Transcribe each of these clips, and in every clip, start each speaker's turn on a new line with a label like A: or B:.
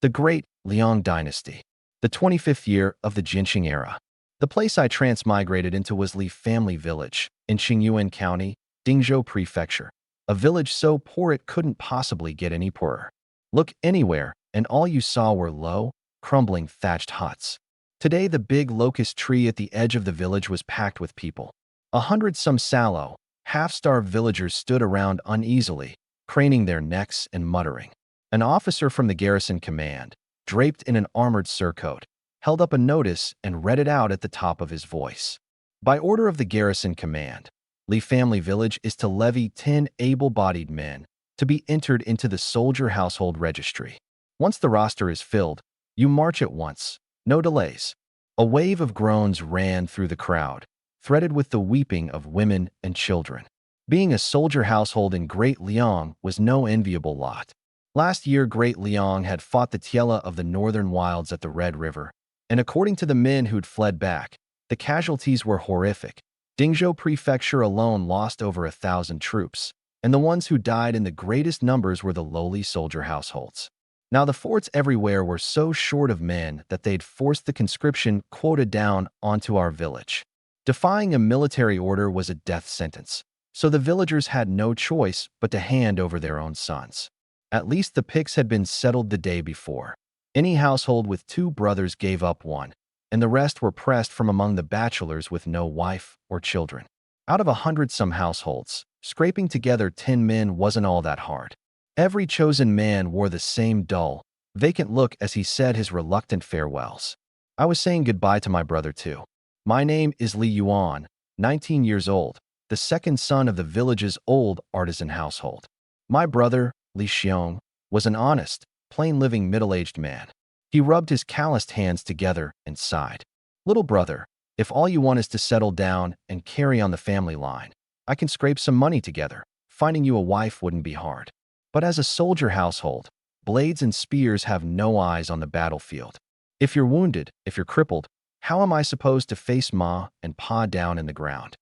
A: The Great Liang Dynasty. The 25th year of the Jinqing era. The place I transmigrated into was Li Family Village in Qingyuan County, Dingzhou Prefecture. A village so poor it couldn't possibly get any poorer. Look anywhere, and all you saw were low, crumbling thatched huts. Today, the big locust tree at the edge of the village was packed with people. 100-some sallow, half-starved villagers stood around uneasily, craning their necks and muttering. An officer from the Garrison command, draped in an armored surcoat, held up a notice and read it out at the top of his voice. By order of the Garrison command, Li Family Village is to levy 10 able-bodied men to be entered into the soldier household registry. Once the roster is filled, you march at once, no delays. A wave of groans ran through the crowd, threaded with the weeping of women and children. Being a soldier household in Great Liang was no enviable lot. Last year, Great Liang had fought the Tiela of the northern wilds at the Red River, and according to the men who'd fled back, the casualties were horrific. Dingzhou Prefecture alone lost over 1,000 troops, and the ones who died in the greatest numbers were the lowly soldier households. Now the forts everywhere were so short of men that they'd forced the conscription quota down onto our village. Defying a military order was a death sentence, so the villagers had no choice but to hand over their own sons. At least the picks had been settled the day before. Any household with 2 brothers gave up one, and the rest were pressed from among the bachelors with no wife or children. Out of 100-some households, scraping together 10 men wasn't all that hard. Every chosen man wore the same dull, vacant look as he said his reluctant farewells. I was saying goodbye to my brother too. My name is Li Yuan, 19 years old, the second son of the village's old artisan household. My brother, Li Xiong, was an honest, plain-living middle-aged man. He rubbed his calloused hands together and sighed. Little brother, if all you want is to settle down and carry on the family line, I can scrape some money together. Finding you a wife wouldn't be hard. But as a soldier household, blades and spears have no eyes on the battlefield. If you're wounded, if you're crippled, how am I supposed to face Ma and Pa down in the ground?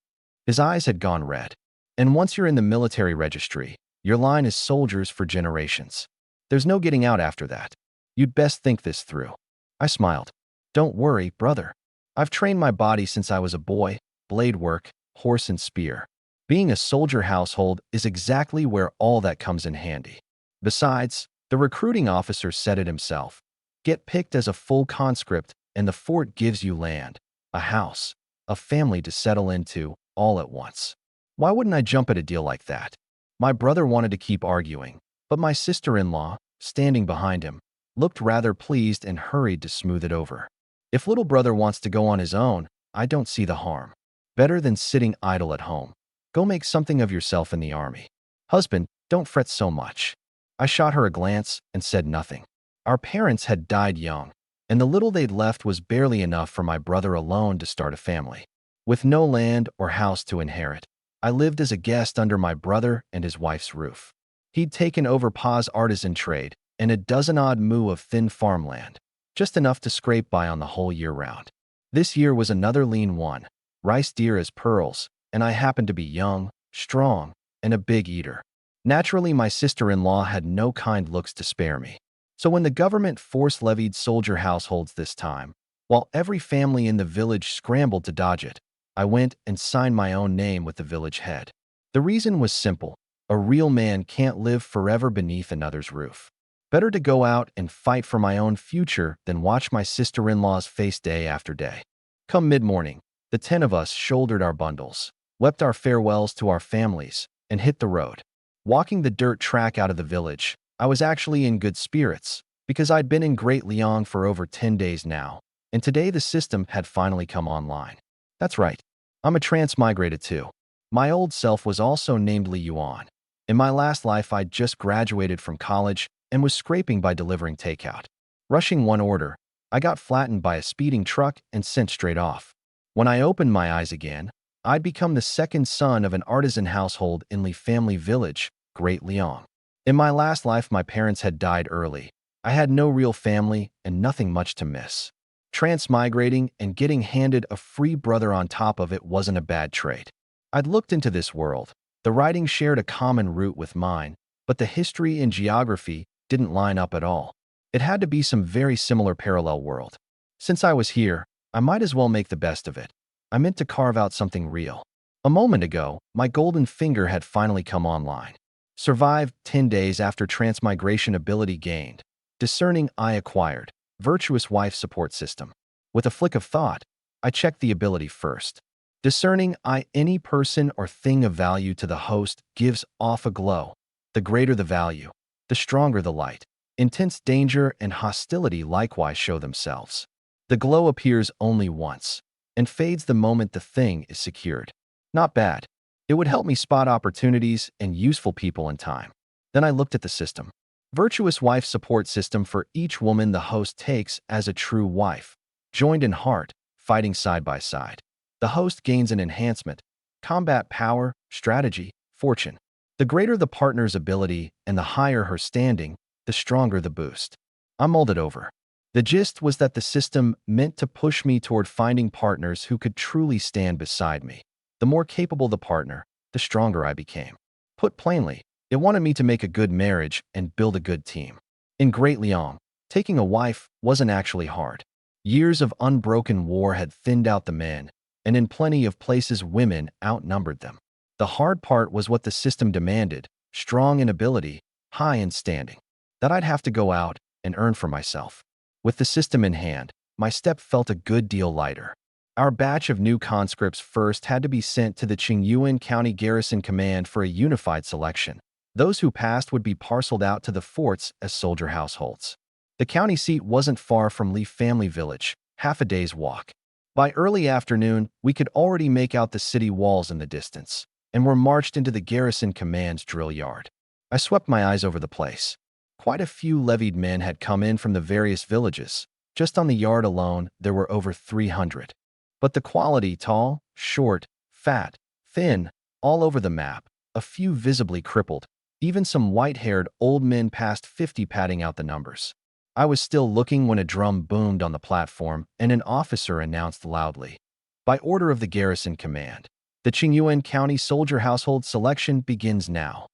A: His eyes had gone red. And once you're in the military registry, your line is soldiers for generations. There's no getting out after that. You'd best think this through. I smiled. Don't worry, brother. I've trained my body since I was a boy, blade work, horse and spear. Being a soldier household is exactly where all that comes in handy. Besides, the recruiting officer said it himself. Get picked as a full conscript and the fort gives you land, a house, a family to settle into, all at once. Why wouldn't I jump at a deal like that? My brother wanted to keep arguing, but my sister-in-law, standing behind him, looked rather pleased and hurried to smooth it over. If little brother wants to go on his own, I don't see the harm. Better than sitting idle at home. Go make something of yourself in the army. Husband, don't fret so much. I shot her a glance and said nothing. Our parents had died young, and the little they'd left was barely enough for my brother alone to start a family. With no land or house to inherit, I lived as a guest under my brother and his wife's roof. He'd taken over Pa's artisan trade and a dozen-odd mu of thin farmland, just enough to scrape by on the whole year round. This year was another lean one, rice dear as pearls, and I happened to be young, strong, and a big eater. Naturally, my sister-in-law had no kind looks to spare me. So when the government force-levied soldier households this time, while every family in the village scrambled to dodge it, I went and signed my own name with the village head. The reason was simple. A real man can't live forever beneath another's roof. Better to go out and fight for my own future than watch my sister-in-law's face day after day. Come mid-morning, the 10 of us shouldered our bundles, wept our farewells to our families, and hit the road. Walking the dirt track out of the village, I was actually in good spirits, because I'd been in Great Liang for over 10 days now, and today the system had finally come online. That's right, I'm a transmigrated too. My old self was also named Li Yuan. In my last life, I'd just graduated from college and was scraping by delivering takeout. Rushing one order, I got flattened by a speeding truck and sent straight off. When I opened my eyes again, I'd become the second son of an artisan household in Li Family Village, Great Liang. In my last life, my parents had died early. I had no real family and nothing much to miss. Transmigrating and getting handed a free brother on top of it wasn't a bad trait. I'd looked into this world. The writing shared a common root with mine, but the history and geography didn't line up at all. It had to be some very similar parallel world. Since I was here, I might as well make the best of it. I meant to carve out something real. A moment ago, my golden finger had finally come online. Survived 10 days after transmigration ability gained. Discerning eye acquired. Virtuous wife support system. With a flick of thought, I checked the ability first. Discerning eye, any person or thing of value to the host gives off a glow. The greater the value, the stronger the light. Intense danger and hostility likewise show themselves. The glow appears only once and fades the moment the thing is secured. Not bad. It would help me spot opportunities and useful people in time. Then I looked at the system. Virtuous wife support system for each woman the host takes as a true wife. Joined in heart, fighting side by side. The host gains an enhancement, combat power, strategy, fortune. The greater the partner's ability and the higher her standing, the stronger the boost. I mulled it over. The gist was that the system meant to push me toward finding partners who could truly stand beside me. The more capable the partner, the stronger I became. Put plainly, it wanted me to make a good marriage and build a good team. In Great Liang, taking a wife wasn't actually hard. Years of unbroken war had thinned out the men, and in plenty of places women outnumbered them. The hard part was what the system demanded, strong in ability, high in standing. That I'd have to go out and earn for myself. With the system in hand, my step felt a good deal lighter. Our batch of new conscripts first had to be sent to the Yuan County Garrison Command for a unified selection. Those who passed would be parceled out to the forts as soldier households. The county seat wasn't far from Li Family Village, half a day's walk. By early afternoon, we could already make out the city walls in the distance, and were marched into the Garrison Command's drill yard. I swept my eyes over the place. Quite a few levied men had come in from the various villages. Just on the yard alone, there were over 300. But the quality, tall, short, fat, thin, all over the map, a few visibly crippled, even some white-haired old men past 50 padding out the numbers. I was still looking when a drum boomed on the platform and an officer announced loudly, "By order of the Garrison Command, the Yuan County Soldier Household selection begins now."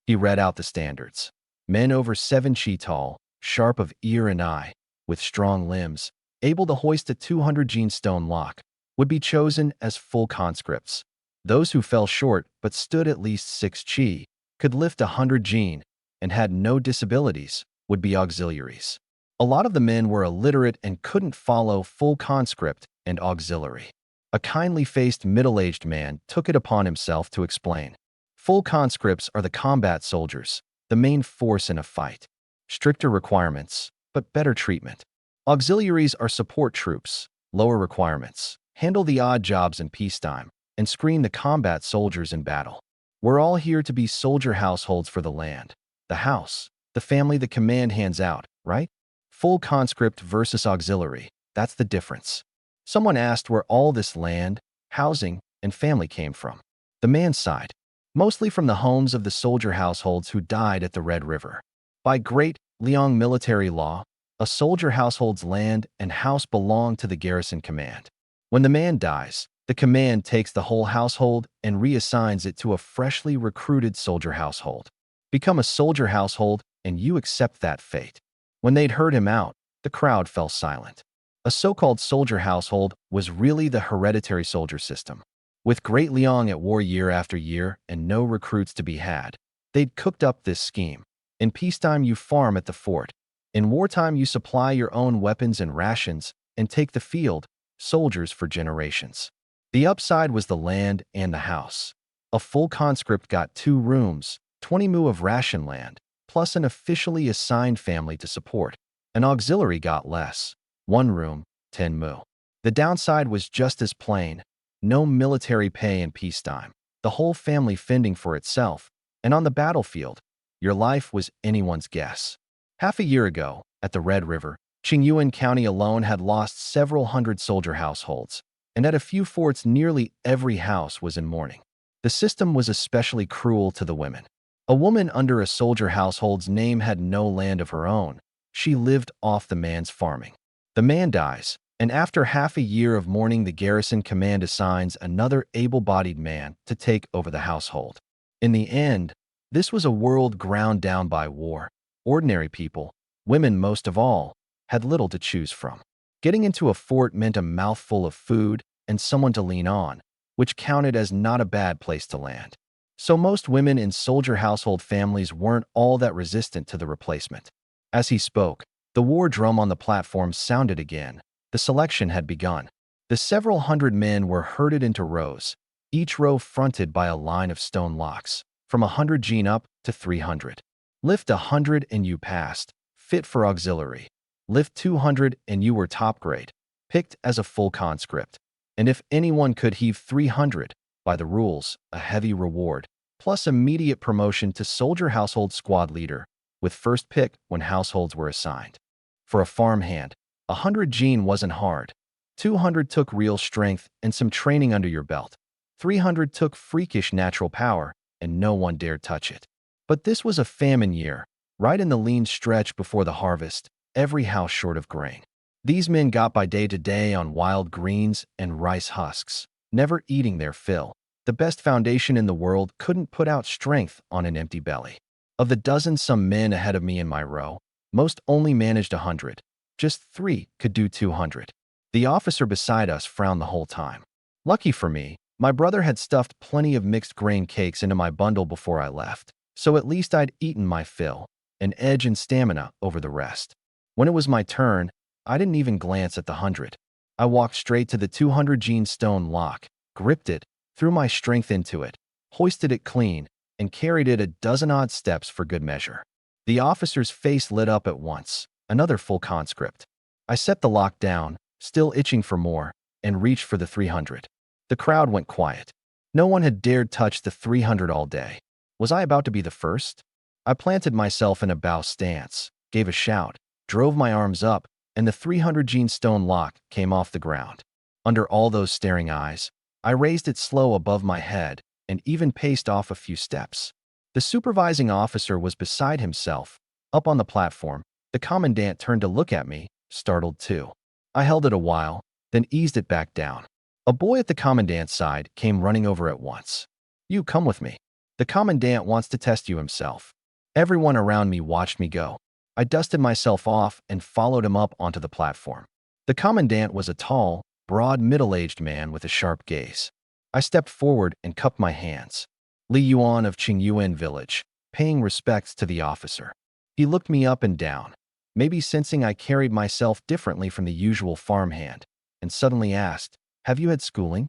A: He read out the standards. Men over 7 chi tall, sharp of ear and eye, with strong limbs, able to hoist a 200 gene stone lock, would be chosen as full conscripts. Those who fell short but stood at least 6 chi, could lift 100 gene, and had no disabilities, would be auxiliaries. A lot of the men were illiterate and couldn't follow full conscript and auxiliary. A kindly-faced middle-aged man took it upon himself to explain. Full conscripts are the combat soldiers, the main force in a fight. Stricter requirements, but better treatment. Auxiliaries are support troops, lower requirements, handle the odd jobs in peacetime, and screen the combat soldiers in battle. We're all here to be soldier households for the land, the house, the family the command hands out, right? Full conscript versus auxiliary, that's the difference. Someone asked where all this land, housing, and family came from. The man sighed. Mostly from the homes of the soldier households who died at the Red River. By Great Liang military law, a soldier household's land and house belong to the Garrison Command. When the man dies, the command takes the whole household and reassigns it to a freshly recruited soldier household. Become a soldier household and you accept that fate. When they'd heard him out, the crowd fell silent. A so-called soldier household was really the hereditary soldier system. With Great Liang at war year after year and no recruits to be had, they'd cooked up this scheme. In peacetime you farm at the fort. In wartime you supply your own weapons and rations and take the field, soldiers for generations. The upside was the land and the house. A full conscript got 2 rooms, 20 mu of ration land, plus an officially assigned family to support. An auxiliary got less, 1 room, 10 mu. The downside was just as plain. No military pay in peacetime, the whole family fending for itself, and on the battlefield, your life was anyone's guess. Half a year ago, at the Red River, Yuan County alone had lost several hundred soldier households, and at a few forts nearly every house was in mourning. The system was especially cruel to the women. A woman under a soldier household's name had no land of her own. She lived off the man's farming. The man dies, and after half a year of mourning, the Garrison Command assigns another able-bodied man to take over the household. In the end, this was a world ground down by war. Ordinary people, Women, most of all, had little to choose from. Getting into a fort meant a mouthful of food and someone to lean on, which counted as not a bad place to land. So most women in soldier household families weren't all that resistant to the replacement. As he spoke, the war drum on the platform sounded again. The selection had begun. The several hundred men were herded into rows, each row fronted by a line of stone locks, from 100 gene up to 300. Lift 100 and you passed, fit for auxiliary. Lift 200 and you were top grade, picked as a full conscript. And if anyone could heave 300, by the rules, a heavy reward, plus immediate promotion to soldier household squad leader, with first pick when households were assigned. For a farmhand, 100 gene wasn't hard. 200 took real strength and some training under your belt. 300 took freakish natural power, and no one dared touch it. But this was a famine year, right in the lean stretch before the harvest, every house short of grain. These men got by day to day on wild greens and rice husks, never eating their fill. The best foundation in the world couldn't put out strength on an empty belly. Of the dozen-some men ahead of me in my row, most only managed 100. Just 3 could do 200. The officer beside us frowned the whole time. Lucky for me, my brother had stuffed plenty of mixed grain cakes into my bundle before I left, so at least I'd eaten my fill, an edge and stamina over the rest. When it was my turn, I didn't even glance at the 100. I walked straight to the 200 gene stone lock, gripped it, threw my strength into it, hoisted it clean, and carried it a dozen-odd steps for good measure. The officer's face lit up at once, another full conscript. I set the lock down, still itching for more, and reached for the 300. The crowd went quiet. No one had dared touch the 300 all day. Was I about to be the first? I planted myself in a bow stance, gave a shout, drove my arms up, and the 300 gene stone lock came off the ground. Under all those staring eyes, I raised it slow above my head and even paced off a few steps. The supervising officer was beside himself. Up on the platform, the commandant turned to look at me, startled too. I held it a while, then eased it back down. A boy at the commandant's side came running over at once. "You come with me. The commandant wants to test you himself." Everyone around me watched me go. I dusted myself off and followed him up onto the platform. The commandant was a tall, broad, middle-aged man with a sharp gaze. I stepped forward and cupped my hands. Yuan of Yuan village, paying respects to the officer. He looked me up and down, maybe sensing I carried myself differently from the usual farmhand, and suddenly asked, "Have you had schooling?"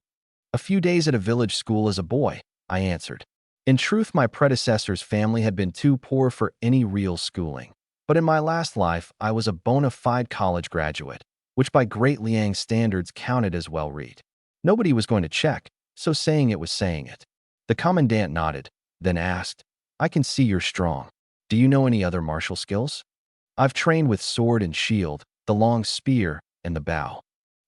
A: "A few days at a village school as a boy," I answered. In truth, my predecessor's family had been too poor for any real schooling. But in my last life, I was a bona fide college graduate, which by Great Liang standards counted as well-read. Nobody was going to check, so saying it was saying it. The commandant nodded, then asked, "I can see you're strong. Do you know any other martial skills?" "I've trained with sword and shield, the long spear, and the bow."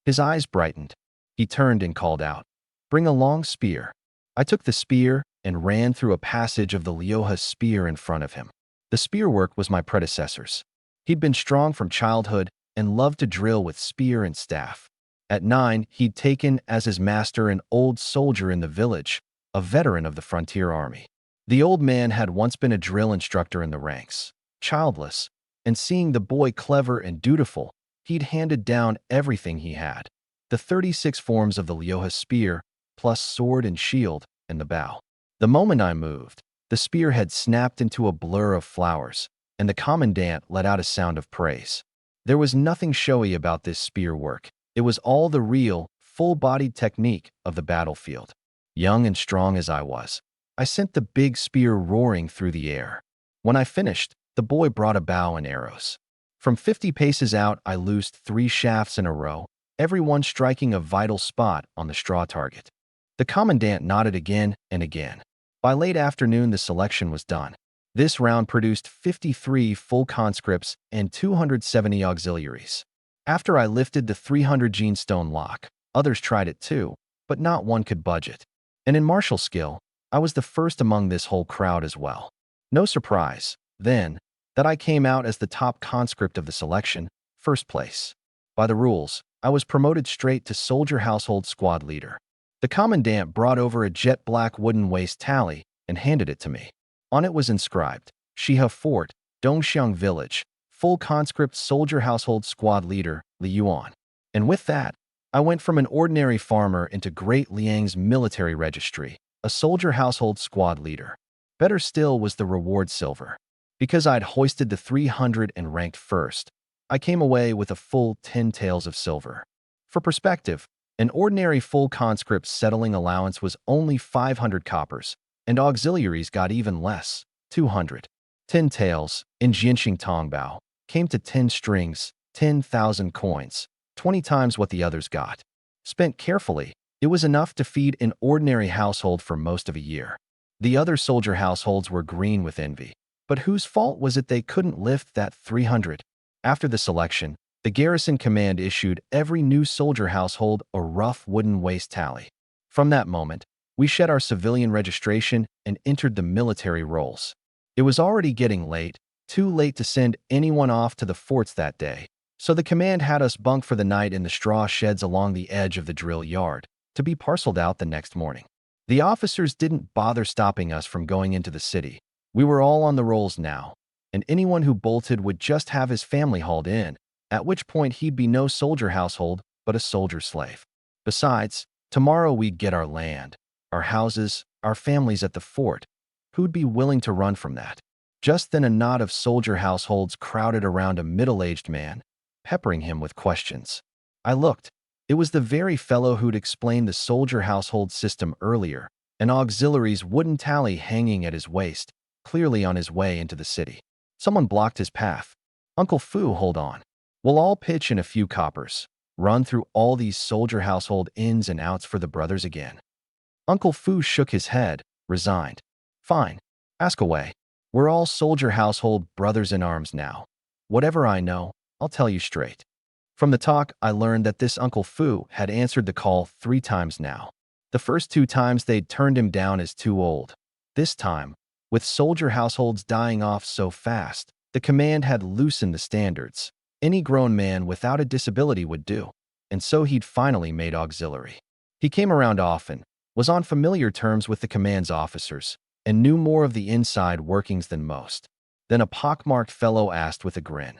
A: His eyes brightened. He turned and called out, "Bring a long spear." I took the spear and ran through a passage of the Lioha spear in front of him. The spear work was my predecessor's. He'd been strong from childhood and loved to drill with spear and staff. At 9, he'd taken as his master an old soldier in the village, a veteran of the frontier army. The old man had once been a drill instructor in the ranks, childless, and seeing the boy clever and dutiful, he'd handed down everything he had. The 36 forms of the Lioha spear, plus sword and shield, and the bow. The moment I moved, the spear had snapped into a blur of flowers, and the commandant let out a sound of praise. There was nothing showy about this spear work. It was all the real, full-bodied technique of the battlefield. Young and strong as I was, I sent the big spear roaring through the air. When I finished, the boy brought a bow and arrows. From 50 paces out, I loosed 3 shafts in a row, every one striking a vital spot on the straw target. The commandant nodded again and again. By late afternoon, the selection was done. This round produced 53 full conscripts and 270 auxiliaries. After I lifted the 300 gene stone lock, others tried it too, but not one could budge it. And in martial skill, I was the first among this whole crowd as well. No surprise, then, that I came out as the top conscript of the selection, first place. By the rules, I was promoted straight to soldier household squad leader. The commandant brought over a jet-black wooden waist tally and handed it to me. On it was inscribed, "Shiha Fort, Dongxiang Village, full conscript soldier household squad leader, Li Yuan. And with that, I went from an ordinary farmer into Great Liang's military registry, a soldier household squad leader. Better still was the reward silver. Because I'd hoisted the 300 and ranked first, I came away with a full 10 taels of silver. For perspective, an ordinary full conscript settling allowance was only 500 coppers, and auxiliaries got even less, 200. 10 taels, in Jianxing Tongbao, came to 10 strings, 10,000 coins, 20 times what the others got. Spent carefully, it was enough to feed an ordinary household for most of a year. The other soldier households were green with envy. But whose fault was it they couldn't lift that 300? After the selection, the Garrison command issued every new soldier household a rough wooden waste tally. From that moment, we shed our civilian registration and entered the military roles. It was already getting late, too late to send anyone off to the forts that day, so the command had us bunk for the night in the straw sheds along the edge of the drill yard, to be parceled out the next morning. The officers didn't bother stopping us from going into the city. We were all on the rolls now, and anyone who bolted would just have his family hauled in, at which point he'd be no soldier household, but a soldier slave. Besides, tomorrow we'd get our land, our houses, our families at the fort. Who'd be willing to run from that? Just then a knot of soldier households crowded around a middle-aged man, peppering him with questions. I looked. It was the very fellow who'd explained the soldier household system earlier, an auxiliary's wooden tally hanging at his waist, clearly on his way into the city. Someone blocked his path. Uncle Fu, hold on. We'll all pitch in a few coppers, run through all these soldier household ins and outs for the brothers again. Uncle Fu shook his head, resigned. Fine, ask away. We're all soldier household brothers in arms now. Whatever I know, I'll tell you straight. From the talk, I learned that this Uncle Fu had answered the call 3 times now. The first 2 times they'd turned him down as too old. This time, with soldier households dying off so fast, the command had loosened the standards. Any grown man without a disability would do, and so he'd finally made auxiliary. He came around often, was on familiar terms with the command's officers, and knew more of the inside workings than most. Then a pockmarked fellow asked with a grin,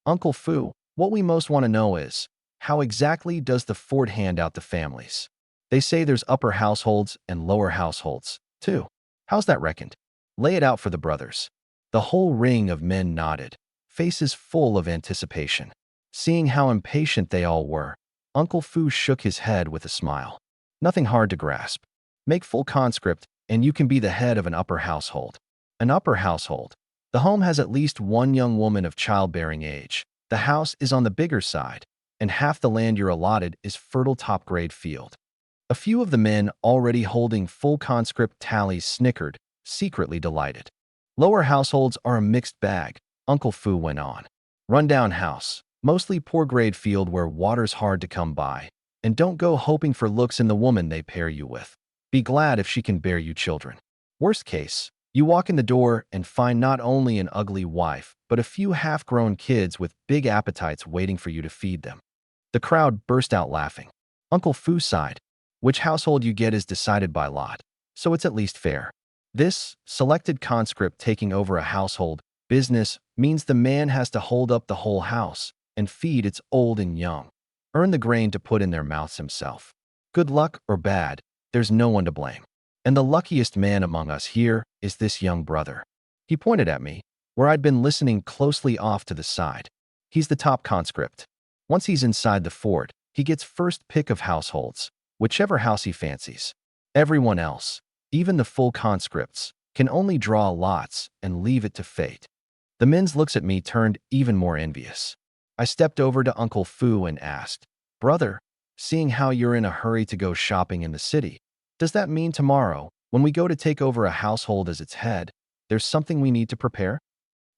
A: Uncle Fu, what we most want to know is, how exactly does the fort hand out the families? They say there's upper households and lower households, too. How's that reckoned? Lay it out for the brothers. The whole ring of men nodded, faces full of anticipation. Seeing how impatient they all were, Uncle Fu shook his head with a smile. Nothing hard to grasp. Make full conscript, and you can be the head of an upper household. An upper household. The home has at least one young woman of childbearing age. The house is on the bigger side, and half the land you're allotted is fertile top-grade field. A few of the men already holding full conscript tallies snickered, secretly delighted. Lower households are a mixed bag, Uncle Fu went on. Rundown house, mostly poor-grade field where water's hard to come by, and don't go hoping for looks in the woman they pair you with. Be glad if she can bear you children. Worst case, you walk in the door and find not only an ugly wife, but a few half-grown kids with big appetites waiting for you to feed them. The crowd burst out laughing. Uncle Fu sighed. Which household you get is decided by lot, so it's at least fair. This, selected conscript taking over a household business, means the man has to hold up the whole house and feed its old and young, earn the grain to put in their mouths himself. Good luck or bad, there's no one to blame. And the luckiest man among us here is this young brother. He pointed at me, where I'd been listening closely off to the side. He's the top conscript. Once he's inside the fort, he gets first pick of households, whichever house he fancies. Everyone else, even the full conscripts, can only draw lots and leave it to fate. The men's looks at me turned even more envious. I stepped over to Uncle Fu and asked, Brother, seeing how you're in a hurry to go shopping in the city, does that mean tomorrow, when we go to take over a household as its head, there's something we need to prepare?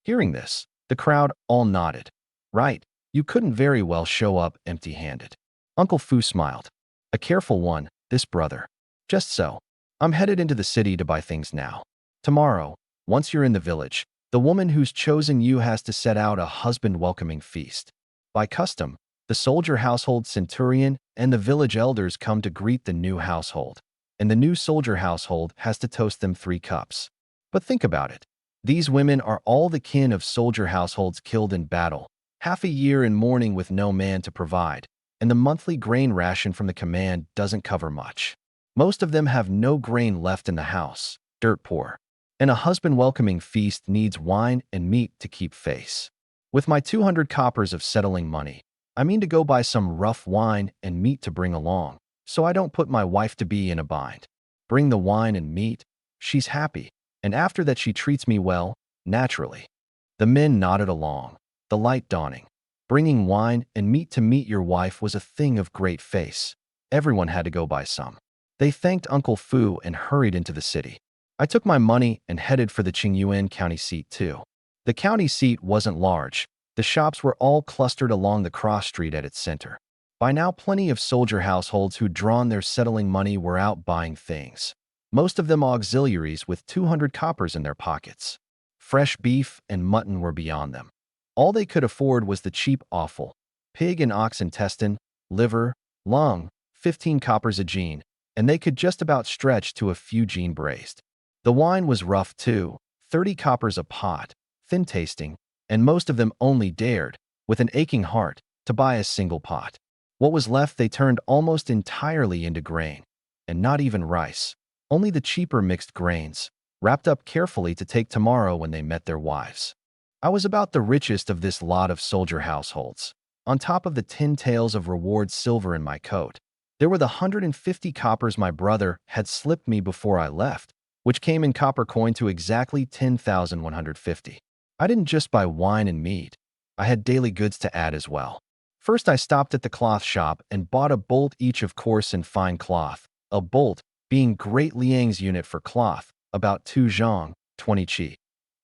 A: Hearing this, the crowd all nodded. Right, you couldn't very well show up empty-handed. Uncle Fu smiled. A careful one, this brother. Just so. I'm headed into the city to buy things now. Tomorrow, once you're in the village, the woman who's chosen you has to set out a husband-welcoming feast. By custom, the soldier household centurion and the village elders come to greet the new household, and the new soldier household has to toast them 3 cups. But think about it. These women are all the kin of soldier households killed in battle, half a year in mourning with no man to provide, and the monthly grain ration from the command doesn't cover much. Most of them have no grain left in the house, dirt poor, and a husband-welcoming feast needs wine and meat to keep face. With my 200 coppers of settling money, I mean to go buy some rough wine and meat to bring along, so I don't put my wife-to-be in a bind. Bring the wine and meat, she's happy, and after that she treats me well, naturally. The men nodded along, the light dawning. Bringing wine and meat to meet your wife was a thing of great face. Everyone had to go buy some. They thanked Uncle Fu and hurried into the city. I took my money and headed for the Yuan county seat too. The county seat wasn't large. The shops were all clustered along the cross street at its center. By now, plenty of soldier households who'd drawn their settling money were out buying things. Most of them auxiliaries with 200 coppers in their pockets. Fresh beef and mutton were beyond them. All they could afford was the cheap offal: pig and ox intestine, liver, lung, 15 coppers a gene, and they could just about stretch to a few gene braised. The wine was rough too, 30 coppers a pot, thin tasting, and most of them only dared, with an aching heart, to buy a single pot. What was left they turned almost entirely into grain, and not even rice, only the cheaper mixed grains, wrapped up carefully to take tomorrow when they met their wives. I was about the richest of this lot of soldier households. On top of the 10 taels of reward silver in my coat, there were the 150 coppers my brother had slipped me before I left, which came in copper coin to exactly 10,150. I didn't just buy wine and meat. I had daily goods to add as well. First, I stopped at the cloth shop and bought a bolt each of coarse and fine cloth, a bolt being Great Liang's unit for cloth, about 2 zhang, 20 chi.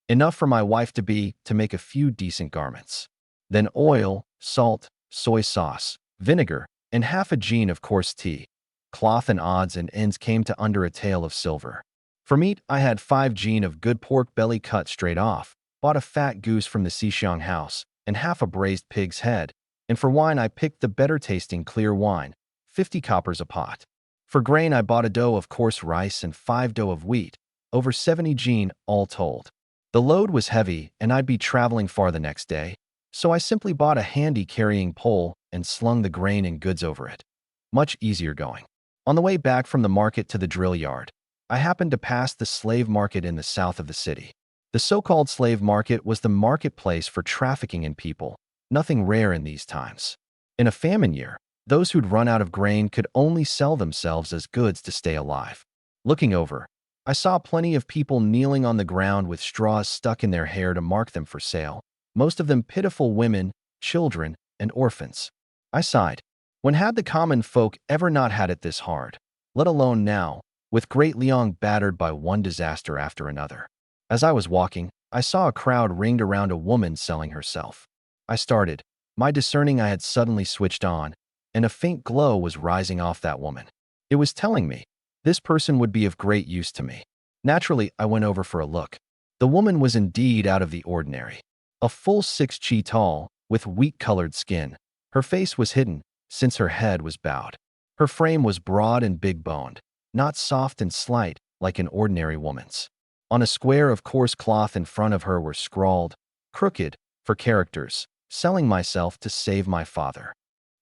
A: Enough for my wife-to-be to make a few decent garments. Then oil, salt, soy sauce, vinegar, and half a gene of coarse tea. Cloth and odds and ends came to under a tael of silver. For meat, I had 5 gene of good pork belly cut straight off, bought a fat goose from the Xiaosia house, and half a braised pig's head. And for wine, I picked the better-tasting clear wine, 50 coppers a pot. For grain, I bought a dough of coarse rice and 5 dough of wheat, over 70 gene all told. The load was heavy, and I'd be traveling far the next day, so I simply bought a handy carrying pole and slung the grain and goods over it. Much easier going. On the way back from the market to the drill yard, I happened to pass the slave market in the south of the city. The so-called slave market was the marketplace for trafficking in people, nothing rare in these times. In a famine year, those who'd run out of grain could only sell themselves as goods to stay alive. Looking over, I saw plenty of people kneeling on the ground with straws stuck in their hair to mark them for sale, most of them pitiful women, children, and orphans. I sighed. When had the common folk ever not had it this hard, let alone now, with Great Liang battered by one disaster after another? As I was walking, I saw a crowd ringed around a woman selling herself. I started. My discerning eye had suddenly switched on, and a faint glow was rising off that woman. It was telling me this person would be of great use to me. Naturally, I went over for a look. The woman was indeed out of the ordinary. A full 6 chi tall, with wheat-colored skin. Her face was hidden, since her head was bowed. Her frame was broad and big-boned, not soft and slight like an ordinary woman's. On a square of coarse cloth in front of her were scrawled, crooked, for characters, selling myself to save my father.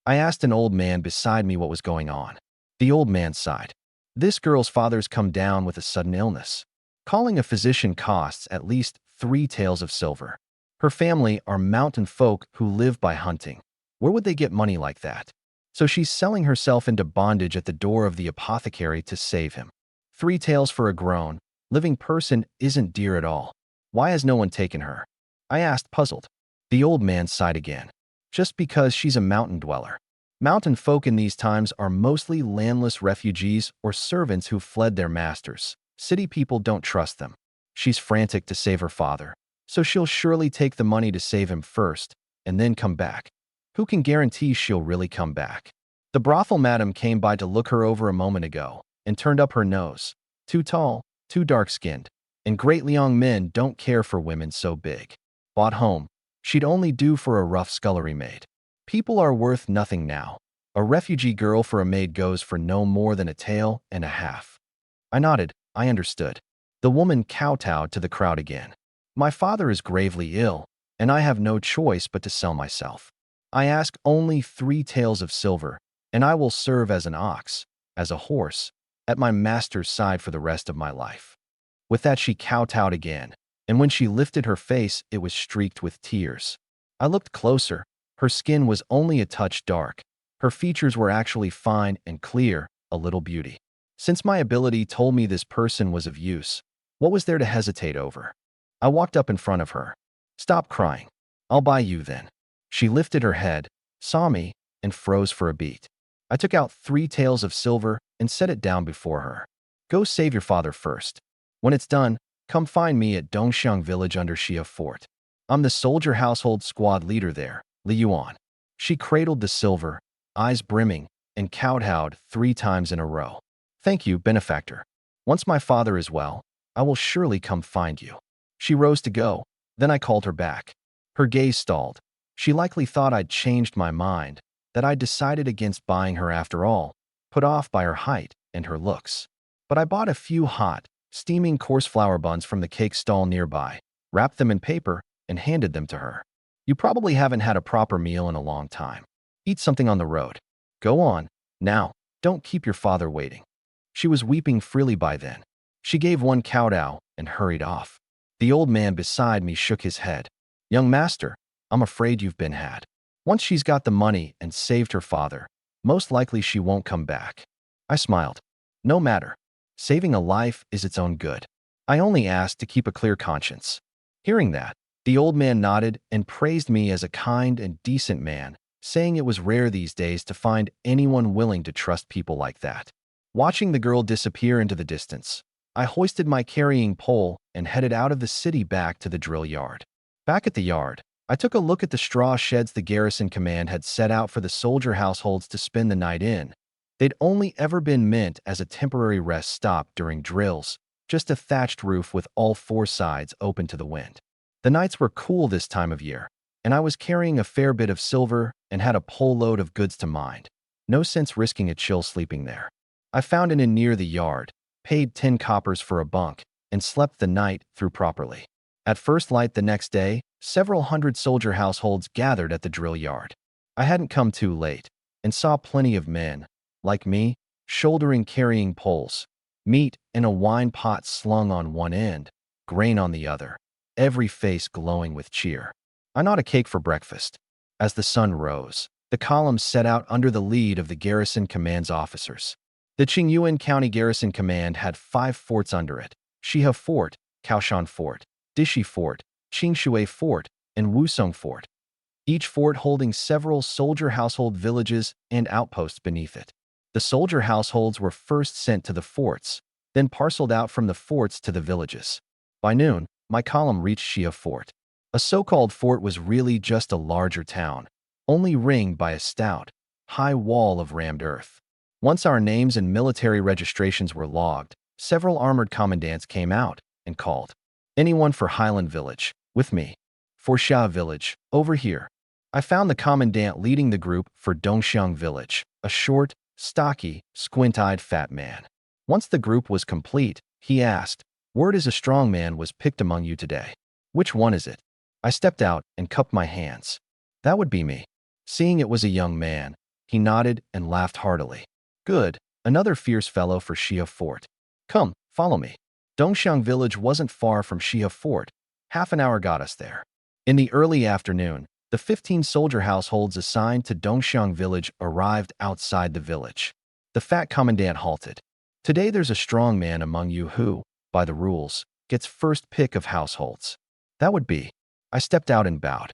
A: I asked an old man beside me what was going on. The old man sighed. This girl's father's come down with a sudden illness. Calling a physician costs at least 3 taels of silver. Her family are mountain folk who live by hunting. Where would they get money like that? So she's selling herself into bondage at the door of the apothecary to save him. 3 taels for a grown, living person isn't dear at all. Why has no one taken her? I asked, puzzled. The old man sighed again. Just because she's a mountain dweller. Mountain folk in these times are mostly landless refugees or servants who fled their masters. City people don't trust them. She's frantic to save her father, so she'll surely take the money to save him first, and then come back. Who can guarantee she'll really come back? The brothel madam came by to look her over a moment ago, and turned up her nose. Too tall, too dark-skinned, and Great Liang men don't care for women so big. Bought home, she'd only do for a rough scullery maid. People are worth nothing now. A refugee girl for a maid goes for no more than a tael and a half. I nodded. I understood. The woman kowtowed to the crowd again. My father is gravely ill, and I have no choice but to sell myself. I ask only 3 taels of silver, and I will serve as an ox, as a horse, at my master's side for the rest of my life." With that she kowtowed again, and when she lifted her face, it was streaked with tears. I looked closer. Her skin was only a touch dark. Her features were actually fine and clear, a little beauty. Since my ability told me this person was of use, what was there to hesitate over? I walked up in front of her. "Stop crying. I'll buy you then." She lifted her head, saw me, and froze for a beat. I took out 3 taels of silver and set it down before her. "Go save your father first. When it's done, come find me at Dongxiang village under Xia Fort. I'm the soldier household squad leader there, Yuan." She cradled the silver, eyes brimming, and kowtowed 3 times in a row. "Thank you, benefactor. Once my father is well, I will surely come find you." She rose to go, then I called her back. Her gaze stalled. She likely thought I'd changed my mind, that I'd decided against buying her after all, put off by her height and her looks. But I bought a few hot, steaming coarse flour buns from the cake stall nearby, wrapped them in paper, and handed them to her. "You probably haven't had a proper meal in a long time. Eat something on the road. Go on, now, don't keep your father waiting." She was weeping freely by then. She gave one kowtow and hurried off. The old man beside me shook his head. "Young master, I'm afraid you've been had. Once she's got the money and saved her father, most likely she won't come back." I smiled. "No matter. Saving a life is its own good. I only ask to keep a clear conscience." Hearing that, the old man nodded and praised me as a kind and decent man, saying it was rare these days to find anyone willing to trust people like that. Watching the girl disappear into the distance, I hoisted my carrying pole and headed out of the city back to the drill yard. Back at the yard, I took a look at the straw sheds the Garrison command had set out for the soldier households to spend the night in. They'd only ever been meant as a temporary rest stop during drills, just a thatched roof with all 4 sides open to the wind. The nights were cool this time of year, and I was carrying a fair bit of silver and had a pole load of goods to mind. No sense risking a chill sleeping there. I found an inn near the yard, paid 10 coppers for a bunk, and slept the night through properly. At first light the next day, several hundred soldier households gathered at the drill yard. I hadn't come too late, and saw plenty of men, like me, shouldering carrying poles, meat in a wine pot slung on one end, grain on the other, every face glowing with cheer. I gnawed a cake for breakfast. As the sun rose, the column set out under the lead of the Garrison Command's officers. The Yuan County Garrison Command had 5 forts under it: Xia Fort, Kaoshan Fort, Dishi Fort, Qingshui Fort, and Wusong Fort, each fort holding several soldier household villages and outposts beneath it. The soldier households were first sent to the forts, then parceled out from the forts to the villages. By noon, my column reached Xia Fort. A so-called fort was really just a larger town, only ringed by a stout, high wall of rammed earth. Once our names and military registrations were logged, several armored commandants came out and called, "Anyone for Highland Village, with me. For Xia Village, over here." I found the commandant leading the group for Dongxiang Village, a short, stocky, squint-eyed fat man. Once the group was complete, he asked, "Word is a strong man was picked among you today. Which one is it?" I stepped out and cupped my hands. "That would be me." Seeing it was a young man, he nodded and laughed heartily. "Good, another fierce fellow for Xia Fort. Come, follow me." Dongxiang Village wasn't far from Xia Fort. Half an hour got us there. In the early afternoon, the 15 soldier households assigned to Dongxiang Village arrived outside the village. The fat commandant halted. "Today there's a strong man among you who, by the rules, gets first pick of households." "That would be." I stepped out and bowed.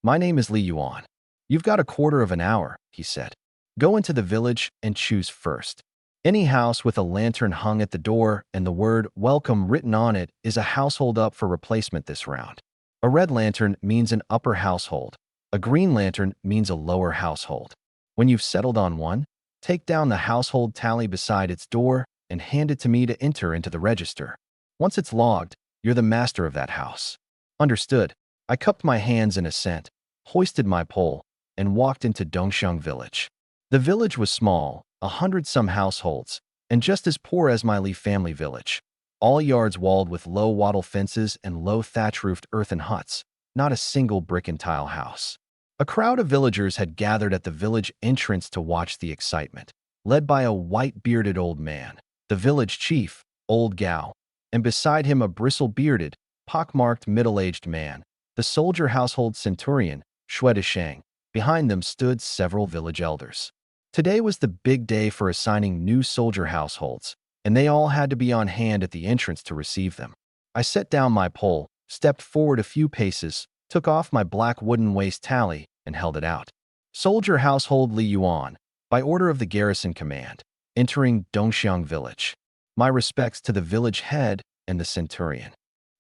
A: "My name is Yuan. You've got a quarter of an hour," he said. "Go into the village and choose first. Any house with a lantern hung at the door and the word 'Welcome' written on it is a household up for replacement this round. A red lantern means an upper household. A green lantern means a lower household. When you've settled on one, take down the household tally beside its door and hand it to me to enter into the register. Once it's logged, you're the master of that house." "Understood." I cupped my hands in assent, hoisted my pole, and walked into Dongxiang Village. The village was small, 100-some households, and just as poor as my Li family village. All yards walled with low wattle fences and low thatch-roofed earthen huts, not a single brick and tile house. A crowd of villagers had gathered at the village entrance to watch the excitement, led by a white-bearded old man, the village chief, Old Gao, and beside him a bristle-bearded, pock-marked middle-aged man, the soldier household centurion, Dongxiang. Behind them stood several village elders. Today was the big day for assigning new soldier households, and they all had to be on hand at the entrance to receive them. I set down my pole, stepped forward a few paces, took off my black wooden waist tally, and held it out. Soldier household Li Yuan, by order of the Garrison command, entering Dongxiang village. My respects to the village head and the centurion.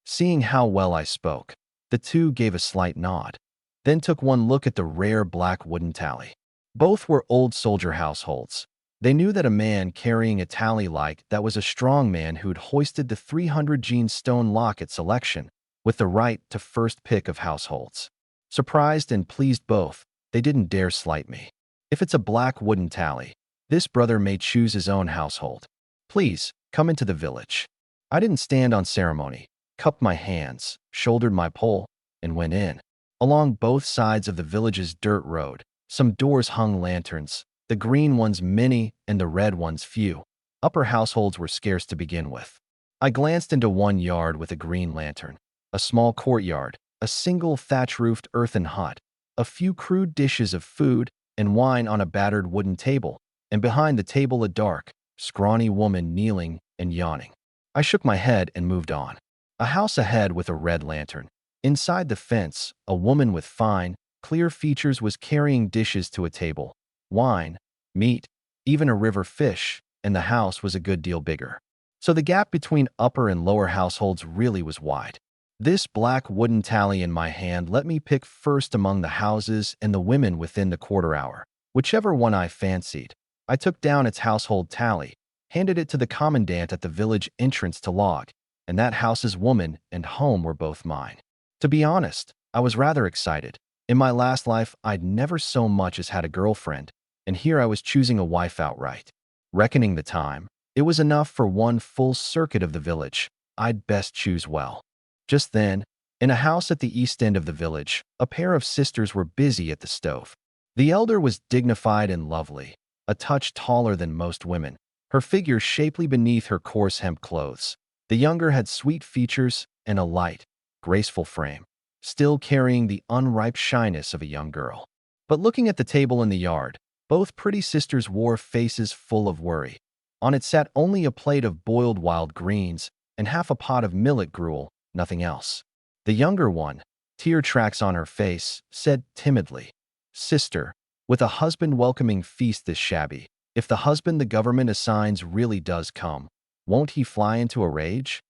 A: Seeing how well I spoke, the two gave a slight nod, then took one look at the rare black wooden tally. Both were old soldier households. They knew that a man carrying a tally like that was a strong man who'd hoisted the 300 gene stone locket selection with the right to first pick of households. Surprised and pleased both, they didn't dare slight me. If it's a black wooden tally, this brother may choose his own household. Please, come into the village. I didn't stand on ceremony, cupped my hands, shouldered my pole, and went in. Along both sides of the village's dirt road, some doors hung lanterns, the green ones many and the red ones few. Upper households were scarce to begin with. I glanced into one yard with a green lantern, a small courtyard, a single thatch-roofed earthen hut, a few crude dishes of food and wine on a battered wooden table, and behind the table a dark, scrawny woman kneeling and yawning. I shook my head and moved on. A house ahead with a red lantern. Inside the fence, a woman with fine, clear features was carrying dishes to a table. Wine, meat, even a river fish, and the house was a good deal bigger. So the gap between upper and lower households really was wide. This black wooden tally in my hand let me pick first among the houses and the women within the quarter hour, whichever one I fancied. I took down its household tally, handed it to the commandant at the village entrance to log, and that house's woman and home were both mine. To be honest, I was rather excited. In my last life, I'd never so much as had a girlfriend, and here I was choosing a wife outright. Reckoning the time, it was enough for one full circuit of the village. I'd best choose well. Just then, in a house at the east end of the village, a pair of sisters were busy at the stove. The elder was dignified and lovely, a touch taller than most women, her figure shapely beneath her coarse hemp clothes. The younger had sweet features and a light, graceful frame, still carrying the unripe shyness of a young girl. But looking at the table in the yard, both pretty sisters wore faces full of worry. On it sat only a plate of boiled wild greens and half a pot of millet gruel, nothing else. The younger one, tear tracks on her face, said timidly, "Sister, with a husband welcoming feast this shabby, if the husband the government assigns really does come, won't he fly into a rage?"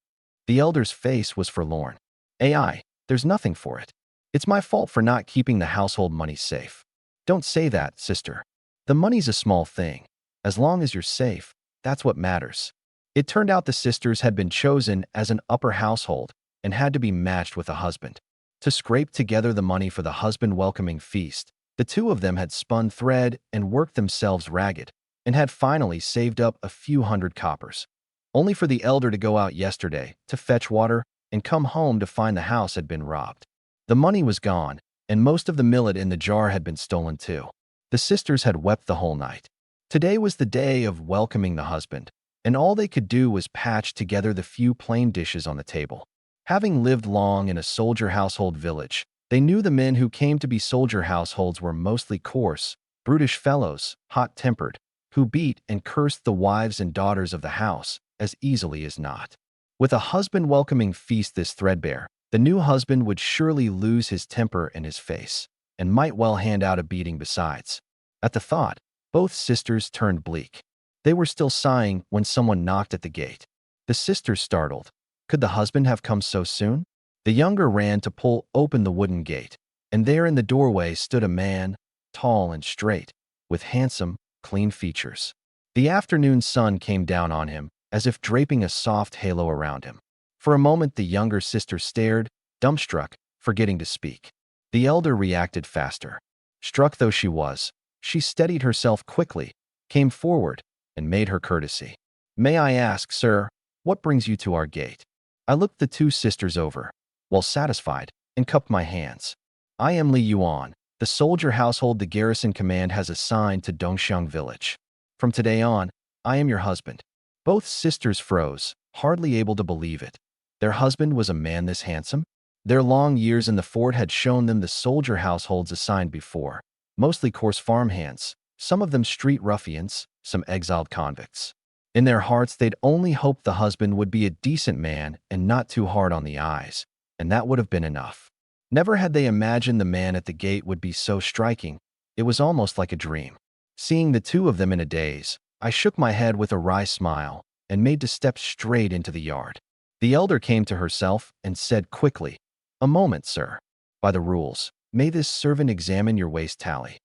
A: The elder's face was forlorn. "AI, there's nothing for it. It's my fault for not keeping the household money safe." "Don't say that, sister. The money's a small thing. As long as you're safe, that's what matters." It turned out the sisters had been chosen as an upper household and had to be matched with a husband. To scrape together the money for the husband-welcoming feast, the two of them had spun thread and worked themselves ragged, and had finally saved up a few hundred coppers. Only for the elder to go out yesterday to fetch water and come home to find the house had been robbed. The money was gone, and most of the millet in the jar had been stolen too. The sisters had wept the whole night. Today was the day of welcoming the husband, and all they could do was patch together the few plain dishes on the table. Having lived long in a soldier household village, they knew the men who came to be soldier households were mostly coarse, brutish fellows, hot-tempered, who beat and cursed the wives and daughters of the house as easily as not. With a husband-welcoming feast this threadbare, the new husband would surely lose his temper and his face, and might well hand out a beating besides. At the thought, both sisters turned bleak. They were still sighing when someone knocked at the gate. The sisters startled. Could the husband have come so soon? The younger ran to pull open the wooden gate, and there in the doorway stood a man, tall and straight, with handsome, clean features. The afternoon sun came down on him, as if draping a soft halo around him. For a moment the younger sister stared, dumbstruck, forgetting to speak. The elder reacted faster. Struck though she was, she steadied herself quickly, came forward, and made her courtesy. "May I ask, sir, What brings you to our gate? I looked the two sisters over, well satisfied, and cupped my hands. I am Li Yuan, the soldier household the Garrison command has assigned to Dongxiang village. From today on, I am your husband. Both sisters froze, hardly able to believe it. Their husband was a man this handsome? Their long years in the fort had shown them the soldier households assigned before, mostly coarse farmhands, some of them street ruffians, some exiled convicts. In their hearts, they'd only hoped the husband would be a decent man and not too hard on the eyes, and that would have been enough. Never had they imagined the man at the gate would be so striking. It was almost like a dream. Seeing the two of them in a daze, I shook my head with a wry smile and made to step straight into the yard. The elder came to herself and said quickly, "A moment, sir. By the rules, may this servant examine your waist tally?"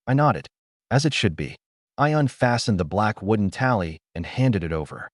A: I nodded, as it should be. I unfastened the black wooden tally and handed it over.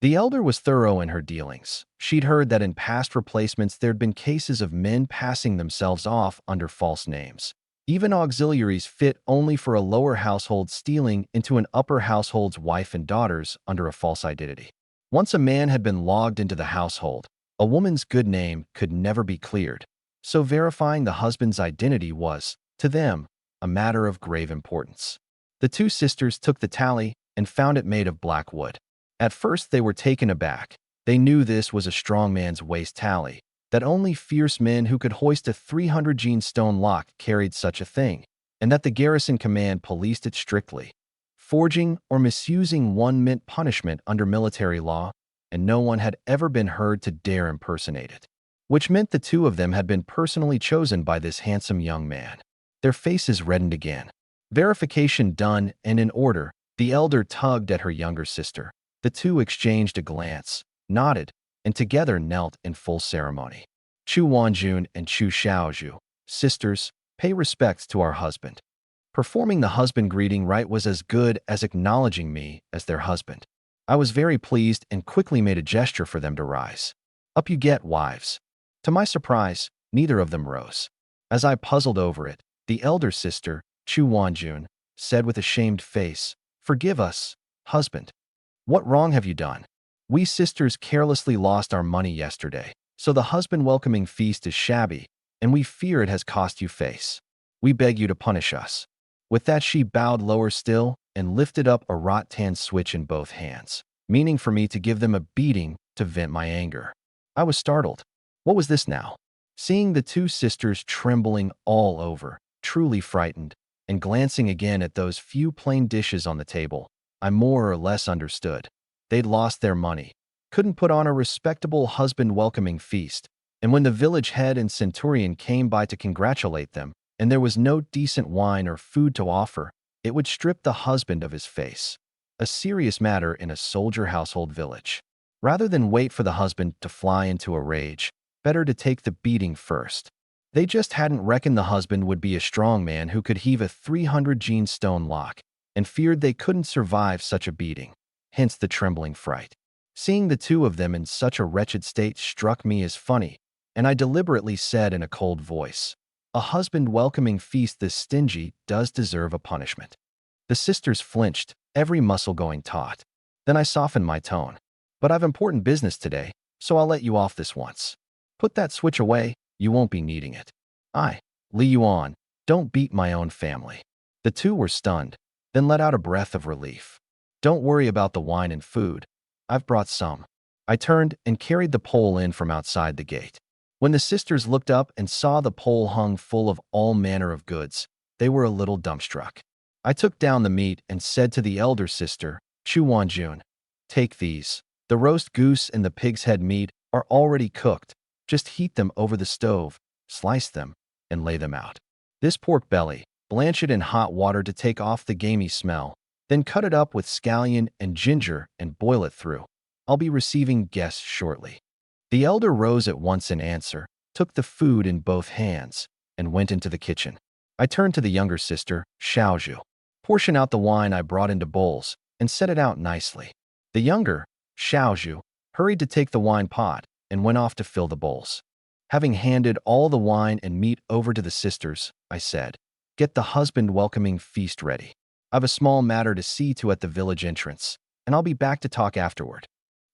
A: The elder was thorough in her dealings. She'd heard that in past replacements there'd been cases of men passing themselves off under false names. Even auxiliaries fit only for a lower household stealing into an upper household's wife and daughters under a false identity. Once a man had been logged into the household, a woman's good name could never be cleared, so verifying the husband's identity was, to them, a matter of grave importance. The two sisters took the tally and found it made of black wood. At first they were taken aback. They knew this was a strong man's waist tally, that only fierce men who could hoist a 300-gene stone lock carried such a thing, and that the Garrison command policed it strictly. Forging or misusing one meant punishment under military law, and no one had ever been heard to dare impersonate it, which meant the two of them had been personally chosen by this handsome young man. Their faces reddened again. Verification done and in order, the elder tugged at her younger sister. The two exchanged a glance, nodded, and together knelt in full ceremony. Chu Wanjun and Chu Xiaosia, sisters, pay respects to our husband. Performing the husband greeting rite was as good as acknowledging me as their husband. I was very pleased and quickly made a gesture for them to rise. Up you get, wives. To my surprise, neither of them rose. As I puzzled over it, the elder sister, Chu Wanjun, said with a shamed face, "Forgive us, husband. What wrong have you done? We sisters carelessly lost our money yesterday, so the husband-welcoming feast is shabby, and we fear it has cost you face. We beg you to punish us." With that, she bowed lower still and lifted up a rattan switch in both hands, meaning for me to give them a beating to vent my anger. I was startled. What was this now? Seeing the two sisters trembling all over, truly frightened, and glancing again at those few plain dishes on the table, I more or less understood. They'd lost their money, couldn't put on a respectable husband-welcoming feast, and when the village head and centurion came by to congratulate them, and there was no decent wine or food to offer, it would strip the husband of his face. A serious matter in a soldier household village. Rather than wait for the husband to fly into a rage, better to take the beating first. They just hadn't reckoned the husband would be a strong man who could heave a 300-gene stone lock, and feared they couldn't survive such a beating, hence the trembling fright. Seeing the two of them in such a wretched state struck me as funny, and I deliberately said in a cold voice, "A husband-welcoming feast this stingy does deserve a punishment." The sisters flinched, every muscle going taut. Then I softened my tone. "But I've important business today, so I'll let you off this once. Put that switch away, you won't be needing it." Li Yuan, don't beat my own family." The two were stunned, then let out a breath of relief. "Don't worry about the wine and food. I've brought some." I turned and carried the pole in from outside the gate. When the sisters looked up and saw the pole hung full of all manner of goods, they were a little dumbstruck. I took down the meat and said to the elder sister, Chu Wanjun, "Take these. The roast goose and the pig's head meat are already cooked. Just heat them over the stove, slice them, and lay them out. This pork belly, blanch it in hot water to take off the gamey smell, then cut it up with scallion and ginger and boil it through. I'll be receiving guests shortly." The elder rose at once in answer, took the food in both hands, and went into the kitchen. I turned to the younger sister, Xiaosia. "Portion out the wine I brought into bowls, and set it out nicely." The younger, Xiaosia, hurried to take the wine pot, and went off to fill the bowls. Having handed all the wine and meat over to the sisters, I said, "Get the husband-welcoming feast ready. I've a small matter to see to at the village entrance, and I'll be back to talk afterward."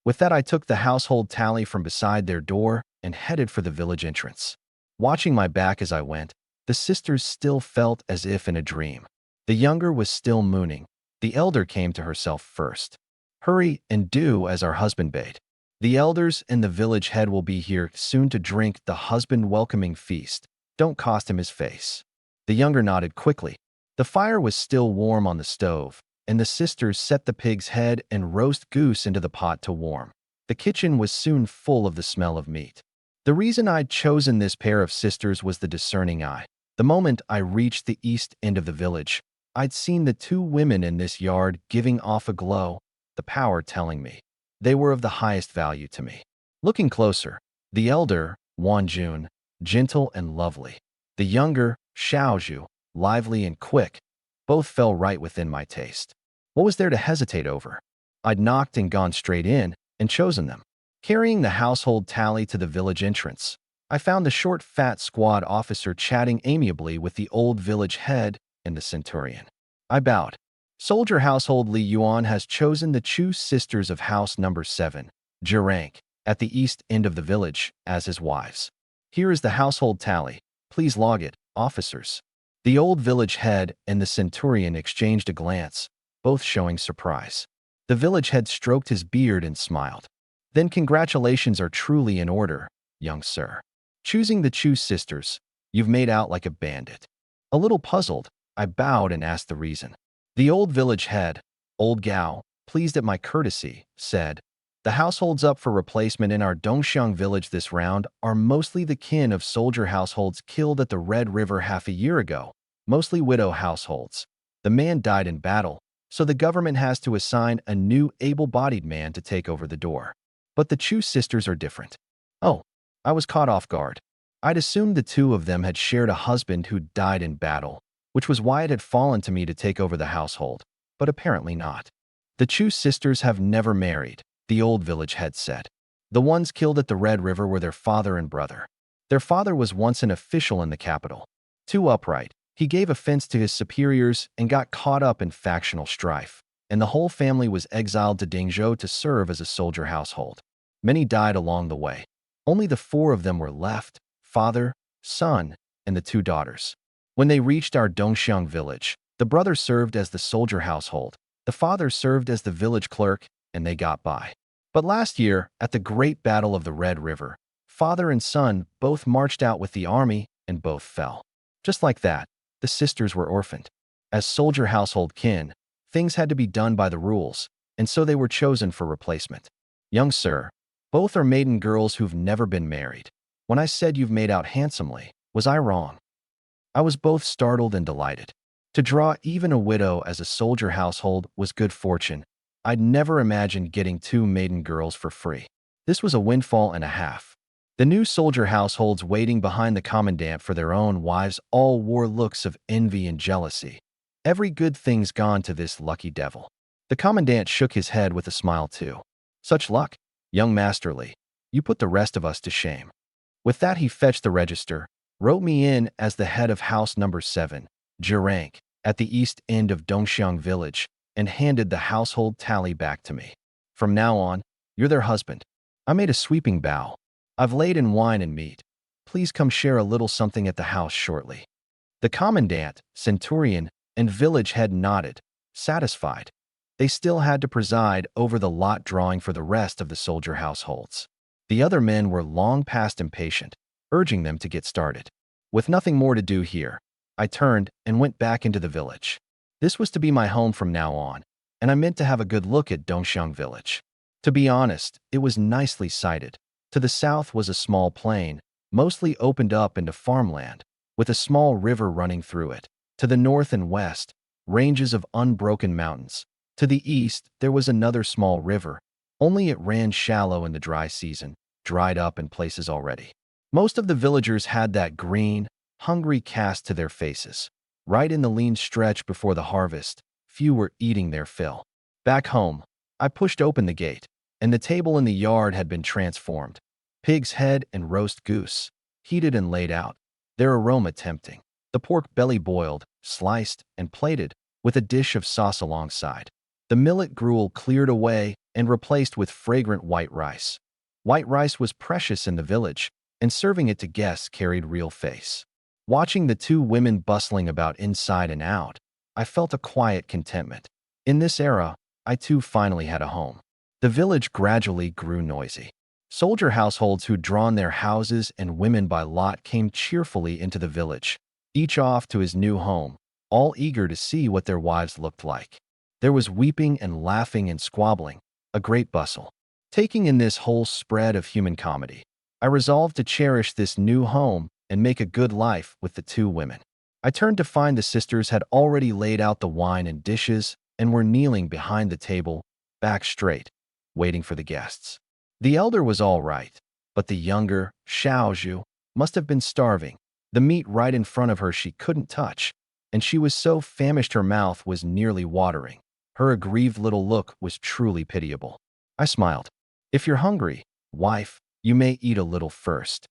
A: With that, I took the household tally from beside their door and headed for the village entrance. Watching my back as I went, the sisters still felt as if in a dream. The younger was still mooning. The elder came to herself first. Hurry and do as our husband bade. The elders and the village head will be here soon to drink the husband-welcoming feast. Don't cost him his face. The younger nodded quickly. The fire was still warm on the stove, and the sisters set the pig's head and roast goose into the pot to warm. The kitchen was soon full of the smell of meat. The reason I'd chosen this pair of sisters was the discerning eye. The moment I reached the east end of the village, I'd seen the two women in this yard giving off a glow, the power telling me they were of the highest value to me. Looking closer, the elder, Yuan, gentle and lovely. The younger, Xiaosia, lively and quick, both fell right within my taste. What was there to hesitate over? I'd knocked and gone straight in and chosen them. Carrying the household tally to the village entrance, I found the short, fat squad officer chatting amiably with the old village head and the centurion. I bowed. Soldier household Li Yuan has chosen the Chu sisters of house number 7, rank, at the east end of the village, as his wives. Here is the household tally. Please log it, officers. The old village head and the centurion exchanged a glance, both showing surprise. The village head stroked his beard and smiled. Then congratulations are truly in order, young sir. Choosing the Chu sisters, you've made out like a bandit. A little puzzled, I bowed and asked the reason. The old village head, old Gao, pleased at my courtesy, said, the households up for replacement in our Dongxiang village this round are mostly the kin of soldier households killed at the Red River half a year ago, mostly widow households. The man died in battle, so the government has to assign a new able-bodied man to take over the door. But the Chu sisters are different. Oh, I was caught off guard. I'd assumed the two of them had shared a husband who died in battle, which was why it had fallen to me to take over the household, but apparently not. The Chu sisters have never married, the old village head said. The ones killed at the Red River were their father and brother. Their father was once an official in the capital. Too upright, he gave offense to his superiors and got caught up in factional strife, and the whole family was exiled to Dingzhou to serve as a soldier household. Many died along the way. Only the 4 of them were left, father, son, and the 2 daughters. When they reached our Dongxiang village, the brother served as the soldier household, the father served as the village clerk, and they got by. But last year, at the Great Battle of the Red River, father and son both marched out with the army and both fell. Just like that, the sisters were orphaned. As soldier household kin, things had to be done by the rules, and so they were chosen for replacement. Young sir, both are maiden girls who've never been married. When I said you've made out handsomely, was I wrong? I was both startled and delighted. To draw even a widow as a soldier household was good fortune. I'd never imagined getting 2 maiden girls for free. This was a windfall and a half. The new soldier households waiting behind the commandant for their own wives all wore looks of envy and jealousy. Every good thing's gone to this lucky devil. The commandant shook his head with a smile too. Such luck, young Masterly. You put the rest of us to shame. With that he fetched the register, wrote me in as the head of house number 7, rank, at the east end of Dongxiang village, and handed the household tally back to me. From now on, you're their husband. I made a sweeping bow. I've laid in wine and meat. Please come share a little something at the house shortly. The commandant, centurion, and village head nodded, satisfied. They still had to preside over the lot drawing for the rest of the soldier households. The other men were long past impatient, urging them to get started. With nothing more to do here, I turned and went back into the village. This was to be my home from now on, and I meant to have a good look at Dongxiang village. To be honest, it was nicely sited. To the south was a small plain, mostly opened up into farmland, with a small river running through it. To the north and west, ranges of unbroken mountains. To the east, there was another small river, only it ran shallow in the dry season, dried up in places already. Most of the villagers had that green, hungry cast to their faces. Right in the lean stretch before the harvest, few were eating their fill. Back home, I pushed open the gate, and the table in the yard had been transformed. Pig's head and roast goose, heated and laid out, their aroma tempting. The pork belly boiled, sliced, and plated, with a dish of sauce alongside. The The millet gruel cleared away and replaced with fragrant white rice. White rice was precious in the village, and serving it to guests carried real face. Watching the two women bustling about inside and out, I felt a quiet contentment. In this era, I too finally had a home. The village gradually grew noisy. Soldier households who'd drawn their houses and women by lot came cheerfully into the village, each off to his new home, all eager to see what their wives looked like. There was weeping and laughing and squabbling, a great bustle. Taking in this whole spread of human comedy, I resolved to cherish this new home and make a good life with the two women. I turned to find the sisters had already laid out the wine and dishes and were kneeling behind the table, back straight, waiting for the guests. The elder was all right, but the younger, Xiaosia, must have been starving. The meat right in front of her she couldn't touch, and she was so famished her mouth was nearly watering. Her aggrieved little look was truly pitiable. I smiled. "If you're hungry, wife, you may eat a little first."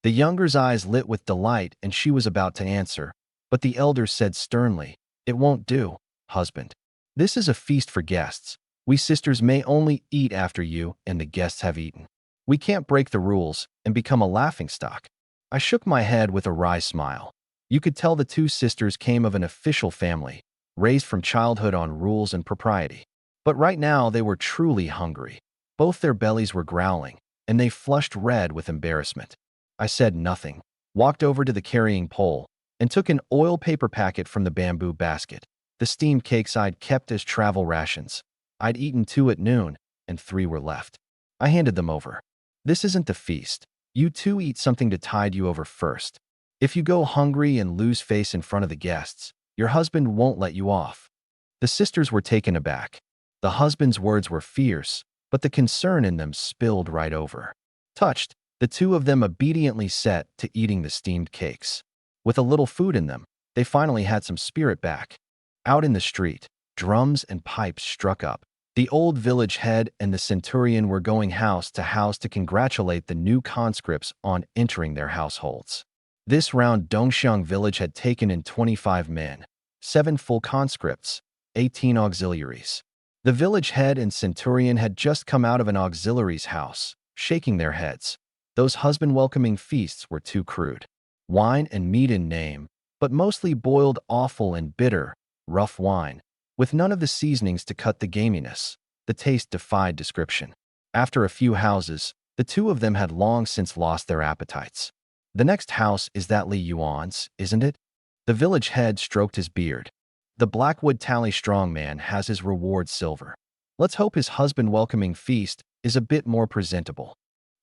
A: The younger's eyes lit with delight and she was about to answer, but the elder said sternly, "It won't do, husband. This is a feast for guests. We sisters may only eat after you and the guests have eaten. We can't break the rules and become a laughingstock." I shook my head with a wry smile. You could tell the two sisters came of an official family, raised from childhood on rules and propriety. But right now they were truly hungry. Both their bellies were growling, and they flushed red with embarrassment. I said nothing, walked over to the carrying pole, and took an oil paper packet from the bamboo basket. The steamed cakes I'd kept as travel rations. I'd eaten 2 at noon, and 3 were left. I handed them over. "This isn't the feast. You two eat something to tide you over first. If you go hungry and lose face in front of the guests, your husband won't let you off." The sisters were taken aback. The husband's words were fierce, but the concern in them spilled right over. Touched, the two of them obediently set to eating the steamed cakes. With a little food in them, they finally had some spirit back. Out in the street, drums and pipes struck up. The old village head and the centurion were going house to congratulate the new conscripts on entering their households. This round Dongxiang village had taken in 25 men, 7 full conscripts, 18 auxiliaries. The village head and centurion had just come out of an auxiliary's house, shaking their heads. Those husband-welcoming feasts were too crude. Wine and meat in name, but mostly boiled awful and bitter, rough wine, with none of the seasonings to cut the gaminess. The taste defied description. After a few houses, the two of them had long since lost their appetites. "The next house is that Yuan's, isn't it?" The village head stroked his beard. "The Blackwood Tally strongman has his reward silver. Let's hope his husband-welcoming feast is a bit more presentable."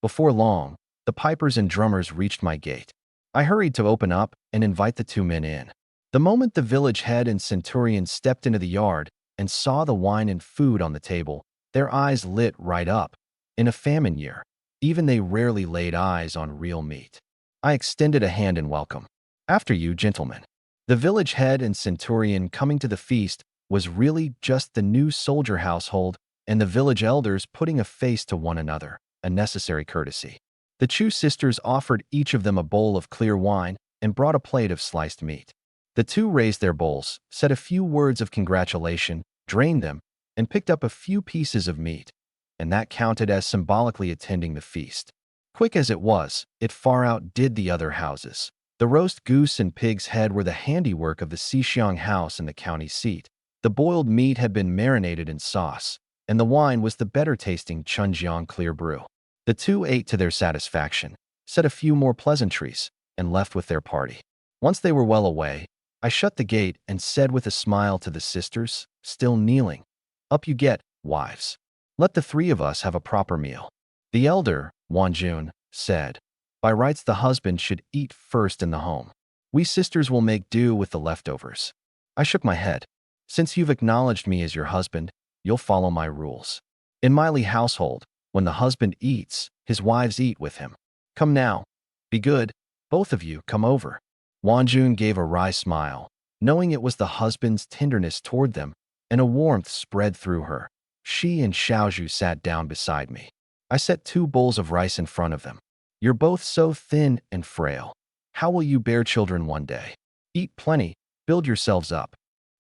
A: Before long, the pipers and drummers reached my gate. I hurried to open up and invite the two men in. The moment the village head and centurion stepped into the yard and saw the wine and food on the table, their eyes lit right up. In a famine year, even they rarely laid eyes on real meat. I extended a hand in welcome. "After you, gentlemen." The village head and centurion coming to the feast was really just the new soldier household and the village elders putting a face to one another, a necessary courtesy. The Chu sisters offered each of them a bowl of clear wine and brought a plate of sliced meat. The two raised their bowls, said a few words of congratulation, drained them, and picked up a few pieces of meat, and that counted as symbolically attending the feast. Quick as it was, it far outdid the other houses. The roast goose and pig's head were the handiwork of the Xiaosia house in the county seat. The boiled meat had been marinated in sauce, and the wine was the better-tasting Chunjiang clear brew. The two ate to their satisfaction, said a few more pleasantries, and left with their party. Once they were well away, I shut the gate and said with a smile to the sisters, still kneeling, "Up you get, wives. Let the 3 of us have a proper meal." The elder, Wanjun, said, "By rights the husband should eat first in the home. We sisters will make do with the leftovers." I shook my head. "Since you've acknowledged me as your husband, you'll follow my rules. In my Li household, when the husband eats, his wives eat with him. Come now. Be good. Both of you, come over." Wanjun gave a wry smile, knowing it was the husband's tenderness toward them, and a warmth spread through her. She and Xiaoju sat down beside me. I set 2 bowls of rice in front of them. "You're both so thin and frail. How will you bear children one day? Eat plenty, build yourselves up."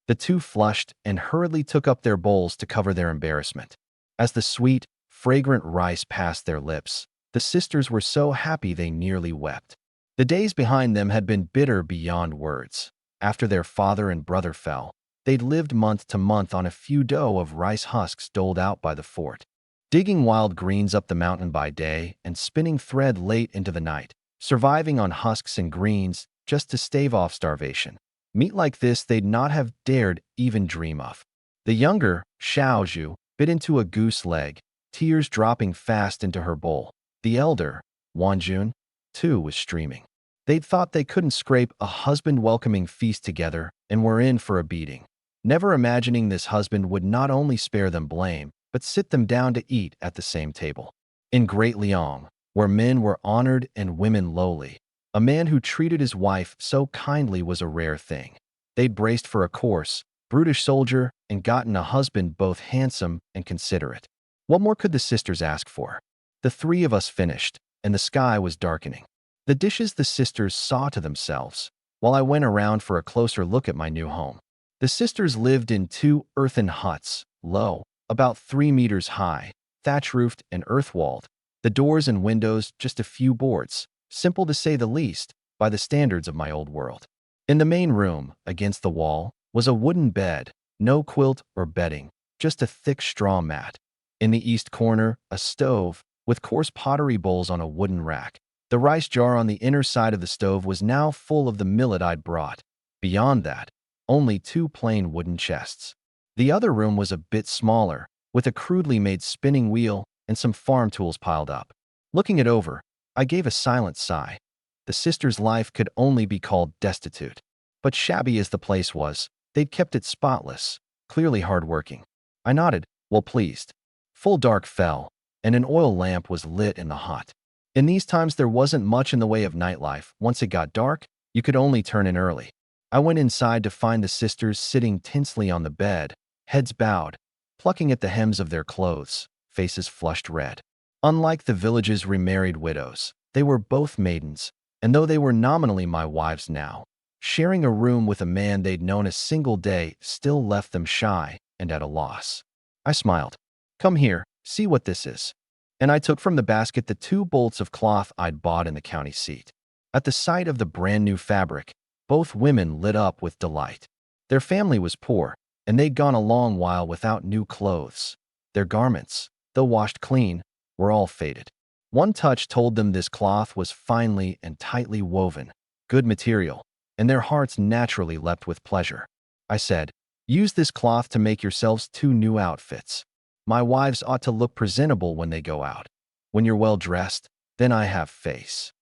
A: The two flushed and hurriedly took up their bowls to cover their embarrassment. As the sweet, fragrant rice passed their lips, the sisters were so happy they nearly wept. The days behind them had been bitter beyond words. After their father and brother fell, they'd lived month to month on a few dough of rice husks doled out by the fort, digging wild greens up the mountain by day and spinning thread late into the night, surviving on husks and greens just to stave off starvation. Meat like this they'd not have dared even dream of. The younger, Xiaosia, bit into a goose leg, tears dropping fast into her bowl. The elder, Yuan, too, was streaming. They'd thought they couldn't scrape a husband-welcoming feast together and were in for a beating, never imagining this husband would not only spare them blame, but sit them down to eat at the same table. In Great Liang, where men were honored and women lowly, a man who treated his wife so kindly was a rare thing. They'd braced for a coarse, brutish soldier and gotten a husband both handsome and considerate. What more could the sisters ask for? The three of us finished, and the sky was darkening. The dishes the sisters saw to themselves, while I went around for a closer look at my new home. The sisters lived in 2 earthen huts, low, about 3 meters high, thatch-roofed and earth-walled. The doors and windows just a few boards, simple to say the least, by the standards of my old world. In the main room, against the wall, was a wooden bed, no quilt or bedding, just a thick straw mat. In the east corner, a stove, with coarse pottery bowls on a wooden rack. The rice jar on the inner side of the stove was now full of the millet I'd brought. Beyond that, only 2 plain wooden chests. The other room was a bit smaller, with a crudely made spinning wheel and some farm tools piled up. Looking it over, I gave a silent sigh. The sisters' life could only be called destitute. But shabby as the place was, they'd kept it spotless, clearly hard-working. I nodded, well pleased. Full dark fell, and an oil lamp was lit in the hut. In these times there wasn't much in the way of nightlife. Once it got dark, you could only turn in early. I went inside to find the sisters sitting tensely on the bed, heads bowed, plucking at the hems of their clothes, faces flushed red. Unlike the village's remarried widows, they were both maidens, and though they were nominally my wives now, sharing a room with a man they'd known a single day still left them shy and at a loss. I smiled. Come here, see what this is. And I took from the basket the 2 bolts of cloth I'd bought in the county seat. At the sight of the brand new fabric, both women lit up with delight. Their family was poor, and they'd gone a long while without new clothes. Their garments, though washed clean, were all faded. One touch told them this cloth was finely and tightly woven, good material, and their hearts naturally leapt with pleasure. I said, use this cloth to make yourselves 2 new outfits. My wives ought to look presentable when they go out. When you're well dressed, then I have face.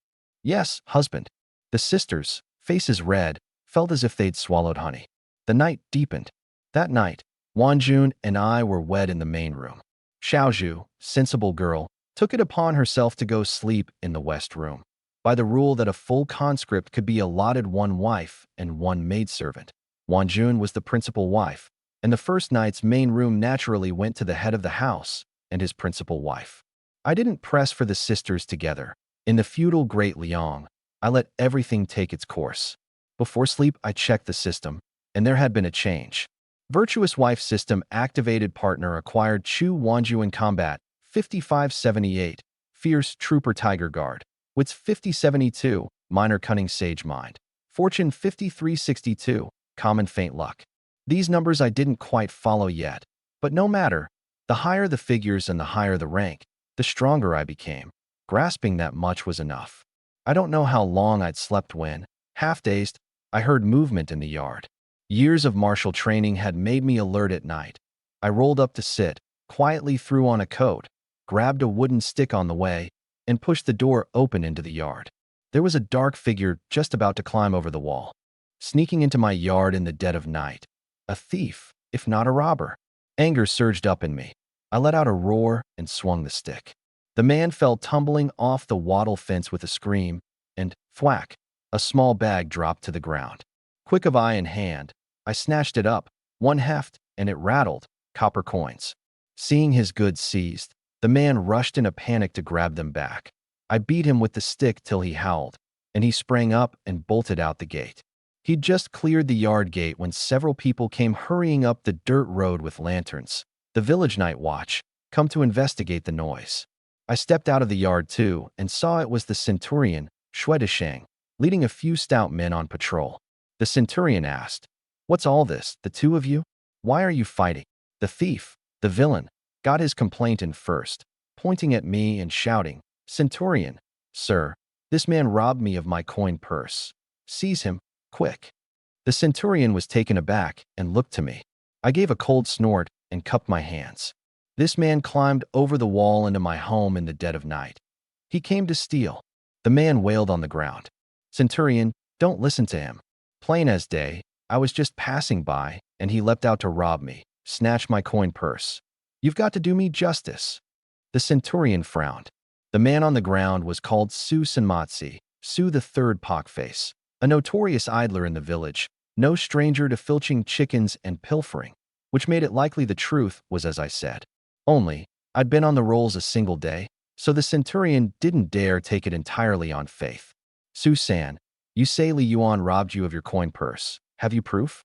A: Yes, husband. The sisters, faces red, felt as if they'd swallowed honey. The night deepened. That night, Yuan and I were wed in the main room. Xiaosia, sensible girl, took it upon herself to go sleep in the west room, by the rule that a full conscript could be allotted 1 wife and 1 maidservant. Yuan was the principal wife, and the first night's main room naturally went to the head of the house and his principal wife. I didn't press for the sisters together. In the feudal Great Liang, I let everything take its course. Before sleep, I checked the system, and there had been a change. Virtuous wife system activated. Partner acquired Chu Wanju in combat, 5578, fierce trooper tiger guard. Wits 5072, minor cunning sage mind. Fortune 5362, common faint luck. These numbers I didn't quite follow yet, but no matter. The higher the figures and the higher the rank, the stronger I became. Grasping that much was enough. I don't know how long I'd slept when, half-dazed, I heard movement in the yard. Years of martial training had made me alert at night. I rolled up to sit, quietly threw on a coat, grabbed a wooden stick on the way, and pushed the door open into the yard. There was a dark figure just about to climb over the wall, sneaking into my yard in the dead of night. A thief, if not a robber. Anger surged up in me. I let out a roar and swung the stick. The man fell tumbling off the wattle fence with a scream, and, thwack, a small bag dropped to the ground. Quick of eye and hand, I snatched it up, 1 heft, and it rattled, copper coins. Seeing his goods seized, the man rushed in a panic to grab them back. I beat him with the stick till he howled, and he sprang up and bolted out the gate. He'd just cleared the yard gate when several people came hurrying up the dirt road with lanterns. The village night watch, come to investigate the noise. I stepped out of the yard too and saw it was the centurion, Dongxiang, leading a few stout men on patrol. The centurion asked, "What's all this, the two of you? Why are you fighting?" The thief, the villain, got his complaint in first, pointing at me and shouting, "Centurion, sir, this man robbed me of my coin purse. Seize him, quick." The centurion was taken aback and looked to me. I gave a cold snort and cupped my hands. This man climbed over the wall into my home in the dead of night. He came to steal. The man wailed on the ground. "Centurion, don't listen to him. Plain as day, I was just passing by, and he leapt out to rob me, snatch my coin purse. You've got to do me justice." The centurion frowned. The man on the ground was called Su Senmatsi, Su the Third Pockface, a notorious idler in the village, no stranger to filching chickens and pilfering, which made it likely the truth was as I said. Only, I'd been on the rolls a single day, so the centurion didn't dare take it entirely on faith. "Su-san, you say Li Yuan robbed you of your coin purse. Have you proof?"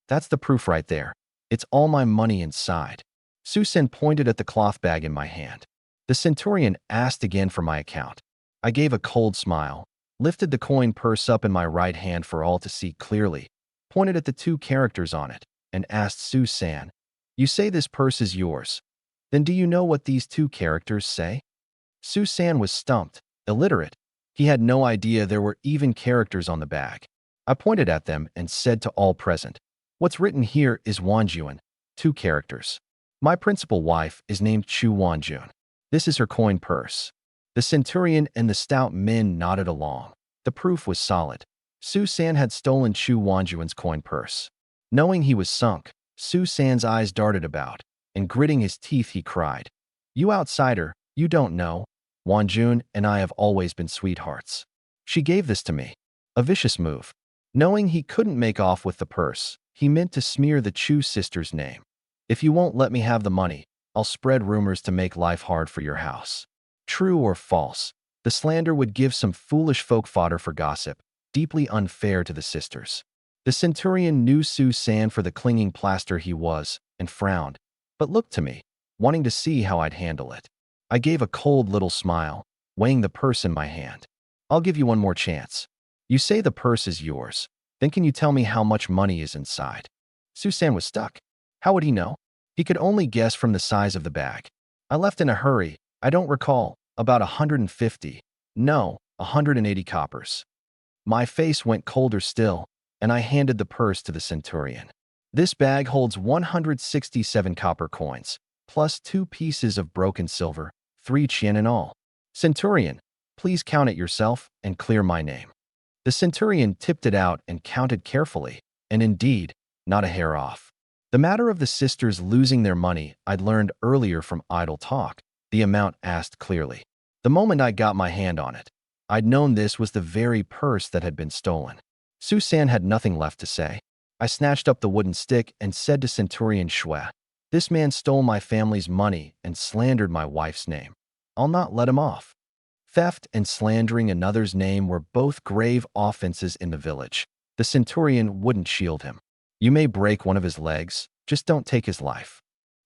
A: "That's the proof right there. It's all my money inside." Su-san pointed at the cloth bag in my hand. The centurion asked again for my account. I gave a cold smile, lifted the coin purse up in my right hand for all to see clearly, pointed at the two characters on it, and asked Su-san, "You say this purse is yours. Then do you know what these two characters say?" Su-san was stumped, illiterate. He had no idea there were even characters on the bag. I pointed at them and said to all present, "What's written here is Wanjun, 2 characters. My principal wife is named Chu Wanjun. This is her coin purse." The centurion and the stout men nodded along. The proof was solid. Su-san had stolen Chu Wanjun's coin purse. Knowing he was sunk, Su-san's eyes darted about, and gritting his teeth he cried, "You outsider, you don't know. Wanjun and I have always been sweethearts. She gave this to me." A vicious move. Knowing he couldn't make off with the purse, he meant to smear the Chu sisters' name. "If you won't let me have the money, I'll spread rumors to make life hard for your house." True or false, the slander would give some foolish folk fodder for gossip, deeply unfair to the sisters. The centurion knew Su-san for the clinging plaster he was, and frowned, but looked to me, wanting to see how I'd handle it. I gave a cold little smile, weighing the purse in my hand. "I'll give you one more chance. You say the purse is yours, then can you tell me how much money is inside?" Su-san was stuck. How would he know? He could only guess from the size of the bag. "I left in a hurry. I don't recall. About 150. No, 180 coppers." My face went colder still, and I handed the purse to the centurion. "This bag holds 167 copper coins, plus 2 pieces of broken silver, 3 qian in all. Centurion, please count it yourself and clear my name." The centurion tipped it out and counted carefully, and indeed, not a hair off. The matter of the sisters losing their money I'd learned earlier from idle talk, the amount asked clearly. The moment I got my hand on it, I'd known this was the very purse that had been stolen. Su-san had nothing left to say. I snatched up the wooden stick and said to Centurion Shui, "This man stole my family's money and slandered my wife's name. I'll not let him off." Theft and slandering another's name were both grave offenses in the village. The centurion wouldn't shield him. "You may break one of his legs, just don't take his life."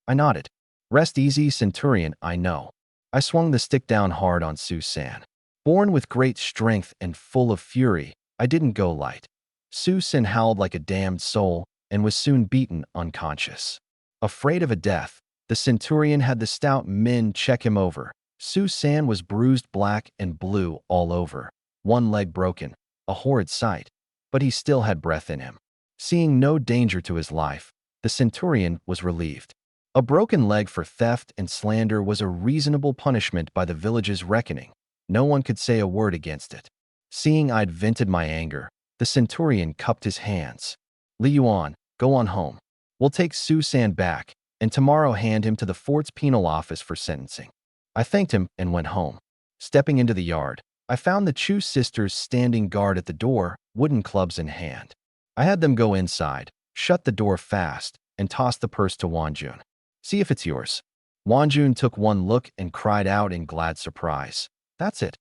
A: I nodded. "Rest easy, centurion, I know." I swung the stick down hard on Su-san. Born with great strength and full of fury, I didn't go light. Su-san howled like a damned soul and was soon beaten unconscious. Afraid of a death, the centurion had the stout men check him over. Su-san was bruised black and blue all over, one leg broken, a horrid sight, but he still had breath in him. Seeing no danger to his life, the centurion was relieved. A broken leg for theft and slander was a reasonable punishment by the village's reckoning. No one could say a word against it. Seeing I'd vented my anger, the centurion cupped his hands. "Li Yuan, go on home. We'll take Su-san back, and tomorrow hand him to the fort's penal office for sentencing." I thanked him and went home. Stepping into the yard, I found the Chu sisters standing guard at the door, wooden clubs in hand. I had them go inside, shut the door fast, and toss the purse to Wanjun. "See if it's yours." Wanjun took one look and cried out in glad surprise, "That's it.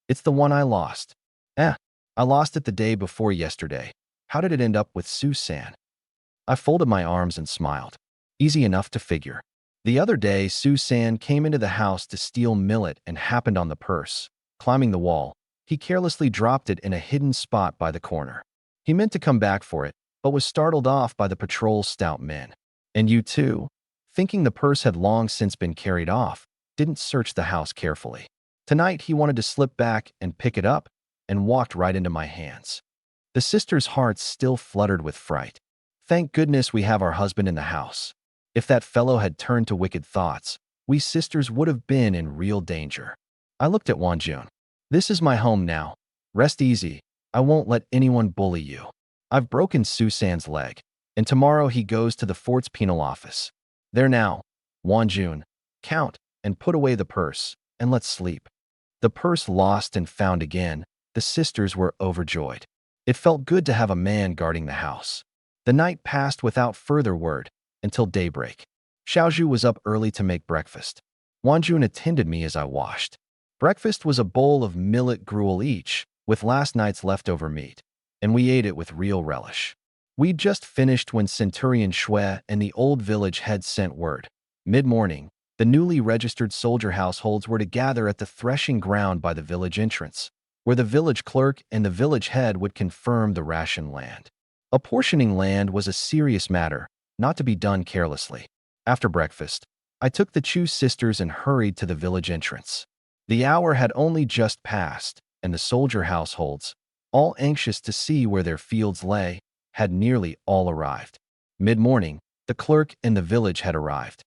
A: It's the one I lost." I lost it the day before yesterday. How did it end up with Su-san? I folded my arms and smiled. Easy enough to figure. The other day, Su-san came into the house to steal millet and happened on the purse. Climbing the wall, he carelessly dropped it in a hidden spot by the corner. He meant to come back for it, but was startled off by the patrol's stout men. And you too, thinking the purse had long since been carried off, didn't search the house carefully. Tonight, he wanted to slip back and pick it up and walked right into my hands. The sisters' hearts still fluttered with fright. Thank goodness we have our husband in the house. If that fellow had turned to wicked thoughts, we sisters would have been in real danger. I looked at Wanjun. This is my home now. Rest easy. I won't let anyone bully you. I've broken Su-san's leg, and tomorrow he goes to the fort's penal office. There now, Wanjun, count and put away the purse, and let's sleep. The purse lost and found again, the sisters were overjoyed. It felt good to have a man guarding the house. The night passed without further word until daybreak. Xiaosia was up early to make breakfast. Wanjun attended me as I washed. Breakfast was a bowl of millet gruel each, with last night's leftover meat, and we ate it with real relish. We'd just finished when Centurion Shui and the old village head sent word. Mid-morning, the newly registered soldier households were to gather at the threshing ground by the village entrance, where the village clerk and the village head would confirm the ration land. Apportioning land was a serious matter, not to be done carelessly. After breakfast, I took the Chu sisters and hurried to the village entrance. The hour had only just passed, and the soldier households, all anxious to see where their fields lay, had nearly all arrived. Mid-morning, the clerk and the village had arrived.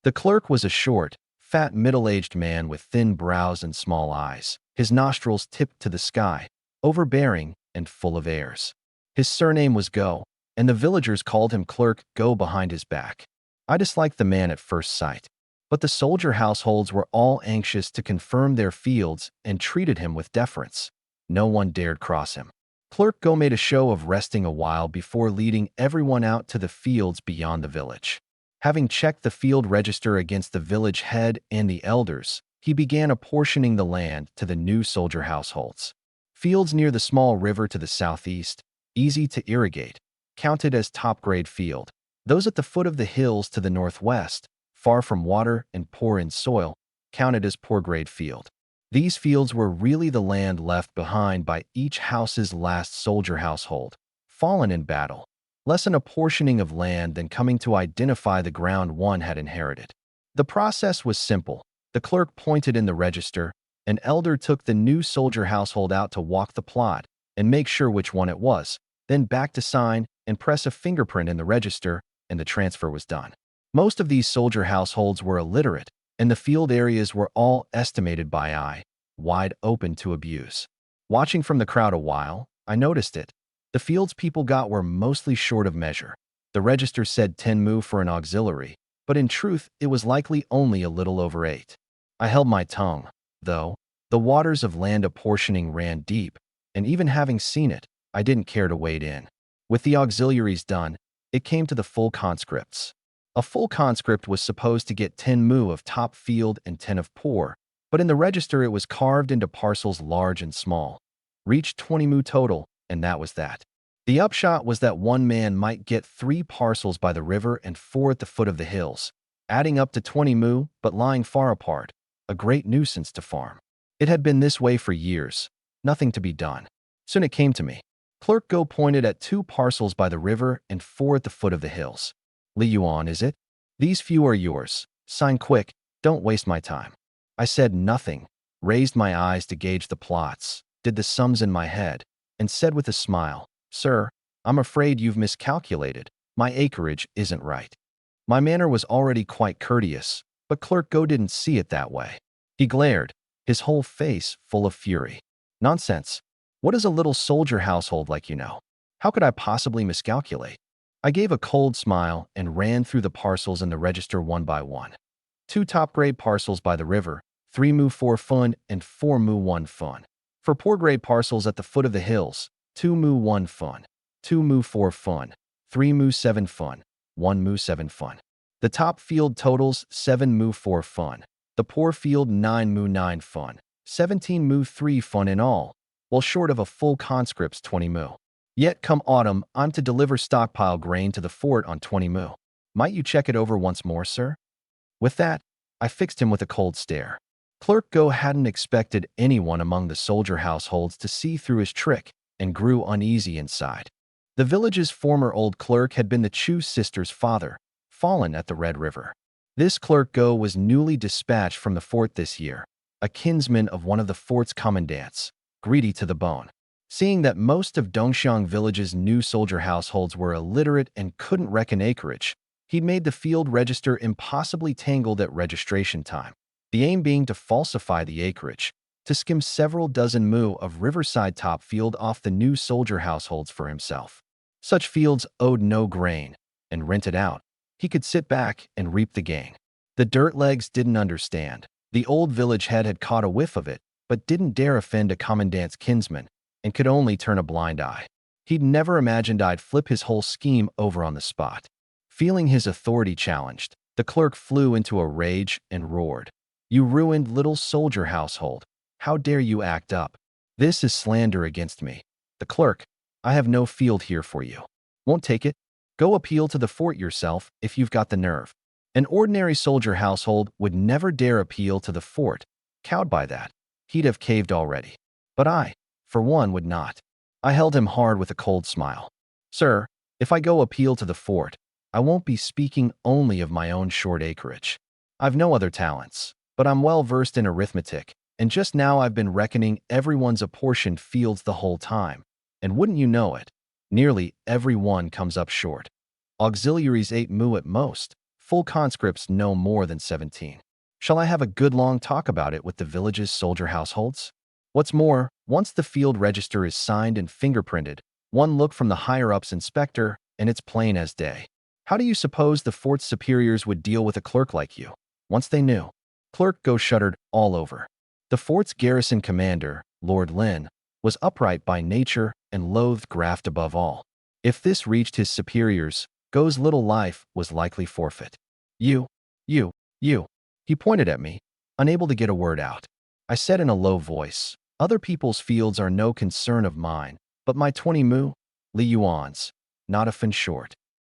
A: The clerk was a short, fat middle-aged man with thin brows and small eyes, his nostrils tipped to the sky, overbearing and full of airs. His surname was Go, and the villagers called him Clerk Go behind his back. I disliked the man at first sight, but the soldier households were all anxious to confirm their fields and treated him with deference. No one dared cross him. Clerk Go made a show of resting a while before leading everyone out to the fields beyond the village. Having checked the field register against the village head and the elders, he began apportioning the land to the new soldier households. Fields near the small river to the southeast, easy to irrigate, counted as top-grade field. Those at the foot of the hills to the northwest, far from water and poor in soil, counted as poor-grade field. These fields were really the land left behind by each house's last soldier household, fallen in battle. Less an apportioning of land than coming to identify the ground one had inherited. The process was simple. The clerk pointed in the register, an elder took the new soldier household out to walk the plot and make sure which one it was, then back to sign and press a fingerprint in the register, and the transfer was done. Most of these soldier households were illiterate, and the field areas were all estimated by eye, wide open to abuse. Watching from the crowd a while, I noticed it. The fields people got were mostly short of measure. The register said 10 mu for an auxiliary, but in truth it was likely only a little over 8. I held my tongue, though. The waters of land apportioning ran deep, and even having seen it, I didn't care to wade in. With the auxiliaries done, it came to the full conscripts. A full conscript was supposed to get 10 mu of top field and 10 of poor, but in the register it was carved into parcels large and small. Reached 20 mu total, and that was that. The upshot was that one man might get 3 parcels by the river and 4 at the foot of the hills, adding up to 20 mu, but lying far apart, a great nuisance to farm. It had been this way for years, nothing to be done. Soon it came to me. Clerk Go pointed at 2 parcels by the river and 4 at the foot of the hills. Yuan, is it? These few are yours. Sign quick, don't waste my time. I said nothing, raised my eyes to gauge the plots, did the sums in my head, and said with a smile, Sir, I'm afraid you've miscalculated. My acreage isn't right. My manner was already quite courteous, but Clerk Go didn't see it that way. He glared, his whole face full of fury. Nonsense. What is a little soldier household like you know? How could I possibly miscalculate? I gave a cold smile and ran through the parcels in the register one by one. 2 top-grade parcels by the river, 3 mu 4 fun and 4 mu 1 fun. For poor-grade parcels at the foot of the hills, 2 mu 1 fun, 2 mu 4 fun, 3 mu 7 fun, 1 mu 7 fun. The top field totals 7 mu 4 fun. The poor field 9 mu 9 fun, 17 mu 3 fun in all, well short of a full conscript's 20 mu. Yet come autumn, I'm to deliver stockpile grain to the fort on 20 mu. Might you check it over once more, sir? With that, I fixed him with a cold stare. Clerk Go hadn't expected anyone among the soldier households to see through his trick and grew uneasy inside. The village's former old clerk had been the Chu sisters' father, fallen at the Red River. This Clerk Go was newly dispatched from the fort this year, a kinsman of one of the fort's commandants, greedy to the bone. Seeing that most of Dongxiang village's new soldier households were illiterate and couldn't reckon acreage, he'd made the field register impossibly tangled at registration time, the aim being to falsify the acreage, to skim several dozen mu of riverside top field off the new soldier households for himself. Such fields owed no grain, and rented out, he could sit back and reap the gain. The dirt legs didn't understand. The old village head had caught a whiff of it, but didn't dare offend a commandant's kinsman, and could only turn a blind eye. He'd never imagined I'd flip his whole scheme over on the spot. Feeling his authority challenged, the clerk flew into a rage and roared. "You ruined little soldier household. How dare you act up? This is slander against me. The clerk, I have no field here for you. Won't take it? Go appeal to the fort yourself if you've got the nerve." An ordinary soldier household would never dare appeal to the fort. Cowed by that, he'd have caved already. But I, for one, would not. I held him hard with a cold smile. "Sir, if I go appeal to the fort, I won't be speaking only of my own short acreage. I've no other talents, but I'm well versed in arithmetic, and just now I've been reckoning everyone's apportioned fields the whole time, and wouldn't you know it, nearly every one comes up short. Auxiliaries 8 mu at most, full conscripts no more than 17. Shall I have a good long talk about it with the village's soldier households? What's more, once the field register is signed and fingerprinted, one look from the higher-ups inspector, and it's plain as day. How do you suppose the fort's superiors would deal with a clerk like you, once they knew?" Clerk Go shuddered all over. The fort's garrison commander, Lord Lin, was upright by nature and loathed graft above all. If this reached his superiors, Go's little life was likely forfeit. You. He pointed at me, unable to get a word out. I said in a low voice, "Other people's fields are no concern of mine, but my 20 mu, Li Yuan's, not a fin short."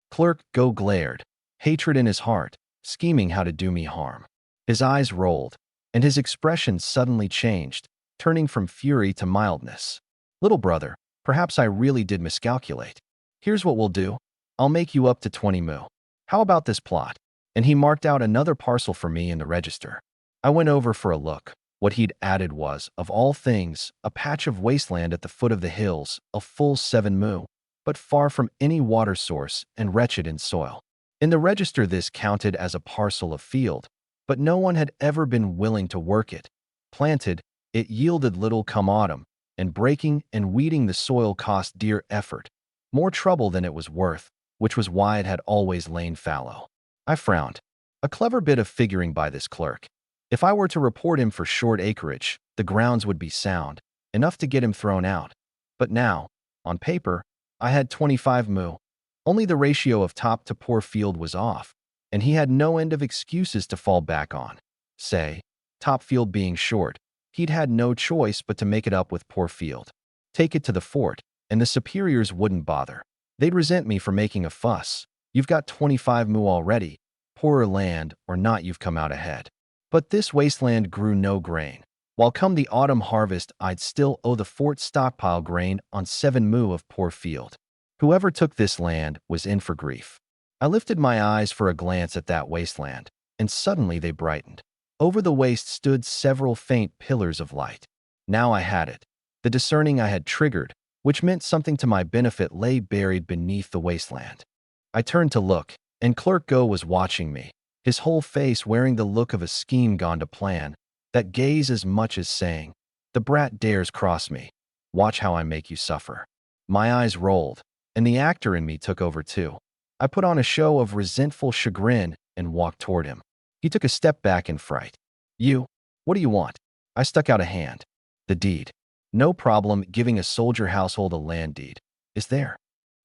A: Clerk Go glared, hatred in his heart, scheming how to do me harm. His eyes rolled, and his expression suddenly changed, turning from fury to mildness. "Little brother, perhaps I really did miscalculate. Here's what we'll do. I'll make you up to 20 mu. How about this plot?" And he marked out another parcel for me in the register. I went over for a look. What he'd added was, of all things, a patch of wasteland at the foot of the hills, a full 7 mu, but far from any water source and wretched in soil. In the register this counted as a parcel of field, but no one had ever been willing to work it. Planted, it yielded little come autumn, and breaking and weeding the soil cost dear effort, more trouble than it was worth, which was why it had always lain fallow. I frowned. A clever bit of figuring by this clerk. If I were to report him for short acreage, the grounds would be sound, enough to get him thrown out. But now, on paper, I had 25 mu. Only the ratio of top to poor field was off, and he had no end of excuses to fall back on. Say, top field being short, he'd had no choice but to make it up with poor field. Take it to the fort, and the superiors wouldn't bother. They'd resent me for making a fuss. You've got 25 mu already. Poorer land or not, you've come out ahead. But this wasteland grew no grain, while come the autumn harvest I'd still owe the fort stockpile grain on 7 mu of poor field. Whoever took this land was in for grief. I lifted my eyes for a glance at that wasteland, and suddenly they brightened. Over the waste stood several faint pillars of light. Now I had it. The discerning I had triggered, which meant something to my benefit, lay buried beneath the wasteland. I turned to look, and Clerk Go was watching me, his whole face wearing the look of a scheme gone to plan, that gaze as much as saying, "The brat dares cross me. Watch how I make you suffer." My eyes rolled, and the actor in me took over too. I put on a show of resentful chagrin and walked toward him. He took a step back in fright. "You? What do you want?" I stuck out a hand. "The deed." "No problem giving a soldier household a land deed, is there?"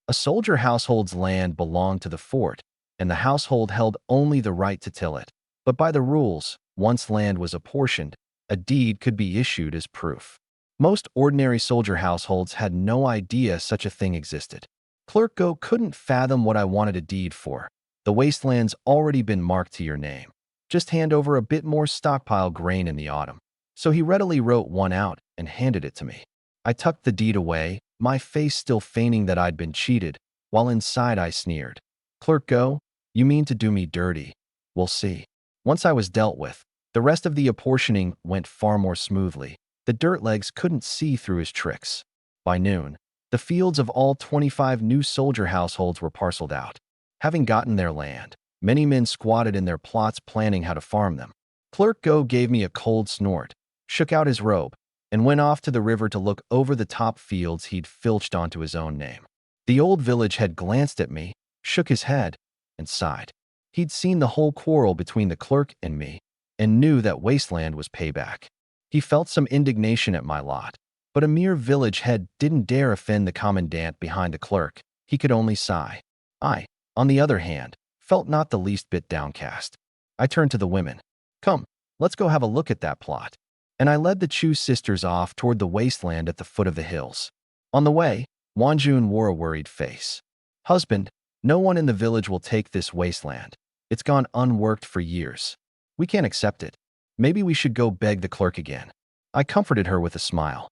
A: A soldier household's land belonged to the fort, and the household held only the right to till it. But by the rules, once land was apportioned, a deed could be issued as proof. Most ordinary soldier households had no idea such a thing existed. Clerk Go couldn't fathom what I wanted a deed for. The wasteland's already been marked to your name. Just hand over a bit more stockpile grain in the autumn. So he readily wrote one out and handed it to me. I tucked the deed away, my face still feigning that I'd been cheated, while inside I sneered. Clerk Go, you mean to do me dirty? We'll see. Once I was dealt with, the rest of the apportioning went far more smoothly. The dirt legs couldn't see through his tricks. By noon, the fields of all 25 new soldier households were parceled out. Having gotten their land, many men squatted in their plots planning how to farm them. Clerk Go gave me a cold snort, shook out his robe, and went off to the river to look over the top fields he'd filched onto his own name. The old village head glanced at me, shook his head, and sighed. He'd seen the whole quarrel between the clerk and me, and knew that wasteland was payback. He felt some indignation at my lot, but a mere village head didn't dare offend the commandant behind the clerk. He could only sigh. I, on the other hand, felt not the least bit downcast. I turned to the women. Come, let's go have a look at that plot. And I led the Chu sisters off toward the wasteland at the foot of the hills. On the way, Wanjun wore a worried face. Husband, no one in the village will take this wasteland. It's gone unworked for years. We can't accept it. Maybe we should go beg the clerk again. I comforted her with a smile.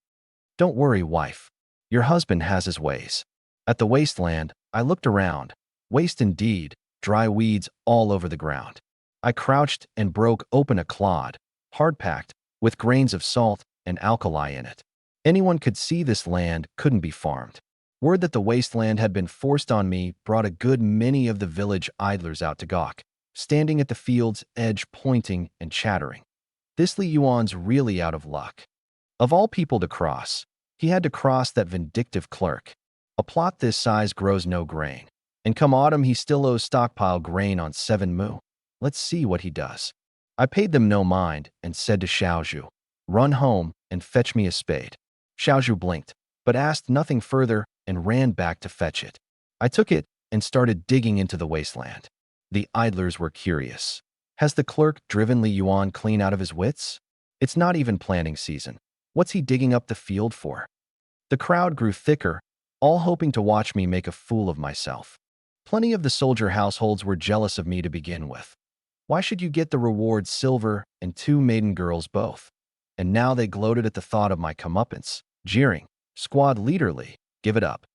A: Don't worry, wife. Your husband has his ways. At the wasteland, I looked around. Waste indeed, dry weeds all over the ground. I crouched and broke open a clod, hard-packed, with grains of salt and alkali in it. Anyone could see this land couldn't be farmed. Word that the wasteland had been forced on me brought a good many of the village idlers out to gawk, standing at the field's edge pointing and chattering. This Li Yuan's really out of luck. Of all people to cross, he had to cross that vindictive clerk. A plot this size grows no grain, and come autumn he still owes stockpile grain on 7 mu. Let's see what he does. I paid them no mind and said to Xiaosia, run home and fetch me a spade. Xiaosia blinked, but asked nothing further and ran back to fetch it. I took it and started digging into the wasteland. The idlers were curious. Has the clerk driven Li Yuan clean out of his wits? It's not even planting season. What's he digging up the field for? The crowd grew thicker, all hoping to watch me make a fool of myself. Plenty of the soldier households were jealous of me to begin with. Why should you get the reward silver and 2 maiden girls both? And now they gloated at the thought of my comeuppance, jeering, squad leaderly, give it up.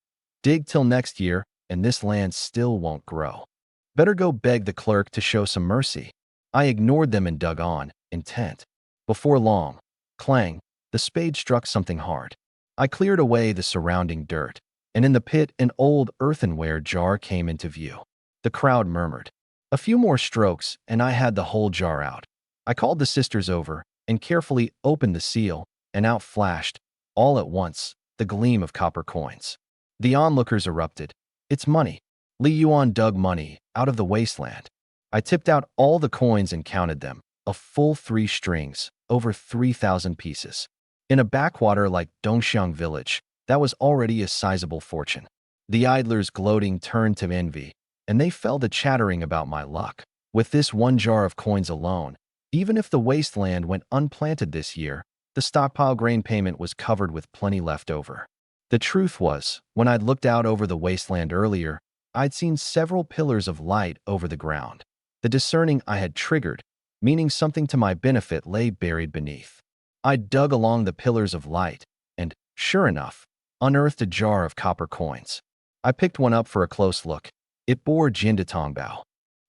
A: Dig till next year, and this land still won't grow. Better go beg the clerk to show some mercy. I ignored them and dug on, intent. Before long, clang, the spade struck something hard. I cleared away the surrounding dirt, and in the pit an old earthenware jar came into view. The crowd murmured. A few more strokes, and I had the whole jar out. I called the sisters over and carefully opened the seal, and out flashed, all at once, the gleam of copper coins. The onlookers erupted. It's money. Li Yuan dug money out of the wasteland. I tipped out all the coins and counted them, a full 3 strings, over 3,000 pieces. In a backwater like Dongxiang village, that was already a sizable fortune. The idlers gloating turned to envy, and they fell to chattering about my luck. With this 1 jar of coins alone, even if the wasteland went unplanted this year, the stockpile grain payment was covered with plenty left over. The truth was, when I'd looked out over the wasteland earlier, I'd seen several pillars of light over the ground. The discerning I had triggered, meaning something to my benefit, lay buried beneath. I dug along the pillars of light and, sure enough, unearthed a jar of copper coins. I picked one up for a close look. It bore Jinda Tongbao.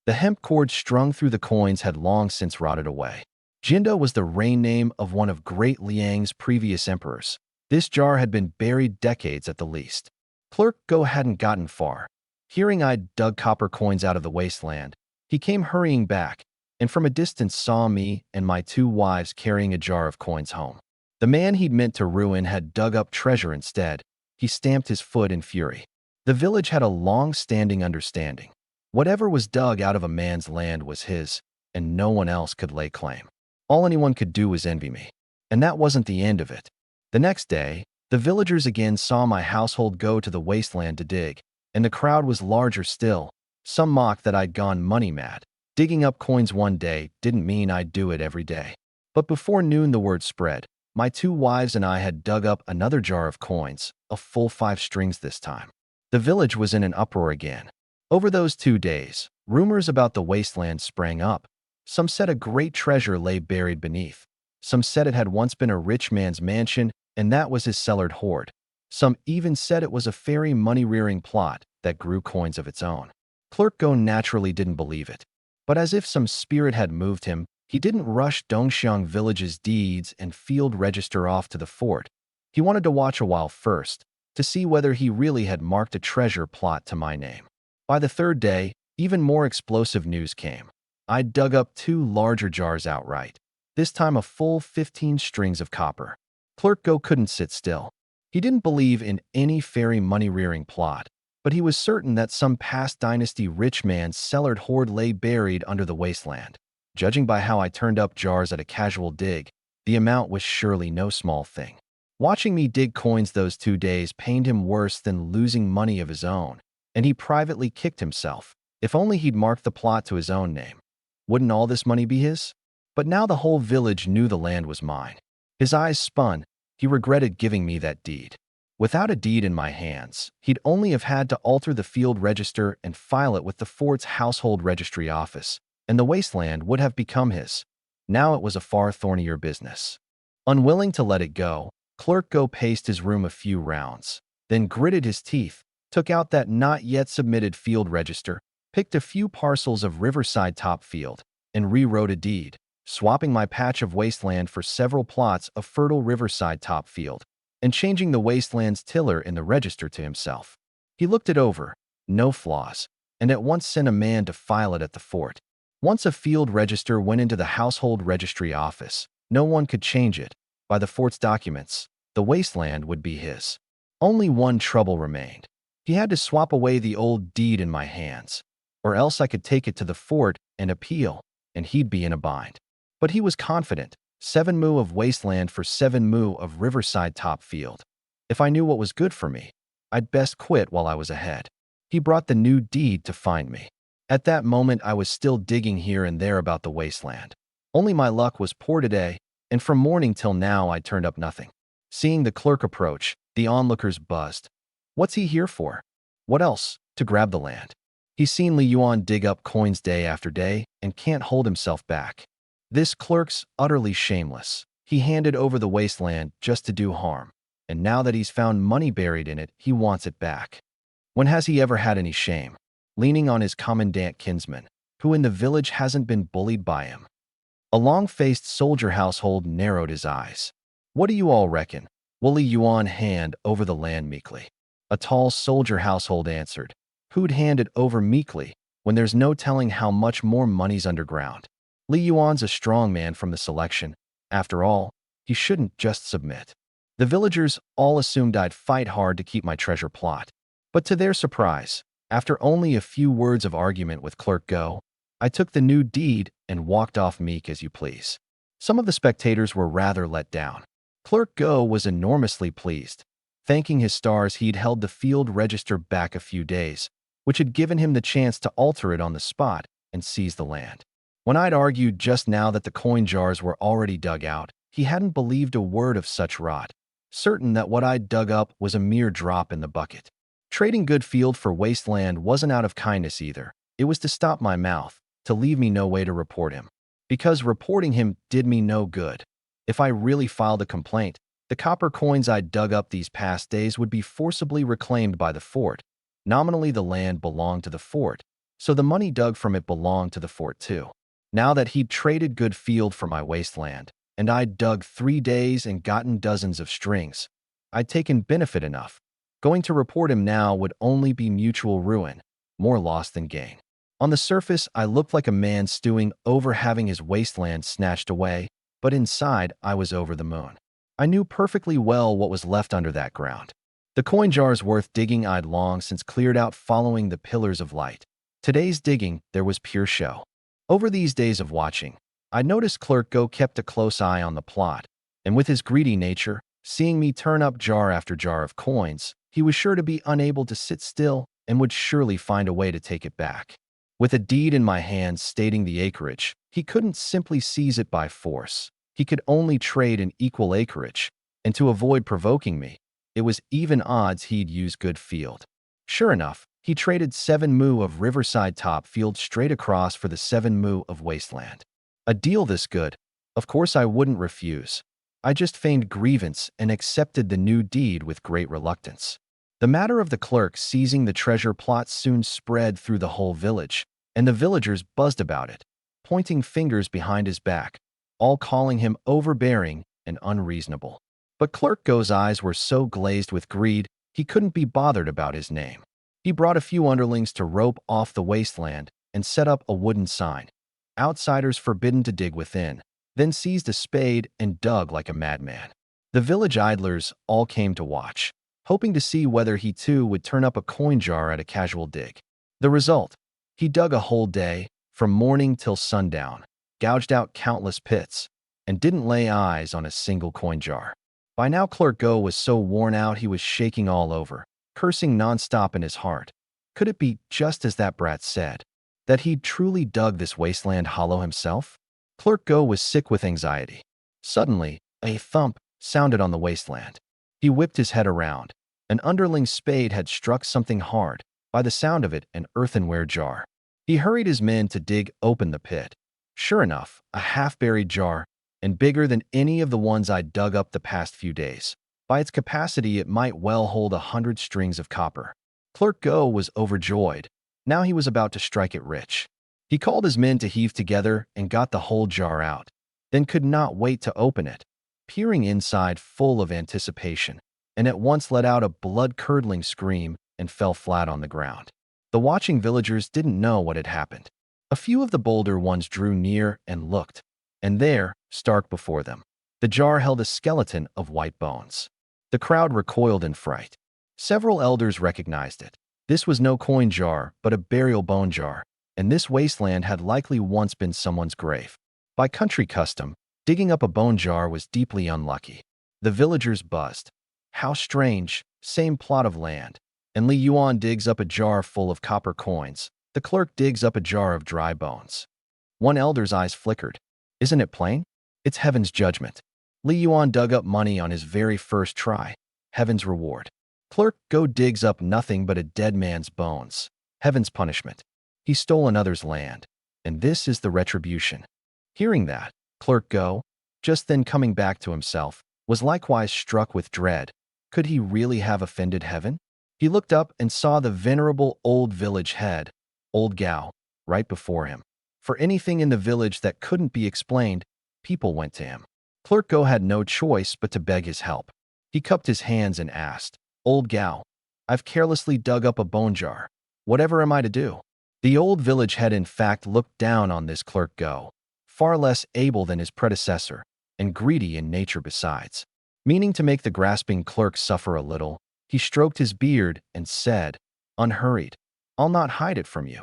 A: The hemp cord strung through the coins had long since rotted away. Jinda was the reign name of one of Great Liang's previous emperors. This jar had been buried decades at the least. Clerk Go hadn't gotten far. Hearing I'd dug copper coins out of the wasteland, he came hurrying back, and from a distance saw me and my 2 wives carrying a jar of coins home. The man he'd meant to ruin had dug up treasure instead. He stamped his foot in fury. The village had a long-standing understanding. Whatever was dug out of a man's land was his, and no one else could lay claim. All anyone could do was envy me. And that wasn't the end of it. The next day, the villagers again saw my household go to the wasteland to dig, and the crowd was larger still. Some mocked that I'd gone money mad. Digging up coins one day didn't mean I'd do it every day. But before noon the word spread. My 2 wives and I had dug up another jar of coins, a full 5 strings this time. The village was in an uproar again. Over those 2 days, rumors about the wasteland sprang up. Some said a great treasure lay buried beneath. Some said it had once been a rich man's mansion, and that was his cellared hoard. Some even said it was a fairy money-rearing plot that grew coins of its own. Clerk Go naturally didn't believe it. But as if some spirit had moved him, he didn't rush Dongxiang village's deeds and field register off to the fort. He wanted to watch a while first, to see whether he really had marked a treasure plot to my name. By the 3rd day, even more explosive news came. I'd dug up 2 larger jars outright, this time a full 15 strings of copper. Clerk Go couldn't sit still. He didn't believe in any fairy money-rearing plot, but he was certain that some past dynasty rich man's cellared hoard lay buried under the wasteland. Judging by how I turned up jars at a casual dig, the amount was surely no small thing. Watching me dig coins those 2 days pained him worse than losing money of his own, and he privately kicked himself. If only he'd marked the plot to his own name. Wouldn't all this money be his? But now the whole village knew the land was mine. His eyes spun. He regretted giving me that deed. Without a deed in my hands, he'd only have had to alter the field register and file it with the fort's household registry office, and the wasteland would have become his. Now it was a far thornier business. Unwilling to let it go, Clerk Go paced his room a few rounds, then gritted his teeth, took out that not yet submitted field register, picked a few parcels of Riverside Top Field, and rewrote a deed, swapping my patch of wasteland for several plots of fertile Riverside Top Field, and changing the wasteland's tiller in the register to himself. He looked it over, no flaws, and at once sent a man to file it at the fort. Once a field register went into the household registry office, no one could change it. By the fort's documents, the wasteland would be his. Only one trouble remained. He had to swap away the old deed in my hands, or else I could take it to the fort and appeal, and he'd be in a bind. But he was confident. 7 mu of wasteland for 7 mu of Riverside Top Field. If I knew what was good for me, I'd best quit while I was ahead. He brought the new deed to find me. At that moment, I was still digging here and there about the wasteland. Only my luck was poor today, and from morning till now I turned up nothing. Seeing the clerk approach, the onlookers buzzed. What's he here for? What else? To grab the land. He's seen Yuan dig up coins day after day and can't hold himself back. This clerk's utterly shameless. He handed over the wasteland just to do harm, and now that he's found money buried in it, he wants it back. When has he ever had any shame? Leaning on his commandant kinsman, who in the village hasn't been bullied by him. A long-faced soldier household narrowed his eyes. What do you all reckon? Will Yuan hand over the land meekly? A tall soldier household answered. Who'd hand it over meekly when there's no telling how much more money's underground? Yuan's a strong man from the selection. After all, he shouldn't just submit. The villagers all assumed I'd fight hard to keep my treasure plot. But to their surprise, after only a few words of argument with Clerk Go, I took the new deed and walked off meek as you please. Some of the spectators were rather let down. Clerk Go was enormously pleased. Thanking his stars, he'd held the field register back a few days, which had given him the chance to alter it on the spot and seize the land. When I'd argued just now that the coin jars were already dug out, he hadn't believed a word of such rot, certain that what I'd dug up was a mere drop in the bucket. Trading good field for wasteland wasn't out of kindness either. It was to stop my mouth, to leave me no way to report him. Because reporting him did me no good. If I really filed a complaint, the copper coins I'd dug up these past days would be forcibly reclaimed by the fort. Nominally, the land belonged to the fort, so the money dug from it belonged to the fort too. Now that he'd traded good field for my wasteland, and I'd dug 3 days and gotten dozens of strings, I'd taken benefit enough. Going to report him now would only be mutual ruin, more loss than gain. On the surface, I looked like a man stewing over having his wasteland snatched away, but inside, I was over the moon. I knew perfectly well what was left under that ground. The coin jars worth digging I'd long since cleared out following the pillars of light. Today's digging, there was pure show. Over these days of watching, I noticed Clerk Go kept a close eye on the plot, and with his greedy nature, seeing me turn up jar after jar of coins, he was sure to be unable to sit still and would surely find a way to take it back. With a deed in my hands stating the acreage, he couldn't simply seize it by force. He could only trade in equal acreage, and to avoid provoking me, it was even odds he'd use good field. Sure enough, he traded 7 mu of riverside top field straight across for the 7 mu of wasteland. A deal this good, of course I wouldn't refuse. I just feigned grievance and accepted the new deed with great reluctance. The matter of the clerk seizing the treasure plot soon spread through the whole village, and the villagers buzzed about it, pointing fingers behind his back, all calling him overbearing and unreasonable. But Clerk Go's eyes were so glazed with greed, he couldn't be bothered about his name. He brought a few underlings to rope off the wasteland and set up a wooden sign, "Outsiders forbidden to dig within," then seized a spade and dug like a madman. The village idlers all came to watch, hoping to see whether he too would turn up a coin jar at a casual dig. The result? He dug a whole day, from morning till sundown, gouged out countless pits, and didn't lay eyes on a single coin jar. By now Clerk Go was so worn out he was shaking all over, cursing nonstop in his heart. Could it be, just as that brat said, that he'd truly dug this wasteland hollow himself? Clerk Go was sick with anxiety. Suddenly, a thump sounded on the wasteland. He whipped his head around. An underling's spade had struck something hard, by the sound of it an earthenware jar. He hurried his men to dig open the pit. Sure enough, a half-buried jar, and bigger than any of the ones I'd dug up the past few days. By its capacity, it might well hold 100 strings of copper. Clerk Go was overjoyed. Now he was about to strike it rich. He called his men to heave together and got the whole jar out, then could not wait to open it, peering inside full of anticipation, and at once let out a blood-curdling scream and fell flat on the ground. The watching villagers didn't know what had happened. A few of the bolder ones drew near and looked, and there, stark before them, the jar held a skeleton of white bones. The crowd recoiled in fright. Several elders recognized it. This was no coin jar, but a burial bone jar, and this wasteland had likely once been someone's grave. By country custom, digging up a bone jar was deeply unlucky. The villagers buzzed. How strange, same plot of land, and Yuan digs up a jar full of copper coins. The clerk digs up a jar of dry bones. One elder's eyes flickered. Isn't it plain? It's heaven's judgment. Yuan dug up money on his very first try. Heaven's reward. Clerk Go digs up nothing but a dead man's bones. Heaven's punishment. He stole another's land, and this is the retribution. Hearing that, Clerk Go, just then coming back to himself, was likewise struck with dread. Could he really have offended heaven? He looked up and saw the venerable old village head, Old Gao, right before him. For anything in the village that couldn't be explained, people went to him. Clerk Go had no choice but to beg his help. He cupped his hands and asked, "Old Gao, I've carelessly dug up a bone jar. Whatever am I to do?" The old village head in fact looked down on this Clerk Go, far less able than his predecessor, and greedy in nature besides. Meaning to make the grasping clerk suffer a little, he stroked his beard and said, unhurried, "I'll not hide it from you.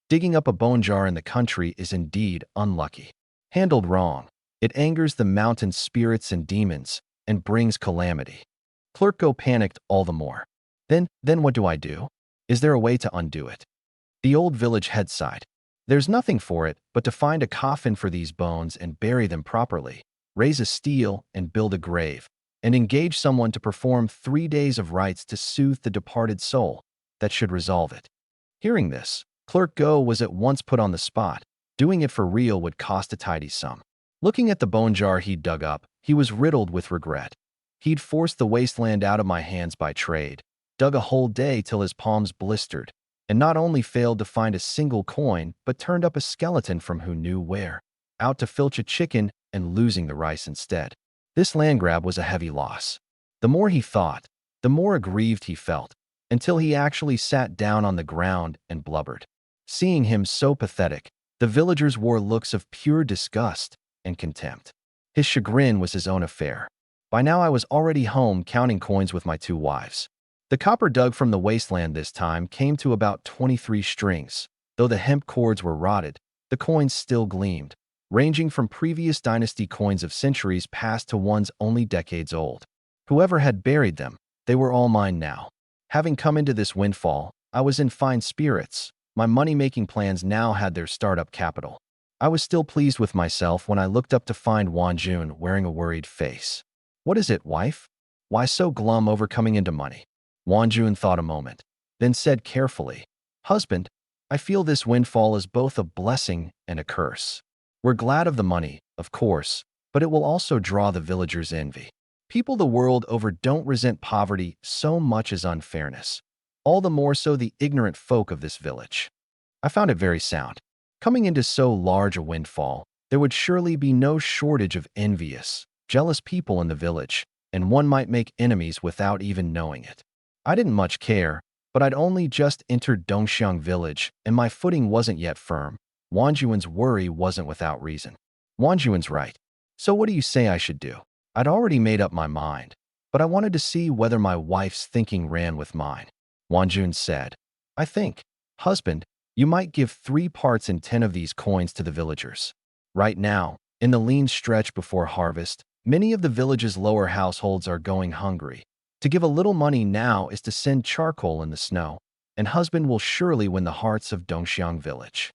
A: Digging up a bone jar in the country is indeed unlucky. Handled wrong, it angers the mountain spirits and demons, and brings calamity." Clerk Go panicked all the more. Then what do I do? Is there a way to undo it? The old village head sighed. There's nothing for it but to find a coffin for these bones and bury them properly, raise a stele and build a grave, and engage someone to perform 3 days of rites to soothe the departed soul. That should resolve it. Hearing this, Clerk Go was at once put on the spot. Doing it for real would cost a tidy sum. Looking at the bone jar he'd dug up, he was riddled with regret. He'd forced the wasteland out of my hands by trade, dug a whole day till his palms blistered, and not only failed to find a single coin, but turned up a skeleton from who knew where, out to filch a chicken and losing the rice instead. This land grab was a heavy loss. The more he thought, the more aggrieved he felt, until he actually sat down on the ground and blubbered. Seeing him so pathetic, the villagers wore looks of pure disgust and contempt. His chagrin was his own affair. By now I was already home counting coins with my 2 wives. The copper dug from the wasteland this time came to about 23 strings. Though the hemp cords were rotted, the coins still gleamed, ranging from previous dynasty coins of centuries past to ones only decades old. Whoever had buried them, they were all mine now. Having come into this windfall, I was in fine spirits. My money-making plans now had their startup capital. I was still pleased with myself when I looked up to find Wanjun wearing a worried face. What is it, wife? Why so glum over coming into money? Wanjun thought a moment, then said carefully, Husband, I feel this windfall is both a blessing and a curse. We're glad of the money, of course, but it will also draw the villagers' envy. People the world over don't resent poverty so much as unfairness, all the more so the ignorant folk of this village. I found it very sound. Coming into so large a windfall, there would surely be no shortage of envious, jealous people in the village, and one might make enemies without even knowing it. I didn't much care, but I'd only just entered Dongxiang village, and my footing wasn't yet firm. Wanjuan's worry wasn't without reason. Wanjuan's right. So what do you say I should do? I'd already made up my mind, but I wanted to see whether my wife's thinking ran with mine. Wanjun said, I think, husband, you might give 3 parts in 10 of these coins to the villagers. Right now, in the lean stretch before harvest, many of the village's lower households are going hungry. To give a little money now is to send charcoal in the snow, and husband will surely win the hearts of Dongxiang village.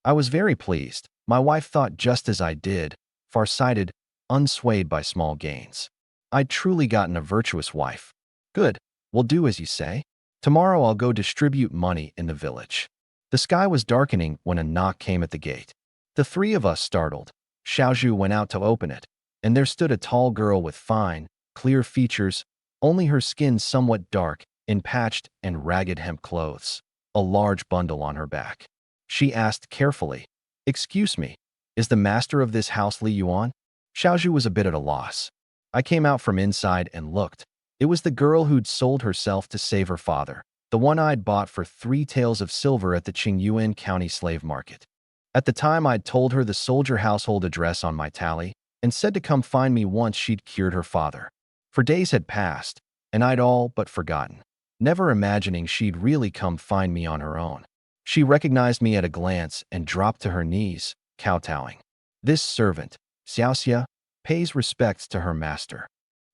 A: I was very pleased. My wife thought just as I did, far-sighted, unswayed by small gains. I'd truly gotten a virtuous wife. Good, we'll do as you say. Tomorrow I'll go distribute money in the village. The sky was darkening when a knock came at the gate. The 3 of us startled. Xiaosia went out to open it, and there stood a tall girl with fine, clear features, only her skin somewhat dark, in patched and ragged hemp clothes, a large bundle on her back. She asked carefully, Excuse me, is the master of this house Li Yuan? Xiaosia was a bit at a loss. I came out from inside and looked. It was the girl who'd sold herself to save her father, the one I'd bought for 3 taels of silver at the Yuan County slave market. At the time, I'd told her the soldier household address on my tally and said to come find me once she'd cured her father. For days had passed, and I'd all but forgotten, never imagining she'd really come find me on her own. She recognized me at a glance and dropped to her knees, kowtowing. This servant, Xiaosia, pays respects to her master.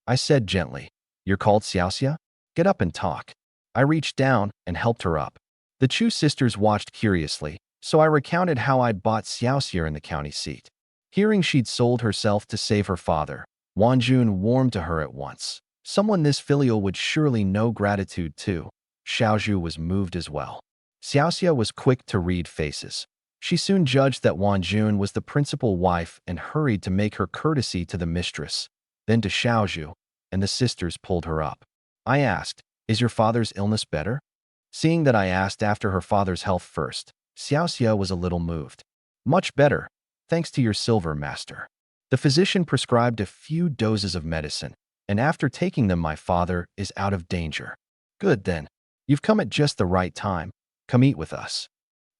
A: I said gently, You're called Xiaosia? Get up and talk. I reached down and helped her up. The Chu sisters watched curiously, so I recounted how I'd bought Xiaosia in the county seat. Hearing she'd sold herself to save her father, Wanjun warmed to her at once. Someone this filial would surely know gratitude to. Xiaoju was moved as well. Xiaosia was quick to read faces. She soon judged that Wanjun was the principal wife and hurried to make her courtesy to the mistress, then to Xiaoju, and the sisters pulled her up. I asked, Is your father's illness better? Seeing that I asked after her father's health first, Xiaosia was a little moved. Much better, thanks to your silver master. The physician prescribed a few doses of medicine, and after taking them my father is out of danger. Good then. You've come at just the right time. Come eat with us.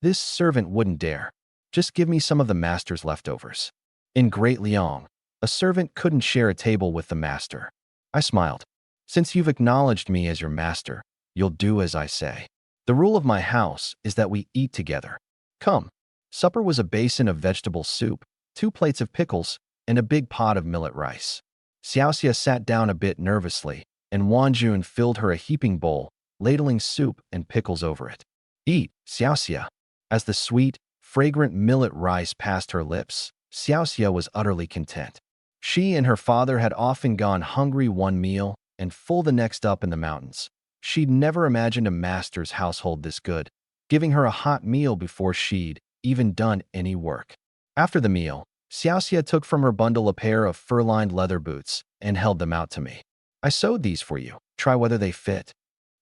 A: This servant wouldn't dare. Just give me some of the master's leftovers. In Great Liang, a servant couldn't share a table with the master. I smiled. Since you've acknowledged me as your master, you'll do as I say. The rule of my house is that we eat together. Come. Supper was a basin of vegetable soup, 2 plates of pickles, and a big pot of millet rice. Xiaosia sat down a bit nervously, and Wanjun filled her a heaping bowl, ladling soup and pickles over it. Eat, Xiaosia. As the sweet, fragrant millet rice passed her lips, Xiaosia was utterly content. She and her father had often gone hungry one meal and full the next up in the mountains. She'd never imagined a master's household this good, giving her a hot meal before she'd even done any work. After the meal, Xiaosia took from her bundle a pair of fur-lined leather boots and held them out to me. I sewed these for you. Try whether they fit.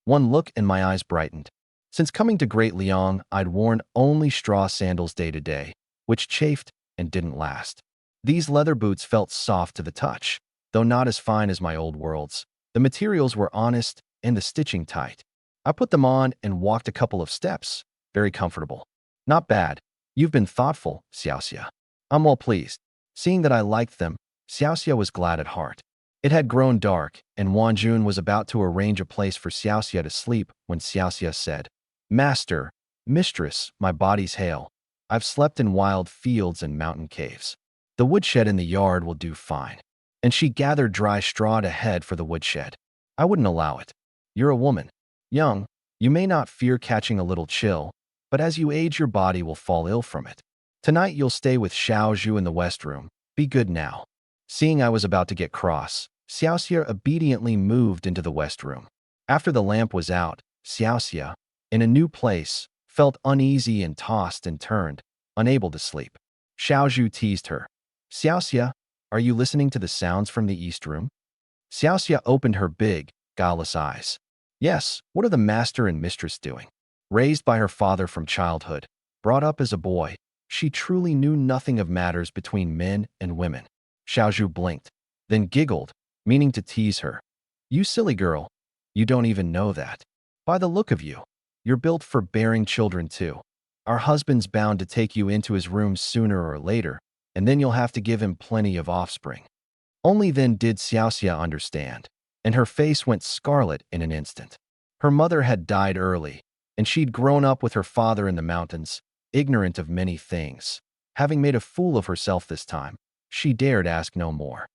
A: One look and my eyes brightened. Since coming to Great Liang, I'd worn only straw sandals day to day, which chafed and didn't last. These leather boots felt soft to the touch, though not as fine as my old world's. The materials were honest and the stitching tight. I put them on and walked a couple of steps. Very comfortable. Not bad. You've been thoughtful, Xiaosia. I'm well pleased. Seeing that I liked them, Xiaosia was glad at heart. It had grown dark, and Wanjun was about to arrange a place for Xiaosia to sleep when Xiaosia said, Master, mistress, my body's hale. I've slept in wild fields and mountain caves. The woodshed in the yard will do fine. And she gathered dry straw to head for the woodshed. I wouldn't allow it. You're a woman. Young, you may not fear catching a little chill, but as you age your body will fall ill from it. Tonight you'll stay with Xiaoju in the West Room. Be good now." Seeing I was about to get cross, Xiaosia obediently moved into the West Room. After the lamp was out, Xiaosia, in a new place, felt uneasy and tossed and turned, unable to sleep. Xiaoju teased her. "Xiaosia, are you listening to the sounds from the East Room?" Xiaosia opened her big, guileless eyes. Yes, what are the master and mistress doing? Raised by her father from childhood, brought up as a boy, she truly knew nothing of matters between men and women. Xiaoju blinked, then giggled, meaning to tease her. "You silly girl, you don't even know that. By the look of you, you're built for bearing children too. Our husband's bound to take you into his room sooner or later, and then you'll have to give him plenty of offspring." Only then did Xiaosia understand, and her face went scarlet in an instant. Her mother had died early, and she'd grown up with her father in the mountains, ignorant of many things. Having made a fool of herself this time, she dared ask no more.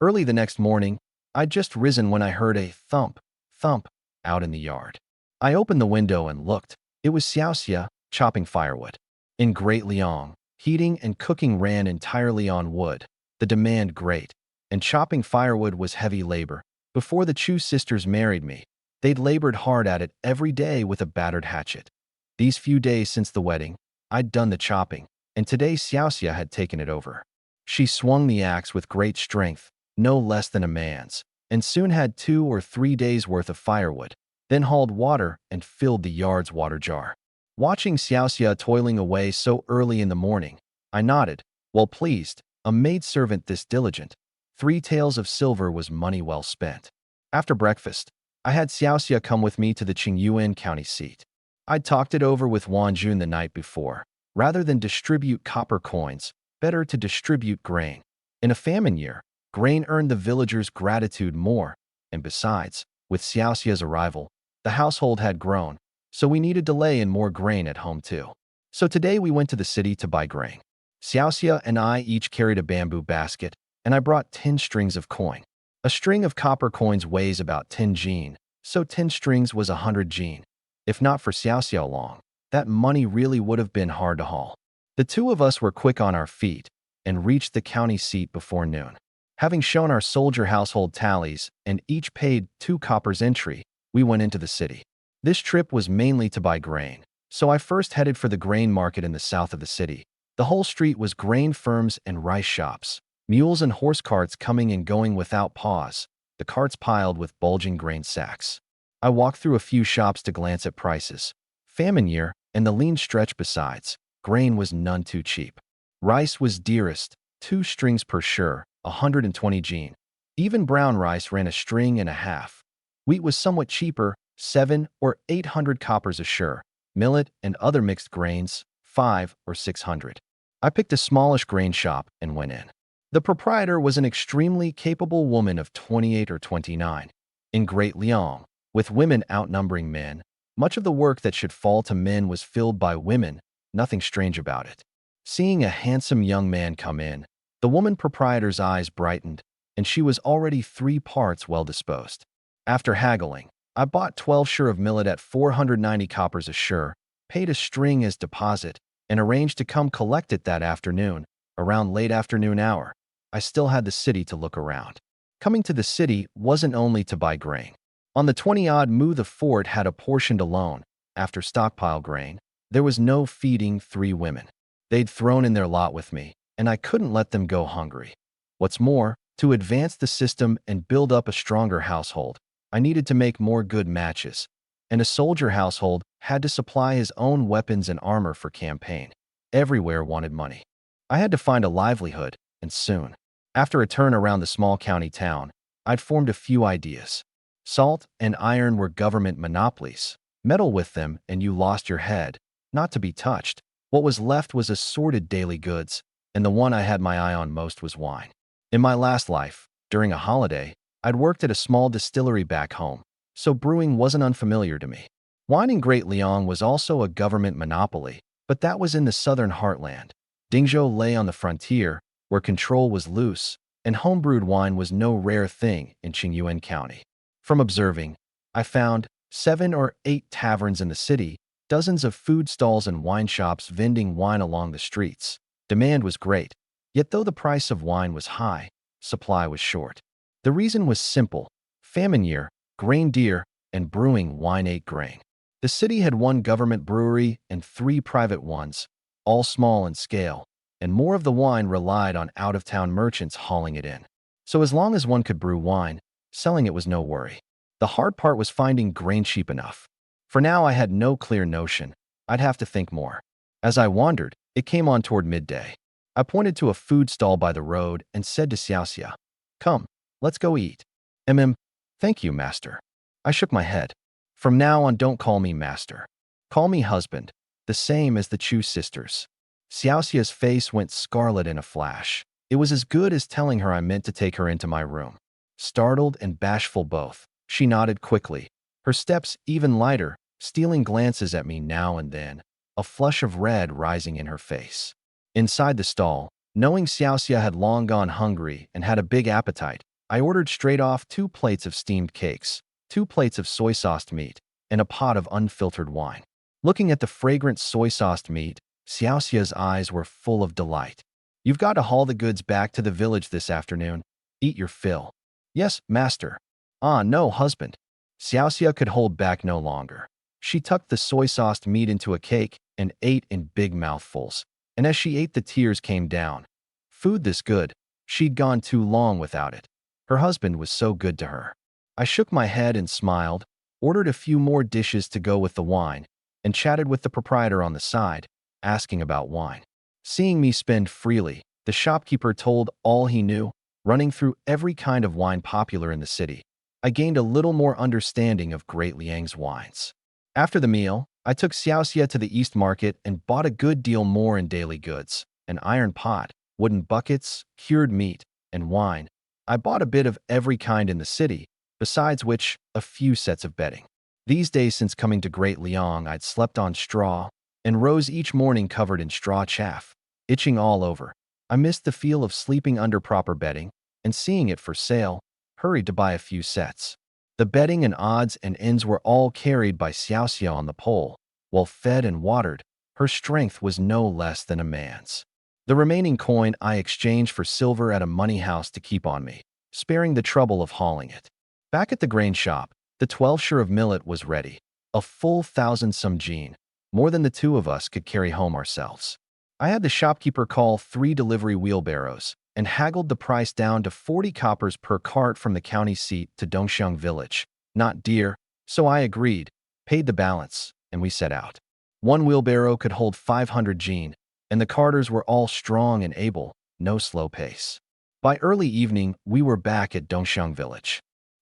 A: Early the next morning, I'd just risen when I heard a thump, thump, out in the yard. I opened the window and looked. It was Xiaosia, chopping firewood. In Great Liang, heating and cooking ran entirely on wood, the demand great, and chopping firewood was heavy labor. Before the Chu sisters married me, they'd labored hard at it every day with a battered hatchet. These few days since the wedding, I'd done the chopping, and today Xiaosia had taken it over. She swung the axe with great strength, no less than a man's, and soon had 2 or 3 days' worth of firewood, then hauled water and filled the yard's water jar. Watching Xiaosia toiling away so early in the morning, I nodded, well pleased. A maidservant this diligent, 3 taels of silver was money well spent. After breakfast, I had Xiaosia come with me to the Yuan county seat. I'd talked it over with Wanjun the night before. Rather than distribute copper coins, better to distribute grain. In a famine year, grain earned the villagers' gratitude more, and besides, with Xiaosia's arrival, the household had grown, so we needed to lay in more grain at home too. So today we went to the city to buy grain. Xiaosia and I each carried a bamboo basket, and I brought 10 strings of coin. A string of copper coins weighs about 10 jin, so 10 strings was 100 jin. If not for Xiaosia along, that money really would have been hard to haul. The two of us were quick on our feet and reached the county seat before noon. Having shown our soldier household tallies and each paid 2 coppers entry, we went into the city. This trip was mainly to buy grain, so I first headed for the grain market in the south of the city. The whole street was grain firms and rice shops, mules and horse carts coming and going without pause, the carts piled with bulging grain sacks. I walked through a few shops to glance at prices. Famine year, and the lean stretch besides, grain was none too cheap. Rice was dearest, 2 strings per sure, 120 jin. Even brown rice ran a string and a half. Wheat was somewhat cheaper, 7 or 800 coppers a sure. Millet and other mixed grains, 5 or 600. I picked a smallish grain shop and went in. The proprietor was an extremely capable woman of 28 or 29. In Great Liang, with women outnumbering men, much of the work that should fall to men was filled by women, nothing strange about it. Seeing a handsome young man come in, the woman proprietor's eyes brightened, and she was already 3 parts well disposed. After haggling, I bought 12 sure of millet at 490 coppers a sure, paid a string as deposit, and arranged to come collect it that afternoon, around late afternoon hour. I still had the city to look around. Coming to the city wasn't only to buy grain. On the 20-odd mu the fort had apportioned alone, after stockpile grain, there was no feeding 3 women. They'd thrown in their lot with me, and I couldn't let them go hungry. What's more, to advance the system and build up a stronger household, I needed to make more good matches, and a soldier household had to supply his own weapons and armor for campaign. Everywhere wanted money. I had to find a livelihood, and soon. After a turn around the small county town, I'd formed a few ideas. Salt and iron were government monopolies. Meddle with them and you lost your head, not to be touched. What was left was assorted daily goods, and the one I had my eye on most was wine. In my last life, during a holiday, I'd worked at a small distillery back home, so brewing wasn't unfamiliar to me. Wine in Great Liang was also a government monopoly, but that was in the southern heartland. Dingzhou lay on the frontier, where control was loose, and homebrewed wine was no rare thing in Yuan County. From observing, I found 7 or 8 taverns in the city, dozens of food stalls and wine shops vending wine along the streets. Demand was great, yet though the price of wine was high, supply was short. The reason was simple: famine year, grain dear, and brewing wine ate grain. The city had one government brewery and 3 private ones, all small in scale, and more of the wine relied on out-of-town merchants hauling it in. So as long as one could brew wine, selling it was no worry. The hard part was finding grain cheap enough. For now, I had no clear notion. I'd have to think more. As I wandered, it came on toward midday. I pointed to a food stall by the road and said to Xiaosia, "Come, let's go eat." Thank you, master." I shook my head. "From now on, don't call me master. Call me husband, the same as the Chu sisters." Xiaosia's face went scarlet in a flash. It was as good as telling her I meant to take her into my room. Startled and bashful both, she nodded quickly, her steps even lighter, stealing glances at me now and then, a flush of red rising in her face. Inside the stall, knowing Xiaosia had long gone hungry and had a big appetite, I ordered straight off 2 plates of steamed cakes, 2 plates of soy-sauced meat, and a pot of unfiltered wine. Looking at the fragrant soy-sauced meat, Xiaosia's eyes were full of delight. "You've got to haul the goods back to the village this afternoon. Eat your fill." "Yes, master." "Ah, no, husband." Xiaosia could hold back no longer. She tucked the soy-sauced meat into a cake and ate in big mouthfuls. And as she ate, the tears came down. Food this good, she'd gone too long without it. Her husband was so good to her. I shook my head and smiled, ordered a few more dishes to go with the wine, and chatted with the proprietor on the side, asking about wine. Seeing me spend freely, the shopkeeper told all he knew, running through every kind of wine popular in the city. I gained a little more understanding of Great Liang's wines. After the meal, I took Xiaosia to the East Market and bought a good deal more in daily goods: an iron pot, wooden buckets, cured meat, and wine. I bought a bit of every kind in the city, besides which, a few sets of bedding. These days since coming to Great Liang, I'd slept on straw and rose each morning covered in straw chaff, itching all over. I missed the feel of sleeping under proper bedding, and seeing it for sale, hurried to buy a few sets. The bedding and odds and ends were all carried by Xiaosia on the pole. While fed and watered, her strength was no less than a man's. The remaining coin I exchanged for silver at a money house to keep on me, sparing the trouble of hauling it. Back at the grain shop, the 12 share of millet was ready, a full 1,000 some jin, more than the 2 of us could carry home ourselves. I had the shopkeeper call 3 delivery wheelbarrows and haggled the price down to 40 coppers per cart from the county seat to Dongxiang village. Not dear, so I agreed, paid the balance, and we set out. 1 wheelbarrow could hold 500 jin, and the carters were all strong and able, no slow pace. By early evening, we were back at Dongxiang village.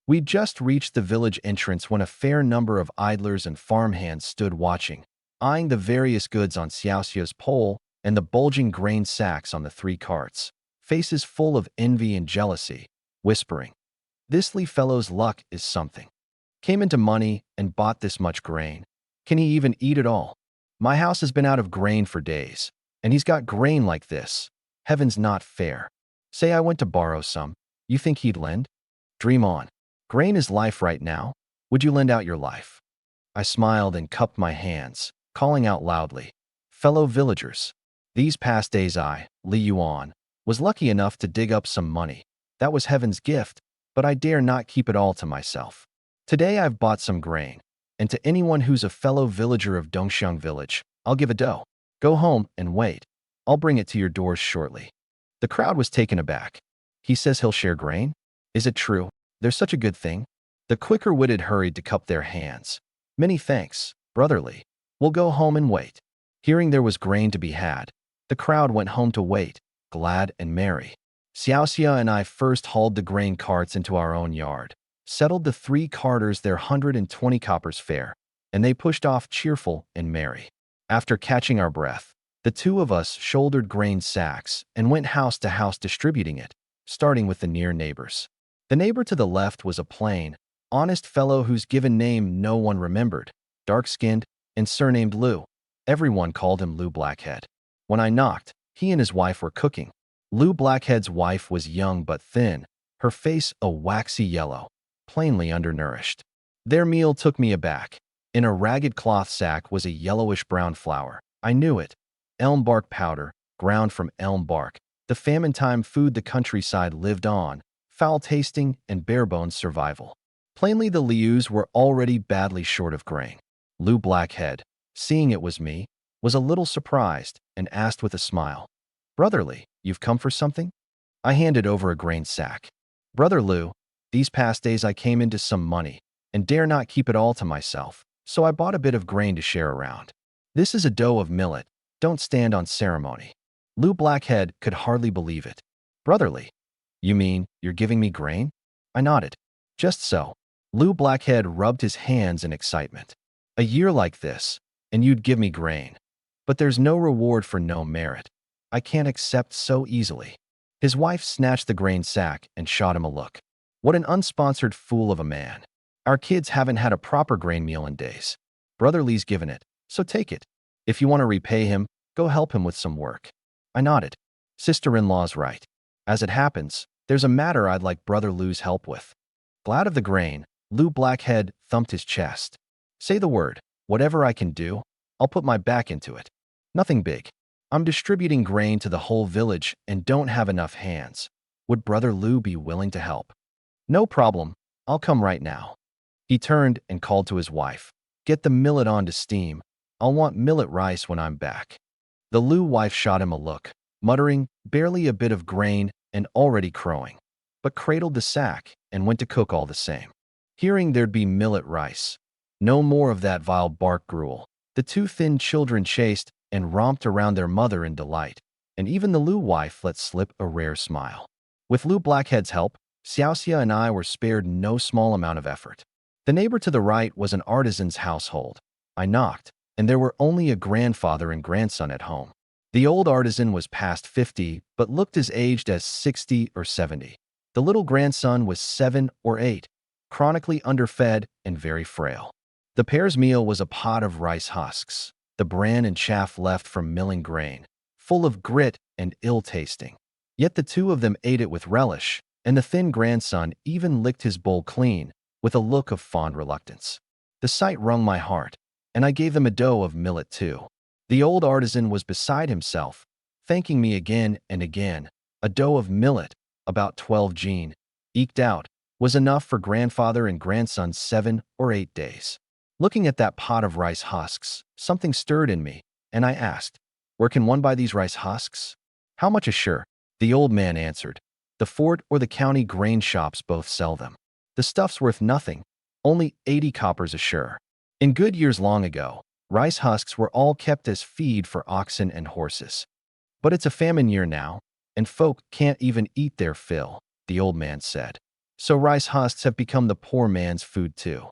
A: We'd just reached the village entrance when a fair number of idlers and farmhands stood watching, eyeing the various goods on Xiaosia's pole and the bulging grain sacks on the 3 carts, faces full of envy and jealousy, whispering, "This Li fellow's luck is something. Came into money and bought this much grain. Can he even eat it all? My house has been out of grain for days, and he's got grain like this. Heaven's not fair. Say I went to borrow some. You think he'd lend? Dream on. Grain is life right now. Would you lend out your life?" I smiled and cupped my hands, calling out loudly, "Fellow villagers, these past days I, Li Yuan, was lucky enough to dig up some money. That was heaven's gift, but I dare not keep it all to myself. Today I've bought some grain, and to anyone who's a fellow villager of Dongxiang village, I'll give a dough. Go home and wait. I'll bring it to your doors shortly." The crowd was taken aback. "He says he'll share grain? Is it true? There's such a good thing?" The quicker-witted hurried to cup their hands. "Many thanks, brotherly. We'll go home and wait." Hearing there was grain to be had, the crowd went home to wait, glad and merry. Xiaosia and I first hauled the grain carts into our own yard, settled the 3 carters their 120 coppers fare, and they pushed off cheerful and merry. After catching our breath, the 2 of us shouldered grain sacks and went house to house distributing it, starting with the near neighbors. The neighbor to the left was a plain, honest fellow whose given name no one remembered, dark-skinned and surnamed Lu. Everyone called him Lu Blackhead. When I knocked, he and his wife were cooking. Lu Blackhead's wife was young but thin, her face a waxy yellow, plainly undernourished. Their meal took me aback. In a ragged cloth sack was a yellowish-brown flour. I knew it. Elm bark powder, ground from elm bark, the famine-time food the countryside lived on, foul-tasting and bare-bones survival. Plainly, the Lius were already badly short of grain. Lu Blackhead, seeing it was me, was a little surprised and asked with a smile, "Brotherly, you've come for something?" I handed over a grain sack. "Brother Lu, these past days I came into some money and dare not keep it all to myself, so I bought a bit of grain to share around. This is a dough of millet. Don't stand on ceremony." Lu Blackhead could hardly believe it. "Brotherly, you mean you're giving me grain?" I nodded. "Just so." Lu Blackhead rubbed his hands in excitement. "A year like this, and you'd give me grain. But there's no reward for no merit. I can't accept so easily." His wife snatched the grain sack and shot him a look. "What an unsponsored fool of a man. Our kids haven't had a proper grain meal in days. Brotherly's given it, so take it. If you want to repay him, go help him with some work." I nodded. Sister-in-law's right. As it happens, there's a matter I'd like Brother Lu's help with. Glad of the grain, Lu Blackhead thumped his chest. "Say the word. Whatever I can do, I'll put my back into it. Nothing big. I'm distributing grain to the whole village and don't have enough hands. Would Brother Lu be willing to help?" "No problem. I'll come right now." He turned and called to his wife. "Get the millet on to steam. I'll want millet rice when I'm back." The Lu wife shot him a look, muttering, "Barely a bit of grain and already crowing," but cradled the sack and went to cook all the same. Hearing there'd be millet rice, no more of that vile bark gruel, the two thin children chased and romped around their mother in delight, and even the Lu wife let slip a rare smile. With Lu Blackhead's help, Xiaosia and I were spared no small amount of effort. The neighbor to the right was an artisan's household. I knocked, and there were only a grandfather and grandson at home. The old artisan was past 50, but looked as aged as 60 or 70. The little grandson was 7 or 8, chronically underfed and very frail. The pair's meal was a pot of rice husks, the bran and chaff left from milling grain, full of grit and ill-tasting. Yet the two of them ate it with relish, and the thin grandson even licked his bowl clean, with a look of fond reluctance. The sight wrung my heart, and I gave them a dough of millet too. The old artisan was beside himself, thanking me again and again. A dough of millet, about 12 jin, eked out, was enough for grandfather and grandson's 7 or 8 days. Looking at that pot of rice husks, something stirred in me, and I asked, "Where can one buy these rice husks?" "How much a shire?" The old man answered. "The fort or the county grain shops both sell them. The stuff's worth nothing, only 80 coppers a shire." In good years long ago, rice husks were all kept as feed for oxen and horses. But it's a famine year now, and folk can't even eat their fill, the old man said. So rice husks have become the poor man's food too.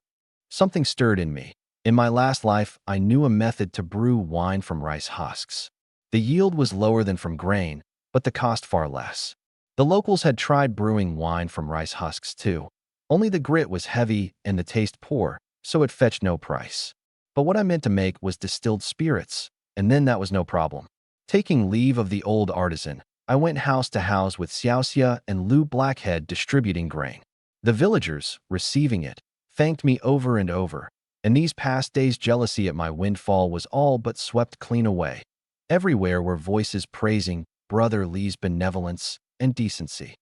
A: Something stirred in me. In my last life, I knew a method to brew wine from rice husks. The yield was lower than from grain, but the cost far less. The locals had tried brewing wine from rice husks too. Only the grit was heavy and the taste poor, so it fetched no price. But what I meant to make was distilled spirits, and then that was no problem. Taking leave of the old artisan, I went house to house with Xiaosia and Lu Blackhead distributing grain. The villagers, receiving it, thanked me over and over, and these past days' jealousy at my windfall was all but swept clean away. Everywhere were voices praising Brother Li's benevolence and decency.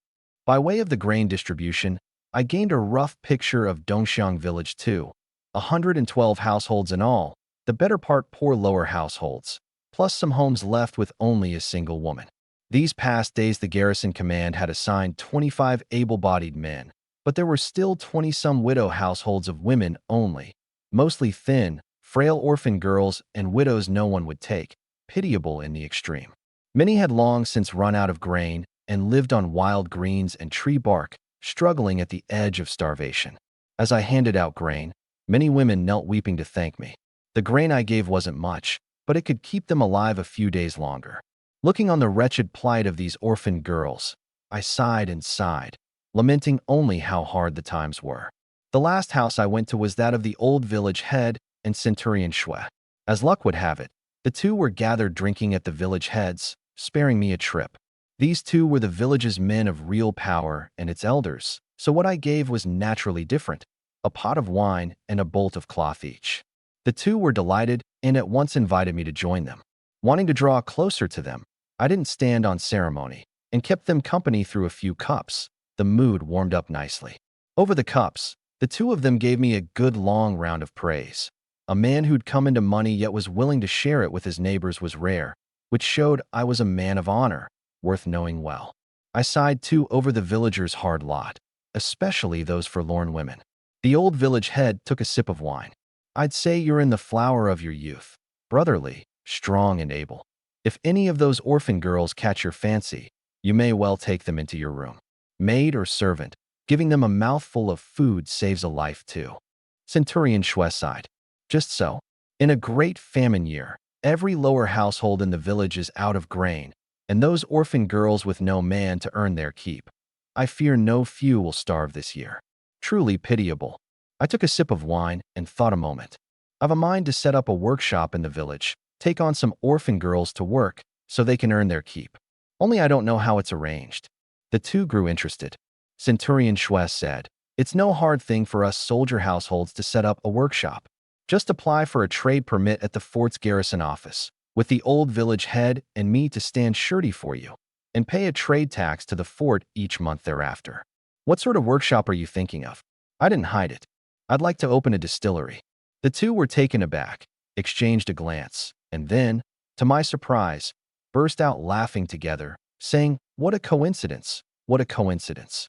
A: By way of the grain distribution, I gained a rough picture of Dongxiang village too. 112 households in all, the better part poor lower households, plus some homes left with only a single woman. These past days the Garrison command had assigned 25 able-bodied men, but there were still 20-some widow households of women only, mostly thin, frail orphan girls and widows no one would take, pitiable in the extreme. Many had long since run out of grain and lived on wild greens and tree bark, struggling at the edge of starvation. As I handed out grain, many women knelt weeping to thank me. The grain I gave wasn't much, but it could keep them alive a few days longer. Looking on the wretched plight of these orphan girls, I sighed and sighed, lamenting only how hard the times were. The last house I went to was that of the old village head and Centurion Shui. As luck would have it, the two were gathered drinking at the village head's, sparing me a trip. These two were the village's men of real power and its elders, so what I gave was naturally different, a pot of wine and a bolt of cloth each. The two were delighted and at once invited me to join them. Wanting to draw closer to them, I didn't stand on ceremony and kept them company through a few cups. The mood warmed up nicely. Over the cups, the two of them gave me a good long round of praise. A man who'd come into money yet was willing to share it with his neighbors was rare, which showed I was a man of honor, worth knowing well. I sighed too over the villagers' hard lot, especially those forlorn women. The old village head took a sip of wine. I'd say you're in the flower of your youth, brotherly, strong and able. If any of those orphan girls catch your fancy, you may well take them into your room. Maid or servant, giving them a mouthful of food saves a life too. Centurion Xue sighed. Just so. In a great famine year, every lower household in the village is out of grain, and those orphan girls with no man to earn their keep. I fear no few will starve this year. Truly pitiable. I took a sip of wine and thought a moment. I've a mind to set up a workshop in the village, take on some orphan girls to work so they can earn their keep. Only I don't know how it's arranged. The two grew interested. Centurion Xue said, "It's no hard thing for us soldier households to set up a workshop. Just apply for a trade permit at the fort's Garrison office, with the old village head and me to stand surety for you, and pay a trade tax to the fort each month thereafter." What sort of workshop are you thinking of? I didn't hide it. I'd like to open a distillery. The two were taken aback, exchanged a glance, and then, to my surprise, burst out laughing together, saying, "What a coincidence! What a coincidence!"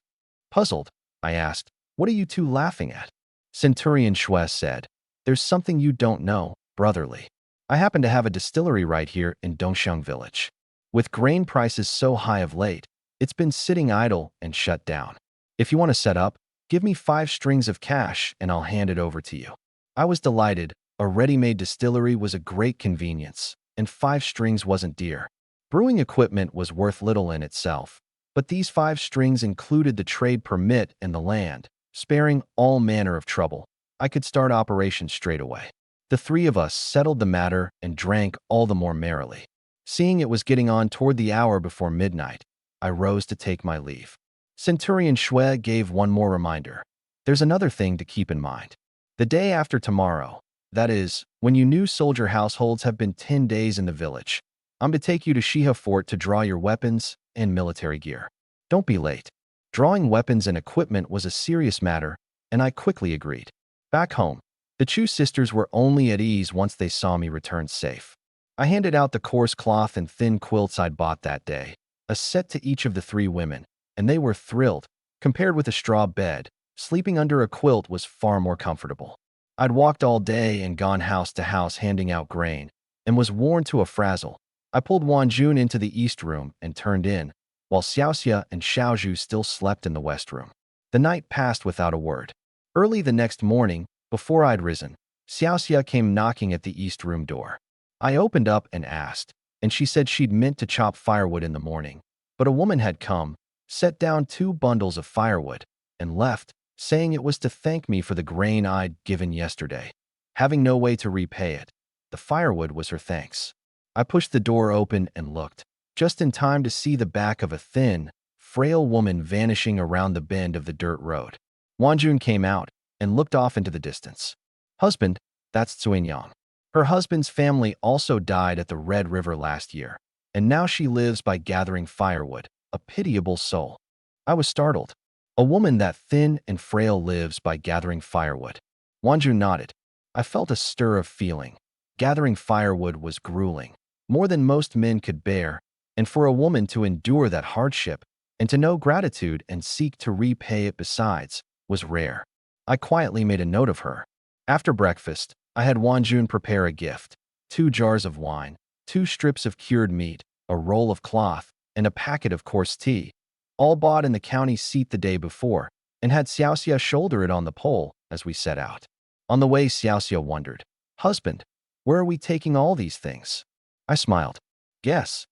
A: Puzzled, I asked, "What are you two laughing at?" Centurion Xue said, "There's something you don't know, brotherly. I happen to have a distillery right here in Dongxiang village. With grain prices so high of late, it's been sitting idle and shut down. If you want to set up, give me 5 strings of cash and I'll hand it over to you." I was delighted. A ready-made distillery was a great convenience, and 5 strings wasn't dear. Brewing equipment was worth little in itself, but these 5 strings included the trade permit and the land, sparing all manner of trouble. I could start operations straight away. The 3 of us settled the matter and drank all the more merrily. Seeing it was getting on toward the hour before midnight, I rose to take my leave. Centurion Xue gave one more reminder. There's another thing to keep in mind. The day after tomorrow, that is, when you new soldier households have been 10 days in the village, I'm to take you to Shiha Fort to draw your weapons and military gear. Don't be late. Drawing weapons and equipment was a serious matter, and I quickly agreed. Back home, the Chu sisters were only at ease once they saw me return safe. I handed out the coarse cloth and thin quilts I'd bought that day, a set to each of the 3 women, and they were thrilled. Compared with a straw bed, sleeping under a quilt was far more comfortable. I'd walked all day and gone house to house handing out grain, and was worn to a frazzle. I pulled Wanjun into the east room and turned in, while Xiaosia and Xiaozhu still slept in the west room. The night passed without a word. Early the next morning, before I'd risen, Xiaosia came knocking at the east room door. I opened up and asked, and she said she'd meant to chop firewood in the morning, but a woman had come, set down 2 bundles of firewood, and left, saying it was to thank me for the grain I'd given yesterday. Having no way to repay it, the firewood was her thanks. I pushed the door open and looked, just in time to see the back of a thin, frail woman vanishing around the bend of the dirt road. Wanjun came out and looked off into the distance. "Husband, that's Cuinyang. Her husband's family also died at the Red River last year, and now she lives by gathering firewood, a pitiable soul." I was startled. A woman that thin and frail lives by gathering firewood. Wanjun nodded. I felt a stir of feeling. Gathering firewood was grueling, more than most men could bear, and for a woman to endure that hardship and to know gratitude and seek to repay it besides was rare. I quietly made a note of her. After breakfast, I had Wanjun prepare a gift: 2 jars of wine, 2 strips of cured meat, a roll of cloth, and a packet of coarse tea, all bought in the county seat the day before, and had Xiaosia shoulder it on the pole as we set out. On the way, Xiaosia wondered, "Husband, where are we taking all these things?" I smiled. "Guess."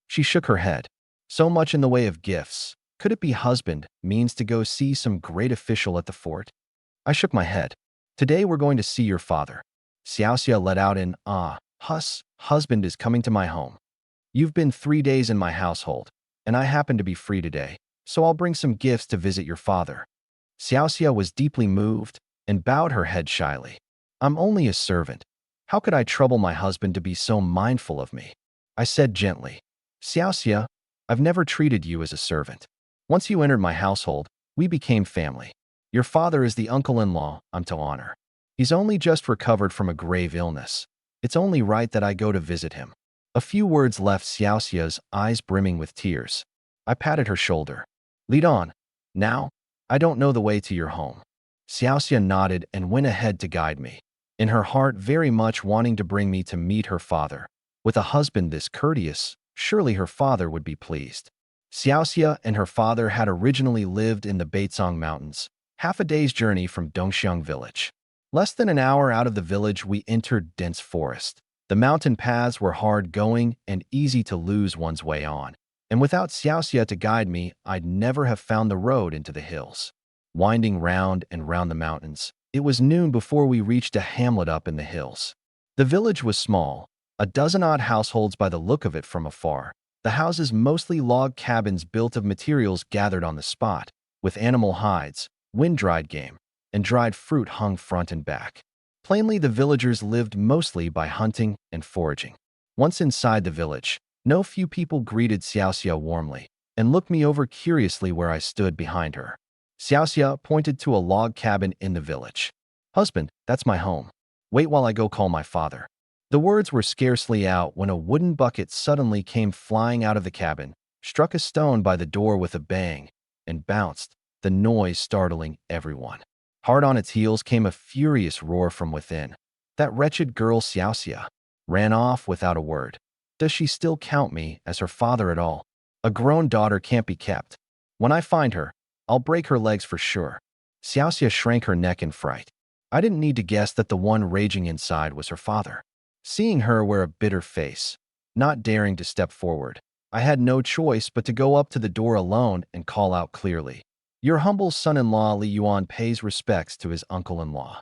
A: She shook her head. "So much in the way of gifts. Could it be husband means to go see some great official at the fort?" I shook my head. "Today we're going to see your father." Xiaosia let out an husband is coming to my home. You've been 3 days in my household, and I happen to be free today, so I'll bring some gifts to visit your father." Xiaosia was deeply moved and bowed her head shyly. "I'm only a servant. How could I trouble my husband to be so mindful of me?" I said gently. Xiaosia, I've never treated you as a servant. Once you entered my household, we became family. Your father is the uncle-in-law I'm to honor. He's only just recovered from a grave illness. It's only right that I go to visit him." A few words left Xiaosia's eyes brimming with tears. I patted her shoulder. "Lead on. Now, I don't know the way to your home." Xiaosia nodded and went ahead to guide me, in her heart very much wanting to bring me to meet her father. With a husband this courteous, surely her father would be pleased. Xiaosia and her father had originally lived in the Beizong Mountains, half a day's journey from Dongxiang village. Less than an hour out of the village, we entered dense forest. The mountain paths were hard-going and easy to lose one's way on, and without Xiaosia to guide me, I'd never have found the road into the hills. Winding round and round the mountains, it was noon before we reached a hamlet up in the hills. The village was small, a dozen-odd households by the look of it from afar. The houses mostly log cabins built of materials gathered on the spot, with animal hides, wind-dried game, and dried fruit hung front and back. Plainly, the villagers lived mostly by hunting and foraging. Once inside the village, no few people greeted Xiaosia warmly and looked me over curiously where I stood behind her. Xiaosia pointed to a log cabin in the village. "Husband, that's my home. Wait while I go call my father." The words were scarcely out when a wooden bucket suddenly came flying out of the cabin, struck a stone by the door with a bang, and bounced, the noise startling everyone. Hard on its heels came a furious roar from within. That wretched girl Xiaosia ran off without a word. Does she still count me as her father at all? A grown daughter can't be kept. When I find her, I'll break her legs for sure. Xiaosia shrank her neck in fright. I didn't need to guess that the one raging inside was her father. Seeing her wear a bitter face, not daring to step forward, I had no choice but to go up to the door alone and call out clearly, "Your humble son-in-law Li Yuan pays respects to his uncle-in-law."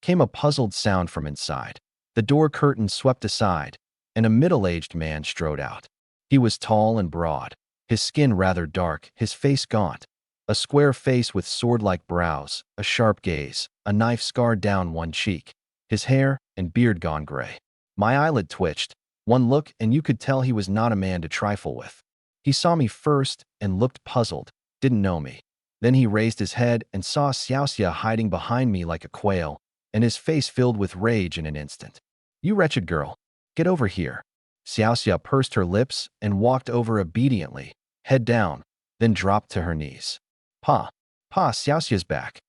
A: Came a puzzled sound from inside. The door curtain swept aside, and a middle-aged man strode out. He was tall and broad, his skin rather dark, his face gaunt. A square face with sword-like brows, a sharp gaze, a knife scarred down one cheek, his hair and beard gone gray. My eyelid twitched. One look and you could tell he was not a man to trifle with. He saw me first and looked puzzled, didn't know me. Then he raised his head and saw Xiaosia hiding behind me like a quail, and his face filled with rage in an instant. "You wretched girl, get over here." Xiaosia pursed her lips and walked over obediently, head down, then dropped to her knees. Pa, Xiaosia's back."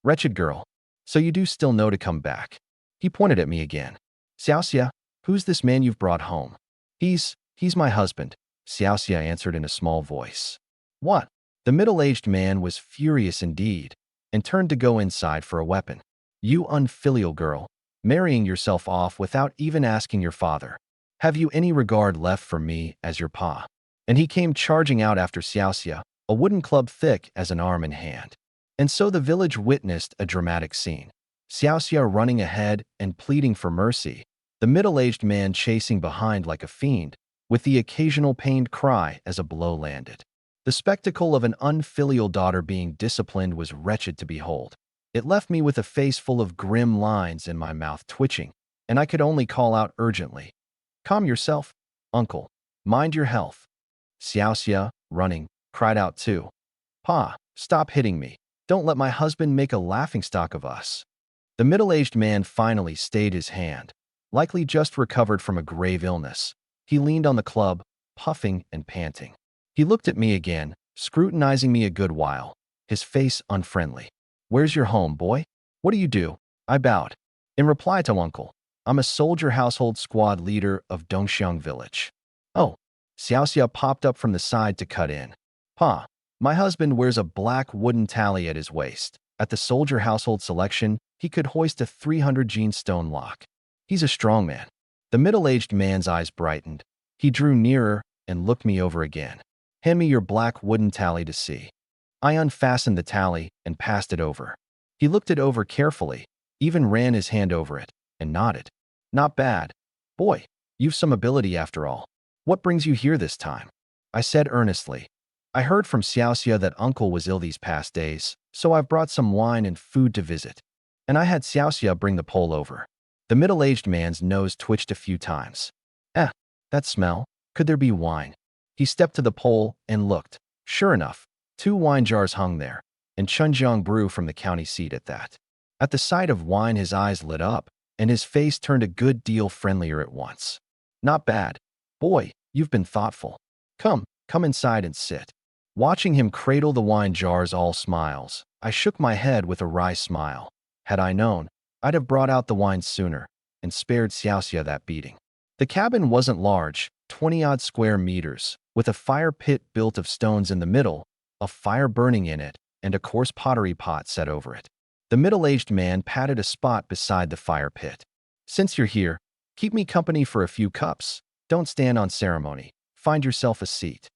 A: "Wretched girl, so you do still know to come back." He pointed at me again. "Xiaosia, who's this man you've brought home?" He's my husband," Xiaosia answered in a small voice. "What?" The middle-aged man was furious indeed, and turned to go inside for a weapon. "You unfilial girl, marrying yourself off without even asking your father. Have you any regard left for me as your pa?" And he came charging out after Xiaosia, a wooden club thick as an arm in hand. And so the village witnessed a dramatic scene. Xiaosia running ahead and pleading for mercy, the middle-aged man chasing behind like a fiend, with the occasional pained cry as a blow landed. The spectacle of an unfilial daughter being disciplined was wretched to behold. It left me with a face full of grim lines and my mouth twitching, and I could only call out urgently, "Calm yourself, uncle. Mind your health." Xiaosia, running, cried out too. "Pa, stop hitting me. Don't let my husband make a laughingstock of us." The middle-aged man finally stayed his hand, likely just recovered from a grave illness. He leaned on the club, puffing and panting. He looked at me again, scrutinizing me a good while, his face unfriendly. "Where's your home, boy? What do you do?" I bowed. "In reply to uncle, I'm a soldier household squad leader of Dongxiang village." "Oh." Xiaosia popped up from the side to cut in. "Pa, my husband wears a black wooden tally at his waist. At the soldier household selection, he could hoist a 300 gene stone lock. He's a strong man." The middle-aged man's eyes brightened. He drew nearer and looked me over again. "Hand me your black wooden tally to see." I unfastened the tally and passed it over. He looked it over carefully, even ran his hand over it, and nodded. "Not bad. Boy, you've some ability after all. What brings you here this time?" I said earnestly. "I heard from Xiaosia that uncle was ill these past days, so I've brought some wine and food to visit." And I had Xiaosia bring the pole over. The middle-aged man's nose twitched a few times. That smell. Could there be wine? He stepped to the pole and looked. Sure enough, 2 wine jars hung there, and Chunjiang brew from the county seat at that. At the sight of wine, his eyes lit up, and his face turned a good deal friendlier at once. Not bad. Boy, you've been thoughtful. Come inside and sit. Watching him cradle the wine jars, all smiles, I shook my head with a wry smile. Had I known, I'd have brought out the wine sooner and spared Xiaosia that beating. The cabin wasn't large, 20-odd square meters, with a fire pit built of stones in the middle, a fire burning in it, and a coarse pottery pot set over it. The middle-aged man patted a spot beside the fire pit. Since you're here, keep me company for a few cups. Don't stand on ceremony. Find yourself a seat.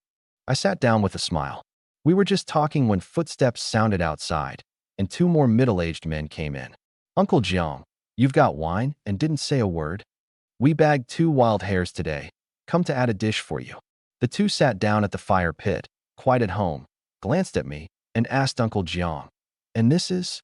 A: I sat down with a smile. We were just talking when footsteps sounded outside, and 2 more middle-aged men came in. Uncle Jiang, you've got wine and didn't say a word? We bagged 2 wild hares today. Come to add a dish for you. The 2 sat down at the fire pit, quite at home, glanced at me, and asked Uncle Jiang, "And this is?"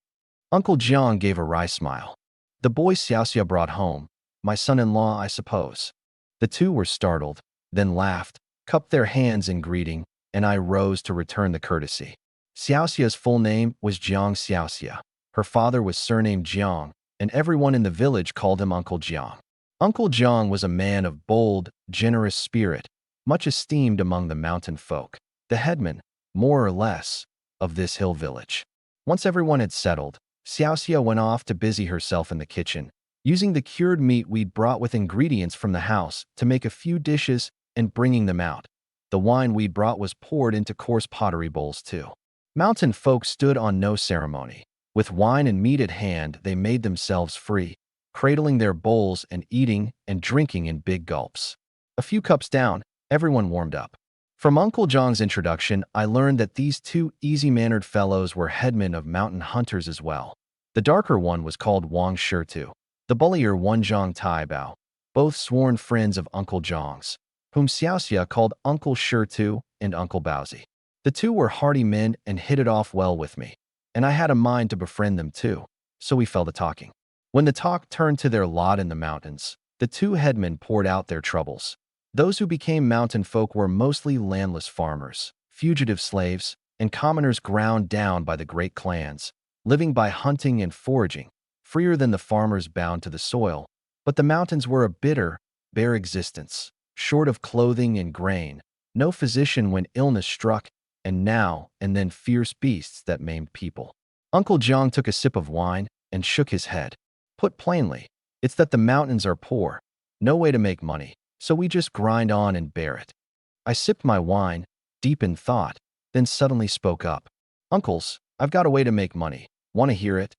A: Uncle Jiang gave a wry smile. "The boy Xiaosia brought home. My son-in-law, I suppose." The 2 were startled, then laughed, cupped their hands in greeting, and I rose to return the courtesy. Xiaosia's full name was Jiang Xiaosia. Her father was surnamed Jiang, and everyone in the village called him Uncle Jiang. Uncle Jiang was a man of bold, generous spirit, much esteemed among the mountain folk, the headman, more or less, of this hill village. Once everyone had settled, Xiaosia went off to busy herself in the kitchen, using the cured meat we'd brought with ingredients from the house to make a few dishes and bringing them out. The wine we'd brought was poured into coarse pottery bowls too. Mountain folk stood on no ceremony. With wine and meat at hand, they made themselves free, cradling their bowls and eating and drinking in big gulps. A few cups down, everyone warmed up. From Uncle Jiang's introduction, I learned that these 2 easy-mannered fellows were headmen of mountain hunters as well. The darker one was called Wang Shitu, the bullier Zhang Taibao, both sworn friends of Uncle Jiang's, whom Xiaosia called Uncle Shitu and Uncle Baozi. The 2 were hearty men and hit it off well with me, and I had a mind to befriend them too, so we fell to talking. When the talk turned to their lot in the mountains, the 2 headmen poured out their troubles. Those who became mountain folk were mostly landless farmers, fugitive slaves, and commoners ground down by the great clans, living by hunting and foraging, freer than the farmers bound to the soil. But the mountains were a bitter, bare existence, short of clothing and grain, no physician when illness struck, and now and then fierce beasts that maimed people. Uncle Jiang took a sip of wine and shook his head. Put plainly, it's that the mountains are poor, no way to make money, so we just grind on and bear it. I sipped my wine, deep in thought, then suddenly spoke up. Uncles, I've got a way to make money. Want to hear it?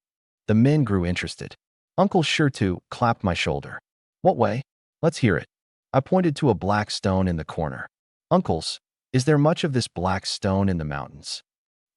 A: The men grew interested. Uncle Shitu clapped my shoulder. What way? Let's hear it. I pointed to a black stone in the corner. Uncles, is there much of this black stone in the mountains?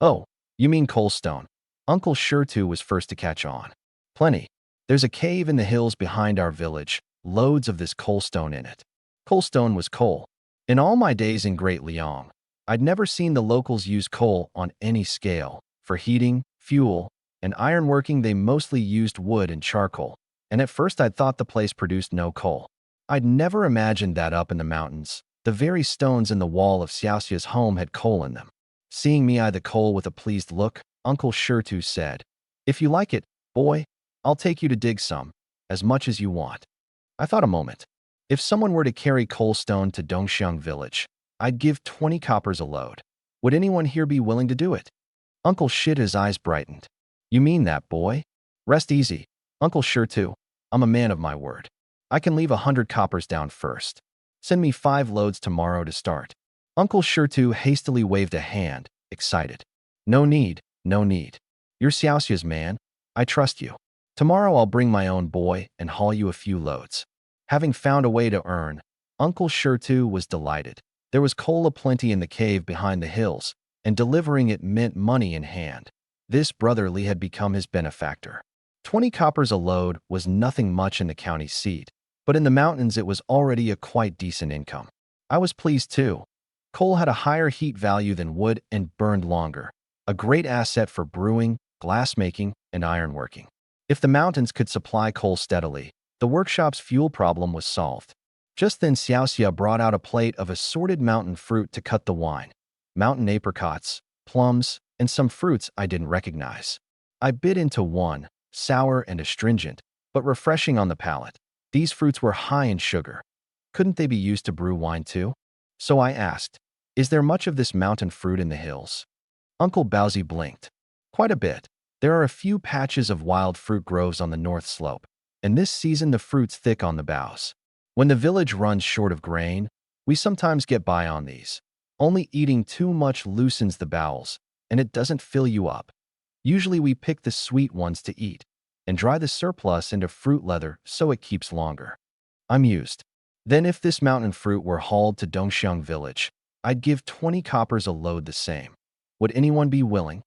A: Oh, you mean coal stone. Uncle Shitu was first to catch on. Plenty. There's a cave in the hills behind our village, loads of this coal stone in it. Coal stone was coal. In all my days in Great Liang, I'd never seen the locals use coal on any scale. For heating, fuel, and ironworking they mostly used wood and charcoal, and at first I'd thought the place produced no coal. I'd never imagined that up in the mountains, the very stones in the wall of Xiaosia's home had coal in them. Seeing me eye the coal with a pleased look, Uncle Shitu said, "If you like it, boy, I'll take you to dig some, as much as you want." I thought a moment. If someone were to carry coal stone to Dongxiang village, I'd give 20 coppers a load. Would anyone here be willing to do it? Uncle Shita's eyes brightened. You mean that, boy? Rest easy, Uncle Shitu. I'm a man of my word. I can leave 100 coppers down first. Send me 5 loads tomorrow to start. Uncle Shitu hastily waved a hand, excited. No need, no need. You're Xiaosia's man. I trust you. Tomorrow I'll bring my own boy and haul you a few loads. Having found a way to earn, Uncle Shitu was delighted. There was coal aplenty in the cave behind the hills, and delivering it meant money in hand. This brotherly had become his benefactor. 20 coppers a load was nothing much in the county seat, but in the mountains it was already a quite decent income. I was pleased too. Coal had a higher heat value than wood and burned longer, a great asset for brewing, glassmaking, and ironworking. If the mountains could supply coal steadily, the workshop's fuel problem was solved. Just then Xiaosia brought out a plate of assorted mountain fruit to cut the wine. Mountain apricots, plums, and some fruits I didn't recognize. I bit into one, sour and astringent, but refreshing on the palate. These fruits were high in sugar. Couldn't they be used to brew wine too? So I asked, is there much of this mountain fruit in the hills? Uncle Baozi blinked. Quite a bit. There are a few patches of wild fruit groves on the north slope, and this season the fruit's thick on the boughs. When the village runs short of grain, we sometimes get by on these. Only eating too much loosens the bowels, and it doesn't fill you up. Usually we pick the sweet ones to eat, and dry the surplus into fruit leather so it keeps longer. I'm used. Then if this mountain fruit were hauled to Dongxiang village, I'd give 20 coppers a load the same. Would anyone be willing?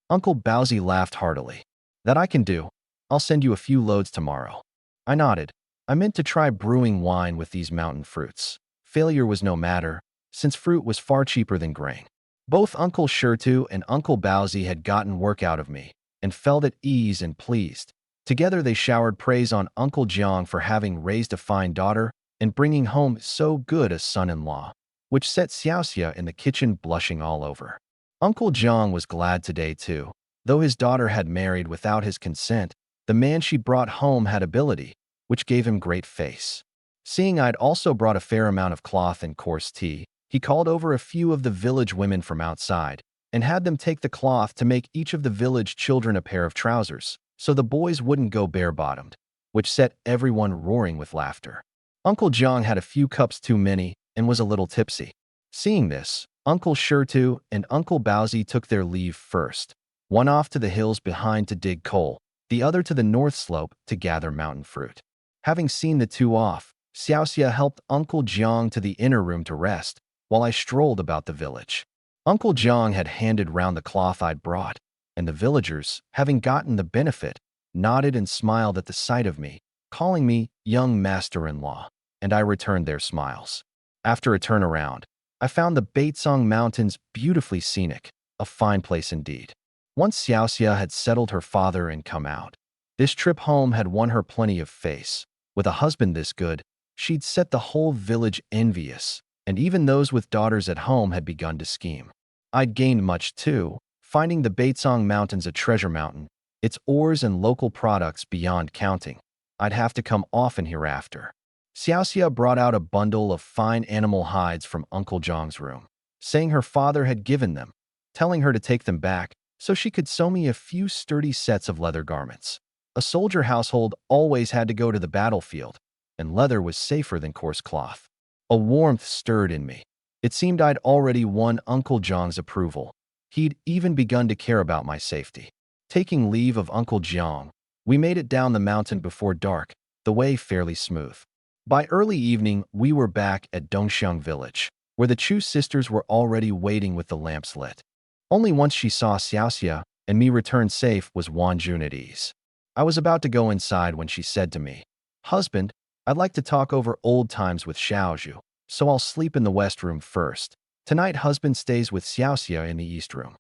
A: Uncle Baozi laughed heartily. That I can do. I'll send you a few loads tomorrow. I nodded. I meant to try brewing wine with these mountain fruits. Failure was no matter, since fruit was far cheaper than grain. Both Uncle Shirtu and Uncle Baozi had gotten work out of me, and felt at ease and pleased. Together they showered praise on Uncle Jiang for having raised a fine daughter and bringing home so good a son-in-law, which set Xiaosia in the kitchen blushing all over. Uncle Jiang was glad today too. Though his daughter had married without his consent, the man she brought home had ability, which gave him great face. Seeing I'd also brought a fair amount of cloth and coarse tea, he called over a few of the village women from outside and had them take the cloth to make each of the village children a pair of trousers, so the boys wouldn't go bare-bottomed, which set everyone roaring with laughter. Uncle Jiang had a few cups too many and was a little tipsy. Seeing this, Uncle Shirtu and Uncle Baozi took their leave first, one off to the hills behind to dig coal, the other to the north slope to gather mountain fruit. Having seen the two off, Xiaosia helped Uncle Jiang to the inner room to rest, while I strolled about the village. Uncle Jiang had handed round the cloth I'd brought, and the villagers, having gotten the benefit, nodded and smiled at the sight of me, calling me young master-in-law, and I returned their smiles. After a turnaround, I found the Bandit Mountains beautifully scenic, a fine place indeed. Once Xiaosia had settled her father and come out, this trip home had won her plenty of face. With a husband this good, she'd set the whole village envious, and even those with daughters at home had begun to scheme. I'd gained much too, finding the Bandit Mountains a treasure mountain, its ores and local products beyond counting. I'd have to come often hereafter. Xiaosia brought out a bundle of fine animal hides from Uncle Jiang's room, saying her father had given them, telling her to take them back so she could sew me a few sturdy sets of leather garments. A soldier household always had to go to the battlefield, and leather was safer than coarse cloth. A warmth stirred in me. It seemed I'd already won Uncle Jiang's approval. He'd even begun to care about my safety. Taking leave of Uncle Jiang, we made it down the mountain before dark, the way fairly smooth. By early evening, we were back at Dongxiang village, where the Chu sisters were already waiting with the lamps lit. Only once she saw Xiaosia and me return safe was Wanjun at ease. I was about to go inside when she said to me, "Husband, I'd like to talk over old times with Xiaoju, so I'll sleep in the west room first. Tonight husband stays with Xiaosia in the east room."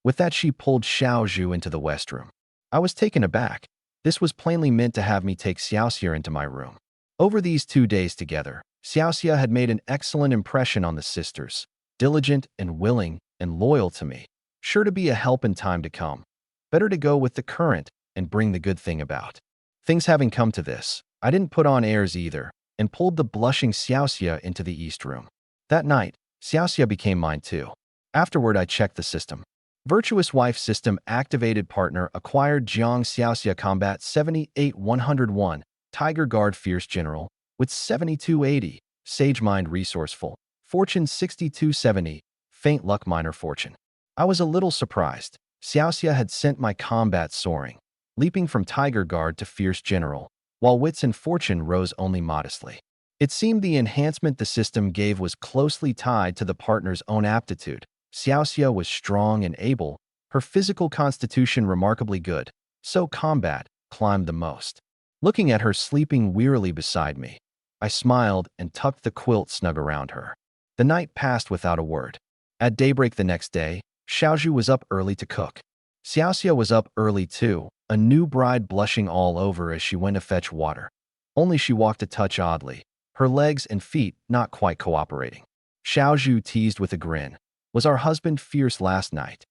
A: With that she pulled Xiaoju into the west room. I was taken aback. This was plainly meant to have me take Xiaosia into my room. Over these 2 days together, Xiaosia had made an excellent impression on the sisters, diligent and willing and loyal to me, sure to be a help in time to come. Better to go with the current and bring the good thing about. Things having come to this, I didn't put on airs either, and pulled the blushing Xiaosia into the east room. That night, Xiaosia became mine too. Afterward I checked the system. Virtuous Wife System activated partner acquired Jiang Xiaosia Combat 78-101, Tiger Guard Fierce General, with 7280, Sage Mind Resourceful, Fortune 6270, Faint Luck Minor Fortune. I was a little surprised. Xiaosia had sent my combat soaring, leaping from Tiger Guard to Fierce General, while wits and fortune rose only modestly. It seemed the enhancement the system gave was closely tied to the partner's own aptitude. Xiaosia was strong and able, her physical constitution remarkably good, so combat climbed the most. Looking at her sleeping wearily beside me, I smiled and tucked the quilt snug around her. The night passed without a word. At daybreak the next day, Xiaoju was up early to cook. Xiaosia was up early too, a new bride blushing all over as she went to fetch water. Only she walked a touch oddly, her legs and feet not quite cooperating. Xiaoju teased with a grin. Was our husband fierce last night?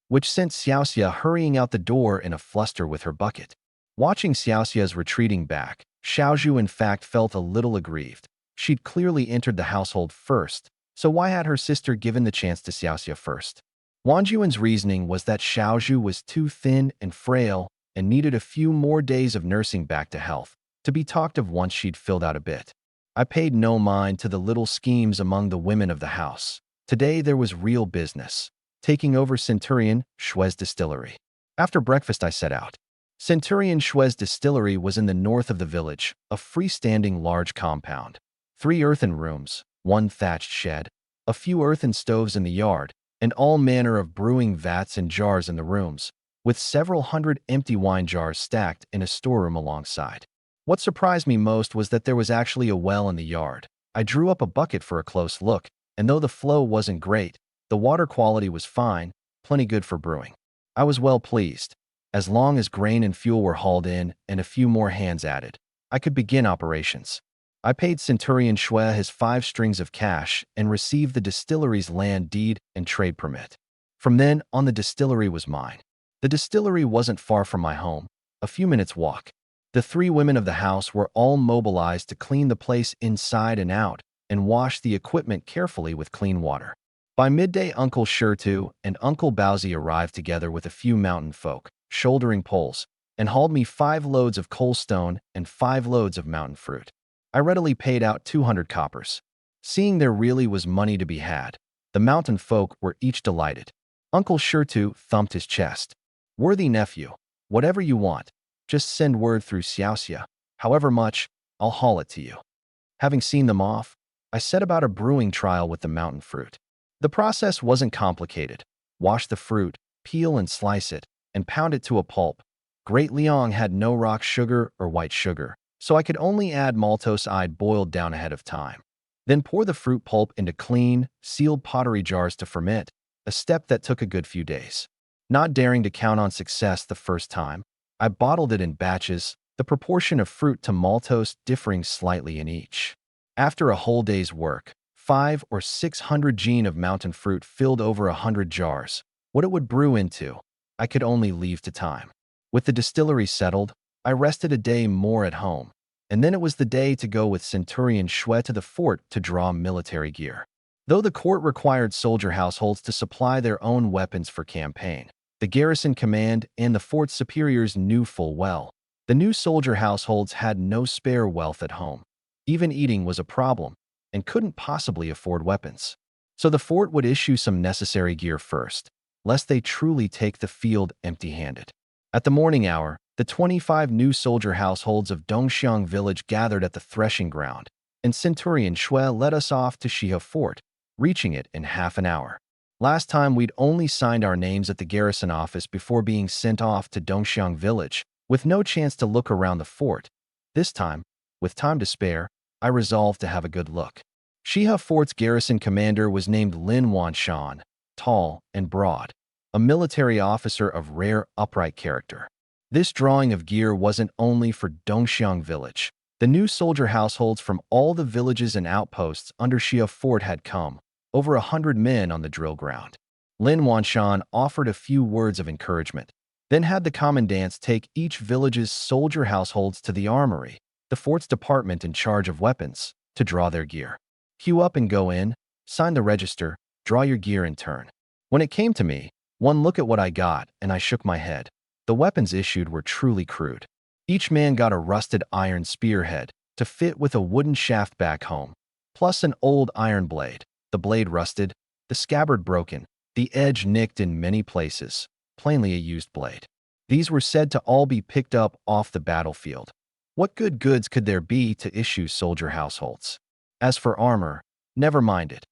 A: Which sent Xiaosia hurrying out the door in a fluster with her bucket. Watching Xiaosia's retreating back, Xiaoju in fact felt a little aggrieved. She'd clearly entered the household first, so why had her sister given the chance to Xiaosia first? Wang Yuan's reasoning was that Xiaoju was too thin and frail and needed a few more days of nursing back to health, to be talked of once she'd filled out a bit. I paid no mind to the little schemes among the women of the house. Today there was real business, taking over Centurion Shui's distillery. After breakfast I set out. Centurion Shui's distillery was in the north of the village, a freestanding large compound. 3 earthen rooms, 1 thatched shed, a few earthen stoves in the yard, and all manner of brewing vats and jars in the rooms, with several hundred empty wine jars stacked in a storeroom alongside. What surprised me most was that there was actually a well in the yard. I drew up a bucket for a close look, and though the flow wasn't great, the water quality was fine, plenty good for brewing. I was well pleased. As long as grain and fuel were hauled in and a few more hands added, I could begin operations. I paid Centurion Shui his 5 strings of cash and received the distillery's land deed and trade permit. From then on, the distillery was mine. The distillery wasn't far from my home, a few minutes' walk. The 3 women of the house were all mobilized to clean the place inside and out and wash the equipment carefully with clean water. By midday, Uncle Shirtu and Uncle Baozi arrived together with a few mountain folk, shouldering poles, and hauled me 5 loads of coal stone and 5 loads of mountain fruit. I readily paid out 200 coppers. Seeing there really was money to be had, the mountain folk were each delighted. Uncle Shirtu thumped his chest. Worthy nephew, whatever you want, just send word through Xiaosia. However much, I'll haul it to you. Having seen them off, I set about a brewing trial with the mountain fruit. The process wasn't complicated. Wash the fruit, peel and slice it, and pound it to a pulp. Great Liang had no rock sugar or white sugar, so I could only add maltose I'd boiled down ahead of time. Then pour the fruit pulp into clean, sealed pottery jars to ferment, a step that took a good few days. Not daring to count on success the first time, I bottled it in batches, the proportion of fruit to maltose differing slightly in each. After a whole day's work, 500 or 600 gene of mountain fruit filled over 100 jars. What it would brew into, I could only leave to time. With the distillery settled, I rested a day more at home, and then it was the day to go with Centurion Shui to the fort to draw military gear. Though the court required soldier households to supply their own weapons for campaign, the garrison command and the fort's superiors knew full well the new soldier households had no spare wealth at home. Even eating was a problem, and couldn't possibly afford weapons. So the fort would issue some necessary gear first, lest they truly take the field empty-handed. At the morning hour, the 25 new soldier households of Dongxiang village gathered at the threshing ground, and Centurion Shui led us off to Shiha Fort, reaching it in half an hour. Last time we'd only signed our names at the garrison office before being sent off to Dongxiang village, with no chance to look around the fort. This time, with time to spare, I resolved to have a good look. Shiha Fort's garrison commander was named Lin Wanshan, tall and broad, a military officer of rare, upright character. This drawing of gear wasn't only for Dongxiang village. The new soldier households from all the villages and outposts under Shiha Fort had come, over 100 men on the drill ground. Lin Wanshan offered a few words of encouragement, then had the commandants take each village's soldier households to the armory, the fort's department in charge of weapons, to draw their gear. Queue up and go in, sign the register, draw your gear in turn. When it came to me, one look at what I got, and I shook my head. The weapons issued were truly crude. Each man got a rusted iron spearhead to fit with a wooden shaft back home, plus an old iron blade, the blade rusted, the scabbard broken, the edge nicked in many places, plainly a used blade. These were said to all be picked up off the battlefield. What good goods could there be to issue soldier households? As for armor, never mind it.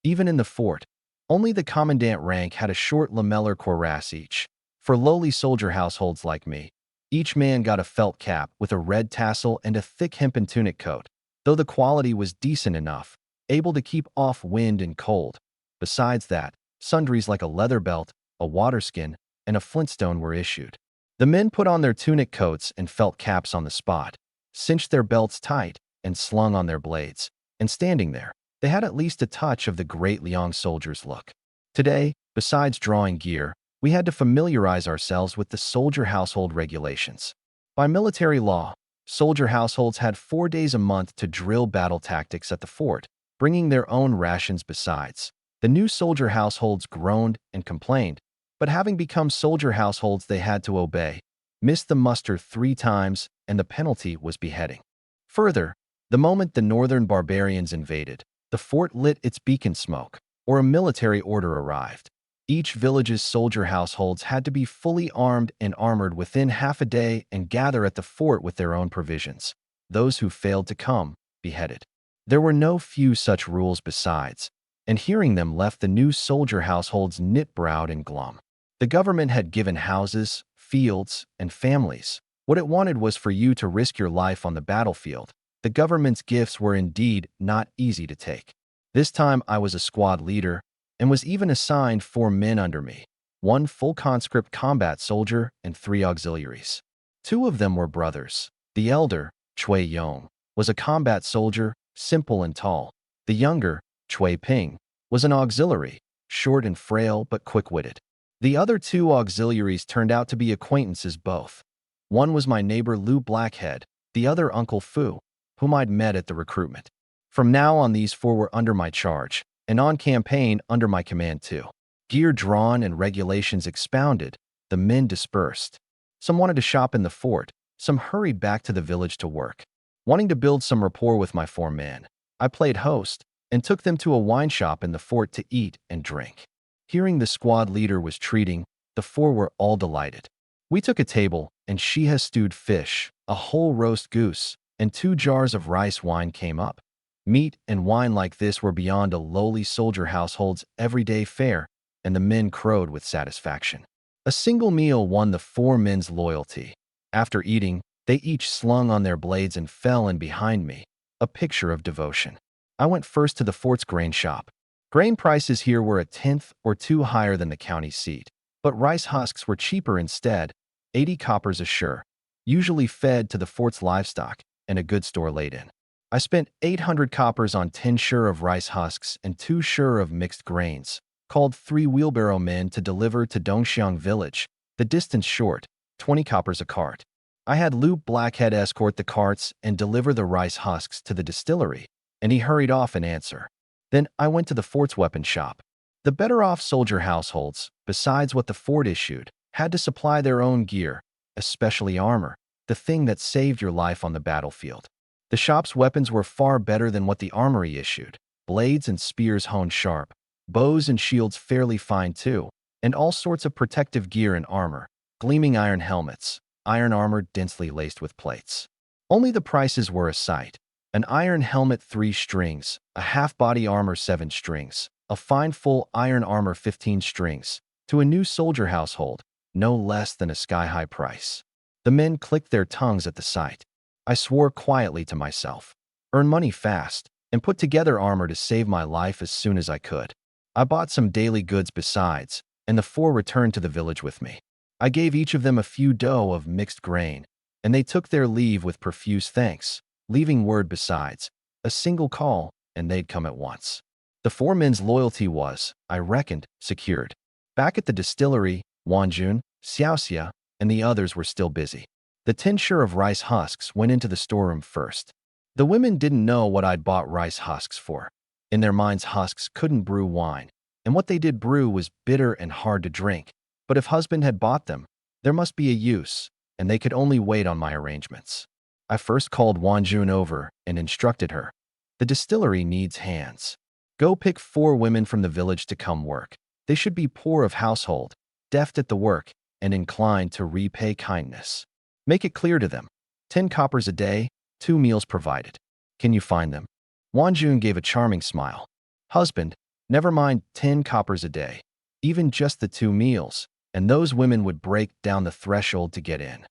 A: Even in the fort, only the commandant rank had a short lamellar cuirass each. For lowly soldier households like me, each man got a felt cap with a red tassel and a thick hempen tunic coat, though the quality was decent enough, able to keep off wind and cold. Besides that, sundries like a leather belt, a waterskin, and a flintstone were issued. The men put on their tunic coats and felt caps on the spot, cinched their belts tight, and slung on their blades, and standing there, they had at least a touch of the great Liang soldier's look. Today, besides drawing gear, we had to familiarize ourselves with the soldier household regulations. By military law, soldier households had 4 days a month to drill battle tactics at the fort, bringing their own rations besides. The new soldier households groaned and complained, but having become soldier households they had to obey, missed the muster 3 times, and the penalty was beheading. Further, the moment the northern barbarians invaded, the fort lit its beacon smoke, or a military order arrived. Each village's soldier households had to be fully armed and armored within half a day and gather at the fort with their own provisions. Those who failed to come, beheaded. There were no few such rules besides, and hearing them left the new soldier households knit-browed and glum. The government had given houses, fields, and families. What it wanted was for you to risk your life on the battlefield. The government's gifts were indeed not easy to take. This time I was a squad leader, and was even assigned 4 men under me, 1 full conscript combat soldier and 3 auxiliaries. 2 of them were brothers. The elder, Chui Yong, was a combat soldier, simple and tall. The younger, Chui Ping, was an auxiliary, short and frail but quick-witted. The other 2 auxiliaries turned out to be acquaintances both. One was my neighbor Lu Blackhead, the other Uncle Fu, whom I'd met at the recruitment. From now on, these 4 were under my charge, and on campaign under my command too. Gear drawn and regulations expounded, the men dispersed. Some wanted to shop in the fort, some hurried back to the village to work. Wanting to build some rapport with my 4 men, I played host and took them to a wine shop in the fort to eat and drink. Hearing the squad leader was treating, the 4 were all delighted. We took a table, and she has stewed fish, a whole roast goose, and 2 jars of rice wine came up. Meat and wine like this were beyond a lowly soldier household's everyday fare, and the men crowed with satisfaction. A single meal won the 4 men's loyalty. After eating, they each slung on their blades and fell in behind me, a picture of devotion. I went first to the fort's grain shop. Grain prices here were a tenth or 2 higher than the county seat, but rice husks were cheaper instead, 80 coppers a shur, usually fed to the fort's livestock, and a good store laid in. I spent 800 coppers on 10 shur of rice husks and 2 shur of mixed grains, called 3 wheelbarrow men to deliver to Dongxiang village, the distance short, 20 coppers a cart. I had Lu Blackhead escort the carts and deliver the rice husks to the distillery, and he hurried off in answer. Then I went to the fort's weapon shop. The better-off soldier households, besides what the fort issued, had to supply their own gear, especially armor, the thing that saved your life on the battlefield. The shop's weapons were far better than what the armory issued. Blades and spears honed sharp, bows and shields fairly fine too, and all sorts of protective gear and armor, gleaming iron helmets, iron armor densely laced with plates. Only the prices were a sight. An iron helmet 3 strings, a half-body armor 7 strings, a fine full iron armor 15 strings, to a new soldier household, no less than a sky-high price. The men clicked their tongues at the sight. I swore quietly to myself, earn money fast, and put together armor to save my life as soon as I could. I bought some daily goods besides, and the 4 returned to the village with me. I gave each of them a few dough of mixed grain, and they took their leave with profuse thanks, leaving word besides, a single call, and they'd come at once. The 4 men's loyalty was, I reckoned, secured. Back at the distillery, Wanjun, Xiaosia, and the others were still busy. The 10 shur of rice husks went into the storeroom first. The women didn't know what I'd bought rice husks for. In their minds, husks couldn't brew wine, and what they did brew was bitter and hard to drink. But if husband had bought them, there must be a use, and they could only wait on my arrangements. I first called Wanjun over and instructed her. The distillery needs hands. Go pick 4 women from the village to come work. They should be poor of household, deft at the work, and inclined to repay kindness. Make it clear to them. 10 coppers a day, 2 meals provided. Can you find them? Wanjun gave a charming smile. Husband, never mind 10 coppers a day. Even just the 2 meals, and those women would break down the threshold to get in.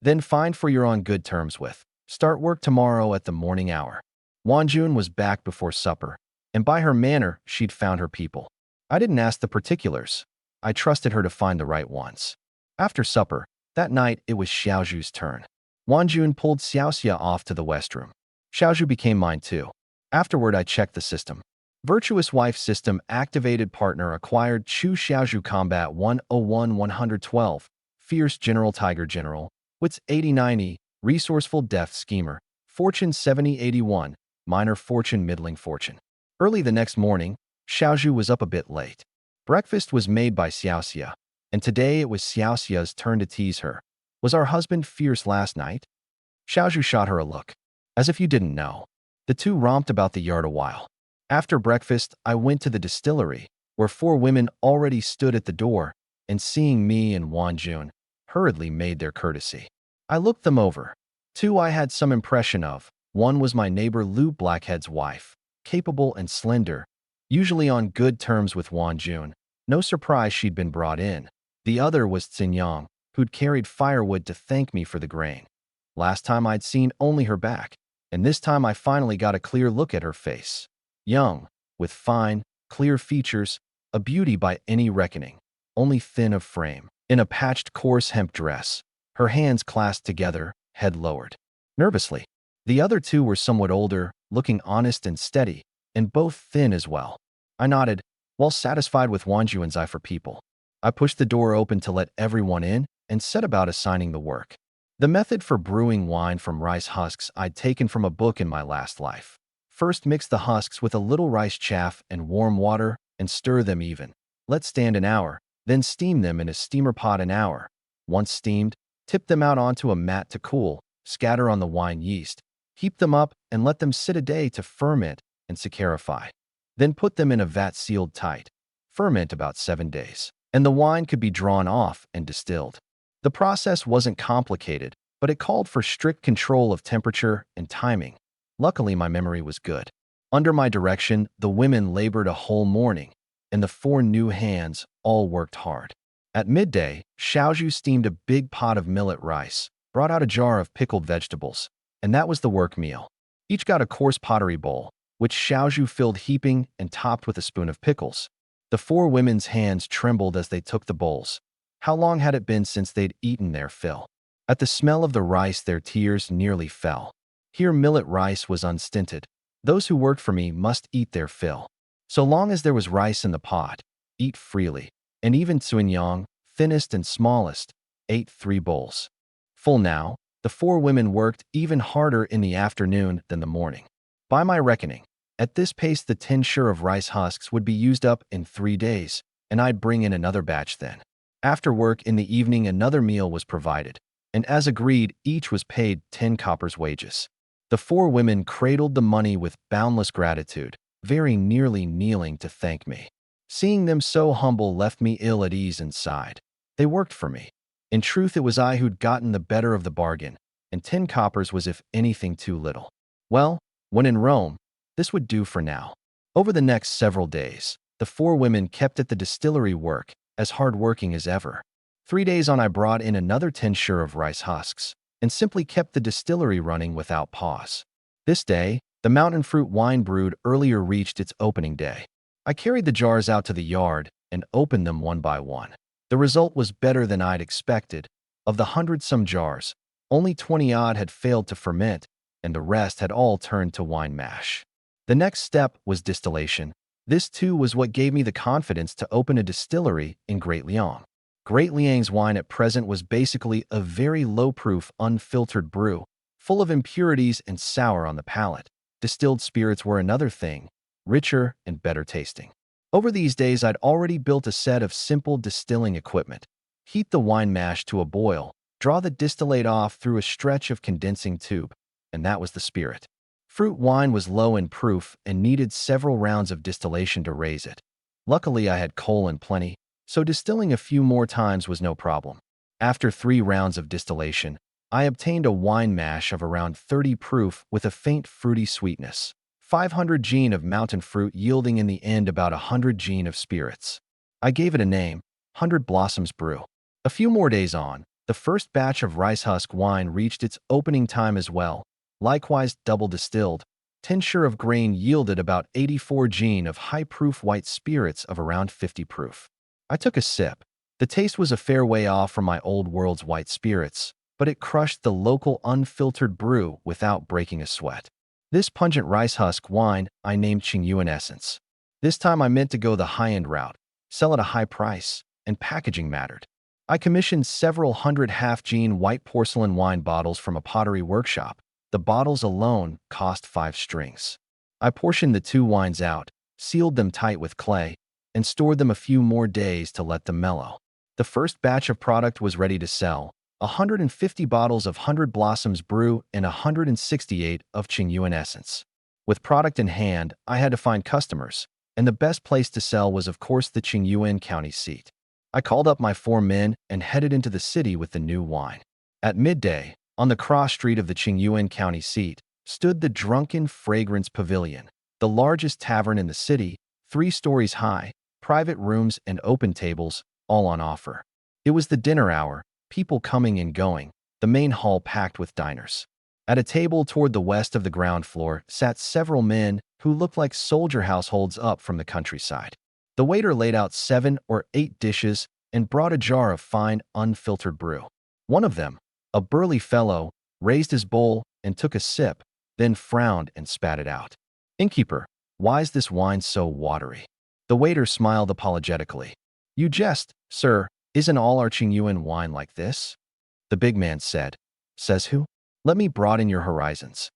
A: Then find for you're on good terms with. Start work tomorrow at the morning hour. Wanjun was back before supper, and by her manner, she'd found her people. I didn't ask the particulars. I trusted her to find the right ones. After supper, that night it was Xiaoju's turn. Wanjun pulled Xiaosia off to the west room. Xiaoju became mine too. Afterward, I checked the system. Virtuous Wife System activated. Partner acquired. Chu Xiaoju Combat 101 112. Fierce General Tiger General. Wits 8090. Resourceful Death Schemer. Fortune 7081. Minor Fortune Middling Fortune. Early the next morning, Xiaoju was up a bit late. Breakfast was made by Xiaosia, and today it was Xiaosia's turn to tease her. Was our husband fierce last night? Xiaoju shot her a look. As if you didn't know. The two romped about the yard a while. After breakfast, I went to the distillery, where 4 women already stood at the door, and seeing me and Wan Jun, hurriedly made their courtesy. I looked them over. 2 I had some impression of. One was my neighbor Lu Blackhead's wife, capable and slender, usually on good terms with Wan Jun. No surprise she'd been brought in. The other was Xinyang, who'd carried firewood to thank me for the grain. Last time I'd seen only her back, and this time I finally got a clear look at her face. Young, with fine, clear features, a beauty by any reckoning, only thin of frame, in a patched coarse hemp dress, her hands clasped together, head lowered. Nervously. The other 2 were somewhat older, looking honest and steady, and both thin as well. I nodded, well satisfied with Wanjuan's eye for people. I pushed the door open to let everyone in and set about assigning the work. The method for brewing wine from rice husks I'd taken from a book in my last life. First, mix the husks with a little rice chaff and warm water and stir them even. Let stand an hour, then steam them in a steamer pot an hour. Once steamed, tip them out onto a mat to cool, scatter on the wine yeast, heap them up and let them sit a day to ferment and saccharify. Then put them in a vat sealed tight. Ferment about 7 days, and the wine could be drawn off and distilled. The process wasn't complicated, but it called for strict control of temperature and timing. Luckily, my memory was good. Under my direction, the women labored a whole morning, and the 4 new hands all worked hard. At midday, Xiaoju steamed a big pot of millet rice, brought out a jar of pickled vegetables, and that was the work meal. Each got a coarse pottery bowl, which Xiaoju filled heaping and topped with a spoon of pickles. The 4 women's hands trembled as they took the bowls. How long had it been since they'd eaten their fill? At the smell of the rice, their tears nearly fell. Here millet rice was unstinted. Those who worked for me must eat their fill. So long as there was rice in the pot, eat freely. And even Xuanyang, thinnest and smallest, ate 3 bowls. Full now, the 4 women worked even harder in the afternoon than the morning. By my reckoning, at this pace the 10 shur of rice husks would be used up in 3 days, and I'd bring in another batch then. After work in the evening, another meal was provided, and as agreed, each was paid 10 coppers wages. The 4 women cradled the money with boundless gratitude, very nearly kneeling to thank me. Seeing them so humble left me ill at ease inside. They worked for me. In truth, it was I who'd gotten the better of the bargain, and 10 coppers was if anything too little. Well, when in Rome, this would do for now. Over the next several days, the 4 women kept at the distillery work, as hard-working as ever. 3 days on, I brought in another 10 shur of rice husks, and simply kept the distillery running without pause. This day, the mountain fruit wine brewed earlier reached its opening day. I carried the jars out to the yard and opened them one by one. The result was better than I'd expected. Of the 100-some jars, only 20-odd had failed to ferment, and the rest had all turned to wine mash. The next step was distillation. This too was what gave me the confidence to open a distillery in Great Liang. Great Liang's wine at present was basically a very low-proof, unfiltered brew, full of impurities and sour on the palate. Distilled spirits were another thing, richer and better tasting. Over these days, I'd already built a set of simple distilling equipment. Heat the wine mash to a boil, draw the distillate off through a stretch of condensing tube, and that was the spirit. Fruit wine was low in proof and needed several rounds of distillation to raise it. Luckily, I had coal in plenty, so distilling a few more times was no problem. After 3 rounds of distillation, I obtained a wine mash of around 30 proof with a faint fruity sweetness. 500 gene of mountain fruit yielding in the end about 100 gene of spirits. I gave it a name, 100 Blossoms Brew. A few more days on, the first batch of rice husk wine reached its opening time as well. Likewise, double distilled, 10 shur of grain yielded about 84 gene of high-proof white spirits of around 50 proof. I took a sip. The taste was a fair way off from my old world's white spirits, but it crushed the local unfiltered brew without breaking a sweat. This pungent rice husk wine I named Yuan Essence. This time I meant to go the high-end route, sell at a high price, and packaging mattered. I commissioned several hundred half-gene white porcelain wine bottles from a pottery workshop. The bottles alone cost 5 strings. I portioned the 2 wines out, sealed them tight with clay, and stored them a few more days to let them mellow. The first batch of product was ready to sell, 150 bottles of 100 Blossoms Brew and 168 of Yuan Essence. With product in hand, I had to find customers, and the best place to sell was of course the Yuan County seat. I called up my 4 men and headed into the city with the new wine. At midday, on the cross street of the Yuan County seat, stood the Drunken Fragrance Pavilion, the largest tavern in the city, 3 stories high, private rooms and open tables, all on offer. It was the dinner hour, people coming and going, the main hall packed with diners. At a table toward the west of the ground floor sat several men who looked like soldier households up from the countryside. The waiter laid out 7 or 8 dishes and brought a jar of fine, unfiltered brew. One of them, a burly fellow, raised his bowl and took a sip, then frowned and spat it out. "Innkeeper, why is this wine so watery?" The waiter smiled apologetically. "You jest, sir. Isn't all our Yuan wine like this?" The big man said. "Says who? Let me broaden your horizons."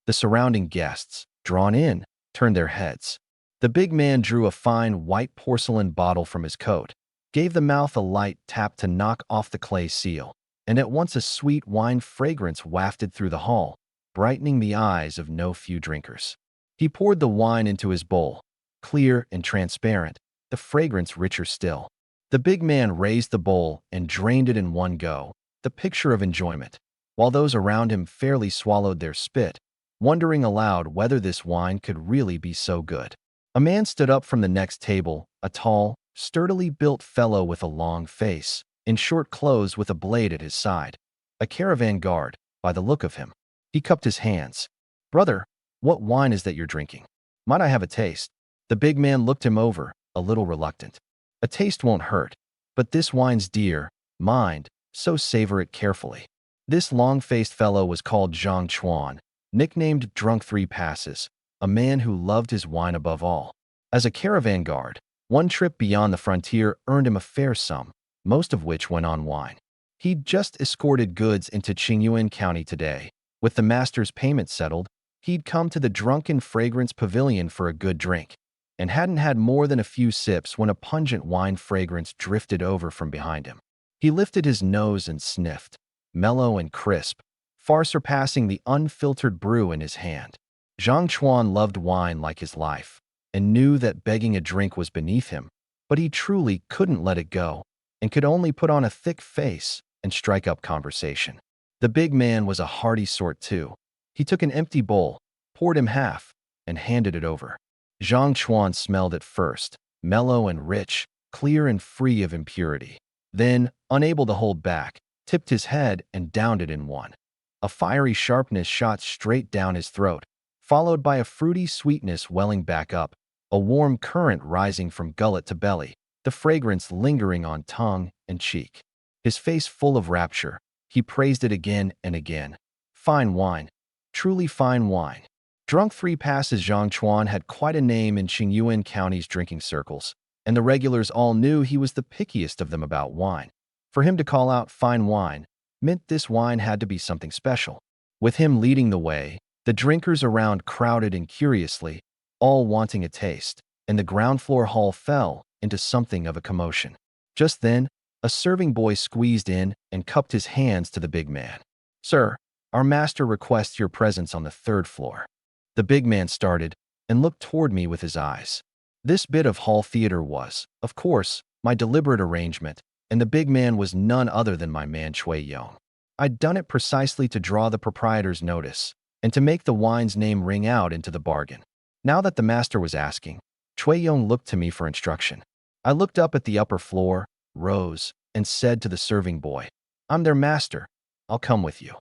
A: The surrounding guests, drawn in, turned their heads. The big man drew a fine white porcelain bottle from his coat, gave the mouth a light tap to knock off the clay seal, and at once a sweet wine fragrance wafted through the hall, brightening the eyes of no few drinkers. He poured the wine into his bowl, clear and transparent, the fragrance richer still. The big man raised the bowl and drained it in one go, the picture of enjoyment, while those around him fairly swallowed their spit, wondering aloud whether this wine could really be so good. A man stood up from the next table, a tall, sturdily built fellow with a long face, in short clothes with a blade at his side. A caravan guard, by the look of him. He cupped his hands. "Brother, what wine is that you're drinking? Might I have a taste?" The big man looked him over, a little reluctant. "A taste won't hurt, but this wine's dear, mind, so savor it carefully." This long-faced fellow was called Zhang Chuan, nicknamed Drunk 3 Passes, a man who loved his wine above all. As a caravan guard, one trip beyond the frontier earned him a fair sum, most of which went on wine. He'd just escorted goods into Yuan County today. With the master's payment settled, he'd come to the Drunken Fragrance Pavilion for a good drink, and hadn't had more than a few sips when a pungent wine fragrance drifted over from behind him. He lifted his nose and sniffed, mellow and crisp, far surpassing the unfiltered brew in his hand. Zhang Chuan loved wine like his life, and knew that begging a drink was beneath him, but he truly couldn't let it go, and could only put on a thick face and strike up conversation. The big man was a hearty sort too. He took an empty bowl, poured him half, and handed it over. Zhang Chuan smelled it first, mellow and rich, clear and free of impurity. Then, unable to hold back, tipped his head and downed it in one. A fiery sharpness shot straight down his throat, followed by a fruity sweetness welling back up, a warm current rising from gullet to belly, the fragrance lingering on tongue and cheek. His face full of rapture, he praised it again and again. Fine wine, truly fine wine. Drunk 3 Passes Zhang Chuan had quite a name in Yuan County's drinking circles, and the regulars all knew he was the pickiest of them about wine. For him to call out fine wine meant this wine had to be something special. With him leading the way, the drinkers around crowded in curiously, all wanting a taste, and the ground floor hall fell into something of a commotion. Just then, a serving boy squeezed in and cupped his hands to the big man. "Sir, our master requests your presence on the 3rd floor." The big man started and looked toward me with his eyes. This bit of hall theater was, of course, my deliberate arrangement, and the big man was none other than my man Chui Yong. I'd done it precisely to draw the proprietor's notice, and to make the wine's name ring out into the bargain. Now that the master was asking, Chui Yong looked to me for instruction. I looked up at the upper floor, rose, and said to the serving boy, "I'm their master. I'll come with you."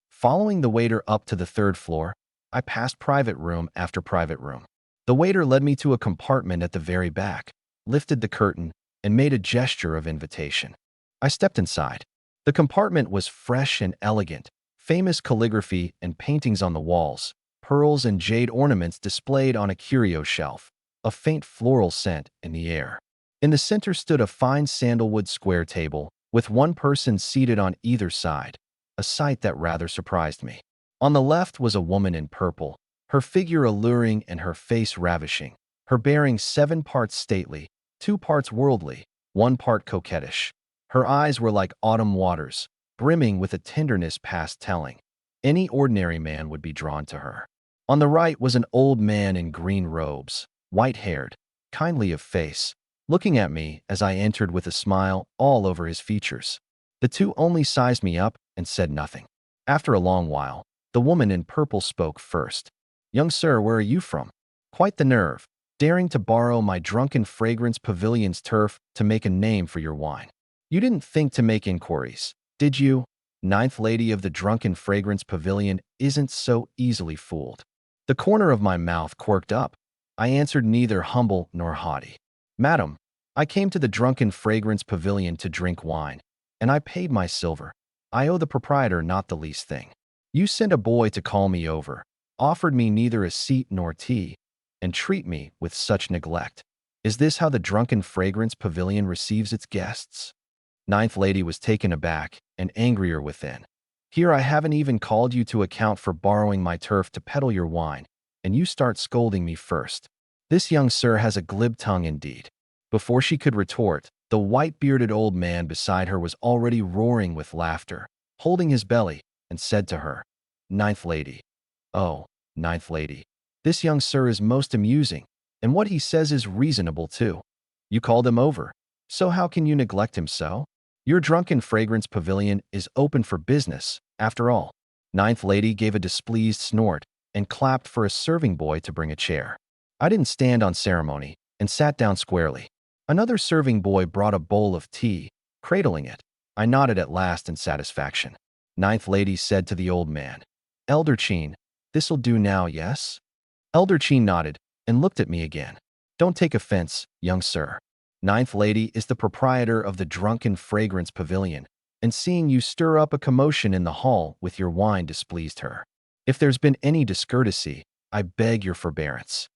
A: Following the waiter up to the 3rd floor, I passed private room after private room. The waiter led me to a compartment at the very back, lifted the curtain, and made a gesture of invitation. I stepped inside. The compartment was fresh and elegant, famous calligraphy and paintings on the walls, pearls and jade ornaments displayed on a curio shelf, a faint floral scent in the air. In the center stood a fine sandalwood square table, with one person seated on either side, a sight that rather surprised me. On the left was a woman in purple, her figure alluring and her face ravishing, her bearing 7 parts stately, 2 parts worldly, 1 part coquettish. Her eyes were like autumn waters, brimming with a tenderness past telling. Any ordinary man would be drawn to her. On the right was an old man in green robes, white-haired, kindly of face, looking at me as I entered with a smile all over his features. The two only sized me up and said nothing. After a long while, the woman in purple spoke first. "Young sir, where are you from?" "Quite the nerve, daring to borrow my drunken fragrance pavilion's turf to make a name for your wine. You didn't think to make inquiries, did you?" Ninth lady of the drunken fragrance pavilion isn't so easily fooled. The corner of my mouth quirked up. I answered, neither humble nor haughty. "Madam, I came to the drunken fragrance pavilion to drink wine, and I paid my silver. I owe the proprietor not the least thing. You sent a boy to call me over, offered me neither a seat nor tea, and treat me with such neglect. Is this how the drunken fragrance pavilion receives its guests?" Ninth lady was taken aback and angrier within. "Here I haven't even called you to account for borrowing my turf to peddle your wine, and you start scolding me first. This young sir has a glib tongue indeed." Before she could retort, the white-bearded old man beside her was already roaring with laughter, holding his belly, and said to her, "Ninth lady, oh, ninth lady, this young sir is most amusing, and what he says is reasonable too. You called him over, so how can you neglect him so? Your drunken fragrance pavilion is open for business, after all." Ninth lady gave a displeased snort and clapped for a serving boy to bring a chair. I didn't stand on ceremony and sat down squarely. Another serving boy brought a bowl of tea, cradling it. I nodded at last in satisfaction. Ninth lady said to the old man, "Elder Chin, this'll do now, yes?" Elder Chin nodded and looked at me again. "Don't take offense, young sir. Ninth lady is the proprietor of the drunken fragrance pavilion, and seeing you stir up a commotion in the hall with your wine displeased her. If there's been any discourtesy, I beg your forbearance."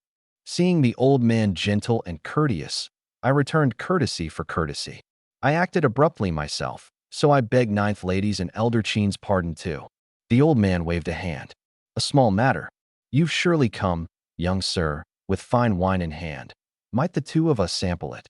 A: Seeing the old man gentle and courteous, I returned courtesy for courtesy. I acted abruptly myself, so I begged ninth lady's and Elder Chin's pardon too. The old man waved a hand. "A small matter. You've surely come, young sir, with fine wine in hand. Might the two of us sample it?"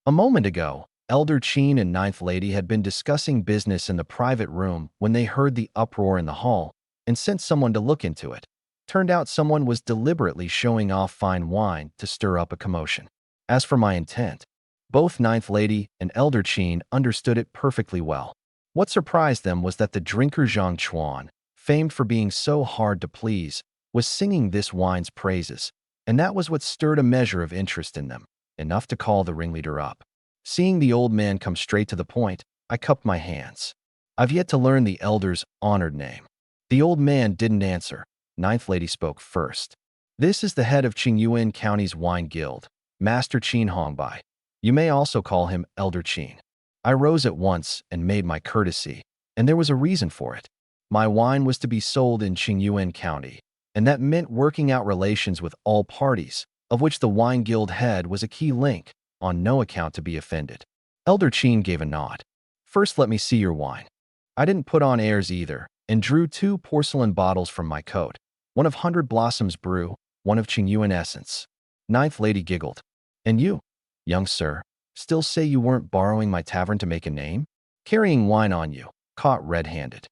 A: A moment ago, Elder Chin and ninth lady had been discussing business in the private room when they heard the uproar in the hall and sent someone to look into it. Turned out someone was deliberately showing off fine wine to stir up a commotion. As for my intent, both ninth lady and Elder Chin understood it perfectly well. What surprised them was that the drinker Zhang Chuan, famed for being so hard to please, was singing this wine's praises, and that was what stirred a measure of interest in them, enough to call the ringleader up. Seeing the old man come straight to the point, I cupped my hands. I've yet to learn the elder's honored name. The old man didn't answer. Ninth lady spoke first. "This is the head of Qingyuan County's Wine Guild, Master Qin Hongbai. You may also call him Elder Chin." I rose at once and made my courtesy, and there was a reason for it. My wine was to be sold in Qingyuan County, and that meant working out relations with all parties, of which the Wine Guild head was a key link, on no account to be offended. Elder Chin gave a nod. "First let me see your wine." I didn't put on airs either, and drew 2 porcelain bottles from my coat, one of 100 Blossoms Brew, one of Qingyuan Essence. Ninth lady giggled. "And you, young sir, still say you weren't borrowing my tavern to make a name? Carrying wine on you, caught red-handed."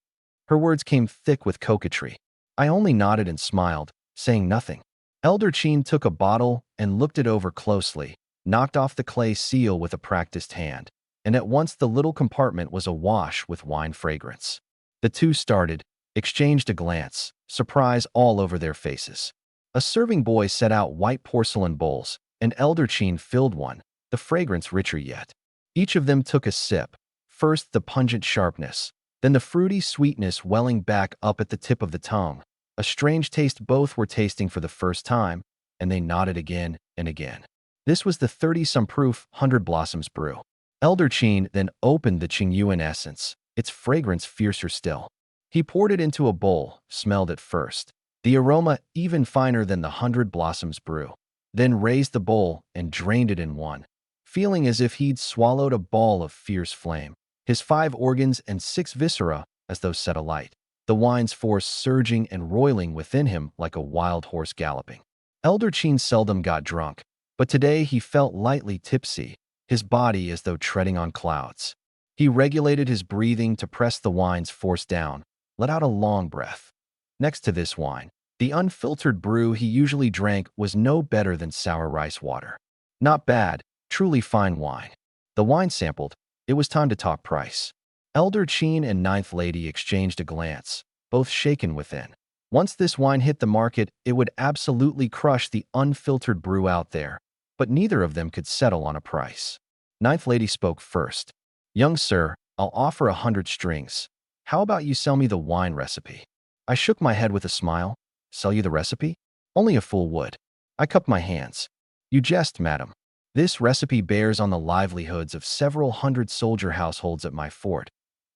A: Her words came thick with coquetry. I only nodded and smiled, saying nothing. Elder Chin took a bottle and looked it over closely, knocked off the clay seal with a practiced hand, and at once the little compartment was awash with wine fragrance. The two started, exchanged a glance, surprise all over their faces. A serving boy set out white porcelain bowls, and Elder Chin filled one, the fragrance richer yet. Each of them took a sip, first the pungent sharpness, then the fruity sweetness welling back up at the tip of the tongue. A strange taste both were tasting for the first time, and they nodded again and again. This was the 30-some proof 100 Blossoms Brew. Elder Chin then opened the Qingyuan Essence, its fragrance fiercer still. He poured it into a bowl, smelled it first, the aroma even finer than the 100 Blossoms brew. Then raised the bowl and drained it in one, feeling as if he'd swallowed a ball of fierce flame. His 5 organs and 6 viscera as though set alight, the wine's force surging and roiling within him like a wild horse galloping. Elder Qin seldom got drunk, but today he felt lightly tipsy, his body as though treading on clouds. He regulated his breathing to press the wine's force down, let out a long breath. Next to this wine, the unfiltered brew he usually drank was no better than sour rice water. Not bad, truly fine wine. The wine sampled, it was time to talk price. Elder Qin and Ninth Lady exchanged a glance, both shaken within. Once this wine hit the market, it would absolutely crush the unfiltered brew out there, but neither of them could settle on a price. Ninth Lady spoke first. "Young sir, I'll offer 100 strings. How about you sell me the wine recipe?" I shook my head with a smile. "Sell you the recipe? Only a fool would." I cupped my hands. "You jest, madam. This recipe bears on the livelihoods of several hundred soldier households at my fort.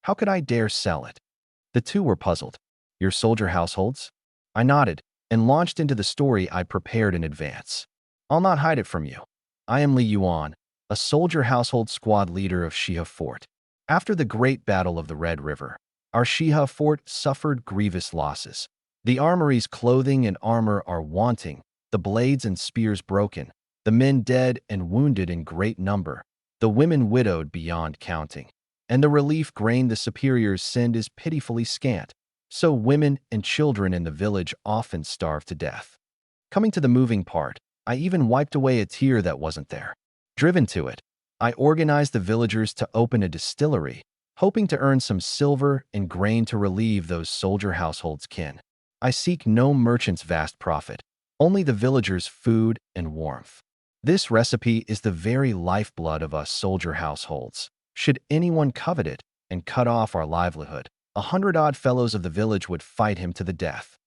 A: How could I dare sell it?" The two were puzzled. "Your soldier households?" I nodded and launched into the story I'd prepared in advance. "I'll not hide it from you. I am Yuan, a soldier household squad leader of Shiha Fort. After the Great Battle of the Red River, our Shiha Fort suffered grievous losses. The armory's clothing and armor are wanting, the blades and spears broken, the men dead and wounded in great number, the women widowed beyond counting, and the relief grain the superiors send is pitifully scant. So women and children in the village often starve to death." Coming to the moving part, I even wiped away a tear that wasn't there. Driven to it, I organized the villagers to open a distillery, hoping to earn some silver and grain to relieve those soldier households' kin. I seek no merchant's vast profit, only the villagers' food and warmth. This recipe is the very lifeblood of us soldier households. Should anyone covet it and cut off our livelihood, 100-odd fellows of the village would fight him to the death.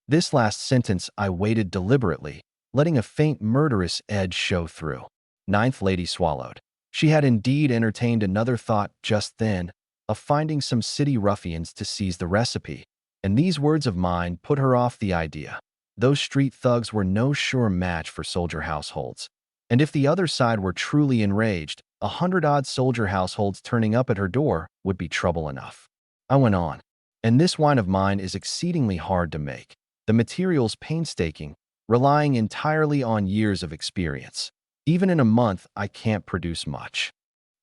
A: This last sentence I weighted deliberately, letting a faint murderous edge show through. Ninth Lady swallowed. She had indeed entertained another thought just then, of finding some city ruffians to seize the recipe, and these words of mine put her off the idea. Those street thugs were no sure match for soldier households, and if the other side were truly enraged, 100-odd soldier households turning up at her door would be trouble enough. I went on. "And this wine of mine is exceedingly hard to make. The materials painstaking, relying entirely on years of experience. Even in a month, I can't produce much."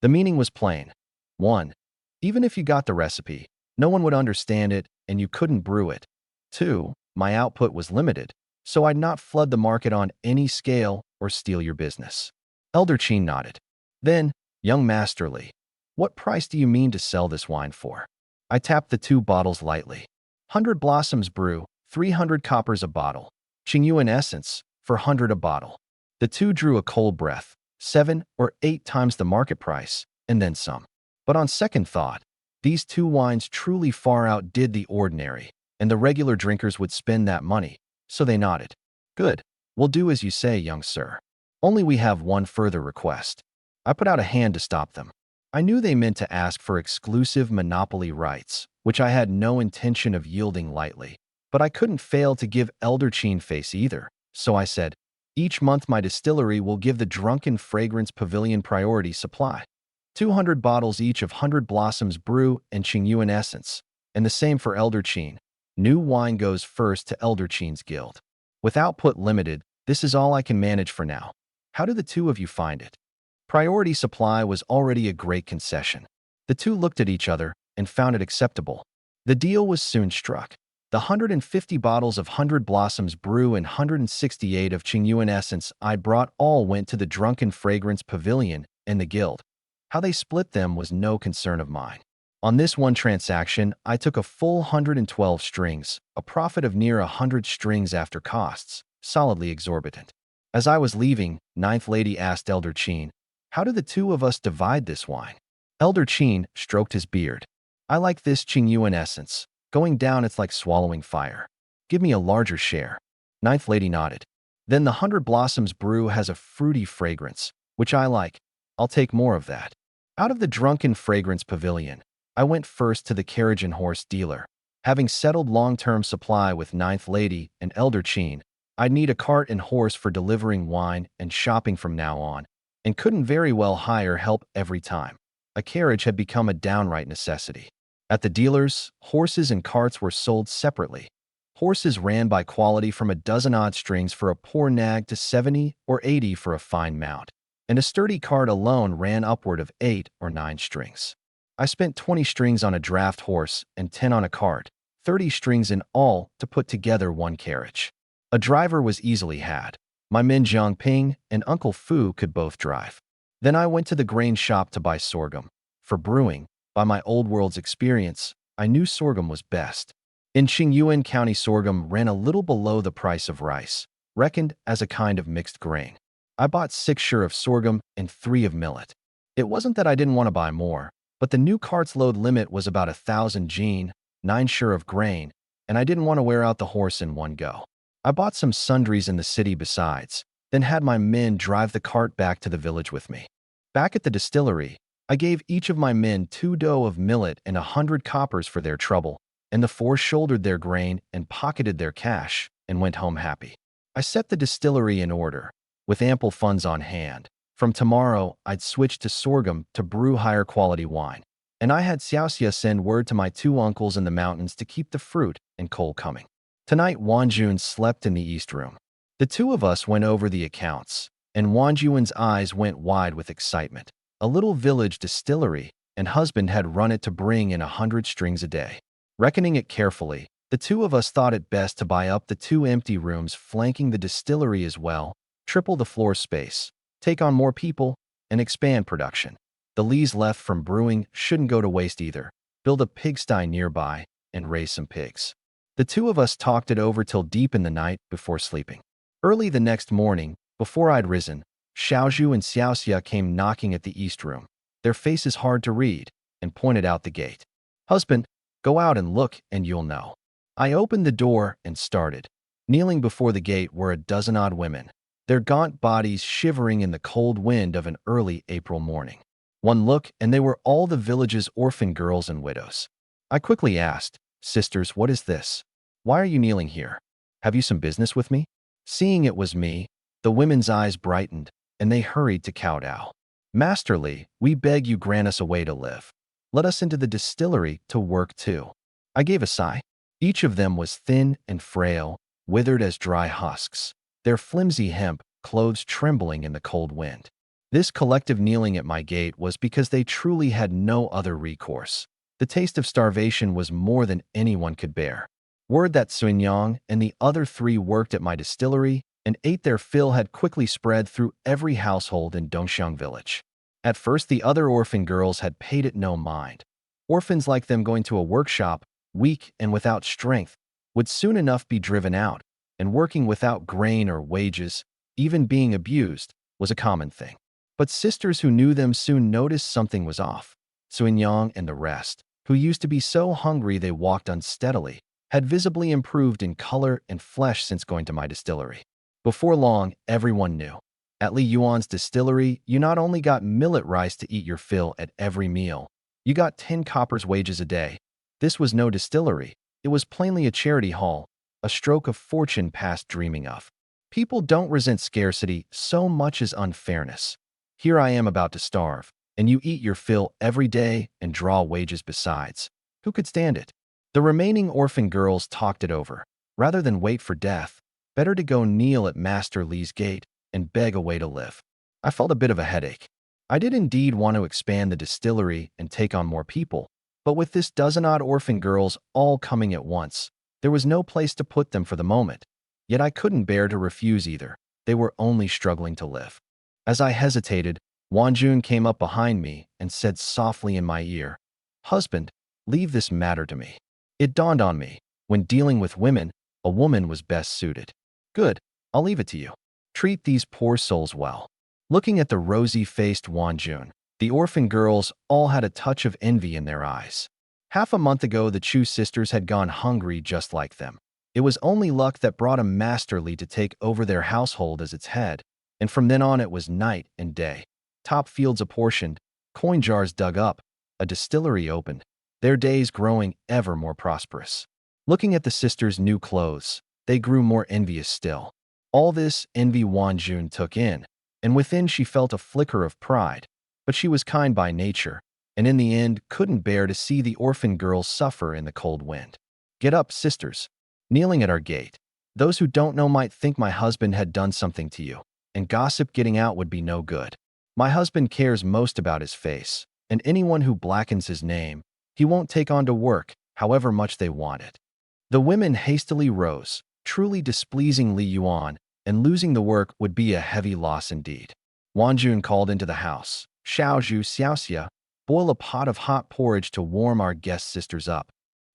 A: The meaning was plain. 1. Even if you got the recipe, no one would understand it and you couldn't brew it. 2. My output was limited, so I'd not flood the market on any scale or steal your business. Elder Qin nodded. Then, "Young Masterly, what price do you mean to sell this wine for?" I tapped the 2 bottles lightly. 100 Blossoms brew, 300 coppers a bottle. Yuan essence, for 100 a bottle. The 2 drew a cold breath, 7 or 8 times the market price, and then some. But on second thought, these 2 wines truly far outdid the ordinary, and the regular drinkers would spend that money, so they nodded. "Good. We'll do as you say, young sir. Only we have one further request." I put out a hand to stop them. I knew they meant to ask for exclusive monopoly rights, which I had no intention of yielding lightly. But I couldn't fail to give Elder Qin face either, so I said, "Each month my distillery will give the Drunken Fragrance Pavilion priority supply. 200 bottles each of 100 Blossoms brew and Yuan essence, and the same for Elder Qin. New wine goes first to Elder Qin's guild. With output limited, this is all I can manage for now. How do the 2 of you find it?" Priority supply was already a great concession. The 2 looked at each other and found it acceptable. The deal was soon struck. The 150 bottles of 100 Blossoms brew and 168 of Yuan essence I brought all went to the Drunken Fragrance Pavilion and the guild. How they split them was no concern of mine. On this one transaction, I took a full 112 strings, a profit of near 100 strings after costs, solidly exorbitant. As I was leaving, Ninth Lady asked Elder Qin, "How do the 2 of us divide this wine?" Elder Qin stroked his beard. "I like this Yuan essence. Going down, it's like swallowing fire. Give me a larger share." Ninth Lady nodded. "Then the 100 Blossoms brew has a fruity fragrance, which I like. I'll take more of that." Out of the Drunken Fragrance Pavilion, I went first to the carriage and horse dealer. Having settled long-term supply with Ninth Lady and Elder Qin, I'd need a cart and horse for delivering wine and shopping from now on, and couldn't very well hire help every time. A carriage had become a downright necessity. At the dealers, horses and carts were sold separately. Horses ran by quality from a dozen odd strings for a poor nag to 70 or 80 for a fine mount, and a sturdy cart alone ran upward of 8 or 9 strings. I spent 20 strings on a draft horse and 10 on a cart, 30 strings in all to put together one carriage. A driver was easily had. My men Jiangping and Uncle Fu could both drive. Then I went to the grain shop to buy sorghum. For brewing, by my old world's experience, I knew sorghum was best. In Yuan County, sorghum ran a little below the price of rice, reckoned as a kind of mixed grain. I bought 6 sure of sorghum and 3 of millet. It wasn't that I didn't want to buy more, but the new cart's load limit was about 1,000 jin, 9 sure of grain, and I didn't want to wear out the horse in one go. I bought some sundries in the city besides, then had my men drive the cart back to the village with me. Back at the distillery, I gave each of my men 2 dough of millet and 100 coppers for their trouble, and the 4 shouldered their grain and pocketed their cash and went home happy. I set the distillery in order, with ample funds on hand. From tomorrow, I'd switch to sorghum to brew higher quality wine, and I had Xiaosia send word to my 2 uncles in the mountains to keep the fruit and coal coming. Tonight, Wanjun slept in the east room. The 2 of us went over the accounts, and Wanjun's eyes went wide with excitement. A little village distillery, and husband had run it to bring in 100 strings a day. Reckoning it carefully, the 2 of us thought it best to buy up the 2 empty rooms flanking the distillery as well, triple the floor space, take on more people, and expand production. The lees left from brewing shouldn't go to waste either. Build a pigsty nearby and raise some pigs. The 2 of us talked it over till deep in the night before sleeping. Early the next morning, before I'd risen, Xiaoju and Xiaosia came knocking at the east room, their faces hard to read, and pointed out the gate. "Husband, go out and look and you'll know." I opened the door and started. Kneeling before the gate were a dozen odd women, their gaunt bodies shivering in the cold wind of an early April morning. One look and they were all the village's orphan girls and widows. I quickly asked, "Sisters, what is this? Why are you kneeling here? Have you some business with me?" Seeing it was me, the women's eyes brightened, and they hurried to kowtow. "Masterly, we beg you grant us a way to live. Let us into the distillery to work too." I gave a sigh. Each of them was thin and frail, withered as dry husks, their flimsy hemp clothes trembling in the cold wind. This collective kneeling at my gate was because they truly had no other recourse. The taste of starvation was more than anyone could bear. Word that Xuanyang and the other 3 worked at my distillery and ate their fill had quickly spread through every household in Dongxiang village. At first, the other orphan girls had paid it no mind. Orphans like them going to a workshop, weak and without strength, would soon enough be driven out, and working without grain or wages, even being abused, was a common thing. But sisters who knew them soon noticed something was off. Xuanyang and the rest, who used to be so hungry they walked unsteadily, had visibly improved in color and flesh since going to my distillery. Before long, everyone knew. At Li Yuan's distillery, you not only got millet rice to eat your fill at every meal, you got 10 coppers wages a day. This was no distillery. It was plainly a charity hall, a stroke of fortune past dreaming of. People don't resent scarcity so much as unfairness. Here I am about to starve, and you eat your fill every day and draw wages besides. Who could stand it? The remaining orphan girls talked it over. Rather than wait for death, better to go kneel at Master Li's gate and beg a way to live. I felt a bit of a headache. I did indeed want to expand the distillery and take on more people, but with this dozen-odd orphan girls all coming at once, there was no place to put them for the moment. Yet I couldn't bear to refuse either. They were only struggling to live. As I hesitated, Wanjun came up behind me and said softly in my ear, "Husband, leave this matter to me." It dawned on me, when dealing with women, a woman was best suited. "Good, I'll leave it to you. Treat these poor souls well." Looking at the rosy-faced Wanjun, the orphan girls all had a touch of envy in their eyes. Half a month ago, the Chu sisters had gone hungry just like them. It was only luck that brought a Masterly to take over their household as its head, and from then on it was night and day. Top fields apportioned, coin jars dug up, a distillery opened, their days growing ever more prosperous. Looking at the sisters' new clothes, they grew more envious still. All this envy Wanjun took in, and within she felt a flicker of pride, but she was kind by nature, and in the end couldn't bear to see the orphan girls suffer in the cold wind. Get up, sisters. Kneeling at our gate. Those who don't know might think my husband had done something to you, and gossip getting out would be no good. My husband cares most about his face, and anyone who blackens his name, he won't take on to work, however much they want it. The women hastily rose, truly displeasing Li Yuan, and losing the work would be a heavy loss indeed. Wanjun called into the house. Xiaosia, boil a pot of hot porridge to warm our guest sisters up.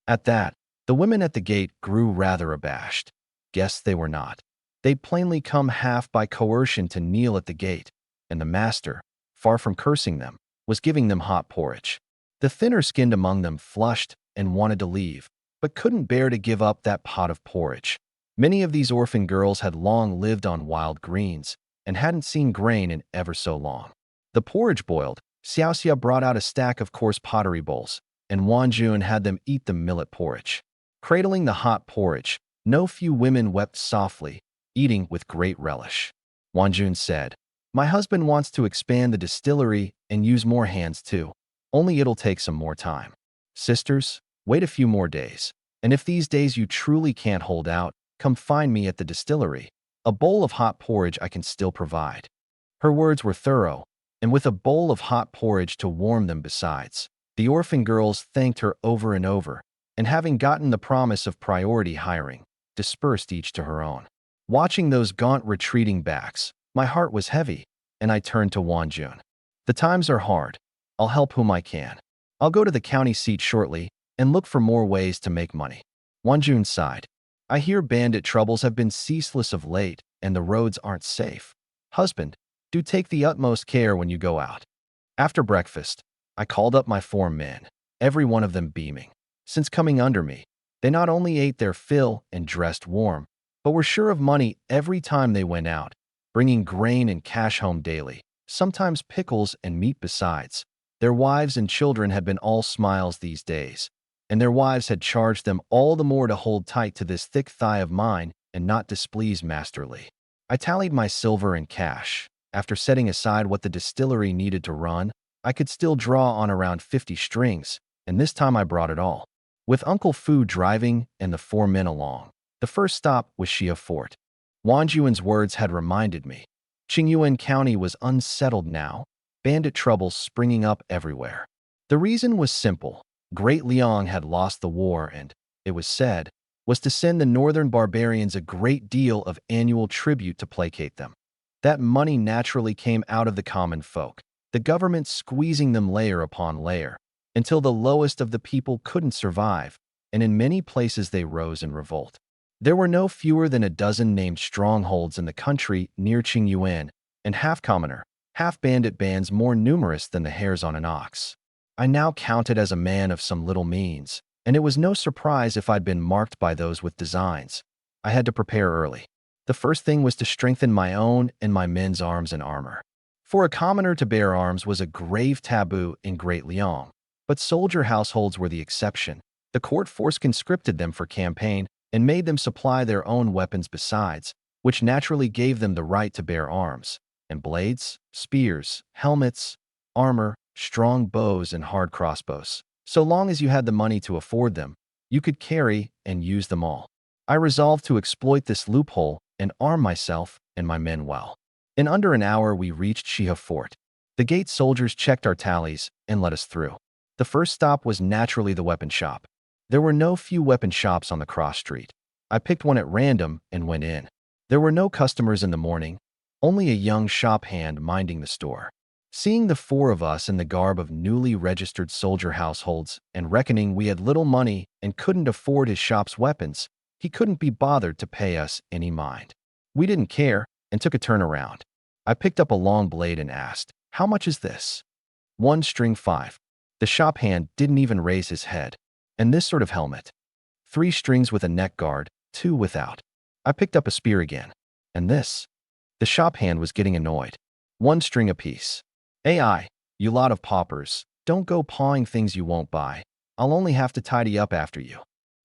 A: At that, the women at the gate grew rather abashed. Guests they were not. They'd plainly come half by coercion to kneel at the gate, and the master, far from cursing them, was giving them hot porridge. The thinner-skinned among them flushed and wanted to leave, but couldn't bear to give up that pot of porridge. Many of these orphan girls had long lived on wild greens and hadn't seen grain in ever so long. The porridge boiled, Xiaosia brought out a stack of coarse pottery bowls, and Wanjun had them eat the millet porridge. Cradling the hot porridge, no few women wept softly, eating with great relish. Wanjun said, "My husband wants to expand the distillery and use more hands too. Only it'll take some more time. Sisters, wait a few more days, and if these days you truly can't hold out, come find me at the distillery. A bowl of hot porridge I can still provide." Her words were thorough, and with a bowl of hot porridge to warm them besides, the orphan girls thanked her over and over, and having gotten the promise of priority hiring, dispersed each to her own. Watching those gaunt retreating backs, my heart was heavy, and I turned to Wanjun. "The times are hard. I'll help whom I can. I'll go to the county seat shortly and look for more ways to make money." Wanjun sighed. "I hear bandit troubles have been ceaseless of late, and the roads aren't safe. Husband, do take the utmost care when you go out." After breakfast, I called up my 4 men, every one of them beaming. Since coming under me, they not only ate their fill and dressed warm, but were sure of money every time they went out, bringing grain and cash home daily, sometimes pickles and meat besides. Their wives and children had been all smiles these days, and their wives had charged them all the more to hold tight to this thick thigh of mine and not displease Master Li. I tallied my silver and cash. After setting aside what the distillery needed to run, I could still draw on around 50 strings, and this time I brought it all. With Uncle Fu driving and the 4 men along, the first stop was Xia Fort. Wanjuan's words had reminded me. Qingyuan County was unsettled now, bandit troubles springing up everywhere. The reason was simple. Great Liang had lost the war and, it was said, was to send the northern barbarians a great deal of annual tribute to placate them. That money naturally came out of the common folk, the government squeezing them layer upon layer, until the lowest of the people couldn't survive, and in many places they rose in revolt. There were no fewer than a dozen named strongholds in the country near Qingyuan, and half-commoner, half-bandit bands more numerous than the hairs on an ox. I now counted as a man of some little means, and it was no surprise if I'd been marked by those with designs. I had to prepare early. The first thing was to strengthen my own and my men's arms and armor. For a commoner to bear arms was a grave taboo in Great Liang, but soldier households were the exception. The court force conscripted them for campaign and made them supply their own weapons besides, which naturally gave them the right to bear arms, and blades, spears, helmets, armor, strong bows, and hard crossbows. So long as you had the money to afford them, you could carry and use them all. I resolved to exploit this loophole and arm myself and my men well. In under an hour, we reached Xia Fort. The gate soldiers checked our tallies and let us through. The first stop was naturally the weapon shop. There were no few weapon shops on the cross street. I picked one at random and went in. There were no customers in the morning, only a young shop hand minding the store. Seeing the 4 of us in the garb of newly registered soldier households and reckoning we had little money and couldn't afford his shop's weapons, he couldn't be bothered to pay us any mind. We didn't care and took a turn around. I picked up a long blade and asked, "How much is this?" 1 string 5. The shop hand didn't even raise his head. "And this sort of helmet?" 3 strings with a neck guard, 2 without. I picked up a spear again. "And this?" The shop hand was getting annoyed. 1 string apiece. "AI, you lot of paupers, don't go pawing things you won't buy. I'll only have to tidy up after you."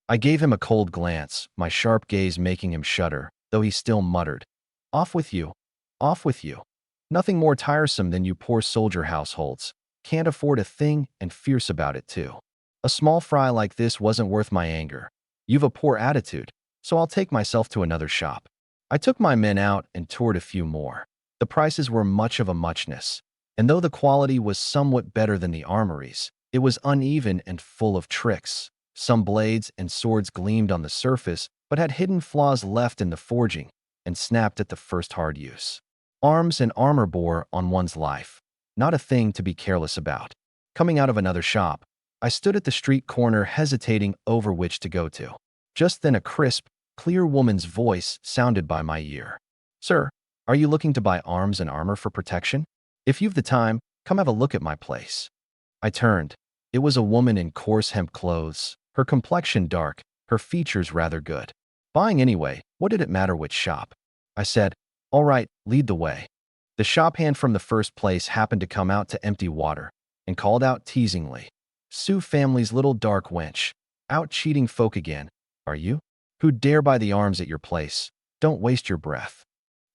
A: I gave him a cold glance, my sharp gaze making him shudder, though he still muttered, "Off with you. Off with you. Nothing more tiresome than you poor soldier households. Can't afford a thing and fierce about it too. A small fry like this wasn't worth my anger. You've a poor attitude, so I'll take myself to another shop." I took my men out and toured a few more. The prices were much of a muchness, and though the quality was somewhat better than the armories, it was uneven and full of tricks. Some blades and swords gleamed on the surface, but had hidden flaws left in the forging and snapped at the first hard use. Arms and armor bore on one's life, not a thing to be careless about. Coming out of another shop, I stood at the street corner hesitating over which to go to. Just then a crisp, clear woman's voice sounded by my ear. "Sir, are you looking to buy arms and armor for protection? If you've the time, come have a look at my place." I turned. It was a woman in coarse hemp clothes, her complexion dark, her features rather good. Buying anyway, what did it matter which shop? I said, "All right, lead the way." The shop hand from the first place happened to come out to empty water and called out teasingly, "Sioux family's little dark wench. Out cheating folk again, are you? Who dare buy the arms at your place? Don't waste your breath."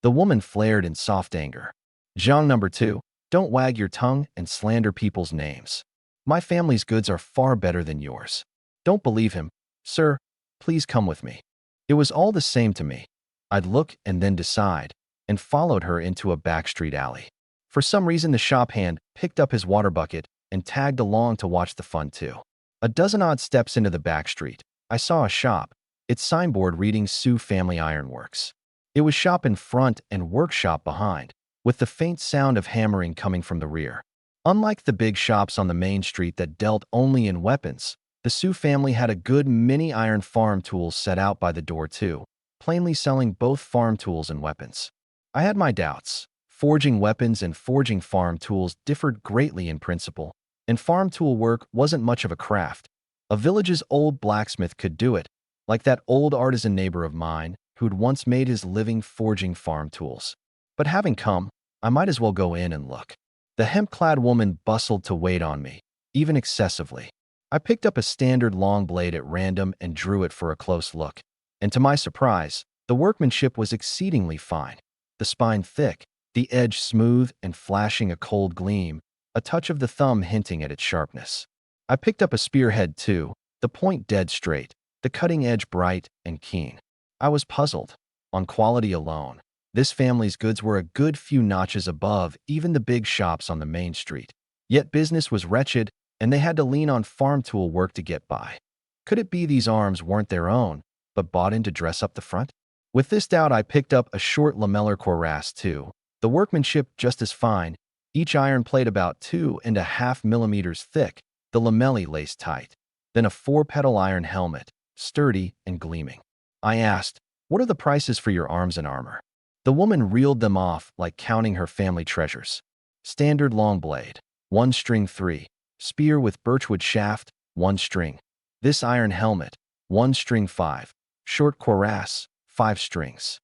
A: The woman flared in soft anger. "Zhang number 2, don't wag your tongue and slander people's names. My family's goods are far better than yours. Don't believe him. Sir, please come with me." It was all the same to me. I'd look and then decide, and followed her into a backstreet alley. For some reason, the shop hand picked up his water bucket and tagged along to watch the fun too. A dozen odd steps into the backstreet, I saw a shop, its signboard reading Sioux Family Ironworks. It was shop in front and workshop behind, with the faint sound of hammering coming from the rear. Unlike the big shops on the main street that dealt only in weapons, the Sioux family had a good many iron farm tools set out by the door too, plainly selling both farm tools and weapons. I had my doubts. Forging weapons and forging farm tools differed greatly in principle, and farm tool work wasn't much of a craft. A village's old blacksmith could do it, like that old artisan neighbor of mine who'd once made his living forging farm tools. But having come, I might as well go in and look. The hemp-clad woman bustled to wait on me, even excessively. I picked up a standard long blade at random and drew it for a close look, and to my surprise, the workmanship was exceedingly fine. The spine thick, the edge smooth and flashing a cold gleam, a touch of the thumb hinting at its sharpness. I picked up a spearhead too, the point dead straight, the cutting edge bright and keen. I was puzzled. On quality alone, this family's goods were a good few notches above even the big shops on the main street. Yet business was wretched, and they had to lean on farm tool work to get by. Could it be these arms weren't their own, but bought in to dress up the front? With this doubt, I picked up a short lamellar cuirass too, the workmanship just as fine, each iron plate about 2.5 millimeters thick, the lamellae laced tight. Then a 4-petal iron helmet, sturdy and gleaming. I asked, "What are the prices for your arms and armor?" The woman reeled them off like counting her family treasures. Standard long blade, 1 string 3. Spear with birchwood shaft, 1 string. This iron helmet, 1 string 5. Short cuirass, 5 strings.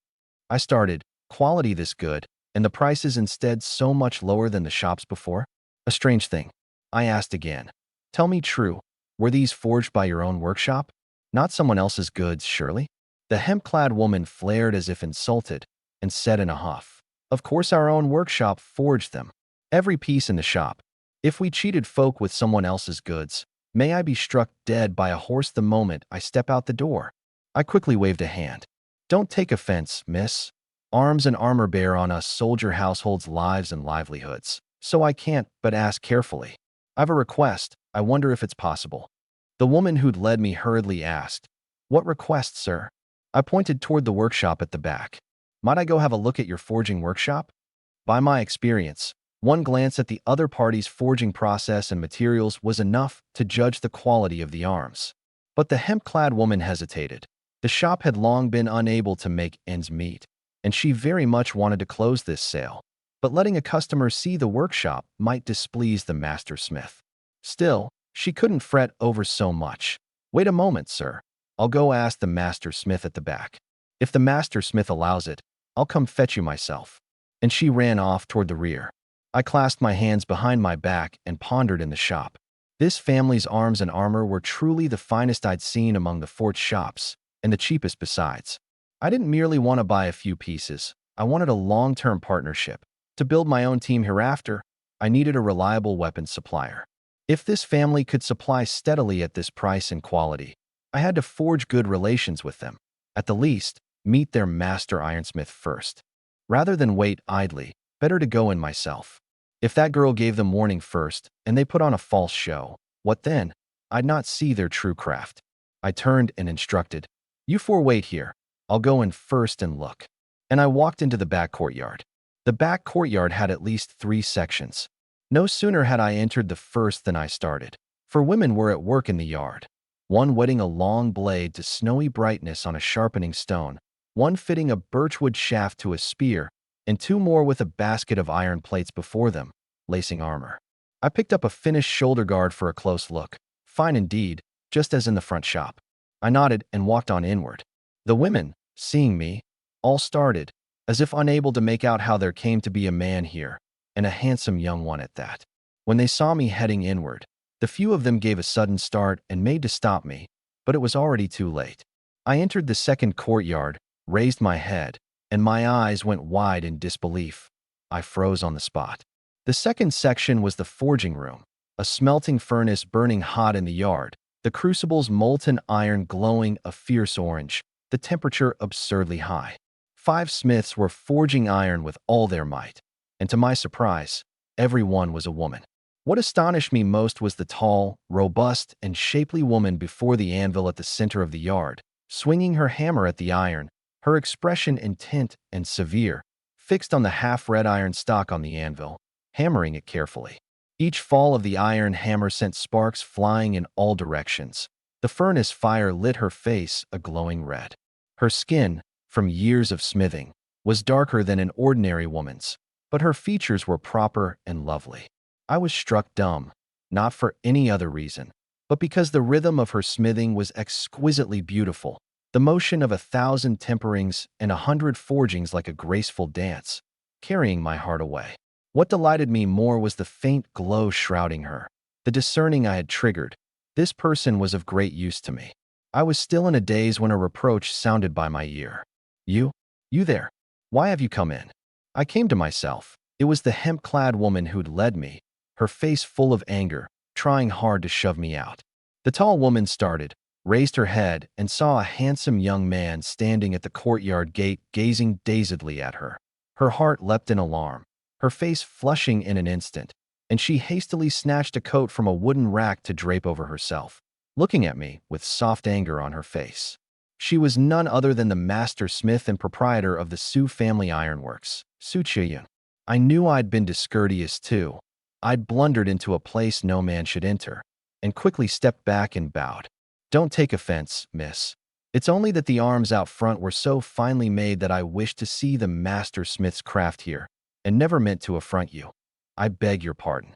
A: I started, quality this good, and the prices instead so much lower than the shops before? A strange thing. I asked again. "Tell me true, were these forged by your own workshop? Not someone else's goods, surely?" The hemp-clad woman flared as if insulted, and said in a huff, "Of course our own workshop forged them. Every piece in the shop. If we cheated folk with someone else's goods, may I be struck dead by a horse the moment I step out the door." I quickly waved a hand. "Don't take offense, miss. Arms and armor bear on us soldier households' lives and livelihoods, so I can't but ask carefully. I've a request. I wonder if it's possible." The woman who'd led me hurriedly asked, "What request, sir?" I pointed toward the workshop at the back. "Might I go have a look at your forging workshop?" By my experience, one glance at the other party's forging process and materials was enough to judge the quality of the arms. But the hemp-clad woman hesitated. The shop had long been unable to make ends meet, and she very much wanted to close this sale. But letting a customer see the workshop might displease the master smith. Still, she couldn't fret over so much. "Wait a moment, sir. I'll go ask the master smith at the back. If the master smith allows it, I'll come fetch you myself." And she ran off toward the rear. I clasped my hands behind my back and pondered in the shop. This family's arms and armor were truly the finest I'd seen among the fort's shops, and the cheapest besides. I didn't merely want to buy a few pieces. I wanted a long-term partnership. To build my own team hereafter, I needed a reliable weapons supplier. If this family could supply steadily at this price and quality, I had to forge good relations with them. At the least, meet their master ironsmith first. Rather than wait idly, better to go in myself. If that girl gave them warning first, and they put on a false show, what then? I'd not see their true craft. I turned and instructed, "You four wait here. I'll go in first and look." And I walked into the back courtyard. The back courtyard had at least 3 sections. No sooner had I entered the first than I started. For women were at work in the yard. One whetting a long blade to snowy brightness on a sharpening stone, one fitting a birchwood shaft to a spear, and 2 more with a basket of iron plates before them, lacing armor. I picked up a finished shoulder guard for a close look. Fine indeed, just as in the front shop. I nodded and walked on inward. The women, seeing me, all started, as if unable to make out how there came to be a man here, and a handsome young one at that. When they saw me heading inward, the few of them gave a sudden start and made to stop me, but it was already too late. I entered the second courtyard, raised my head, and my eyes went wide in disbelief. I froze on the spot. The second section was the forging room, a smelting furnace burning hot in the yard, the crucible's molten iron glowing a fierce orange, the temperature absurdly high. 5 smiths were forging iron with all their might, and to my surprise, every one was a woman. What astonished me most was the tall, robust, and shapely woman before the anvil at the center of the yard, swinging her hammer at the iron, her expression intent and severe, fixed on the half-red iron stock on the anvil, hammering it carefully. Each fall of the iron hammer sent sparks flying in all directions. The furnace fire lit her face a glowing red. Her skin, from years of smithing, was darker than an ordinary woman's, but her features were proper and lovely. I was struck dumb, not for any other reason, but because the rhythm of her smithing was exquisitely beautiful, the motion of 1,000 temperings and 100 forgings like a graceful dance, carrying my heart away. What delighted me more was the faint glow shrouding her, the discerning I had triggered. This person was of great use to me. I was still in a daze when a reproach sounded by my ear. You there. Why have you come in?" I came to myself. It was the hemp-clad woman who'd led me, her face full of anger, trying hard to shove me out. The tall woman started, raised her head, and saw a handsome young man standing at the courtyard gate gazing dazedly at her. Her heart leapt in alarm, her face flushing in an instant, and she hastily snatched a coat from a wooden rack to drape over herself, looking at me with soft anger on her face. She was none other than the master smith and proprietor of the Su family ironworks, Yuan. I knew I'd been discourteous too. I'd blundered into a place no man should enter, and quickly stepped back and bowed. "Don't take offense, miss. It's only that the arms out front were so finely made that I wished to see the master smith's craft here, and never meant to affront you. I beg your pardon."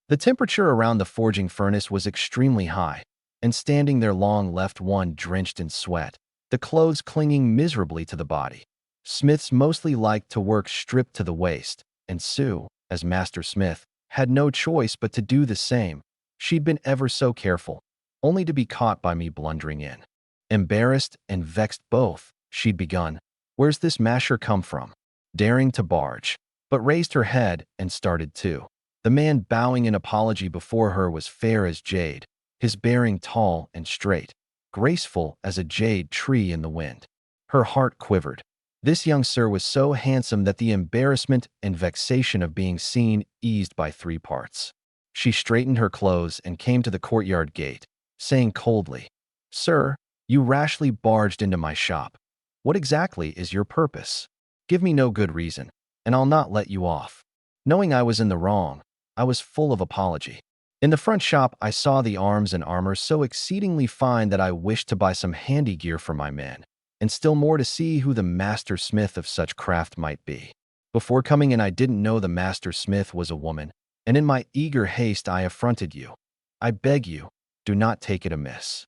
A: The temperature around the forging furnace was extremely high, and standing there long left one drenched in sweat, the clothes clinging miserably to the body. Smiths mostly liked to work stripped to the waist, and Sue, as master smith, had no choice but to do the same. She'd been ever so careful, only to be caught by me blundering in. Embarrassed and vexed both, she'd begun, "Where's this masher come from?" daring to barge, but raised her head and started too. The man bowing in apology before her was fair as jade, his bearing tall and straight, graceful as a jade tree in the wind. Her heart quivered. This young sir was so handsome that the embarrassment and vexation of being seen eased by 3 parts. She straightened her clothes and came to the courtyard gate, saying coldly, "Sir, you rashly barged into my shop. What exactly is your purpose? Give me no good reason, and I'll not let you off." Knowing I was in the wrong, I was full of apology. In the front shop, I saw the arms and armor so exceedingly fine that I wished to buy some handy gear for my men, and still more to see who the master smith of such craft might be. Before coming in, I didn't know the master smith was a woman, and in my eager haste I affronted you. I beg you, do not take it amiss.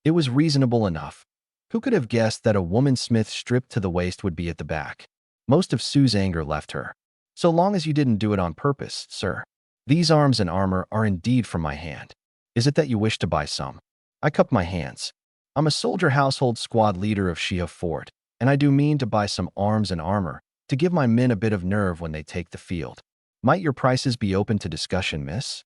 A: It was reasonable enough. Who could have guessed that a woman smith stripped to the waist would be at the back? Most of Sue's anger left her. "So long as you didn't do it on purpose, sir. These arms and armor are indeed from my hand. Is it that you wish to buy some? I cupped my hands. I'm a soldier household squad leader of Shia Fort, and I do mean to buy some arms and armor to give my men a bit of nerve when they take the field. Might your prices be open to discussion, miss?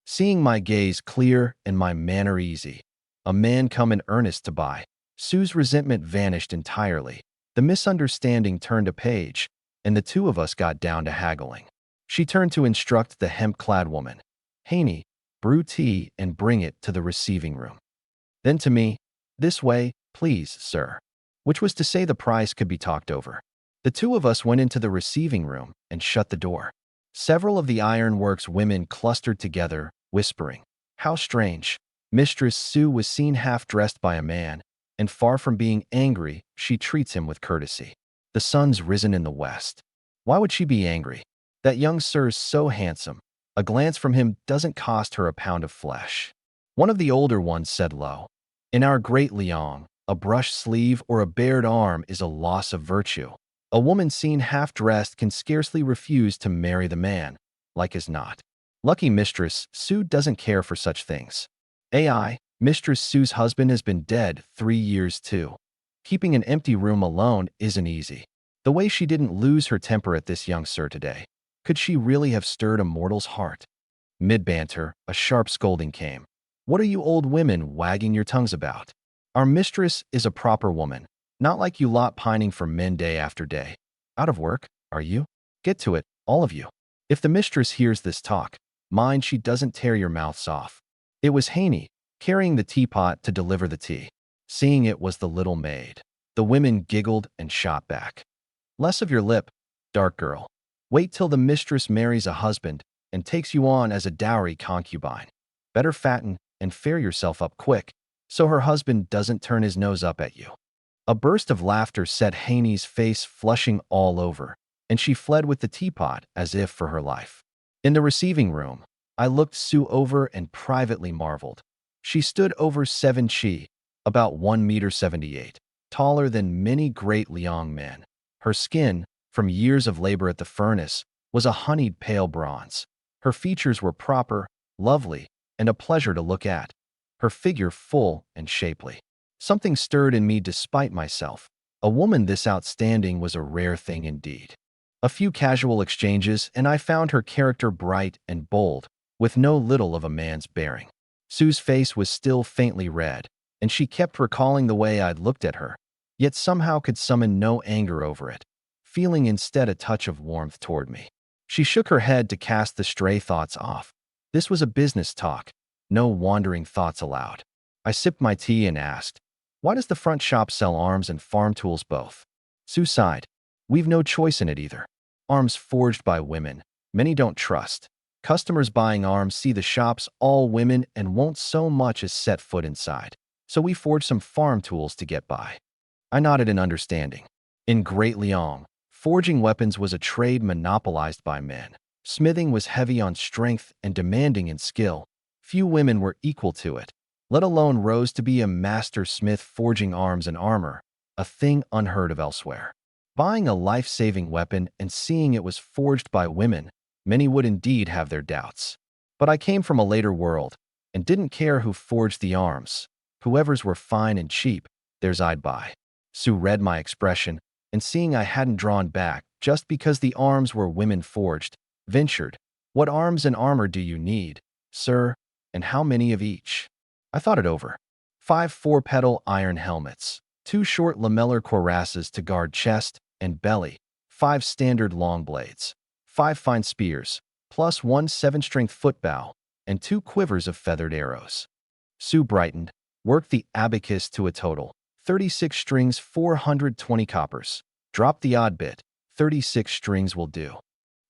A: Seeing my gaze clear and my manner easy, a man come in earnest to buy, Sue's resentment vanished entirely. The misunderstanding turned a page, and the two of us got down to haggling. She turned to instruct the hemp-clad woman. Haney, brew tea and bring it to the receiving room. Then to me, this way, please, sir. Which was to say the price could be talked over. The two of us went into the receiving room and shut the door. Several of the ironworks women clustered together, whispering. How strange. Mistress Sue was seen half-dressed by a man, and far from being angry, she treats him with courtesy. The sun's risen in the west. Why would she be angry? That young sir's so handsome. A glance from him doesn't cost her a pound of flesh. One of the older ones said low. In our great Liang, a brushed sleeve or a bared arm is a loss of virtue. A woman seen half-dressed can scarcely refuse to marry the man, like as not. Lucky Mistress Sue doesn't care for such things. AI, Mistress Sue's husband has been dead 3 years too. Keeping an empty room alone isn't easy. The way she didn't lose her temper at this young sir today. Could she really have stirred a mortal's heart? Mid-banter, a sharp scolding came. What are you old women wagging your tongues about? Our mistress is a proper woman, not like you lot pining for men day after day. Out of work, are you? Get to it, all of you. If the mistress hears this talk, mind she doesn't tear your mouths off. It was Haney, carrying the teapot to deliver the tea. Seeing it was the little maid. The women giggled and shot back. Less of your lip, dark girl. Wait till the mistress marries a husband and takes you on as a dowry concubine. Better fatten and fare yourself up quick, so her husband doesn't turn his nose up at you. A burst of laughter set Haney's face flushing all over, and she fled with the teapot as if for her life. In the receiving room, I looked Sue over and privately marveled. She stood over 7 chi, about 1.78 meters, taller than many great Liang men. Her skin, from years of labor at the furnace, was a honeyed pale bronze. Her features were proper, lovely, and a pleasure to look at. Her figure full and shapely. Something stirred in me despite myself. A woman this outstanding was a rare thing indeed. A few casual exchanges, and I found her character bright and bold, with no little of a man's bearing. Sue's face was still faintly red, and she kept recalling the way I'd looked at her, yet somehow could summon no anger over it, feeling instead a touch of warmth toward me. She shook her head to cast the stray thoughts off. This was a business talk, no wandering thoughts allowed. I sipped my tea and asked, why does the front shop sell arms and farm tools both? Sue sighed. We've no choice in it either. Arms forged by women, many don't trust. Customers buying arms see the shops all women and won't so much as set foot inside. So we forge some farm tools to get by. I nodded in understanding. In Great Liang, forging weapons was a trade monopolized by men. Smithing was heavy on strength and demanding in skill. Few women were equal to it, let alone rose to be a master smith forging arms and armor, a thing unheard of elsewhere. Buying a life-saving weapon and seeing it was forged by women, many would indeed have their doubts. But I came from a later world and didn't care who forged the arms. Whoever's were fine and cheap, theirs I'd buy. Sue read my expression, and seeing I hadn't drawn back just because the arms were women forged, ventured, what arms and armor do you need, sir, and how many of each? I thought it over. 5 4-petal iron helmets, 2 short lamellar cuirasses to guard chest and belly, 5 standard long blades, 5 fine spears, plus 1 7-strength footbow, and 2 quivers of feathered arrows. Sue brightened, worked the abacus to a total, 36 strings 420 coppers. Drop the odd bit, 36 strings will do.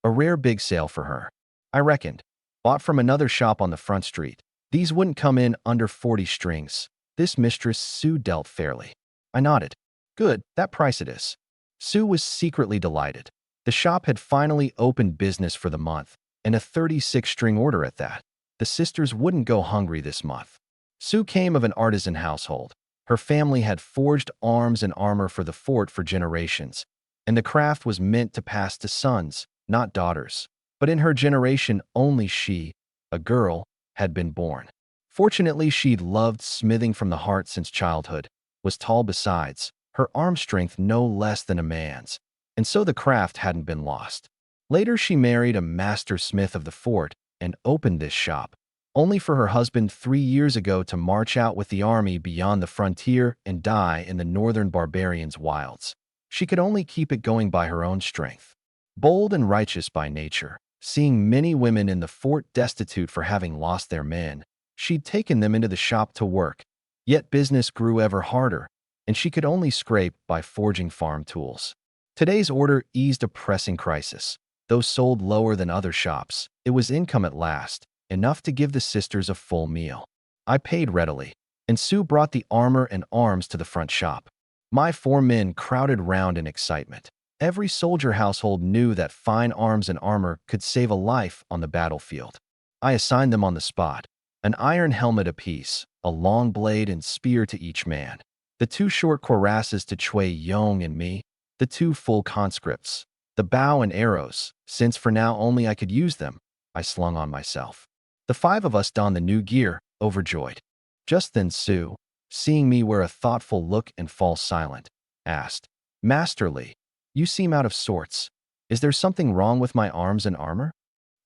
A: A rare big sale for her. I reckoned. Bought from another shop on the front street. These wouldn't come in under 40 strings. This mistress Sue dealt fairly. I nodded. Good, that price it is. Sue was secretly delighted. The shop had finally opened business for the month, and a 36-string order at that. The sisters wouldn't go hungry this month. Sue came of an artisan household. Her family had forged arms and armor for the fort for generations, and the craft was meant to pass to sons, not daughters. But in her generation only she, a girl, had been born. Fortunately, she'd loved smithing from the heart since childhood, was tall besides, her arm strength no less than a man's, and so the craft hadn't been lost. Later, she married a master smith of the fort and opened this shop, only for her husband 3 years ago to march out with the army beyond the frontier and die in the northern barbarians' wilds. She could only keep it going by her own strength. Bold and righteous by nature, seeing many women in the fort destitute for having lost their men, she'd taken them into the shop to work. Yet business grew ever harder, and she could only scrape by forging farm tools. Today's order eased a pressing crisis. Though sold lower than other shops, it was income at last, enough to give the sisters a full meal. I paid readily, and Sue brought the armor and arms to the front shop. My 4 men crowded round in excitement. Every soldier household knew that fine arms and armor could save a life on the battlefield. I assigned them on the spot, an iron helmet apiece, a long blade and spear to each man, the 2 short cuirasses to Chui Yong and me, the 2 full conscripts, the bow and arrows, since for now only I could use them, I slung on myself. The 5 of us donned the new gear, overjoyed. Just then Sue, seeing me wear a thoughtful look and fall silent, asked, "Masterly, you seem out of sorts. Is there something wrong with my arms and armor?"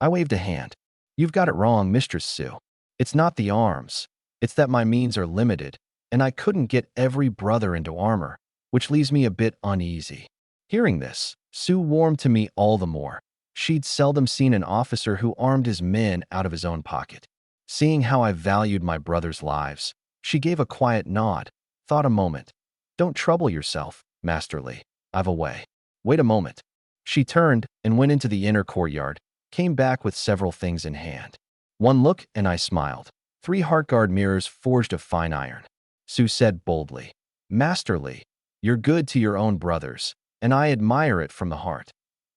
A: I waved a hand. "You've got it wrong, Mistress Sue. It's not the arms. It's that my means are limited, and I couldn't get every brother into armor, which leaves me a bit uneasy." Hearing this, Sue warmed to me all the more. She'd seldom seen an officer who armed his men out of his own pocket. Seeing how I valued my brothers' lives, she gave a quiet nod, thought a moment. "Don't trouble yourself, Masterly. I've a way. Wait a moment." She turned and went into the inner courtyard, came back with several things in hand. One look and I smiled. 3 Heartguard mirrors forged of fine iron. Sue said boldly, "Masterly, you're good to your own brothers, and I admire it from the heart.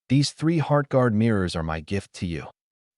A: These 3 Heartguard mirrors are my gift to you."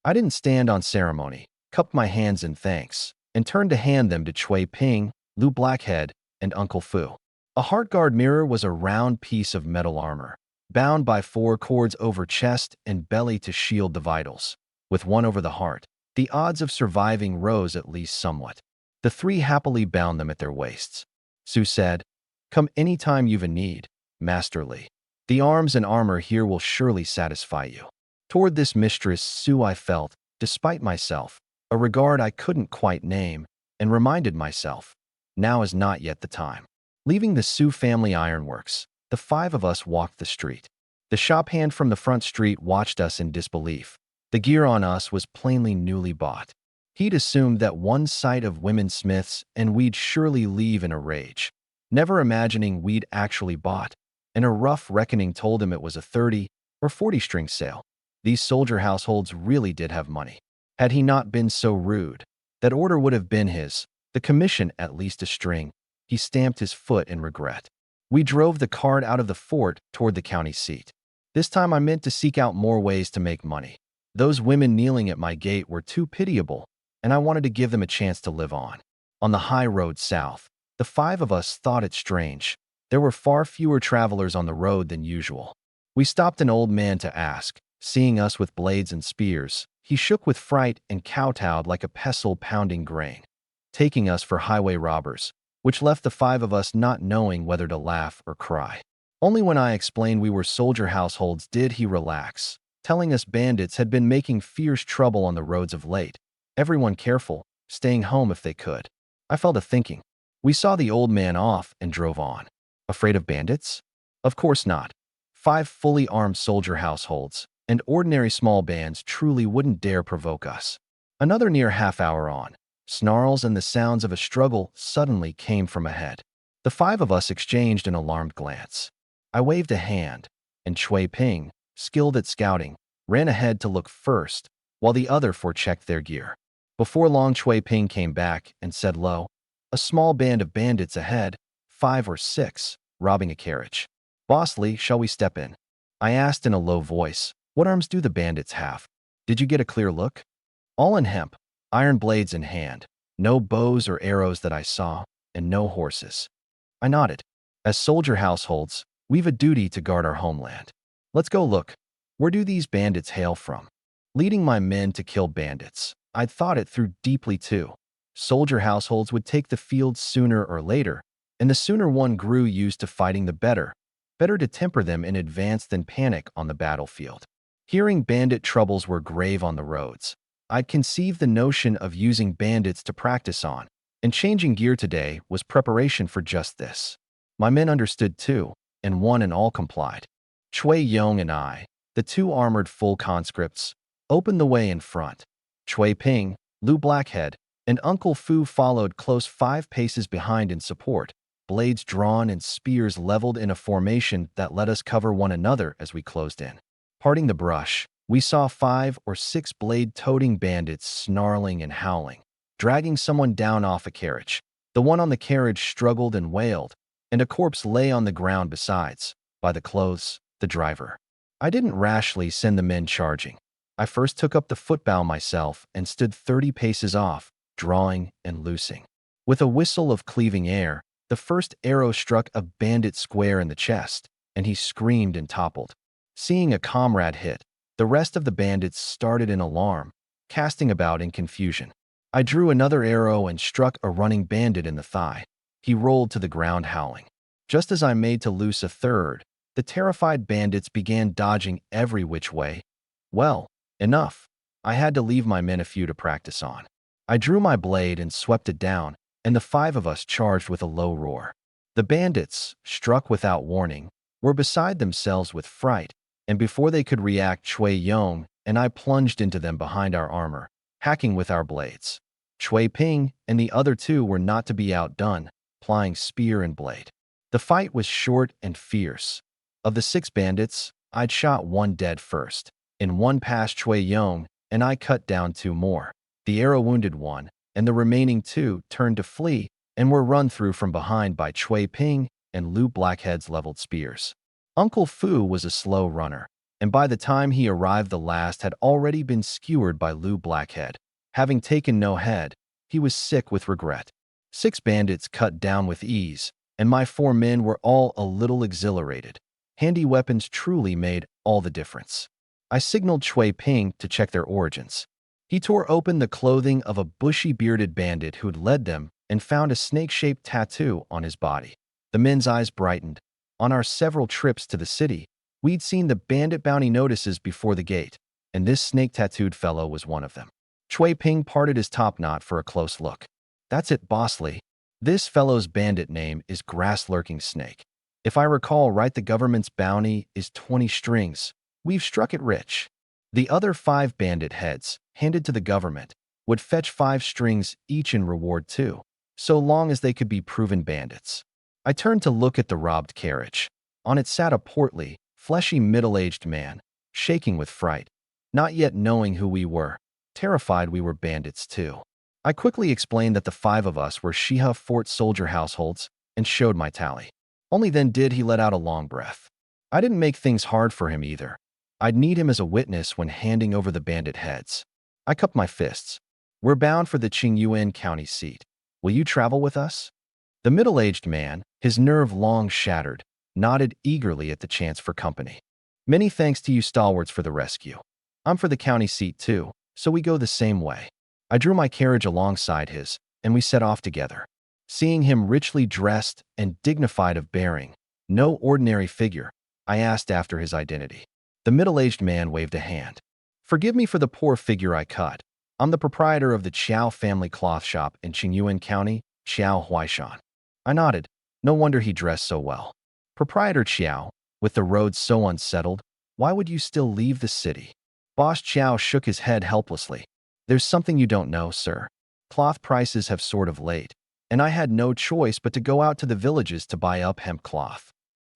A: I didn't stand on ceremony, cupped my hands in thanks, and turned to hand them to Chui Ping, Lu Blackhead, and Uncle Fu. A Heartguard mirror was a round piece of metal armor, bound by 4 cords over chest and belly to shield the vitals. With one over the heart, the odds of surviving rose at least somewhat. The 3 happily bound them at their waists. Sue said, "Come any time you've a need, Masterly. The arms and armor here will surely satisfy you." Toward this mistress Sue I felt, despite myself, a regard I couldn't quite name, and reminded myself, now is not yet the time. Leaving the Sue family ironworks, the 5 of us walked the street. The shop hand from the front street watched us in disbelief. The gear on us was plainly newly bought. He'd assumed that one sight of women smiths and we'd surely leave in a rage, never imagining we'd actually bought, and a rough reckoning told him it was a 30 or 40-string sale. These soldier households really did have money. Had he not been so rude, that order would have been his, the commission at least a string. He stamped his foot in regret. We drove the cart out of the fort toward the county seat. This time I meant to seek out more ways to make money. Those women kneeling at my gate were too pitiable, and I wanted to give them a chance to live on. On the high road south, the 5 of us thought it strange. There were far fewer travelers on the road than usual. We stopped an old man to ask. Seeing us with blades and spears, he shook with fright and kowtowed like a pestle pounding grain, taking us for highway robbers, which left the 5 of us not knowing whether to laugh or cry. Only when I explained we were soldier households did he relax, telling us bandits had been making fierce trouble on the roads of late. Everyone careful, staying home if they could. I fell to thinking. We saw the old man off and drove on. Afraid of bandits? Of course not. 5 fully armed soldier households and ordinary small bands truly wouldn't dare provoke us. Another near half-hour on, snarls and the sounds of a struggle suddenly came from ahead. The 5 of us exchanged an alarmed glance. I waved a hand, and Chui Ping, skilled at scouting, ran ahead to look first, while the other 4 checked their gear. Before long, Chui Ping came back and said low, "A small band of bandits ahead, 5 or 6, robbing a carriage. Bossly, shall we step in?" I asked in a low voice, "What arms do the bandits have? Did you get a clear look?" "All in hemp, iron blades in hand. No bows or arrows that I saw, and no horses." I nodded. "As soldier households, we've a duty to guard our homeland. Let's go look. Where do these bandits hail from?" Leading my men to kill bandits, I'd thought it through deeply too. Soldier households would take the field sooner or later, and the sooner one grew used to fighting the better. Better to temper them in advance than panic on the battlefield. Hearing bandit troubles were grave on the roads, I'd conceived the notion of using bandits to practice on, and changing gear today was preparation for just this. My men understood too, and one and all complied. Chui Yong and I, the two armored full conscripts, opened the way in front. Chui Ping, Lu Blackhead, and Uncle Fu followed close 5 paces behind in support, blades drawn and spears leveled in a formation that let us cover one another as we closed in. Parting the brush, we saw 5 or 6 blade-toting bandits snarling and howling, dragging someone down off a carriage. The one on the carriage struggled and wailed, and a corpse lay on the ground besides, by the clothes, the driver. I didn't rashly send the men charging. I first took up the footbow myself and stood 30 paces off, drawing and loosing. With a whistle of cleaving air, the first arrow struck a bandit square in the chest, and he screamed and toppled. Seeing a comrade hit, the rest of the bandits started in alarm, casting about in confusion. I drew another arrow and struck a running bandit in the thigh. He rolled to the ground howling. Just as I made to loose a third, the terrified bandits began dodging every which way. Well, enough. I had to leave my men a few to practice on. I drew my blade and swept it down, and the 5 of us charged with a low roar. The bandits, struck without warning, were beside themselves with fright, and before they could react, Chui Yong and I plunged into them behind our armor, hacking with our blades. Chui Ping and the other 2 were not to be outdone, plying spear and blade. The fight was short and fierce. Of the 6 bandits, I'd shot 1 dead first. In one passed Chui Yong, and I cut down 2 more. The arrow wounded 1, and the remaining 2 turned to flee and were run through from behind by Chui Ping and Lu Blackhead's leveled spears. Uncle Fu was a slow runner, and by the time he arrived the last had already been skewered by Lu Blackhead. Having taken no head, he was sick with regret. 6 bandits cut down with ease, and my 4 men were all a little exhilarated. Handy weapons truly made all the difference. I signaled Chui Ping to check their origins. He tore open the clothing of a bushy-bearded bandit who'd led them and found a snake-shaped tattoo on his body. The men's eyes brightened. On our several trips to the city, we'd seen the bandit bounty notices before the gate, and this snake-tattooed fellow was one of them. Chui Ping parted his top knot for a close look. That's it, Bosley. This fellow's bandit name is Grass-Lurking Snake. If I recall right, the government's bounty is 20 strings. We've struck it rich. The other 5 bandit heads, handed to the government, would fetch 5 strings each in reward too, so long as they could be proven bandits. I turned to look at the robbed carriage. On it sat a portly, fleshy middle-aged man, shaking with fright, not yet knowing who we were, terrified we were bandits too. I quickly explained that the 5 of us were Shiha Fort soldier households and showed my tally. Only then did he let out a long breath. I didn't make things hard for him either. I'd need him as a witness when handing over the bandit heads. I cupped my fists. We're bound for the Yuan County seat. Will you travel with us? The middle-aged man, his nerve long shattered, nodded eagerly at the chance for company. Many thanks to you stalwarts for the rescue. I'm for the county seat too, so we go the same way. I drew my carriage alongside his, and we set off together. Seeing him richly dressed and dignified of bearing, no ordinary figure, I asked after his identity. The middle-aged man waved a hand. Forgive me for the poor figure I cut. I'm the proprietor of the Qiao family cloth shop in Yuan County, Qiao Huaishan. I nodded. No wonder he dressed so well. Proprietor Qiao, with the roads so unsettled, why would you still leave the city? Boss Qiao shook his head helplessly. There's something you don't know, sir. Cloth prices have sort of late, and I had no choice but to go out to the villages to buy up hemp cloth.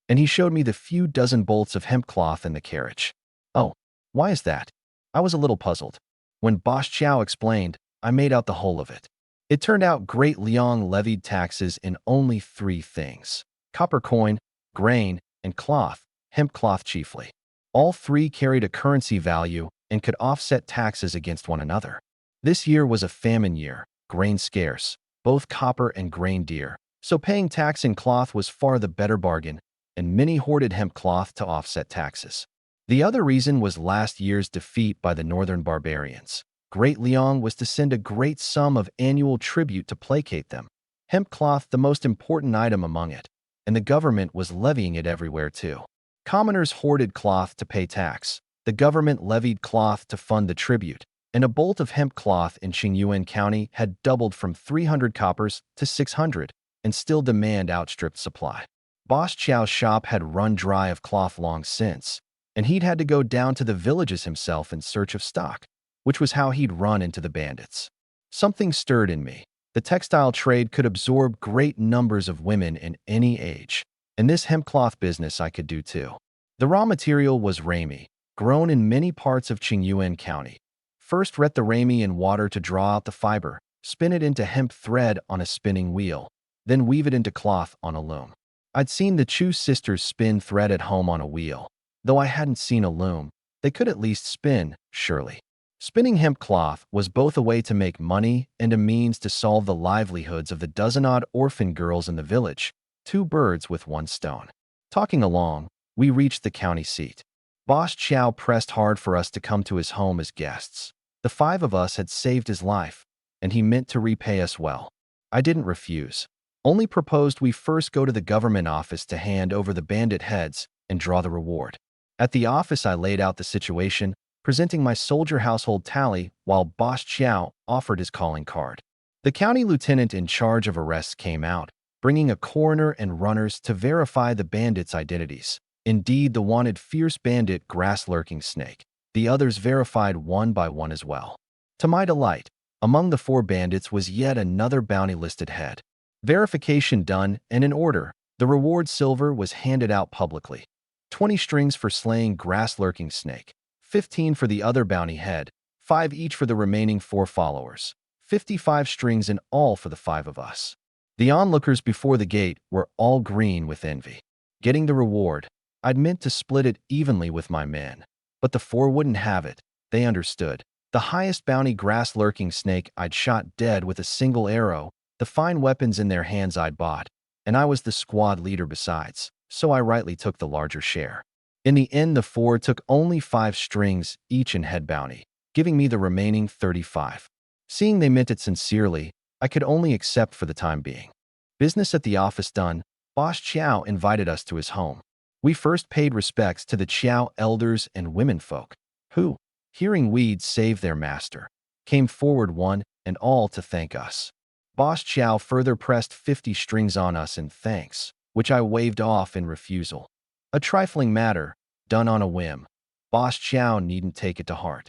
A: And he showed me the few dozen bolts of hemp cloth in the carriage. Oh, why is that? I was a little puzzled. When Boss Qiao explained, I made out the whole of it. It turned out Great Liang levied taxes in only 3 things: copper coin, grain, and cloth, hemp cloth chiefly. All 3 carried a currency value and could offset taxes against one another. This year was a famine year, grain scarce, both copper and grain dear, so paying tax in cloth was far the better bargain, and many hoarded hemp cloth to offset taxes. The other reason was last year's defeat by the northern barbarians. Great Liang was to send a great sum of annual tribute to placate them. Hemp cloth the most important item among it, and the government was levying it everywhere too. Commoners hoarded cloth to pay tax. The government levied cloth to fund the tribute, and a bolt of hemp cloth in Yuan County had doubled from 300 coppers to 600, and still demand outstripped supply. Boss Chow's shop had run dry of cloth long since, and he'd had to go down to the villages himself in search of stock, which was how he'd run into the bandits. Something stirred in me. The textile trade could absorb great numbers of women in any age, and this hemp cloth business I could do too. The raw material was rami, grown in many parts of Yuan County. First, wet the rami in water to draw out the fiber, spin it into hemp thread on a spinning wheel, then weave it into cloth on a loom. I'd seen the Chu sisters spin thread at home on a wheel. Though I hadn't seen a loom, they could at least spin, surely. Spinning hemp cloth was both a way to make money and a means to solve the livelihoods of the dozen-odd orphan girls in the village, 2 birds with 1 stone. Talking along, we reached the county seat. Boss Chow pressed hard for us to come to his home as guests. The 5 of us had saved his life, and he meant to repay us well. I didn't refuse, only proposed we first go to the government office to hand over the bandit heads and draw the reward. At the office, I laid out the situation, presenting my soldier household tally while Boss Chow offered his calling card. The county lieutenant in charge of arrests came out, bringing a coroner and runners to verify the bandits' identities. Indeed, the wanted fierce bandit grass-lurking snake. The others verified one by one as well. To my delight, among the 4 bandits was yet another bounty-listed head. Verification done and in order, the reward silver was handed out publicly. 20 strings for slaying grass-lurking snake, 15 for the other bounty head, 5 each for the remaining 4 followers, 55 strings in all for the 5 of us. The onlookers before the gate were all green with envy. Getting the reward, I'd meant to split it evenly with my men, but the 4 wouldn't have it. They understood. The highest bounty grass-lurking snake I'd shot dead with a single arrow, the fine weapons in their hands I'd bought, and I was the squad leader besides, so I rightly took the larger share. In the end, the 4 took only 5 strings each in head bounty, giving me the remaining 35. Seeing they meant it sincerely, I could only accept for the time being. Business at the office done, Boss Chow invited us to his home. We first paid respects to the Chow elders and womenfolk, who, hearing we'd saved their master, came forward one and all to thank us. Boss Chow further pressed 50 strings on us in thanks, which I waved off in refusal. A trifling matter, done on a whim. Boss Chow needn't take it to heart.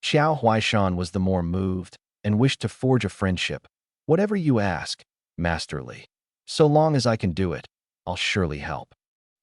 A: Chow Huaishan was the more moved and wished to forge a friendship. Whatever you ask, masterly. So long as I can do it, I'll surely help.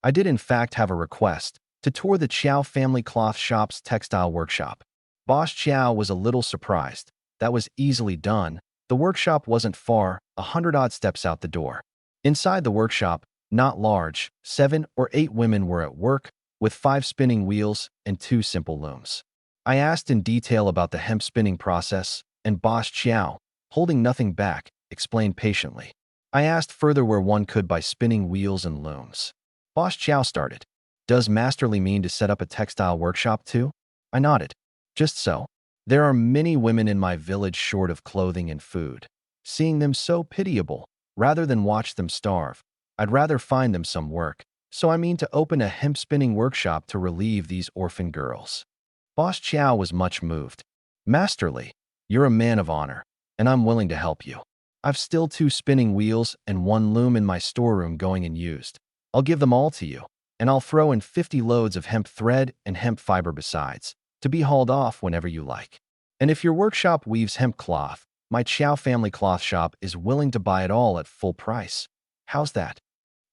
A: I did in fact have a request to tour the Chow family cloth shop's textile workshop. Boss Chow was a little surprised. That was easily done. The workshop wasn't far, 100-odd steps out the door. Inside the workshop, not large, 7 or 8 women were at work, with 5 spinning wheels and 2 simple looms. I asked in detail about the hemp spinning process, and Boss Chow, holding nothing back, explained patiently. I asked further where one could buy spinning wheels and looms. Boss Chow started. Does masterly mean to set up a textile workshop too? I nodded. Just so. There are many women in my village short of clothing and food. Seeing them so pitiable, rather than watch them starve, I'd rather find them some work, so I mean to open a hemp spinning workshop to relieve these orphan girls. Boss Chow was much moved. Masterly, you're a man of honor, and I'm willing to help you. I've still 2 spinning wheels and 1 loom in my storeroom going unused. I'll give them all to you, and I'll throw in 50 loads of hemp thread and hemp fiber besides, to be hauled off whenever you like. And if your workshop weaves hemp cloth, my Chow family cloth shop is willing to buy it all at full price. How's that?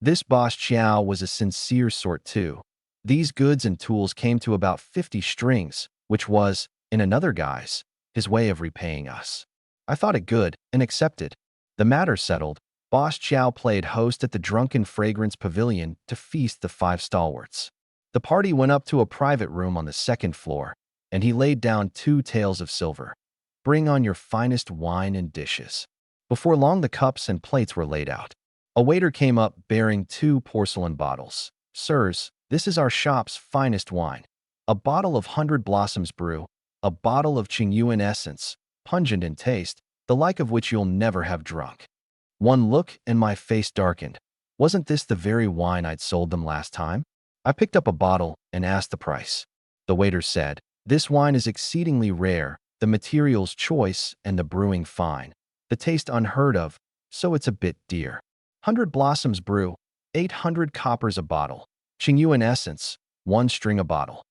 A: This Boss Chow was a sincere sort too. These goods and tools came to about 50 strings, which was, in another guise, his way of repaying us. I thought it good and accepted. The matter settled, Boss Chow played host at the Drunken Fragrance Pavilion to feast the 5 stalwarts. The party went up to a private room on the 2nd floor, and he laid down 2 taels of silver. Bring on your finest wine and dishes. Before long, the cups and plates were laid out. A waiter came up bearing 2 porcelain bottles. Sirs, this is our shop's finest wine. A bottle of 100 Blossoms brew, a bottle of Yuan essence, pungent in taste, the like of which you'll never have drunk. One look and my face darkened. Wasn't this the very wine I'd sold them last time? I picked up a bottle and asked the price. The waiter said, "This wine is exceedingly rare, the materials choice and the brewing fine. The taste unheard of, so it's a bit dear. 100 blossoms brew, 800 coppers a bottle. Yuan essence, 1 string a bottle."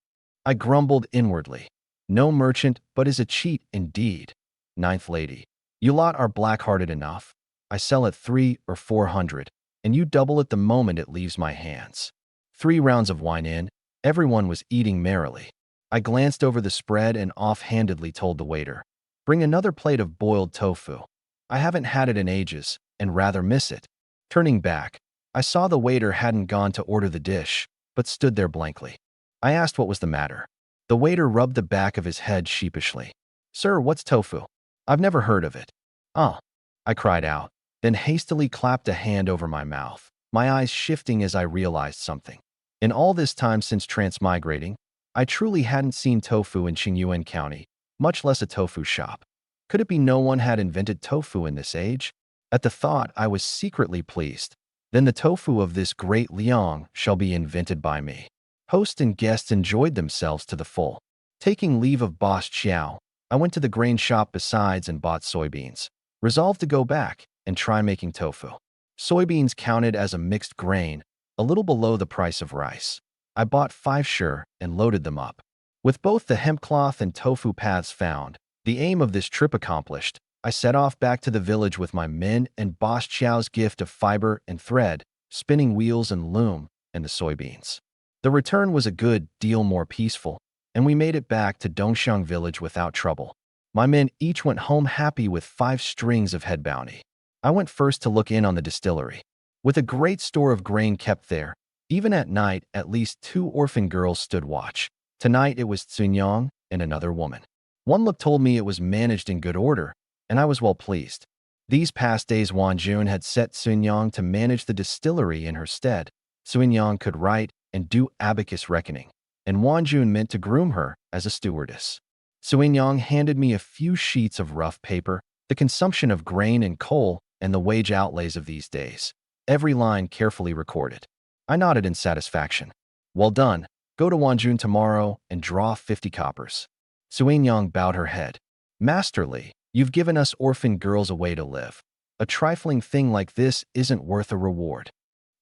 A: I grumbled inwardly. No merchant but is a cheat indeed. Ninth lady, you lot are black-hearted enough. I sell at 300 or 400, and you double it the moment it leaves my hands. 3 rounds of wine in, everyone was eating merrily. I glanced over the spread and offhandedly told the waiter, "Bring another plate of boiled tofu. I haven't had it in ages, and rather miss it." Turning back, I saw the waiter hadn't gone to order the dish, but stood there blankly. I asked what was the matter. The waiter rubbed the back of his head sheepishly. "Sir, what's tofu? I've never heard of it." "Ah," I cried out, then hastily clapped a hand over my mouth, my eyes shifting as I realized something. In all this time since transmigrating, I truly hadn't seen tofu in Yuan County, much less a tofu shop. Could it be no one had invented tofu in this age? At the thought, I was secretly pleased. Then the tofu of this great Liang shall be invented by me. Host and guests enjoyed themselves to the full. Taking leave of Boss Xiao, I went to the grain shop besides and bought soybeans, resolved to go back and try making tofu. Soybeans counted as a mixed grain, a little below the price of rice. I bought 5 sure and loaded them up. With both the hemp cloth and tofu paths found, the aim of this trip accomplished, I set off back to the village with my men and Boss Xiao's gift of fiber and thread, spinning wheels and loom, and the soybeans. The return was a good deal more peaceful, and we made it back to Dongxiang village without trouble. My men each went home happy with 5 strings of head bounty. I went first to look in on the distillery. With a great store of grain kept there, even at night at least 2 orphan girls stood watch. Tonight it was Xunyang and another woman. One look told me it was managed in good order, and I was well pleased. These past days Wanjun had set Xunyang to manage the distillery in her stead. Xunyang could write and do abacus reckoning, and Wanjun meant to groom her as a stewardess. Xunyang handed me a few sheets of rough paper, the consumption of grain and coal, and the wage outlays of these days, every line carefully recorded. I nodded in satisfaction. "Well done. Go to Wanjun tomorrow and draw 50 coppers." Xuanyang bowed her head. "Masterly, you've given us orphan girls a way to live. A trifling thing like this isn't worth a reward."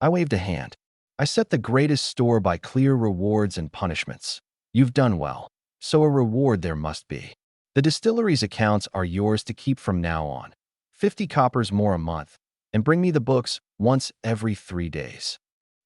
A: I waved a hand. "I set the greatest store by clear rewards and punishments. You've done well, so a reward there must be. The distillery's accounts are yours to keep from now on. 50 coppers more a month, and bring me the books once every 3 days."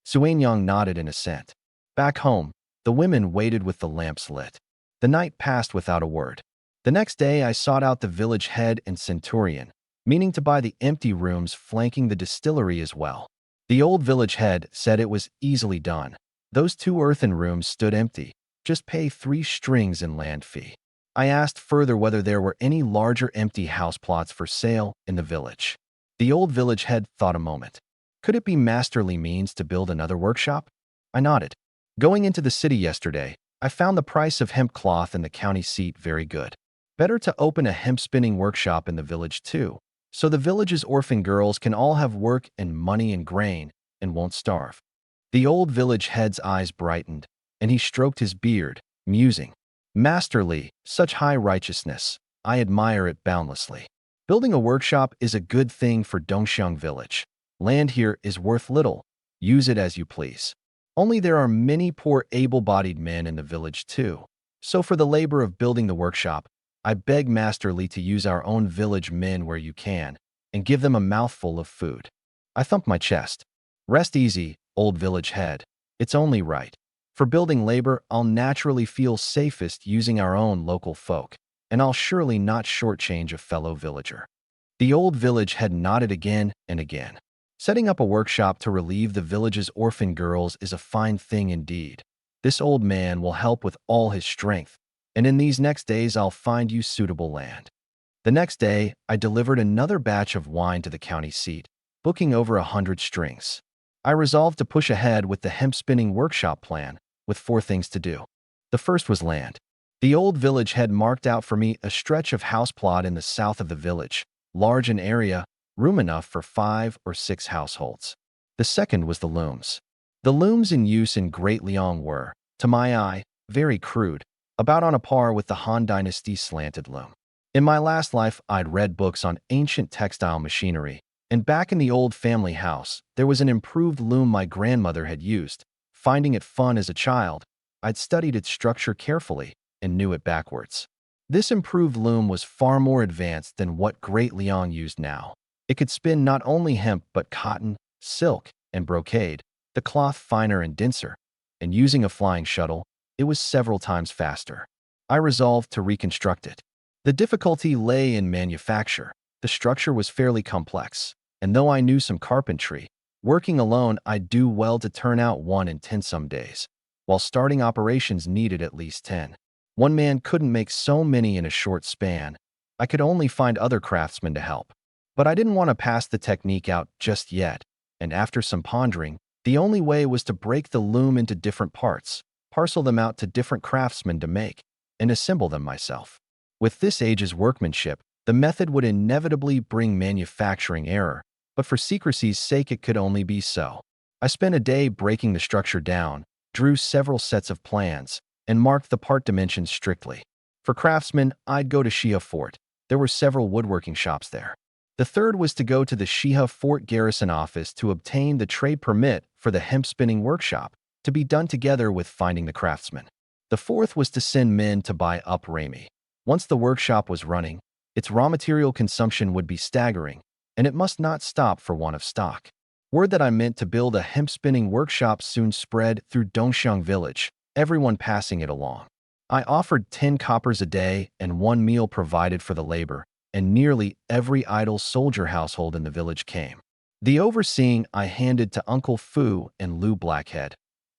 A: Xuanyang nodded in assent. Back home, the women waited with the lamps lit. The night passed without a word. The next day I sought out the village head and centurion, meaning to buy the empty rooms flanking the distillery as well. The old village head said it was easily done. Those 2 earthen rooms stood empty. Just pay 3 strings in land fee. I asked further whether there were any larger empty house plots for sale in the village. The old village head thought a moment. Could it be masterly means to build another workshop? I nodded. Going into the city yesterday, I found the price of hemp cloth in the county seat very good. Better to open a hemp spinning workshop in the village too, so the village's orphan girls can all have work and money and grain and won't starve. The old village head's eyes brightened, and he stroked his beard, musing. Masterly, such high righteousness. I admire it boundlessly. Building a workshop is a good thing for Dongxiang village. Land here is worth little. Use it as you please. Only there are many poor able-bodied men in the village too. So for the labor of building the workshop, I beg masterly to use our own village men where you can, and give them a mouthful of food. I thumped my chest. Rest easy, old village head. It's only right. For building labor, I'll naturally feel safest using our own local folk, and I'll surely not shortchange a fellow villager. The old village head nodded again and again. Setting up a workshop to relieve the village's orphan girls is a fine thing indeed. This old man will help with all his strength, and in these next days I'll find you suitable land. The next day, I delivered another batch of wine to the county seat, booking over 100 strings. I resolved to push ahead with the hemp spinning workshop plan, with 4 things to do. The first was land. The old village had marked out for me a stretch of house plot in the south of the village, large in area, room enough for 5 or 6 households. The second was the looms. The looms in use in Great Liang were, to my eye, very crude, about on a par with the Han Dynasty slanted loom. In my last life, I'd read books on ancient textile machinery, and back in the old family house, there was an improved loom my grandmother had used. Finding it fun as a child, I'd studied its structure carefully and knew it backwards. This improved loom was far more advanced than what Great Liang used now. It could spin not only hemp but cotton, silk, and brocade, the cloth finer and denser, and using a flying shuttle, it was several times faster. I resolved to reconstruct it. The difficulty lay in manufacture. The structure was fairly complex, and though I knew some carpentry, working alone I'd do well to turn out one in 10 some days, while starting operations needed at least 10. One man couldn't make so many in a short span. I could only find other craftsmen to help. But I didn't want to pass the technique out just yet, and after some pondering, the only way was to break the loom into different parts, parcel them out to different craftsmen to make, and assemble them myself. With this age's workmanship, the method would inevitably bring manufacturing error, but for secrecy's sake it could only be so. I spent a day breaking the structure down, drew several sets of plans, and marked the part dimensions strictly. For craftsmen, I'd go to Xia Fort. There were several woodworking shops there. The third was to go to the Xia Fort Garrison office to obtain the trade permit for the hemp spinning workshop, to be done together with finding the craftsman. The fourth was to send men to buy up Remy. Once the workshop was running, its raw material consumption would be staggering, and it must not stop for want of stock. Word that I meant to build a hemp spinning workshop soon spread through Dongxiang village, everyone passing it along. I offered 10 coppers a day and 1 meal provided for the labor, and nearly every idle soldier household in the village came. The overseeing I handed to Uncle Fu and Lou Blackhead.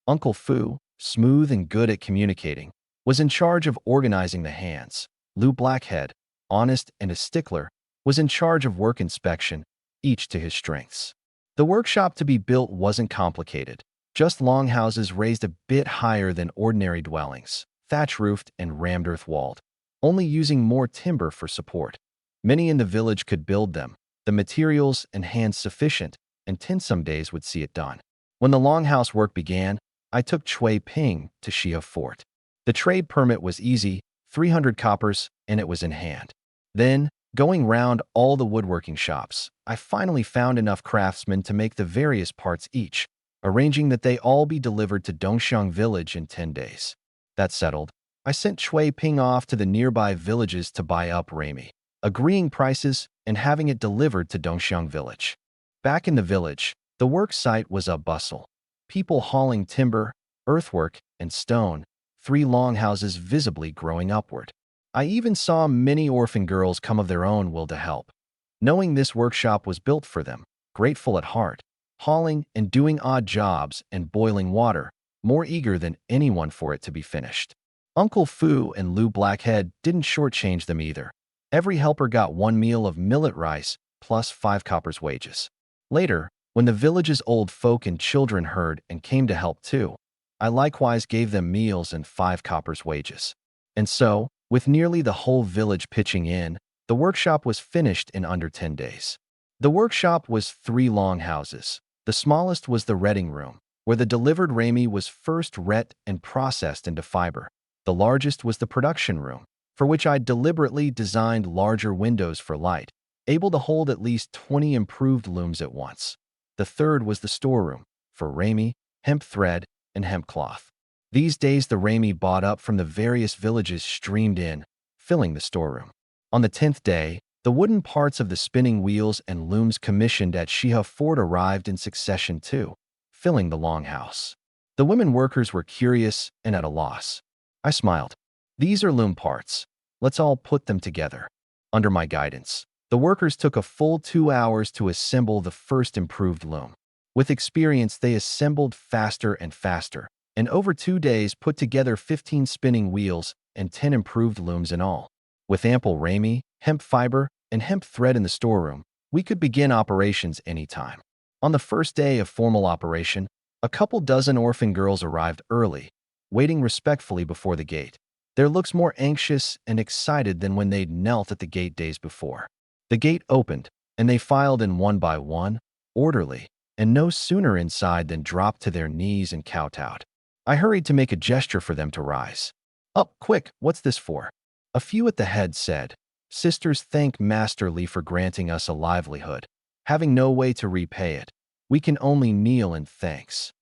A: Uncle Fu, smooth and good at communicating, was in charge of organizing the hands. Lou Blackhead, honest and a stickler, was in charge of work inspection, each to his strengths. The workshop to be built wasn't complicated, just long houses raised a bit higher than ordinary dwellings, thatch-roofed and rammed earth-walled, only using more timber for support. Many in the village could build them, the materials and hands sufficient, and 10 some days would see it done. When the longhouse work began, I took Chui Ping to Xia Fort. The trade permit was easy, 300 coppers, and it was in hand. Then, going round all the woodworking shops, I finally found enough craftsmen to make the various parts each, arranging that they all be delivered to Dongxiang village in 10 days. That settled, I sent Chui Ping off to the nearby villages to buy up Remy, agreeing prices and having it delivered to Dongxiang village. Back in the village, the work site was a bustle. People hauling timber, earthwork, and stone, 3 longhouses visibly growing upward. I even saw many orphan girls come of their own will to help. Knowing this workshop was built for them, grateful at heart, hauling and doing odd jobs and boiling water, more eager than anyone for it to be finished. Uncle Fu and Lou Blackhead didn't shortchange them either. Every helper got 1 meal of millet rice plus 5 coppers wages. Later, when the village's old folk and children heard and came to help too, I likewise gave them meals and 5 coppers wages. And so, with nearly the whole village pitching in, the workshop was finished in under 10 days. The workshop was 3 longhouses. The smallest was the retting room, where the delivered Remy was first ret and processed into fiber. The largest was the production room, for which I deliberately designed larger windows for light, able to hold at least 20 improved looms at once. The third was the storeroom, for Remy, hemp thread, and hemp cloth. These days the Remy bought up from the various villages streamed in, filling the storeroom. On the 10th day, the wooden parts of the spinning wheels and looms commissioned at Xia Fort arrived in succession too, filling the longhouse. The women workers were curious and at a loss. I smiled. These are loom parts. Let's all put them together. Under my guidance, the workers took a full 2 hours to assemble the first improved loom. With experience, they assembled faster and faster, and over 2 days put together 15 spinning wheels and 10 improved looms in all. With ample Remy, hemp fiber, and hemp thread in the storeroom, we could begin operations anytime. On the first day of formal operation, a couple dozen orphan girls arrived early, waiting respectfully before the gate. Their looks more anxious and excited than when they'd knelt at the gate days before. The gate opened, and they filed in one by one, orderly, and no sooner inside than dropped to their knees and kowtowed. I hurried to make a gesture for them to rise. "Up, quick, what's this for?" A few at the head said, "Sisters thank Master Li for granting us a livelihood. Having no way to repay it, we can only kneel in thanks."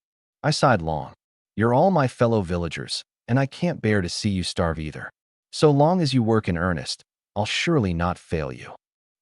A: I sighed long. "You're all my fellow villagers, and I can't bear to see you starve either. So long as you work in earnest, I'll surely not fail you."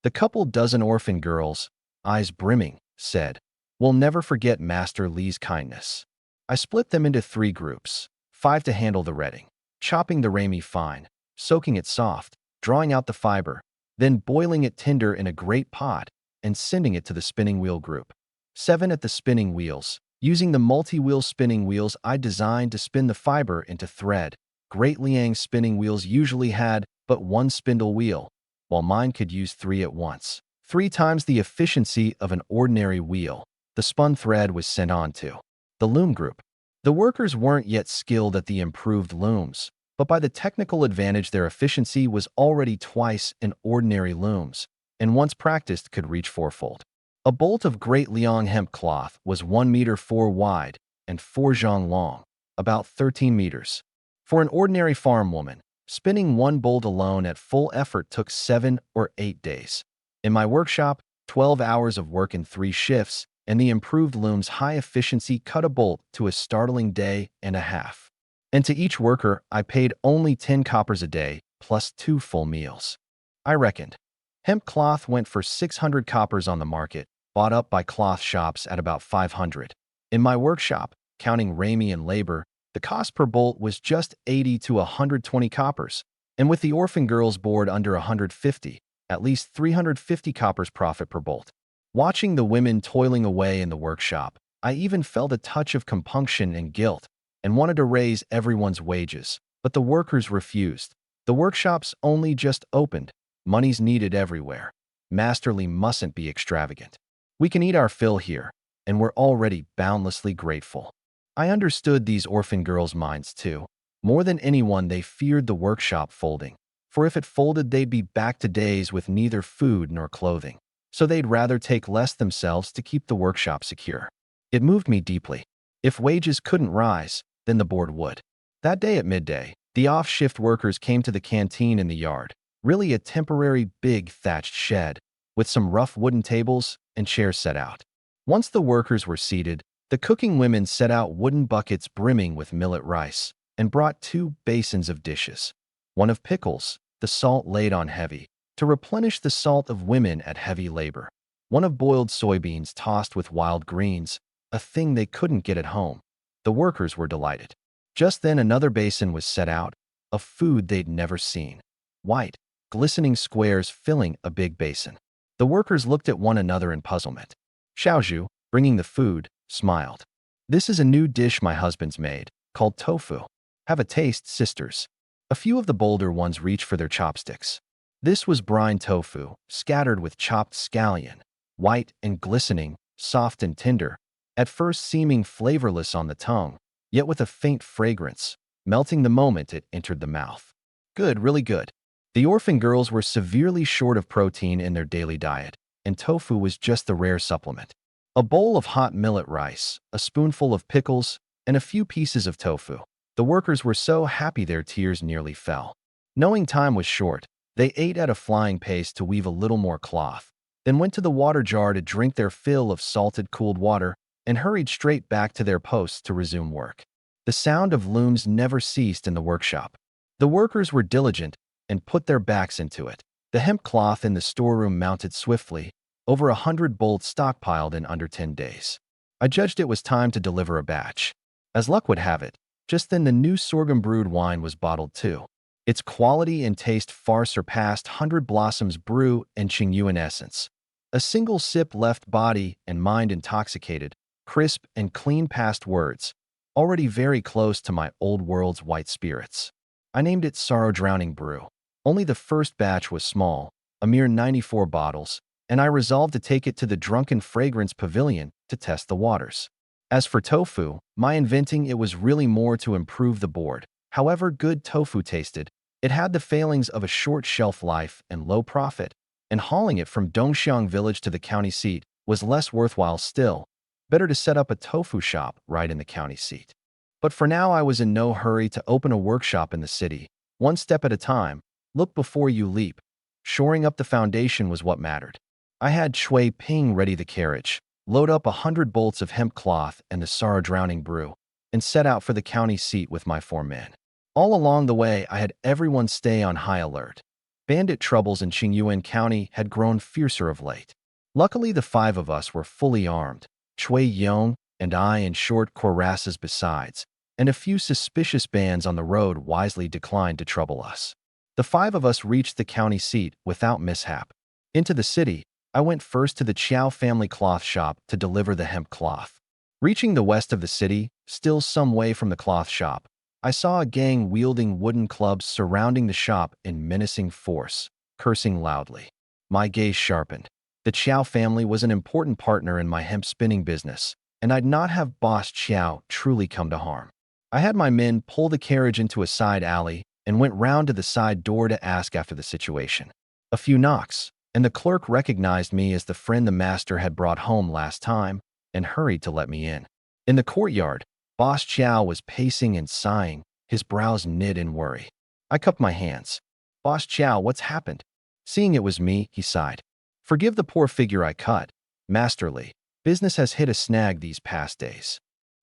A: The couple dozen orphan girls, eyes brimming, said, "We'll never forget Master Li's kindness." I split them into 3 groups, 5 to handle the redding, chopping the rami fine, soaking it soft, drawing out the fiber, then boiling it tender in a great pot and sending it to the spinning wheel group. 7 at the spinning wheels, using the multi-wheel spinning wheels I designed to spin the fiber into thread. Great Liang's spinning wheels usually had but 1 spindle wheel, while mine could use 3 at once. 3 times the efficiency of an ordinary wheel. The spun thread was sent on to the loom group. The workers weren't yet skilled at the improved looms, but by the technical advantage their efficiency was already twice in ordinary looms, and once practiced could reach 4-fold. A bolt of Great Liang hemp cloth was 1 meter 4 wide and 4 zhang long, about 13 meters. For an ordinary farm woman, spinning 1 bolt alone at full effort took 7 or 8 days. In my workshop, 12 hours of work in 3 shifts, and the improved loom's high efficiency cut a bolt to a startling day and a half. And to each worker, I paid only 10 coppers a day, plus 2 full meals. I reckoned. Hemp cloth went for 600 coppers on the market, bought up by cloth shops at about 500. In my workshop, counting rami and labor, the cost per bolt was just 80 to 120 coppers, and with the orphan girls board under 150, at least 350 coppers profit per bolt. Watching the women toiling away in the workshop, I even felt a touch of compunction and guilt, and wanted to raise everyone's wages, but the workers refused. The workshops only just opened. Money's needed everywhere. Master Li mustn't be extravagant. We can eat our fill here, and we're already boundlessly grateful. I understood these orphan girls' minds too. More than anyone, they feared the workshop folding, for if it folded, they'd be back to days with neither food nor clothing. So they'd rather take less themselves to keep the workshop secure. It moved me deeply. If wages couldn't rise, then the board would. That day at midday, the off-shift workers came to the canteen in the yard, really a temporary big thatched shed, with some rough wooden tables and chairs set out. Once the workers were seated, the cooking women set out wooden buckets brimming with millet rice and brought 2 basins of dishes. One of pickles, the salt laid on heavy, to replenish the salt of women at heavy labor. One of boiled soybeans tossed with wild greens, a thing they couldn't get at home. The workers were delighted. Just then another basin was set out, of food they'd never seen. White, glistening squares filling a big basin. The workers looked at one another in puzzlement. Xiaosia, bringing the food, smiled. "This is a new dish my husband's made, called tofu. Have a taste, sisters." A few of the bolder ones reached for their chopsticks. This was brine tofu, scattered with chopped scallion, white and glistening, soft and tender, at first seeming flavorless on the tongue, yet with a faint fragrance, melting the moment it entered the mouth. Good, really good. The orphan girls were severely short of protein in their daily diet, and tofu was just the rare supplement. A bowl of hot millet rice, a spoonful of pickles, and a few pieces of tofu. The workers were so happy their tears nearly fell. Knowing time was short, they ate at a flying pace to weave a little more cloth, then went to the water jar to drink their fill of salted cooled water and hurried straight back to their posts to resume work. The sound of looms never ceased in the workshop. The workers were diligent and put their backs into it. The hemp cloth in the storeroom mounted swiftly, over 100 bolts stockpiled in under 10 days. I judged it was time to deliver a batch. As luck would have it, just then the new sorghum-brewed wine was bottled too. Its quality and taste far surpassed 100 Blossoms brew and Yuan essence. A single sip left body and mind intoxicated, crisp and clean past words, already very close to my old world's white spirits. I named it Sorrow Drowning Brew. Only the first batch was small, a mere 94 bottles, and I resolved to take it to the Drunken Fragrance Pavilion to test the waters. As for tofu, my inventing it was really more to improve the board, However good tofu tasted, it had the failings of a short shelf life and low profit, and hauling it from Dongxiang village to the county seat was less worthwhile still. Better to set up a tofu shop right in the county seat. But for now, I was in no hurry to open a workshop in the city. One step at a time, look before you leap. Shoring up the foundation was what mattered. I had Shui Ping ready the carriage, load up 100 bolts of hemp cloth and the sorrow drowning brew, and set out for the county seat with my 4 men. All along the way, I had everyone stay on high alert. Bandit troubles in Yuan County had grown fiercer of late. Luckily, the 5 of us were fully armed, Chui Yong and I in short cuirasses besides, and a few suspicious bands on the road wisely declined to trouble us. The 5 of us reached the county seat without mishap. Into the city, I went first to the Chiao family cloth shop to deliver the hemp cloth. Reaching the west of the city, still some way from the cloth shop, I saw a gang wielding wooden clubs surrounding the shop in menacing force, cursing loudly. My gaze sharpened. The Chiao family was an important partner in my hemp spinning business, and I'd not have boss Chiao truly come to harm. I had my men pull the carriage into a side alley and went round to the side door to ask after the situation. A few knocks, and the clerk recognized me as the friend the master had brought home last time and hurried to let me in. In the courtyard, Boss Chow was pacing and sighing, his brows knit in worry. I cupped my hands. Boss Chow, what's happened? Seeing it was me, he sighed. Forgive the poor figure I cut. Masterly, business has hit a snag these past days.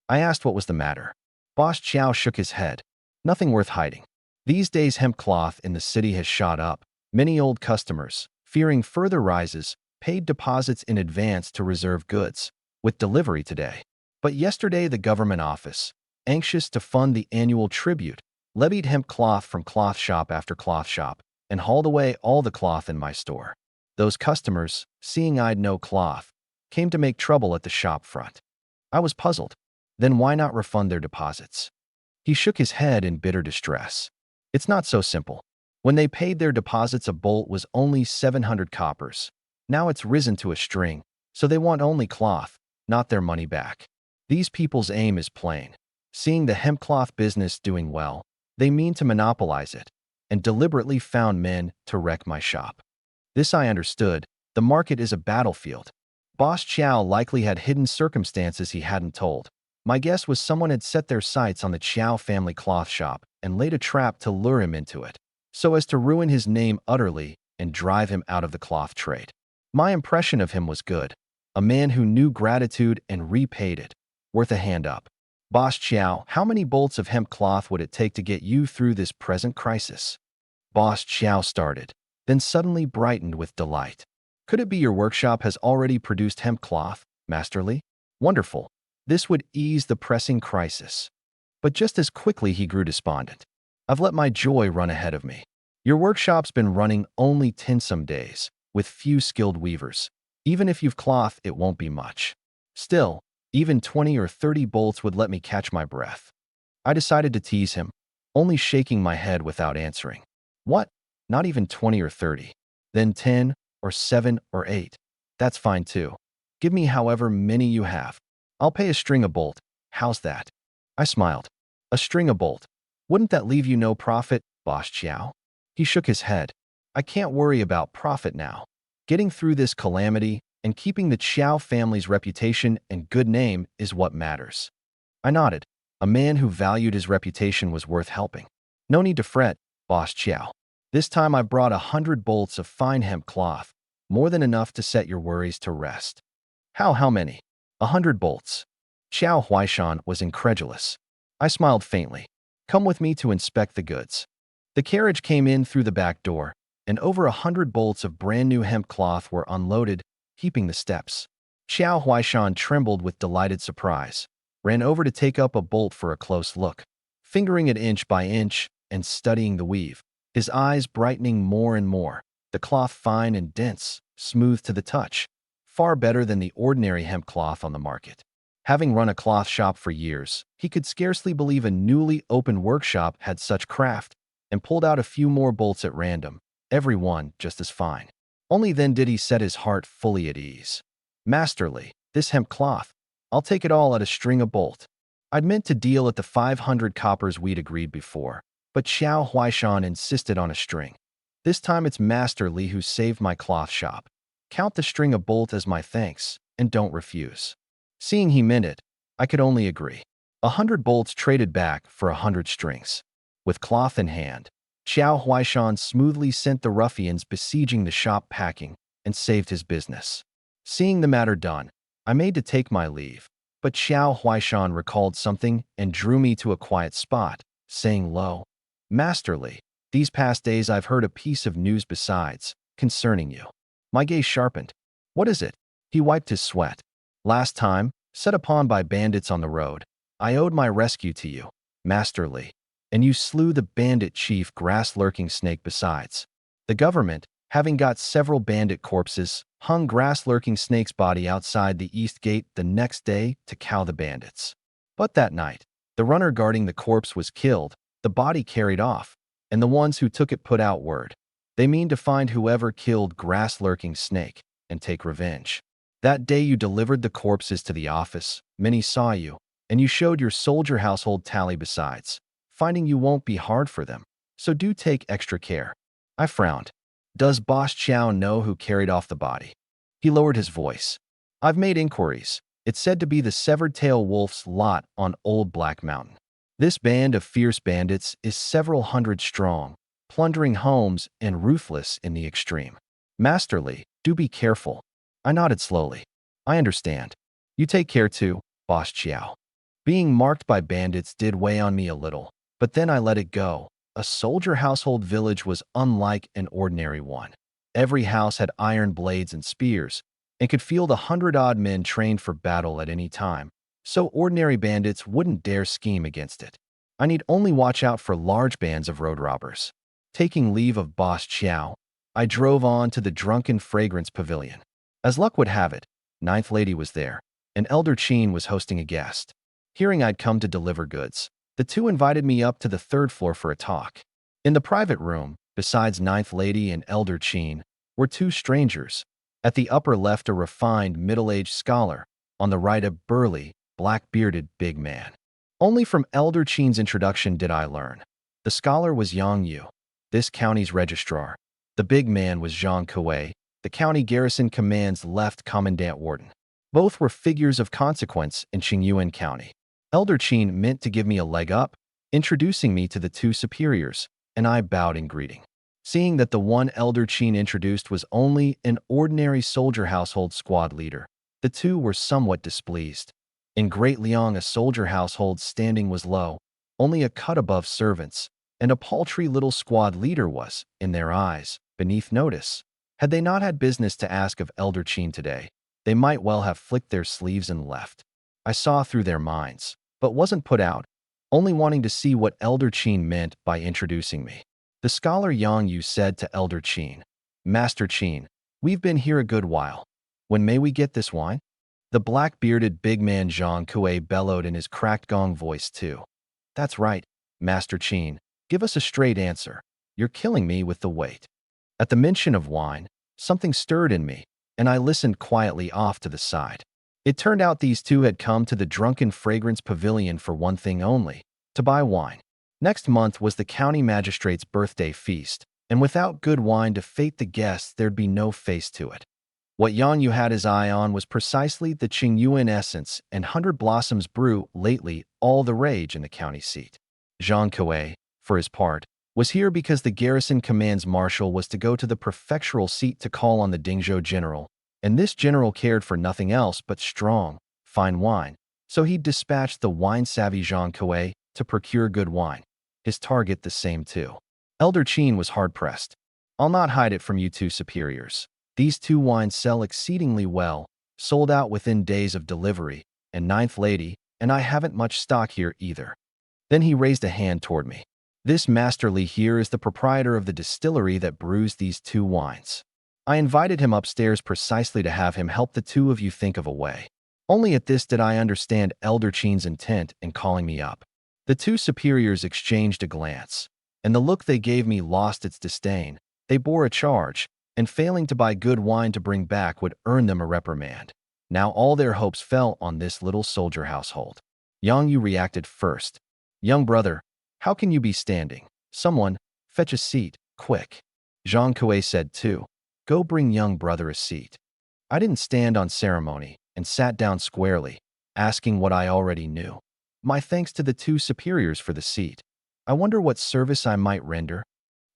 A: I asked what was the matter. Boss Chow shook his head. Nothing worth hiding. These days hemp cloth in the city has shot up. Many old customers, fearing further rises, paid deposits in advance to reserve goods, with delivery today. But yesterday the government office, anxious to fund the annual tribute, levied hemp cloth from cloth shop after cloth shop and hauled away all the cloth in my store. Those customers, seeing I'd no cloth, came to make trouble at the shop front. I was puzzled. Then why not refund their deposits? He shook his head in bitter distress. It's not so simple. When they paid their deposits, a bolt was only 700 coppers. Now it's risen to a string, so they want only cloth, not their money back. These people's aim is plain. Seeing the hemp cloth business doing well, they mean to monopolize it, and deliberately found men to wreck my shop. This I understood. The market is a battlefield. Boss Chow likely had hidden circumstances he hadn't told. My guess was someone had set their sights on the Chow family cloth shop and laid a trap to lure him into it, so as to ruin his name utterly and drive him out of the cloth trade. My impression of him was good. A man who knew gratitude and repaid it. Worth a hand up. Boss Chow, how many bolts of hemp cloth would it take to get you through this present crisis? Boss Chow started, then suddenly brightened with delight. Could it be your workshop has already produced hemp cloth, Masterly? Wonderful. This would ease the pressing crisis. But just as quickly he grew despondent. I've let my joy run ahead of me. Your workshop's been running only 10 some days, with few skilled weavers. Even if you've cloth, it won't be much. Still, even 20 or 30 bolts would let me catch my breath. I decided to tease him, only shaking my head without answering. What? Not even 20 or 30. Then 10 or 7 or 8. That's fine too. Give me however many you have. I'll pay a string a bolt. How's that? I smiled. A string a bolt. Wouldn't that leave you no profit, Boss Chow? He shook his head. I can't worry about profit now. Getting through this calamity and keeping the Chow family's reputation and good name is what matters. I nodded. A man who valued his reputation was worth helping. No need to fret, Boss Chow. This time I've brought 100 bolts of fine hemp cloth, more than enough to set your worries to rest. How many? 100 bolts. Chow Huaishan was incredulous. I smiled faintly. Come with me to inspect the goods. The carriage came in through the back door, and over 100 bolts of brand new hemp cloth were unloaded, heaping the steps. Chow Huaishan trembled with delighted surprise, ran over to take up a bolt for a close look, fingering it inch by inch and studying the weave, his eyes brightening more and more, the cloth fine and dense, smooth to the touch, far better than the ordinary hemp cloth on the market. Having run a cloth shop for years, he could scarcely believe a newly opened workshop had such craft, and pulled out a few more bolts at random, every one just as fine. Only then did he set his heart fully at ease. Masterly, this hemp cloth. I'll take it all at a string a bolt. I'd meant to deal at the 500 coppers we'd agreed before, but Xiao Huaishan insisted on a string. This time it's Master Li who saved my cloth shop. Count the string of bolt as my thanks, and don't refuse. Seeing he meant it, I could only agree. 100 bolts traded back for 100 strings. With cloth in hand, Xiao Huaishan smoothly sent the ruffians besieging the shop packing and saved his business. Seeing the matter done, I made to take my leave, but Xiao Huaishan recalled something and drew me to a quiet spot, saying low, "Master Li, these past days I've heard a piece of news besides, concerning you." My gaze sharpened. "What is it?" He wiped his sweat. "Last time, set upon by bandits on the road, I owed my rescue to you, Master Li, and you slew the bandit chief grass-lurking snake besides. The government, having got several bandit corpses, hung grass-lurking snake's body outside the east gate the next day to cow the bandits. But that night, the runner guarding the corpse was killed, the body carried off, and the ones who took it put out word. They mean to find whoever killed grass-lurking snake and take revenge. That day you delivered the corpses to the office, many saw you, and you showed your soldier household tally besides, finding you won't be hard for them, so do take extra care." I frowned. "Does Boss Chow know who carried off the body?" He lowered his voice. "I've made inquiries. It's said to be the Severed Tail Wolf's lot on Old Black Mountain. This band of fierce bandits is several hundred strong, plundering homes and ruthless in the extreme. Master Li, do be careful." I nodded slowly. "I understand. You take care too, Boss Chiao." Being marked by bandits did weigh on me a little, but then I let it go. A soldier household village was unlike an ordinary one. Every house had iron blades and spears, and could field 100-odd men trained for battle at any time, so ordinary bandits wouldn't dare scheme against it. I need only watch out for large bands of road robbers. Taking leave of Boss Chiao, I drove on to the Drunken Fragrance Pavilion. As luck would have it, Ninth Lady was there, and Elder Qin was hosting a guest. Hearing I'd come to deliver goods, the two invited me up to the third floor for a talk. In the private room, besides Ninth Lady and Elder Qin, were two strangers. At the upper left, a refined, middle-aged scholar. On the right, a burly, black-bearded big man. Only from Elder Qin's introduction did I learn. The scholar was Yang Yu, this county's registrar. The big man was Zhang Kuei, the county garrison command's left commandant warden. Both were figures of consequence in Yuan County. Elder Qin meant to give me a leg up, introducing me to the two superiors, and I bowed in greeting. Seeing that the one Elder Qin introduced was only an ordinary soldier household squad leader, the two were somewhat displeased. In Great Liang, a soldier household's standing was low, only a cut above servants, and a paltry little squad leader was, in their eyes, beneath notice. Had they not had business to ask of Elder Qin today, they might well have flicked their sleeves and left. I saw through their minds, but wasn't put out, only wanting to see what Elder Qin meant by introducing me. The scholar Yang Yu said to Elder Qin, "Master Qin, we've been here a good while. When may we get this wine?" The black-bearded big man Zhang Kuei bellowed in his cracked gong voice too. "That's right, Master Qin. Give us a straight answer. You're killing me with the wait." At the mention of wine, something stirred in me, and I listened quietly off to the side. It turned out these two had come to the Drunken Fragrance Pavilion for one thing only, to buy wine. Next month was the county magistrate's birthday feast, and without good wine to fate the guests, there'd be no face to it. What Yang Yu had his eye on was precisely the Yuan essence and 100 Blossoms brew, lately all the rage in the county seat. Zhang Kuei, for his part, was here because the garrison command's marshal was to go to the prefectural seat to call on the Dingzhou general, and this general cared for nothing else but strong, fine wine, so he dispatched the wine-savvy Zhang Kuei to procure good wine. His target the same too. Elder Qin was hard-pressed. "I'll not hide it from you two superiors. These two wines sell exceedingly well, sold out within days of delivery, and Ninth Lady, and I haven't much stock here either." Then he raised a hand toward me. "This Master Li here is the proprietor of the distillery that brews these two wines. I invited him upstairs precisely to have him help the two of you think of a way." Only at this did I understand Elder Qin's intent in calling me up. The two superiors exchanged a glance, and the look they gave me lost its disdain. They bore a charge, and failing to buy good wine to bring back would earn them a reprimand. Now all their hopes fell on this little soldier household. Yang Yu reacted first. Young brother, how can you be standing? Someone, fetch a seat, quick. Zhang Kuei said too. Go bring young brother a seat. I didn't stand on ceremony and sat down squarely, asking what I already knew. My thanks to the two superiors for the seat. I wonder what service I might render.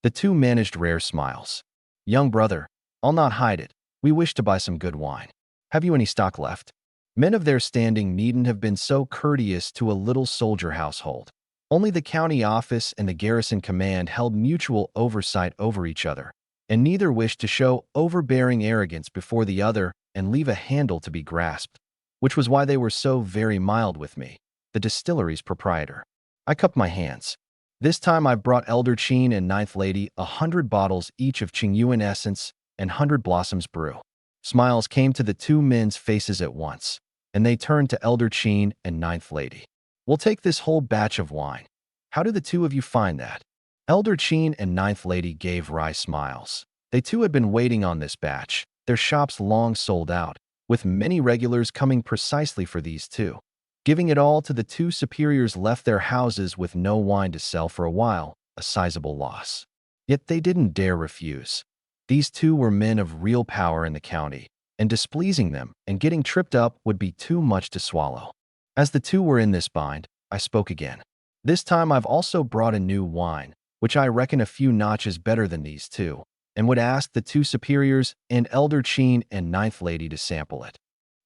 A: The two managed rare smiles. Young brother, I'll not hide it. We wish to buy some good wine. Have you any stock left? Men of their standing needn't have been so courteous to a little soldier household. Only the county office and the garrison command held mutual oversight over each other, and neither wished to show overbearing arrogance before the other and leave a handle to be grasped, which was why they were so very mild with me, the distillery's proprietor. I cupped my hands. This time I've brought Elder Qin and Ninth Lady 100 bottles each of Qingyuan essence and 100 blossoms brew. Smiles came to the two men's faces at once, and they turned to Elder Qin and Ninth Lady. We'll take this whole batch of wine. How do the two of you find that? Elder Qin and Ninth Lady gave wry smiles. They too had been waiting on this batch, their shops long sold out, with many regulars coming precisely for these two. Giving it all to the two superiors left their houses with no wine to sell for a while, a sizable loss. Yet they didn't dare refuse. These two were men of real power in the county, and displeasing them and getting tripped up would be too much to swallow. As the two were in this bind, I spoke again. This time I've also brought a new wine, which I reckon a few notches better than these two, and would ask the two superiors and Elder Qin and Ninth Lady to sample it.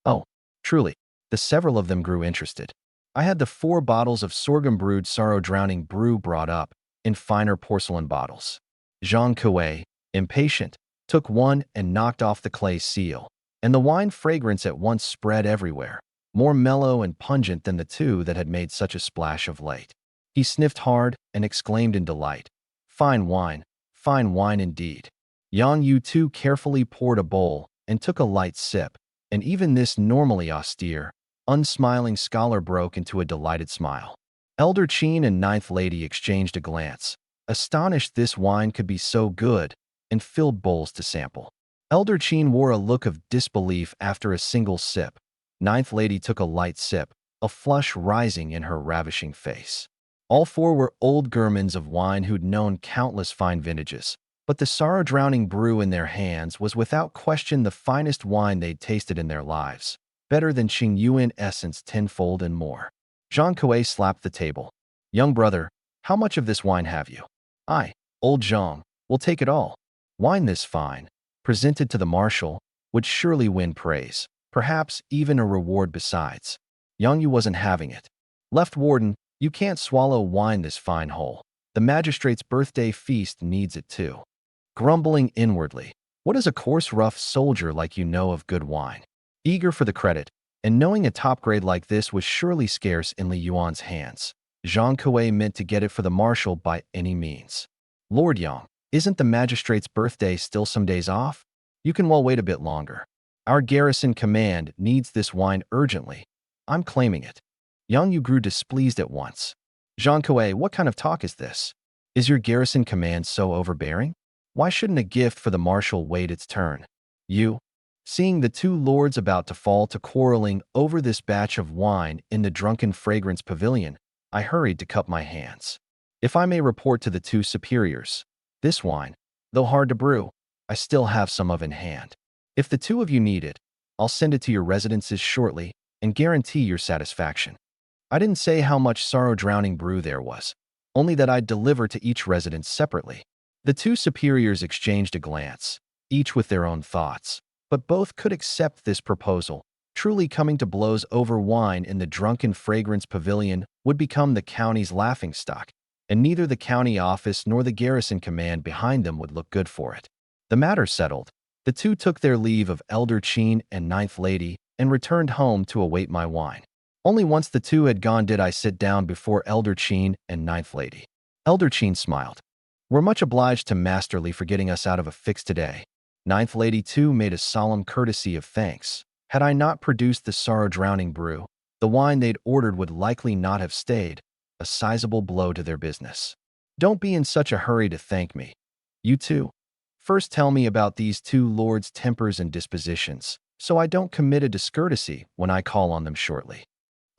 A: Oh, truly, the several of them grew interested. I had the 4 bottles of sorghum-brewed sorrow-drowning brew brought up in finer porcelain bottles. Zhang Kuei, impatient, took one and knocked off the clay seal, and the wine fragrance at once spread everywhere, more mellow and pungent than the two that had made such a splash of late. He sniffed hard and exclaimed in delight, fine wine indeed. Yang Yu too carefully poured a bowl and took a light sip, and even this normally austere, unsmiling scholar broke into a delighted smile. Elder Qin and Ninth Lady exchanged a glance, astonished this wine could be so good, and filled bowls to sample. Elder Qin wore a look of disbelief after a single sip. Ninth Lady took a light sip, a flush rising in her ravishing face. All 4 were old gourmands of wine who'd known countless fine vintages, but the sorrow-drowning brew in their hands was without question the finest wine they'd tasted in their lives, better than Qingyuan essence tenfold and more. Zhang Kuei slapped the table. Young brother, how much of this wine have you? I, old Zhang, will take it all. Wine this fine, presented to the marshal, would surely win praise, perhaps even a reward besides. Yang Yu wasn't having it. Left warden, you can't swallow wine this fine whole. The magistrate's birthday feast needs it too. Grumbling inwardly, what does a coarse rough soldier like you know of good wine? Eager for the credit, and knowing a top grade like this was surely scarce in Li Yuan's hands, Zhang Kuei meant to get it for the marshal by any means. Lord Yang, isn't the magistrate's birthday still some days off? You can well wait a bit longer. Our garrison command needs this wine urgently. I'm claiming it. Yang Yu grew displeased at once. Zhang Kuei, what kind of talk is this? Is your garrison command so overbearing? Why shouldn't a gift for the marshal wait its turn? You? Seeing the two lords about to fall to quarreling over this batch of wine in the drunken fragrance pavilion, I hurried to cup my hands. If I may report to the two superiors, this wine, though hard to brew, I still have some of in hand. If the two of you need it, I'll send it to your residences shortly and guarantee your satisfaction. I didn't say how much sorrow-drowning brew there was, only that I'd deliver to each residence separately. The two superiors exchanged a glance, each with their own thoughts, but both could accept this proposal. Truly coming to blows over wine in the drunken fragrance pavilion would become the county's laughingstock, and neither the county office nor the garrison command behind them would look good for it. The matter settled, the two took their leave of Elder Qin and Ninth Lady and returned home to await my wine. Only once the two had gone did I sit down before Elder Qin and Ninth Lady. Elder Qin smiled. We're much obliged to Master Li for getting us out of a fix today. Ninth Lady too made a solemn courtesy of thanks. Had I not produced the sorrow-drowning brew, the wine they'd ordered would likely not have stayed, a sizable blow to their business. Don't be in such a hurry to thank me. You two. First tell me about these two lords' tempers and dispositions, so I don't commit a discourtesy when I call on them shortly.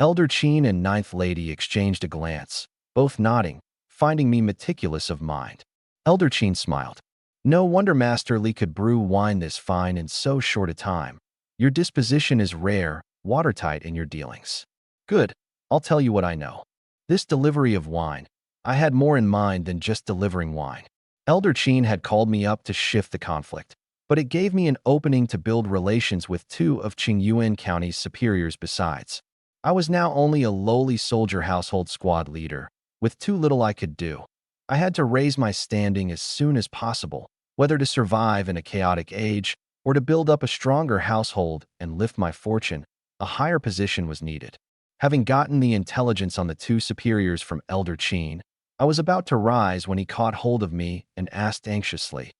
A: Elder Qin and Ninth Lady exchanged a glance, both nodding, finding me meticulous of mind. Elder Qin smiled. No wonder Master Li could brew wine this fine in so short a time. Your disposition is rare, watertight in your dealings. Good, I'll tell you what I know. This delivery of wine, I had more in mind than just delivering wine. Elder Qin had called me up to shift the conflict, but it gave me an opening to build relations with two of Qingyuan County's superiors besides. I was now only a lowly soldier household squad leader, with too little I could do. I had to raise my standing as soon as possible, whether to survive in a chaotic age or to build up a stronger household and lift my fortune. A higher position was needed. Having gotten the intelligence on the two superiors from Elder Qin, I was about to rise when he caught hold of me and asked anxiously,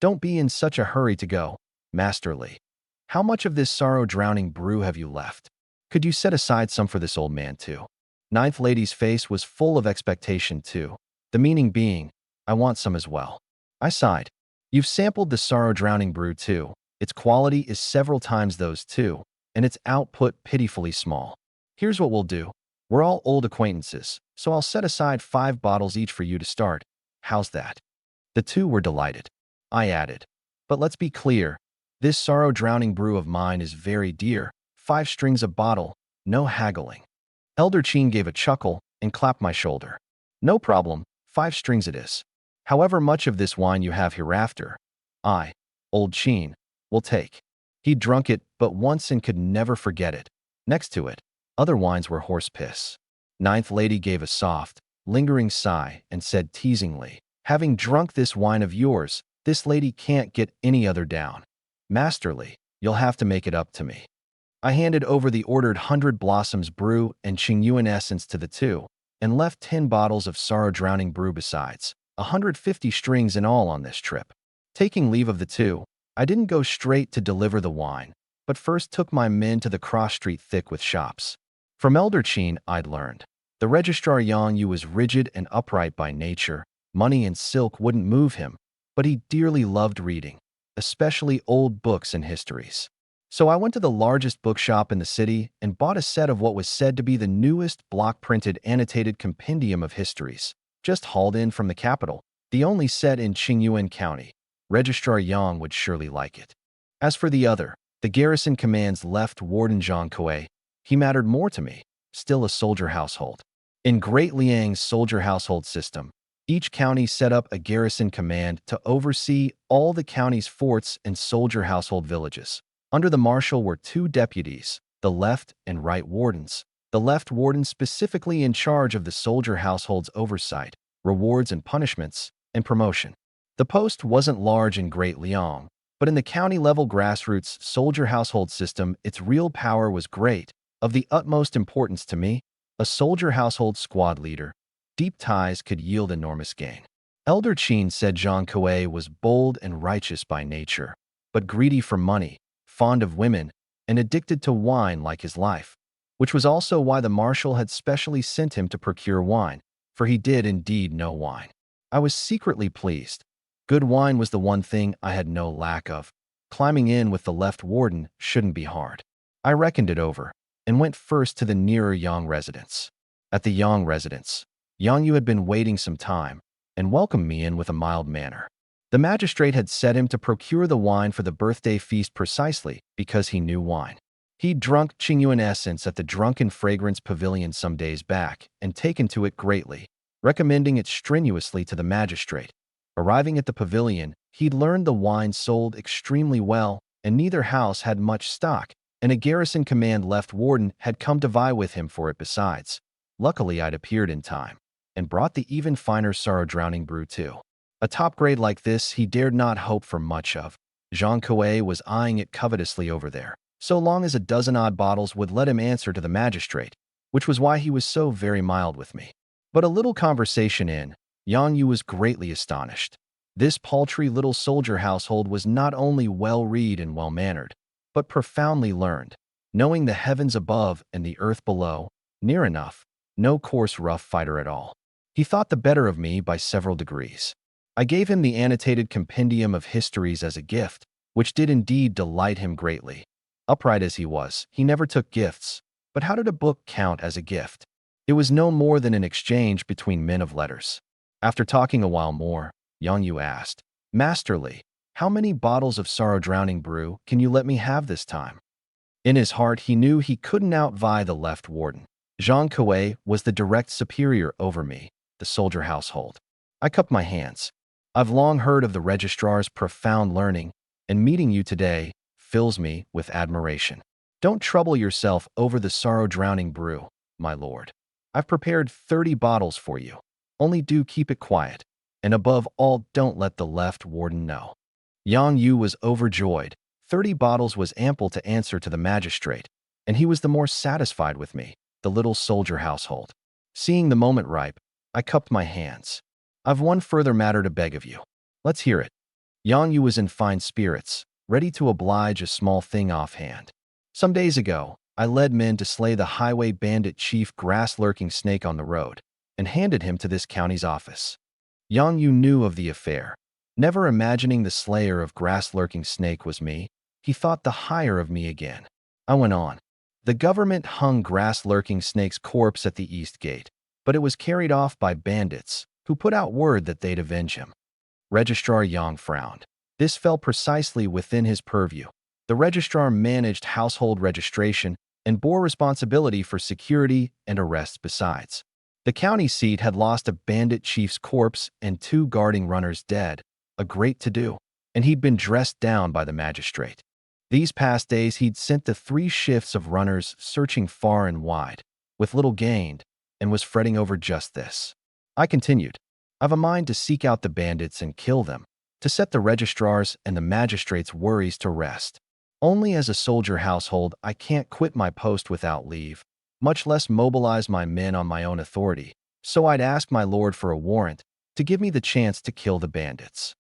A: "Don't be in such a hurry to go, Master Li. How much of this sorrow-drowning brew have you left? Could you set aside some for this old man too?" Ninth Lady's face was full of expectation too, the meaning being, I want some as well. I sighed. You've sampled the sorrow-drowning brew too. Its quality is several times those too, and its output pitifully small. Here's what we'll do. We're all old acquaintances, so I'll set aside 5 bottles each for you to start. How's that? The two were delighted. I added, but let's be clear. This sorrow-drowning brew of mine is very dear. 5 strings a bottle, no haggling. Elder Qin gave a chuckle and clapped my shoulder. No problem, 5 strings it is. However much of this wine you have hereafter, I, old Qin, will take. He'd drunk it but once and could never forget it. Next to it, other wines were horse piss. Ninth Lady gave a soft, lingering sigh and said teasingly, "Having drunk this wine of yours, this lady can't get any other down. Master Li, you'll have to make it up to me." I handed over the ordered 100 Blossoms brew and Qingyuan essence to the two, and left 10 bottles of sorrow-drowning brew besides, 150 strings in all on this trip. Taking leave of the two, I didn't go straight to deliver the wine, but first took my men to the cross-street thick with shops. From Elder Qin, I'd learned. The registrar Yang Yu was rigid and upright by nature. Money and silk wouldn't move him, but he dearly loved reading, especially old books and histories. So I went to the largest bookshop in the city and bought a set of what was said to be the newest block-printed annotated compendium of histories, just hauled in from the capital, the only set in Qingyuan County. Registrar Yang would surely like it. As for the other, the Garrison Command's left warden Zhang Kuei, he mattered more to me, still a soldier household. In Great Liang's soldier household system, each county set up a garrison command to oversee all the county's forts and soldier household villages. Under the marshal were 2 deputies, the left and right wardens. The left warden specifically in charge of the soldier household's oversight, rewards and punishments, and promotion. The post wasn't large in Great Liang, but in the county-level grassroots soldier household system, its real power was great. Of the utmost importance to me, a soldier household squad leader, deep ties could yield enormous gain. Elder Qin said Zhang Kuei was bold and righteous by nature, but greedy for money, fond of women, and addicted to wine like his life, which was also why the marshal had specially sent him to procure wine, for he did indeed know wine. I was secretly pleased. Good wine was the one thing I had no lack of. Climbing in with the left warden shouldn't be hard. I reckoned it over, and went first to the nearer Yang residence. At the Yang residence, Yang Yu had been waiting some time, and welcomed me in with a mild manner. The magistrate had set him to procure the wine for the birthday feast precisely because he knew wine. He'd drunk Qingyuan essence at the Drunken Fragrance Pavilion some days back and taken to it greatly, recommending it strenuously to the magistrate. Arriving at the pavilion, he'd learned the wine sold extremely well, and neither house had much stock, and a garrison command left warden had come to vie with him for it besides. Luckily, I'd appeared in time, and brought the even finer sorrow-drowning brew too. A top grade like this he dared not hope for much of. Zhang Kuei was eyeing it covetously over there, so long as a dozen-odd bottles would let him answer to the magistrate, which was why he was so very mild with me. But a little conversation in, Yang Yu was greatly astonished. This paltry little soldier household was not only well-read and well-mannered, but profoundly learned, knowing the heavens above and the earth below, near enough, no coarse rough fighter at all. He thought the better of me by several degrees. I gave him the annotated compendium of histories as a gift, which did indeed delight him greatly. Upright as he was, he never took gifts, But how did a book count as a gift? It was no more than an exchange between men of letters. After talking a while more, Yang Yu asked, Masterly, how many bottles of sorrow-drowning brew can you let me have this time? In his heart, he knew he couldn't outvie the left warden. Zhang Kuei was the direct superior over me, the soldier household. I cupped my hands. I've long heard of the registrar's profound learning, and meeting you today fills me with admiration. Don't trouble yourself over the sorrow-drowning brew, my lord. I've prepared 30 bottles for you. Only do keep it quiet. And above all, don't let the left warden know. Yang Yu was overjoyed. 30 bottles was ample to answer to the magistrate, and he was the more satisfied with me, the little soldier household. Seeing the moment ripe, I cupped my hands. I've one further matter to beg of you. Let's hear it. Yang Yu was in fine spirits, ready to oblige a small thing offhand. Some days ago, I led men to slay the highway bandit chief grass-lurking snake on the road, and handed him to this county's office. Yang Yu knew of the affair. Never imagining the slayer of grass-lurking snake was me, he thought the higher of me again. I went on. The government hung grass-lurking snake's corpse at the east gate, but it was carried off by bandits, who put out word that they'd avenge him. Registrar Yang frowned. This fell precisely within his purview. The registrar managed household registration and bore responsibility for security and arrests besides. The county seat had lost a bandit chief's corpse and 2 guarding runners dead, a great to-do, and he'd been dressed down by the magistrate. These past days he'd sent the 3 shifts of runners searching far and wide, with little gained, and was fretting over just this. I continued, I've a mind to seek out the bandits and kill them, to set the registrar's and the magistrate's worries to rest. Only as a soldier household I can't quit my post without leave, much less mobilize my men on my own authority, so I'd ask my lord for a warrant to give me the chance to kill the bandits.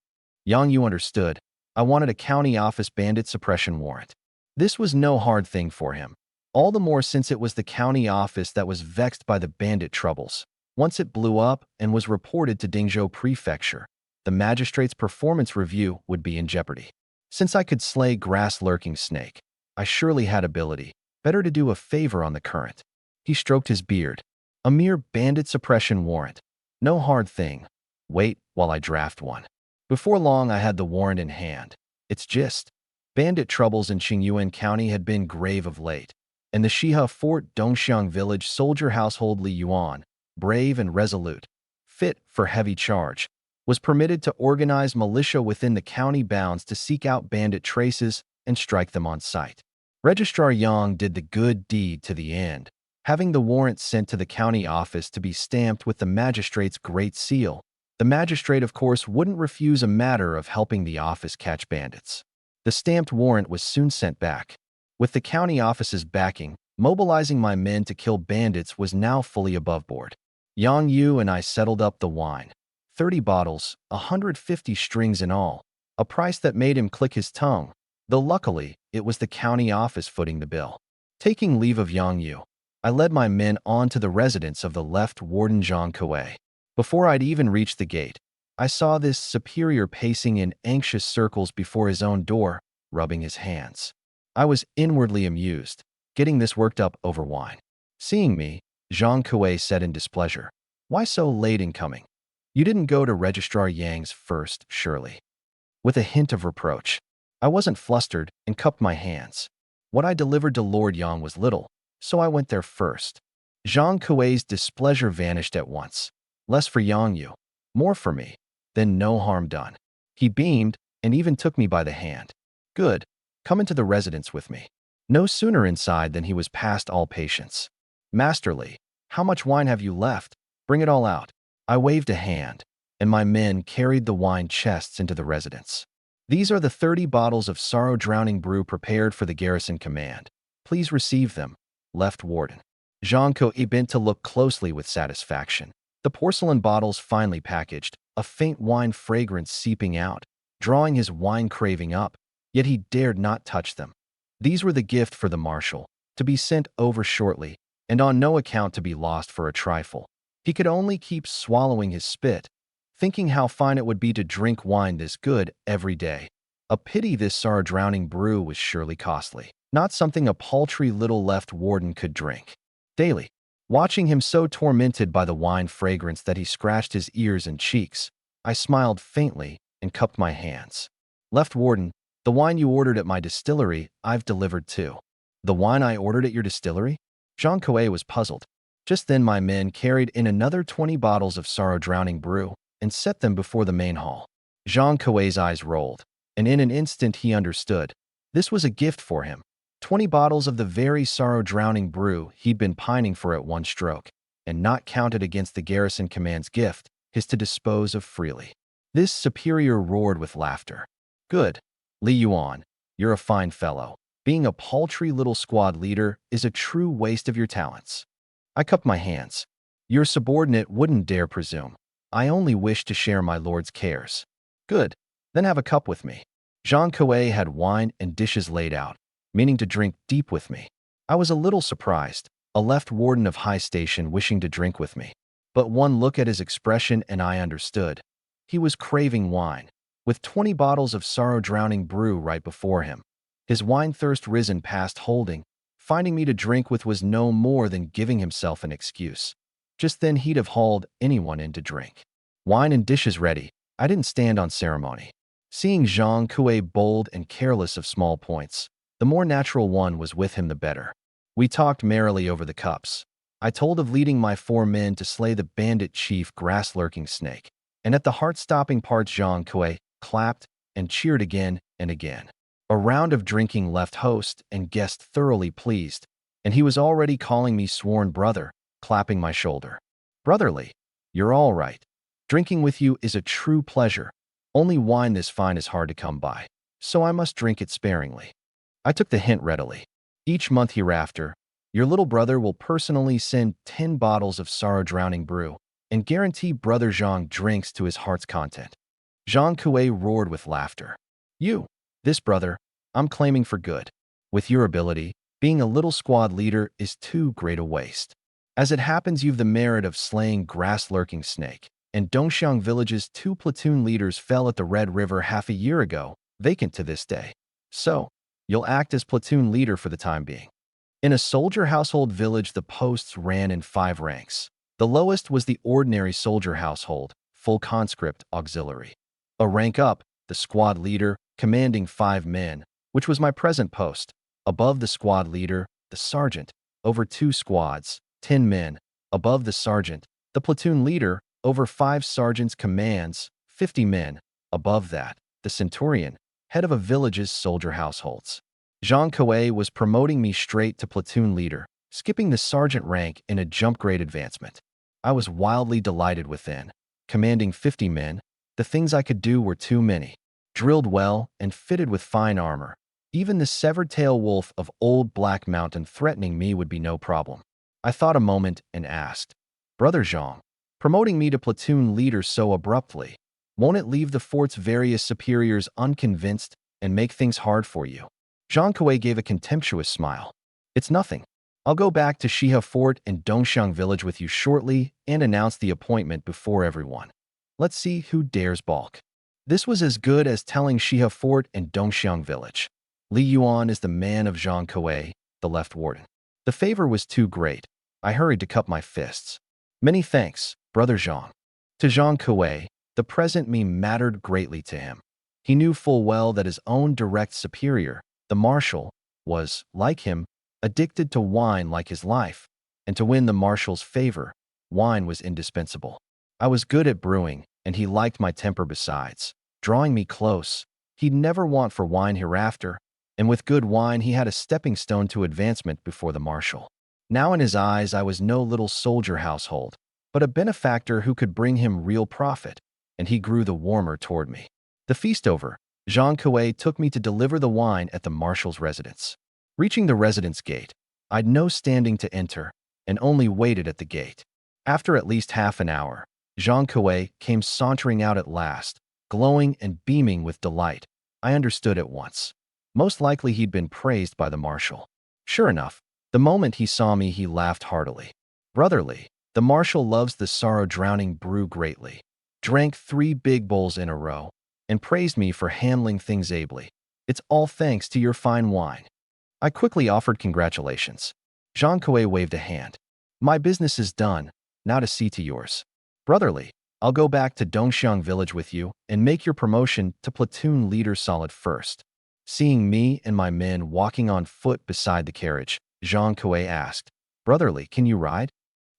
A: Yang Yu understood. I wanted a county office bandit suppression warrant. This was no hard thing for him, all the more since it was the county office that was vexed by the bandit troubles. Once it blew up and was reported to Dingzhou Prefecture, the magistrate's performance review would be in jeopardy. Since I could slay grass-lurking snake, I surely had ability. Better to do a favor on the current. He stroked his beard. A mere bandit suppression warrant. No hard thing. Wait while I draft one. Before long, I had the warrant in hand. Its gist. Bandit troubles in Yuan County had been grave of late, and the Shiha Fort Dongxiang village soldier household Li Yuan, brave and resolute, fit for heavy charge, was permitted to organize militia within the county bounds to seek out bandit traces and strike them on sight. Registrar Yang did the good deed to the end, having the warrant sent to the county office to be stamped with the magistrate's great seal. The magistrate, of course, wouldn't refuse a matter of helping the office catch bandits. The stamped warrant was soon sent back. With the county office's backing, mobilizing my men to kill bandits was now fully above board. Yang Yu and I settled up the wine. 30 bottles, 150 strings in all, a price that made him click his tongue, though luckily it was the county office footing the bill. Taking leave of Yang Yu, I led my men on to the residence of the left warden Zhang Kuei. Before I'd even reached the gate, I saw this superior pacing in anxious circles before his own door, rubbing his hands. I was inwardly amused, getting this worked up over wine. Seeing me, Zhang Kuei said in displeasure, "Why so late in coming? You didn't go to Registrar Yang's first, surely?" With a hint of reproach, I wasn't flustered and cupped my hands. What I delivered to Lord Yang was little, so I went there first. Zhang Kuei's displeasure vanished at once. Less for Yang Yu, more for me. Then no harm done. He beamed and even took me by the hand. Good, come into the residence with me. No sooner inside than he was past all patience. Masterly, how much wine have you left? Bring it all out. I waved a hand, and my men carried the wine chests into the residence. These are the 30 bottles of sorrow-drowning brew prepared for the Garrison command. Please receive them, left warden. Zhang Kuei bent to look closely with satisfaction. The porcelain bottles finely packaged, a faint wine fragrance seeping out, drawing his wine craving up, yet he dared not touch them. These were the gift for the marshal, to be sent over shortly, and on no account to be lost for a trifle. He could only keep swallowing his spit, thinking how fine it would be to drink wine this good every day. A pity this sorrow-drowning brew was surely costly. not something a paltry little left warden could drink. Daily, watching him so tormented by the wine fragrance that he scratched his ears and cheeks, I smiled faintly and cupped my hands. Left warden, the wine you ordered at my distillery, I've delivered too. The wine I ordered at your distillery? Zhang Kuei was puzzled. Just then my men carried in another 20 bottles of sorrow-drowning brew and set them before the main hall. Zhang Kuei's eyes rolled, and in an instant he understood. This was a gift for him. 20 bottles of the very sorrow-drowning brew he'd been pining for at one stroke, and not counted against the Garrison command's gift, his to dispose of freely. This superior roared with laughter. Good. Li Yuan, you're a fine fellow. Being a paltry little squad leader is a true waste of your talents. I cupped my hands. Your subordinate wouldn't dare presume. I only wish to share my lord's cares. Good. Then have a cup with me. Zhang Kuei had wine and dishes laid out, meaning to drink deep with me. I was a little surprised, a left warden of high station wishing to drink with me. But one look at his expression and I understood. He was craving wine, with 20 bottles of sorrow-drowning brew right before him. His wine thirst risen past holding. Finding me to drink with was no more than giving himself an excuse. Just then he'd have hauled anyone in to drink. Wine and dishes ready, I didn't stand on ceremony. Seeing Zhang Kuei bold and careless of small points, the more natural one was with him the better. We talked merrily over the cups. I told of leading my 4 men to slay the bandit chief grass-lurking snake. And at the heart-stopping parts Zhang Kuei clapped and cheered again and again. A round of drinking left host and guest thoroughly pleased, and he was already calling me sworn brother, clapping my shoulder. Brotherly, you're all right. Drinking with you is a true pleasure. Only wine this fine is hard to come by, so I must drink it sparingly. I took the hint readily. Each month hereafter, your little brother will personally send 10 bottles of sorrow-drowning brew and guarantee Brother Zhang drinks to his heart's content. Zhang Kuei roared with laughter. You, this brother, I'm claiming for good. With your ability, being a little squad leader is too great a waste. As it happens, you've the merit of slaying grass-lurking snake, and Dongxiang village's 2 platoon leaders fell at the Red River half a year ago, vacant to this day. So, you'll act as platoon leader for the time being. In a soldier household village, the posts ran in 5 ranks. The lowest was the ordinary soldier household, full conscript auxiliary. A rank up, the squad leader, commanding 5 men, which was my present post. Above the squad leader, the sergeant, over 2 squads, 10 men. Above the sergeant, the platoon leader, over 5 sergeants commands, 50 men. Above that, the centurion, head of a village's soldier households. Zhang Kuei was promoting me straight to platoon leader, skipping the sergeant rank in a jump grade advancement. I was wildly delighted within. Commanding 50 men, the things I could do were too many. Drilled well and fitted with fine armor. Even the severed tail wolf of old Black Mountain threatening me would be no problem. I thought a moment and asked, Brother Zhang, promoting me to platoon leader so abruptly, won't it leave the fort's various superiors unconvinced and make things hard for you? Zhang Kuei gave a contemptuous smile. It's nothing. I'll go back to Shiha Fort and Dongxiang village with you shortly and announce the appointment before everyone. Let's see who dares balk. This was as good as telling Shiha Fort and Dongxiang village. Li Yuan is the man of Zhang Kuei, the left warden. The favor was too great. I hurried to cup my fists. Many thanks, Brother Zhang. To Zhang Kuei, the present me mattered greatly to him. He knew full well that his own direct superior, the marshal, was, like him, addicted to wine like his life, and to win the marshal's favor, wine was indispensable. I was good at brewing, and he liked my temper besides. Drawing me close, he'd never want for wine hereafter, and with good wine he had a stepping stone to advancement before the marshal. Now in his eyes I was no little soldier household, but a benefactor who could bring him real profit, and he grew the warmer toward me. The feast over, Zhang Kuei took me to deliver the wine at the marshal's residence. Reaching the residence gate, I'd no standing to enter, and only waited at the gate. After at least half an hour, Zhang Kuei came sauntering out at last, glowing and beaming with delight. I understood at once. Most likely he'd been praised by the marshal. Sure enough, the moment he saw me he laughed heartily. Brotherly, the marshal loves the sorrow-drowning brew greatly. Drank 3 big bowls in a row, and praised me for handling things ably. It's all thanks to your fine wine. I quickly offered congratulations. Zhang Kuei waved a hand. My business is done, now to see to yours. Brotherly, I'll go back to Dongxiang village with you and make your promotion to platoon leader solid first. Seeing me and my men walking on foot beside the carriage, Zhang Kuei asked, Brotherly, can you ride?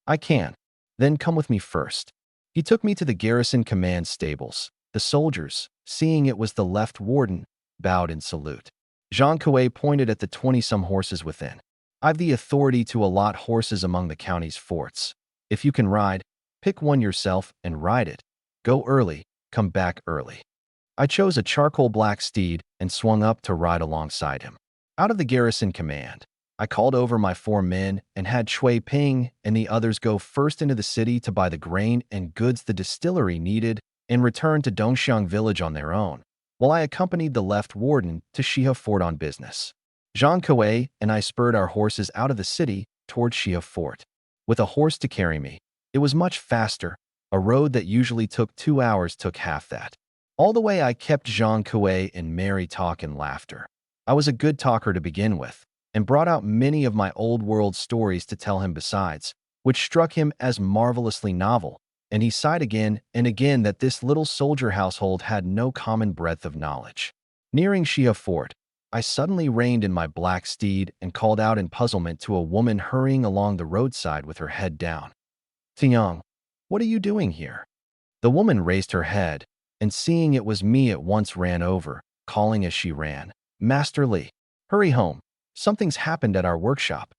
A: I can. Then come with me first. He took me to the Garrison command stables. The soldiers, seeing it was the left warden, bowed in salute. Zhang Kuei pointed at the 20-some horses within. I've the authority to allot horses among the county's forts. If you can ride, pick one yourself and ride it. Go early, come back early. I chose a charcoal black steed and swung up to ride alongside him. Out of the Garrison command, I called over my 4 men and had Shui Ping and the others go first into the city to buy the grain and goods the distillery needed and return to Dongxiang village on their own, while I accompanied the left warden to Xia Fort on business. Zhang Kuei and I spurred our horses out of the city toward Xia Fort. With a horse to carry me, it was much faster. A road that usually took 2 hours took half that. All the way I kept Zhang Kuei in merry talk and laughter. I was a good talker to begin with, and brought out many of my old world stories to tell him besides, which struck him as marvelously novel, and he sighed again and again that this little soldier household had no common breadth of knowledge. Nearing Xia Fort, I suddenly reined in my black steed and called out in puzzlement to a woman hurrying along the roadside with her head down. Tiang, what are you doing here? The woman raised her head, and seeing it was me at once ran over, calling as she ran, Master Li, hurry home. Something's happened at our workshop.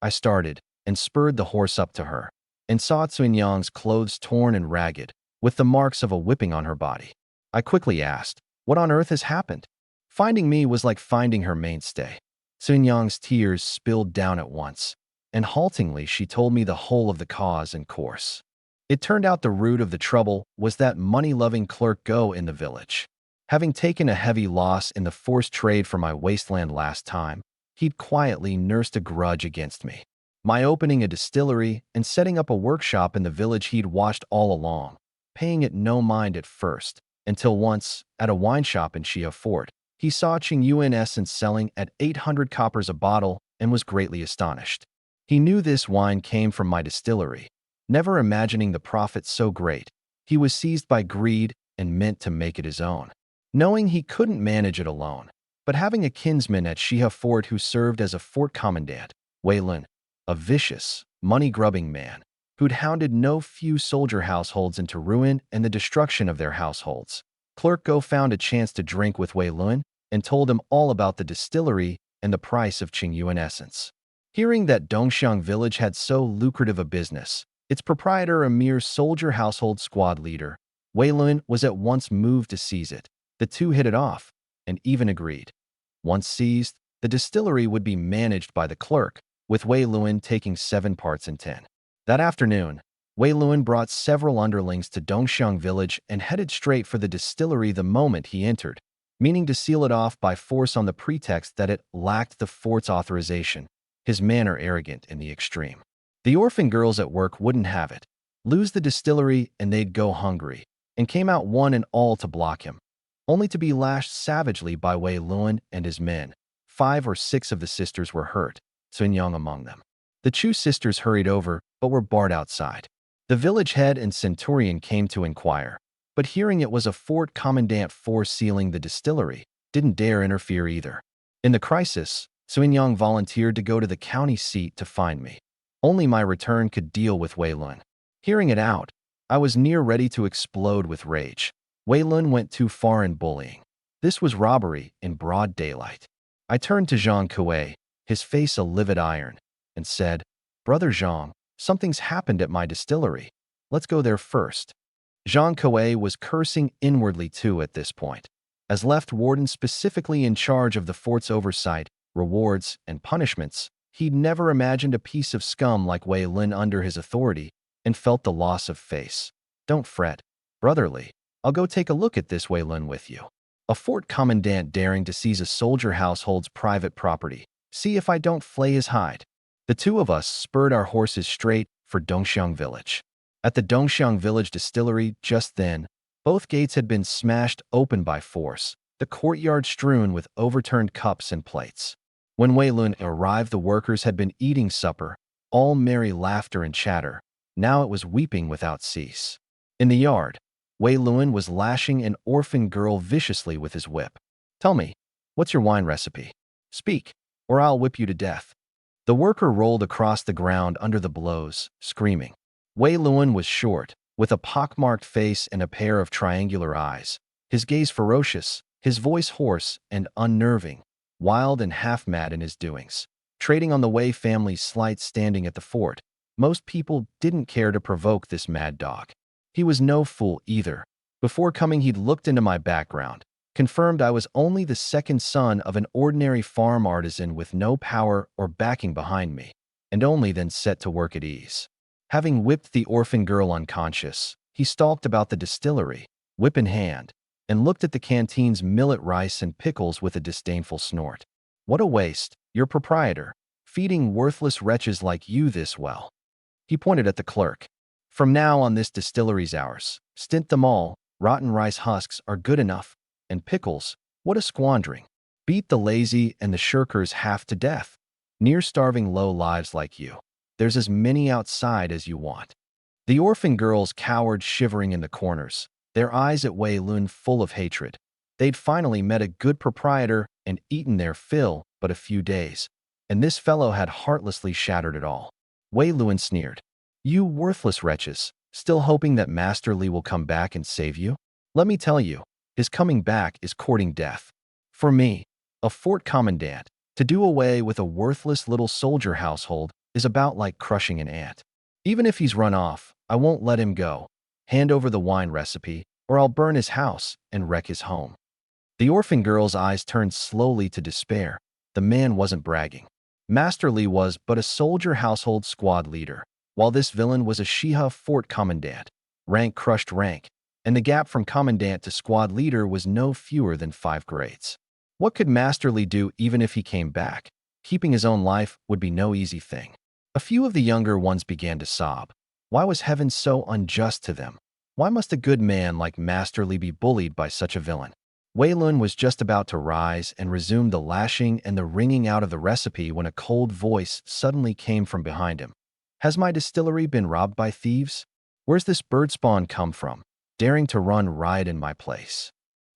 A: I started and spurred the horse up to her, and saw Yang's clothes torn and ragged, with the marks of a whipping on her body. I quickly asked, what on earth has happened? Finding me was like finding her mainstay. Yang's tears spilled down at once, and haltingly she told me the whole of the cause and course. It turned out the root of the trouble was that money-loving clerk Go in the village. Having taken a heavy loss in the forced trade for my wasteland last time, he'd quietly nursed a grudge against me. My opening a distillery and setting up a workshop in the village he'd watched all along, paying it no mind at first, until once, at a wine shop in Xia Fort, he saw Yuan essence selling at 800 coppers a bottle and was greatly astonished. He knew this wine came from my distillery. Never imagining the profit so great, he was seized by greed and meant to make it his own. Knowing he couldn't manage it alone, but having a kinsman at Xia Fort who served as a fort commandant, Wei Lun, a vicious, money-grubbing man, who'd hounded no few soldier households into ruin and the destruction of their households. Clerk Go found a chance to drink with Wei Lun and told him all about the distillery and the price of Yuan essence. Hearing that Dongxiang village had so lucrative a business, its proprietor a mere soldier household squad leader, Wei Lun was at once moved to seize it. The two hit it off, and even agreed. Once seized, the distillery would be managed by the clerk, with Wei Lun taking 7 parts in 10. That afternoon, Wei Lun brought several underlings to Dongxiang village and headed straight for the distillery the moment he entered, meaning to seal it off by force on the pretext that it lacked the fort's authorization, his manner arrogant in the extreme. The orphan girls at work wouldn't have it. Lose the distillery and they'd go hungry, and came out one and all to block him, only to be lashed savagely by Wei Lun and his men. 5 or 6 of the sisters were hurt, Yang among them. The Chu sisters hurried over, but were barred outside. The village head and centurion came to inquire, but hearing it was a fort commandant force sealing the distillery, didn't dare interfere either. In the crisis, Yang volunteered to go to the county seat to find me. Only my return could deal with Wei Lun. Hearing it out, I was near ready to explode with rage. Wei Lun went too far in bullying. This was robbery in broad daylight. I turned to Zhang Kuei, his face a livid iron, and said, Brother Zhang, something's happened at my distillery. Let's go there first. Zhang Kuei was cursing inwardly too at this point. As left warden specifically in charge of the fort's oversight, rewards, and punishments, he'd never imagined a piece of scum like Wei Lun under his authority and felt the loss of face. Don't fret, brotherly. I'll go take a look at this Wei Lun with you. A fort commandant daring to seize a soldier household's private property. See if I don't flay his hide. The two of us spurred our horses straight for Dongxiang village. At the Dongxiang village distillery just then, both gates had been smashed open by force, the courtyard strewn with overturned cups and plates. When Wei Lun arrived, the workers had been eating supper, all merry laughter and chatter. Now it was weeping without cease. In the yard, Wei Lun was lashing an orphan girl viciously with his whip. "Tell me, what's your wine recipe? Speak, or I'll whip you to death." The worker rolled across the ground under the blows, screaming. Wei Lun was short, with a pockmarked face and a pair of triangular eyes, his gaze ferocious, his voice hoarse and unnerving, wild and half-mad in his doings. Trading on the Wei family's slight standing at the fort, most people didn't care to provoke this mad dog. He was no fool either. Before coming, he'd looked into my background, confirmed I was only the second son of an ordinary farm artisan with no power or backing behind me, and only then set to work at ease. Having whipped the orphan girl unconscious, he stalked about the distillery, whip in hand, and looked at the canteen's millet rice and pickles with a disdainful snort. "What a waste, your proprietor, feeding worthless wretches like you this well." He pointed at the clerk. "From now on, this distillery's ours. Stint them all. Rotten rice husks are good enough. And pickles, what a squandering. Beat the lazy and the shirkers half to death. Near-starving low lives like you. There's as many outside as you want." The orphan girls cowered, shivering in the corners, their eyes at Wei Lun full of hatred. They'd finally met a good proprietor and eaten their fill but a few days, and this fellow had heartlessly shattered it all. Wei Lun sneered. "You worthless wretches, still hoping that Master Li will come back and save you? Let me tell you, his coming back is courting death. For me, a fort commandant, to do away with a worthless little soldier household is about like crushing an ant. Even if he's run off, I won't let him go. Hand over the wine recipe, or I'll burn his house and wreck his home." The orphan girl's eyes turned slowly to despair. The man wasn't bragging. Master Li was but a soldier household squad leader, while this villain was a Shiha fort commandant. Rank crushed rank, and the gap from commandant to squad leader was no fewer than 5 grades. What could Master Li do even if he came back? Keeping his own life would be no easy thing. A few of the younger ones began to sob. Why was heaven so unjust to them? Why must a good man like Master Li be bullied by such a villain? Wei Lun was just about to rise and resume the lashing and the wringing out of the recipe when a cold voice suddenly came from behind him. "Has my distillery been robbed by thieves? Where's this bird spawn come from, daring to run riot in my place?"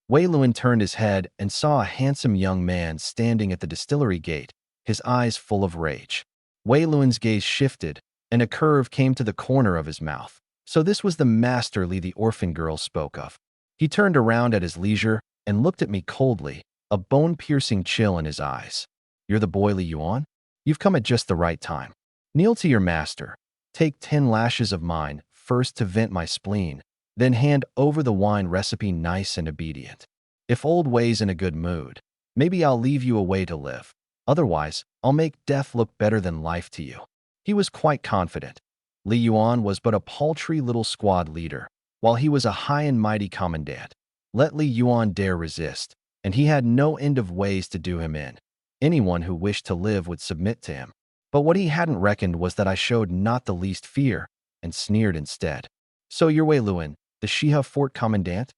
A: Wei Lun turned his head and saw a handsome young man standing at the distillery gate, his eyes full of rage. Wei Lun's gaze shifted, and a curve came to the corner of his mouth. So this was the Master Li the orphan girl spoke of. He turned around at his leisure and looked at me coldly, a bone-piercing chill in his eyes. "You're the boy Li Yuan? You've come at just the right time. Kneel to your master. Take 10 lashes of mine, first to vent my spleen, then hand over the wine recipe nice and obedient. If old Wei's in a good mood, maybe I'll leave you a way to live. Otherwise, I'll make death look better than life to you." He was quite confident. Li Yuan was but a paltry little squad leader, while he was a high and mighty commandant. Let Li Yuan dare resist, and he had no end of ways to do him in. Anyone who wished to live would submit to him. But what he hadn't reckoned was that I showed not the least fear, and sneered instead. "So you're Wei Lun, the Shiha fort commandant?"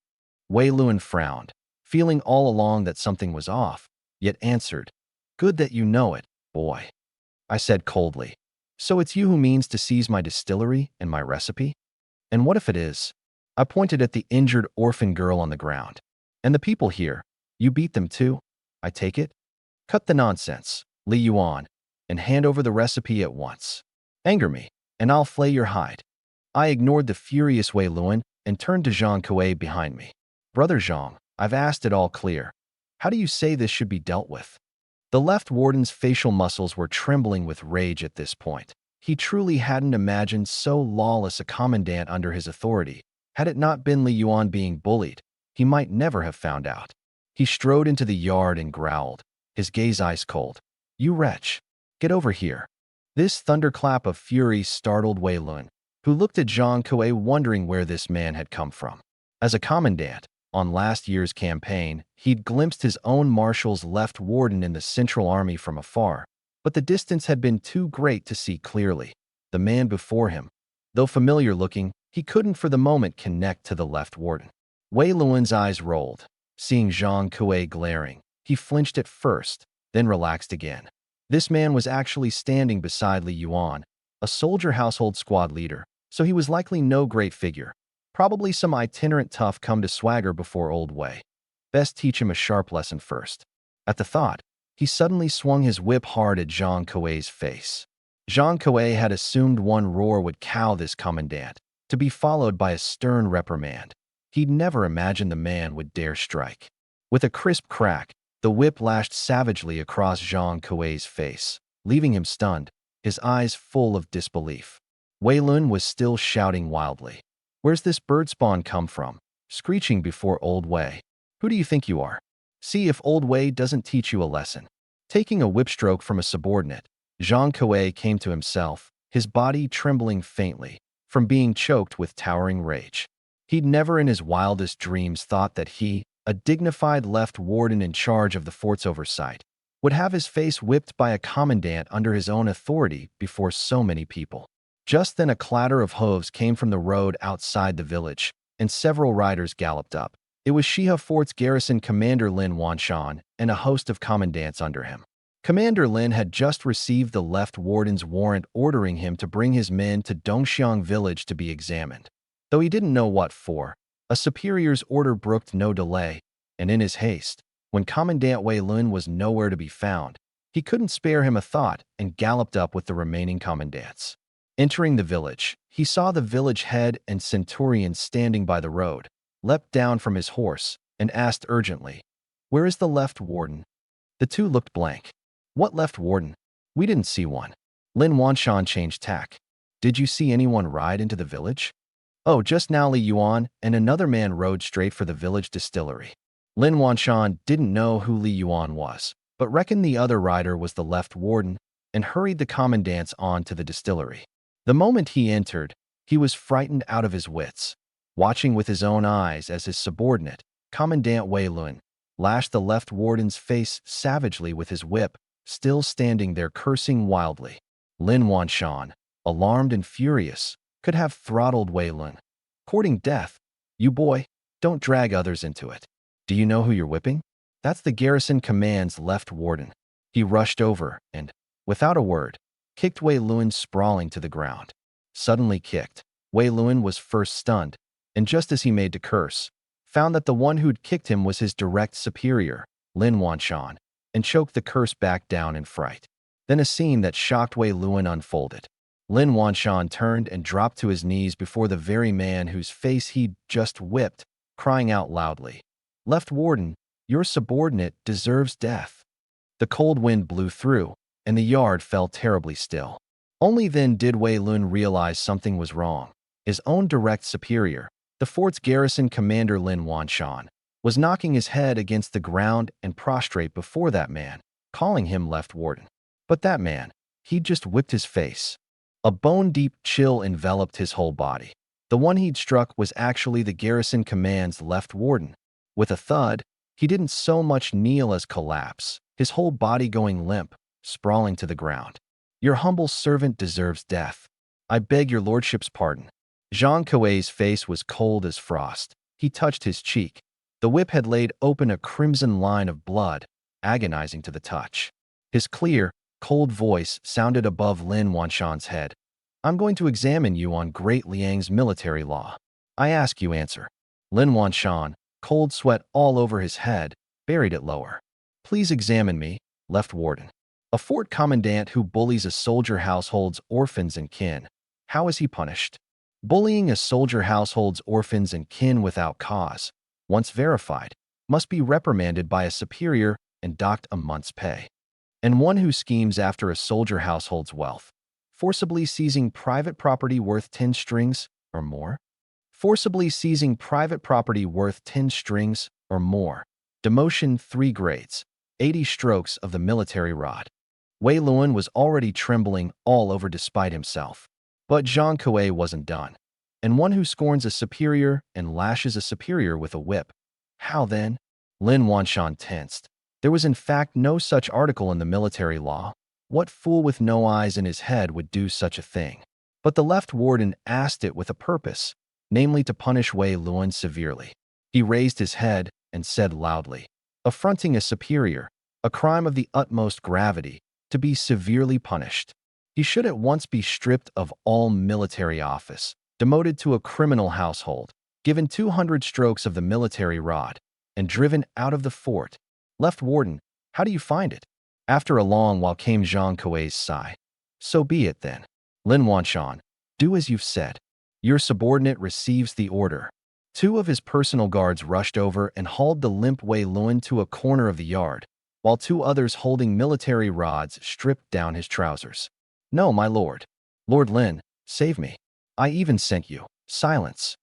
A: Wei Lun frowned, feeling all along that something was off, yet answered, "Good that you know it, boy." I said coldly, "So it's you who means to seize my distillery and my recipe? And what if it is?" I pointed at the injured orphan girl on the ground. "And the people here, you beat them too, I take it? Cut the nonsense, Li Yuan, and hand over the recipe at once. Anger me, and I'll flay your hide." I ignored the furious Wei Lun and turned to Zhang Kuei behind me. "Brother Zhang, I've asked it all clear. How do you say this should be dealt with?" The left warden's facial muscles were trembling with rage at this point. He truly hadn't imagined so lawless a commandant under his authority. Had it not been Li Yuan being bullied, he might never have found out. He strode into the yard and growled, his gaze ice cold. "You wretch, get over here." This thunderclap of fury startled Wei Lun, who looked at Zhang Kuei wondering where this man had come from. As a commandant, on last year's campaign, he'd glimpsed his own marshal's left warden in the Central Army from afar, but the distance had been too great to see clearly. The man before him, though familiar-looking, he couldn't for the moment connect to the left warden. Wei Lun's eyes rolled. Seeing Zhang Kuei glaring, he flinched at first, then relaxed again. This man was actually standing beside Li Yuan, a soldier household squad leader, so he was likely no great figure. Probably some itinerant tough come to swagger before old Wei. Best teach him a sharp lesson first. At the thought, he suddenly swung his whip hard at Zhang Kuei's face. Zhang Kuei had assumed one roar would cow this commandant, to be followed by a stern reprimand. He'd never imagined the man would dare strike. With a crisp crack, the whip lashed savagely across Zhang Kuei's face, leaving him stunned, his eyes full of disbelief. Wei Lun was still shouting wildly. "Where's this bird spawn come from?" Screeching before old Wei. "Who do you think you are? See if old Wei doesn't teach you a lesson." Taking a whip stroke from a subordinate, Zhang Kuei came to himself, his body trembling faintly from being choked with towering rage. He'd never in his wildest dreams thought that he, a dignified left warden in charge of the fort's oversight, would have his face whipped by a commandant under his own authority before so many people. Just then a clatter of hooves came from the road outside the village, and several riders galloped up. It was Shiha Fort's garrison commander Lin Wanshan and a host of commandants under him. Commander Lin had just received the left warden's warrant ordering him to bring his men to Dongxiang village to be examined. Though he didn't know what for, a superior's order brooked no delay, and in his haste, when Commandant Wei Lun was nowhere to be found, he couldn't spare him a thought and galloped up with the remaining commandants. Entering the village, he saw the village head and centurion standing by the road, leapt down from his horse, and asked urgently, "Where is the left warden?" The two looked blank. "What left warden? We didn't see one." Lin Wanshan changed tack. "Did you see anyone ride into the village?" "Oh, just now Li Yuan and another man rode straight for the village distillery." Lin Wanshan didn't know who Li Yuan was, but reckoned the other rider was the left warden, and hurried the commandants on to the distillery. The moment he entered, he was frightened out of his wits, watching with his own eyes as his subordinate, Commandant Wei Lun, lashed the left warden's face savagely with his whip, still standing there cursing wildly. Lin Wanshan, alarmed and furious, could have throttled Wei Lun. "Courting death? You boy, don't drag others into it. Do you know who you're whipping? That's the garrison command's left warden." He rushed over and, without a word, kicked Wei Lun sprawling to the ground. Suddenly kicked, Wei Lun was first stunned, and just as he made to curse, found that the one who'd kicked him was his direct superior, Lin Wanshan, and choked the curse back down in fright. Then a scene that shocked Wei Lun unfolded. Lin Wanshan turned and dropped to his knees before the very man whose face he'd just whipped, crying out loudly, "Left warden, your subordinate deserves death." The cold wind blew through, and the yard fell terribly still. Only then did Wei Lun realize something was wrong. His own direct superior, the fort's garrison commander Lin Wanshan, was knocking his head against the ground and prostrate before that man, calling him left warden. But that man, he'd just whipped his face. A bone-deep chill enveloped his whole body. The one he'd struck was actually the garrison command's left warden. With a thud, he didn't so much kneel as collapse, his whole body going limp, sprawling to the ground. "Your humble servant deserves death. I beg your lordship's pardon." Zhang Kuei's face was cold as frost. He touched his cheek. The whip had laid open a crimson line of blood, agonizing to the touch. His clear, cold voice sounded above Lin Wanshan's head. "I'm going to examine you on Great Liang's military law. I ask you answer." Lin Wanshan, cold sweat all over his head, buried it lower. "Please examine me, left warden. A fort commandant who bullies a soldier household's orphans and kin. How is he punished? Bullying a soldier household's orphans and kin without cause, once verified, must be reprimanded by a superior and docked a month's pay. And one who schemes after a soldier household's wealth, forcibly seizing private property worth 10 strings or more? Forcibly seizing private property worth 10 strings or more. Demotion 3 grades, 80 strokes of the military rod." Wei Lun was already trembling all over despite himself. But Zhang Kuei wasn't done. And one who scorns a superior and lashes a superior with a whip. How then? Lin Wanshan tensed. There was in fact no such article in the military law. What fool with no eyes in his head would do such a thing? But the left warden asked it with a purpose, namely to punish Wei Lun severely. He raised his head and said loudly, "Affronting a superior, a crime of the utmost gravity, to be severely punished. He should at once be stripped of all military office, demoted to a criminal household, given 200 strokes of the military rod, and driven out of the fort. Left warden, how do you find it? After a long while came Zhang Kuei's sigh. So be it then. Lin Wanshan, do as you've said. Your subordinate receives the order. 2 of his personal guards rushed over and hauled the limp Wei Luan to a corner of the yard, while 2 others holding military rods stripped down his trousers. No, my lord. Lord Lin, save me. I even sent you. Silence.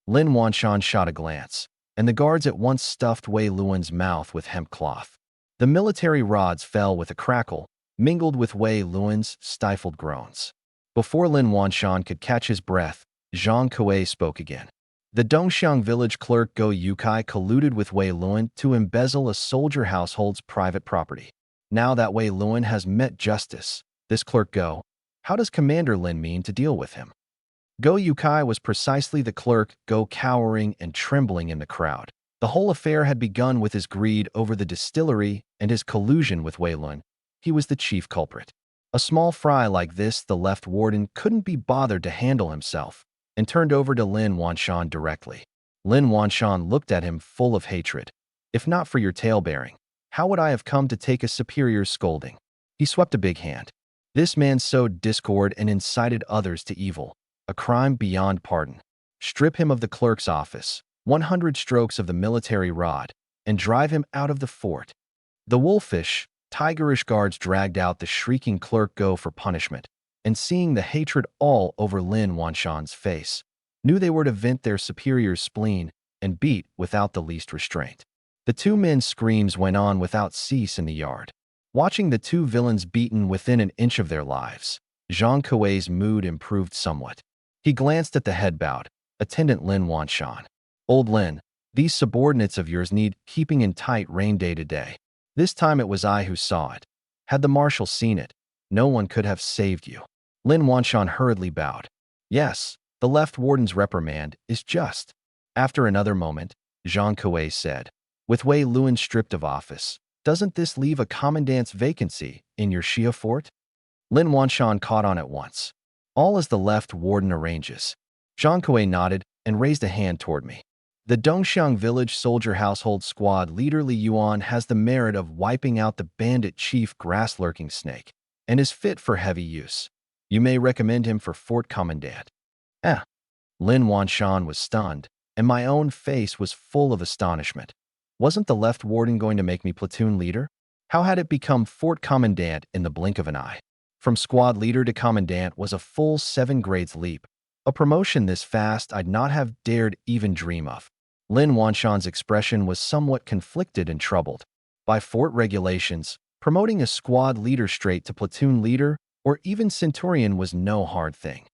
A: Lin Wanshan shot a glance, and the guards at once stuffed Wei Luan's mouth with hemp cloth. The military rods fell with a crackle, mingled with Wei Luan's stifled groans. Before Lin Wanshan could catch his breath, Zhang Kuei spoke again. The Dongxiang village clerk Go Yukai colluded with Wei Luan to embezzle a soldier household's private property. Now that Wei Luan has met justice, this clerk Go, how does Commander Lin mean to deal with him? Go Yukai was precisely the clerk Go cowering and trembling in the crowd. The whole affair had begun with his greed over the distillery and his collusion with Wei Luan. He was the chief culprit. A small fry like this the left warden couldn't be bothered to handle himself, and turned over to Lin Wanshan directly. Lin Wanshan looked at him full of hatred. If not for your tale-bearing, how would I have come to take a superior's scolding? He swept a big hand. This man sowed discord and incited others to evil, a crime beyond pardon. Strip him of the clerk's office, 100 strokes of the military rod, and drive him out of the fort. The wolfish, tigerish guards dragged out the shrieking clerk Go for punishment, and seeing the hatred all over Lin Wanshan's face, knew they were to vent their superior's spleen and beat without the least restraint. The 2 men's screams went on without cease in the yard. Watching the 2 villains beaten within an inch of their lives, Zhang Kuei's mood improved somewhat. He glanced at the head-bowed, attendant Lin Wanshan. Old Lin, these subordinates of yours need keeping in tight rein day to day. This time it was I who saw it. Had the marshal seen it, no one could have saved you. Lin Wanshan hurriedly bowed. Yes, the left warden's reprimand is just. After another moment, Zhang Kuei said, with Wei Luan stripped of office, doesn't this leave a commandant's vacancy in your Xia fort? Lin Wanshan caught on at once. All as the left warden arranges. Zhang Kuei nodded and raised a hand toward me. The Dongxiang village soldier household squad leader Li Yuan has the merit of wiping out the bandit chief grass-lurking snake, and is fit for heavy use. You may recommend him for fort commandant. Lin Wanshan was stunned, and my own face was full of astonishment. Wasn't the left warden going to make me platoon leader? How had it become fort commandant in the blink of an eye? From squad leader to commandant was a full 7 grades leap. A promotion this fast I'd not have dared even dream of. Lin Wanshan's expression was somewhat conflicted and troubled. By fort regulations, promoting a squad leader straight to platoon leader or even centurion was no hard thing.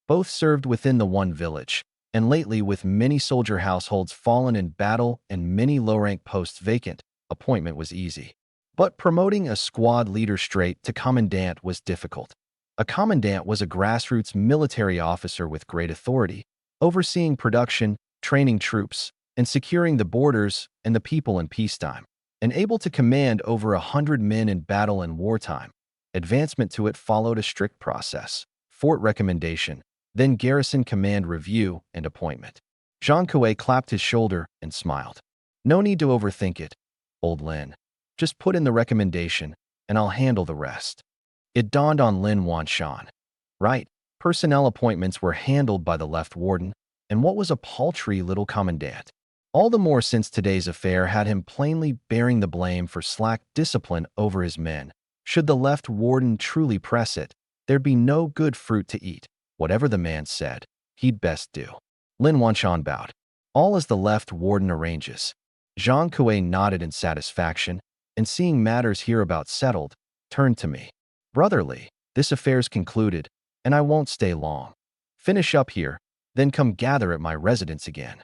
A: Both served within the one village, and lately with many soldier households fallen in battle and many low-rank posts vacant, appointment was easy. But promoting a squad leader straight to commandant was difficult. A commandant was a grassroots military officer with great authority, overseeing production, training troops, and securing the borders and the people in peacetime, and able to command over 100 men in battle and wartime. Advancement to it followed a strict process: fort recommendation, then garrison command review and appointment. Zhang Kuei clapped his shoulder and smiled. No need to overthink it, old Lin. Just put in the recommendation, and I'll handle the rest. It dawned on Lin Wanshan. Right, personnel appointments were handled by the left warden, and what was a paltry little commandant? All the more since today's affair had him plainly bearing the blame for slack discipline over his men. Should the left warden truly press it, there'd be no good fruit to eat. Whatever the man said, he'd best do. Lin Wanshan bowed. All as the left warden arranges. Zhang Kuei nodded in satisfaction, and seeing matters hereabout settled, turned to me. Brotherly, this affair's concluded, and I won't stay long. Finish up here, then come gather at my residence again.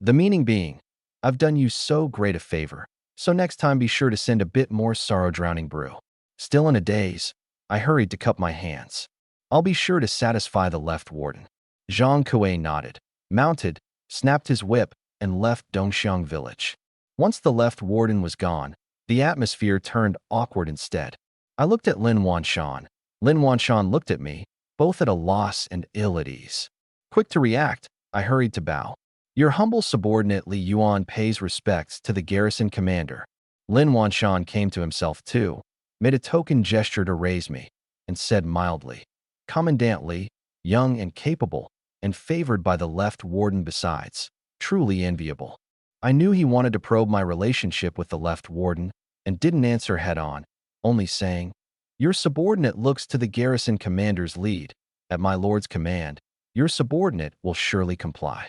A: The meaning being, I've done you so great a favor, so next time be sure to send a bit more sorrow-drowning brew. Still in a daze, I hurried to cup my hands. I'll be sure to satisfy the left warden. Zhang Kuei nodded, mounted, snapped his whip, and left Dongxiang village. Once the left warden was gone, The atmosphere turned awkward instead. I looked at Lin Wanshan. Lin Wanshan looked at me, both at a loss and ill at ease. Quick to react, I hurried to bow. Your humble subordinate Li Yuan pays respects to the garrison commander. Lin Wanshan came to himself too, made a token gesture to raise me, and said mildly, Commandant Li, young and capable, and favored by the left warden besides, truly enviable. I knew he wanted to probe my relationship with the left warden, and didn't answer head-on, only saying, Your subordinate looks to the garrison commander's lead. At my lord's command, your subordinate will surely comply.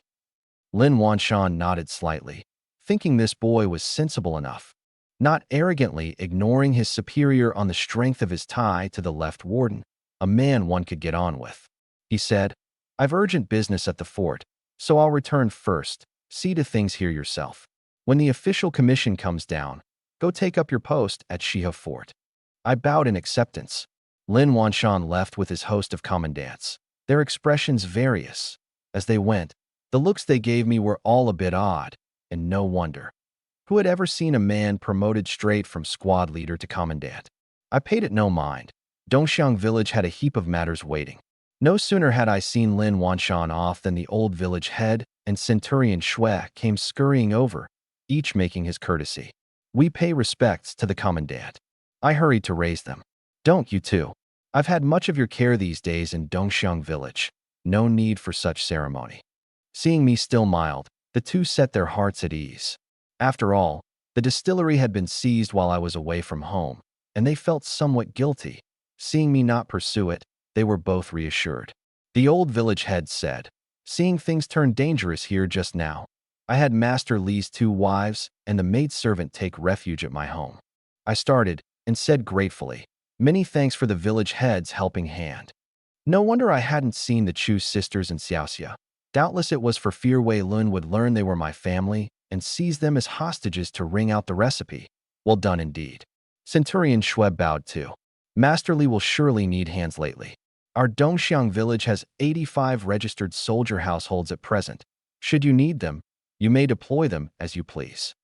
A: Lin Wanshan nodded slightly, thinking this boy was sensible enough, not arrogantly ignoring his superior on the strength of his tie to the left warden, a man one could get on with. He said, I've urgent business at the fort, so I'll return first. See to things here yourself. When the official commission comes down, go take up your post at Shiha Fort. I bowed in acceptance. Lin Wanshan left with his host of commandants, their expressions various. As they went, the looks they gave me were all a bit odd, and no wonder. Who had ever seen a man promoted straight from squad leader to commandant? I paid it no mind. Dongxiang village had a heap of matters waiting. No sooner had I seen Lin Wanshan off than the old village head and Centurion Shui came scurrying over, each making his courtesy. We pay respects to the commandant. I hurried to raise them. Don't you too? I've had much of your care these days in Dongxiang village. No need for such ceremony. Seeing me still mild, the two set their hearts at ease. After all, the distillery had been seized while I was away from home, and they felt somewhat guilty. Seeing me not pursue it, they were both reassured. The old village head said, Seeing things turn dangerous here just now, I had Master Li's 2 wives and the maidservant take refuge at my home. I started and said gratefully, Many thanks for the village head's helping hand. No wonder I hadn't seen the Chu sisters in Xiaosia. Doubtless it was for fear Wei Lun would learn they were my family and seize them as hostages to wring out the recipe. Well done indeed. Centurion Shui bowed too. Master Li will surely need hands lately. Our Dongxiang village has 85 registered soldier households at present. Should you need them, you may deploy them as you please.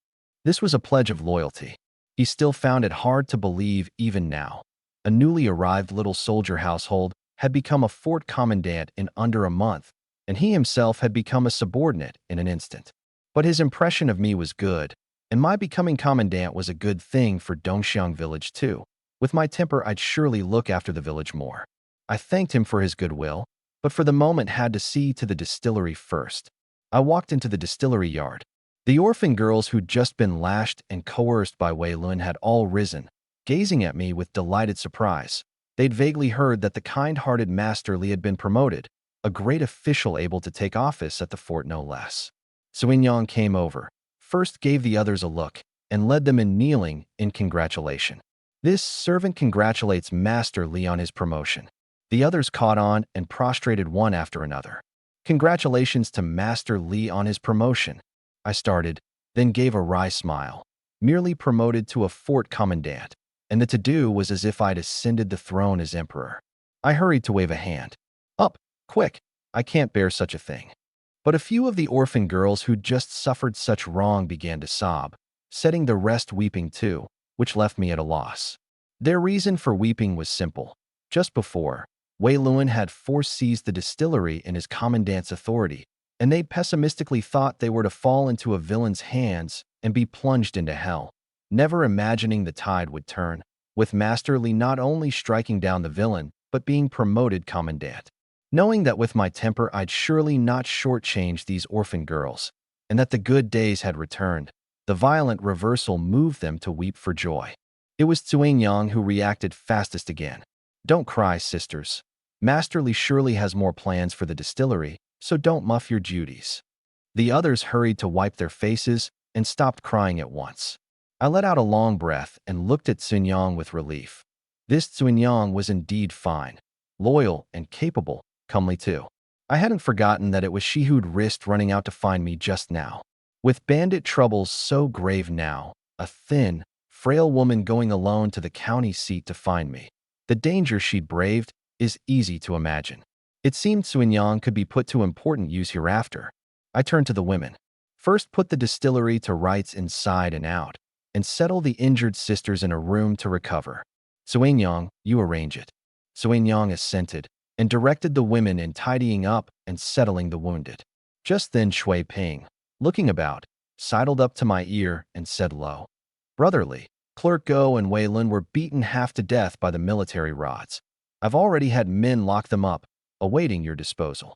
A: This was a pledge of loyalty. He still found it hard to believe even now. A newly arrived little soldier household had become a fort commandant in under a month, and he himself had become a subordinate in an instant. But his impression of me was good, and my becoming commandant was a good thing for Dongxiang village too. With my temper, I'd surely look after the village more. I thanked him for his goodwill, but for the moment had to see to the distillery first. I walked into the distillery yard. The orphan girls who'd just been lashed and coerced by Wei Lun had all risen, gazing at me with delighted surprise. They'd vaguely heard that the kind-hearted Master Li had been promoted, a great official able to take office at the fort no less. Suinyang came over, first gave the others a look, and led them in kneeling in congratulation. This servant congratulates Master Li on his promotion. The others caught on and prostrated one after another. Congratulations to Master Li on his promotion. I started, then gave a wry smile. Merely promoted to a fort commandant, and the to-do was as if I'd ascended the throne as emperor. I hurried to wave a hand. Up, quick, I can't bear such a thing. But a few of the orphan girls who'd just suffered such wrong began to sob, setting the rest weeping too, which left me at a loss. Their reason for weeping was simple. Just before, Wei Lun had force-seized the distillery in his commandant's authority, and they pessimistically thought they were to fall into a villain's hands and be plunged into hell, never imagining the tide would turn, with Master Li not only striking down the villain, but being promoted commandant. Knowing that with my temper I'd surely not shortchange these orphan girls, and that the good days had returned, the violent reversal moved them to weep for joy. It was Suinyang who reacted fastest again. Don't cry, sisters. Master Li surely has more plans for the distillery, so don't muff your duties. The others hurried to wipe their faces and stopped crying at once. I let out a long breath and looked at Suinyang with relief. This Suinyang was indeed fine, loyal and capable, comely too. I hadn't forgotten that it was she who'd risked running out to find me just now. With Bandit troubles so grave now, a thin, frail woman going alone to the county seat to find me. The danger she'd braved is easy to imagine. It seemed Suinyang could be put to important use hereafter. I turned to the women. First, put the distillery to rights inside and out. and settle the injured sisters in a room to recover. Suanyang, you arrange it. Suanyang assented and directed the women in tidying up and settling the wounded. Just then Shui Ping, looking about, sidled up to my ear and said low, "Brotherly, Clerk Go and Wei Lun were beaten half to death by the military rods. I've already had men lock them up, awaiting your disposal."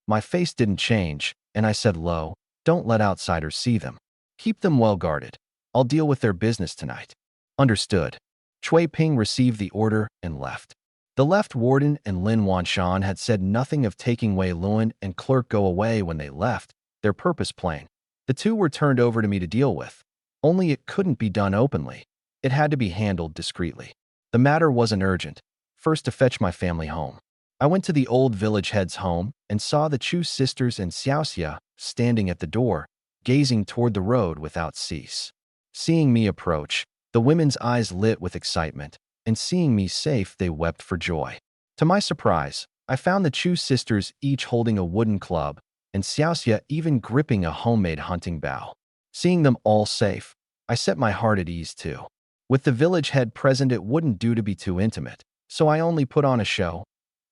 A: My face didn't change, and I said low, "Don't let outsiders see them. Keep them well guarded. I'll deal with their business tonight." Understood. Shui Ping received the order and left. The left warden and Lin Wanshan had said nothing of taking Wei Lun and Clerk Go away when they left, their purpose plain. The two were turned over to me to deal with. Only it couldn't be done openly. It had to be handled discreetly. The matter wasn't urgent. First to fetch my family home. I went to the old village head's home and saw the Chu sisters and Xiaosia standing at the door, gazing toward the road without cease. Seeing me approach, the women's eyes lit with excitement, and seeing me safe, they wept for joy. To my surprise, I found the Chu sisters each holding a wooden club, and Xiaosia even gripping a homemade hunting bow. Seeing them all safe, I set my heart at ease too. With the village head present, it wouldn't do to be too intimate, so I only put on a show.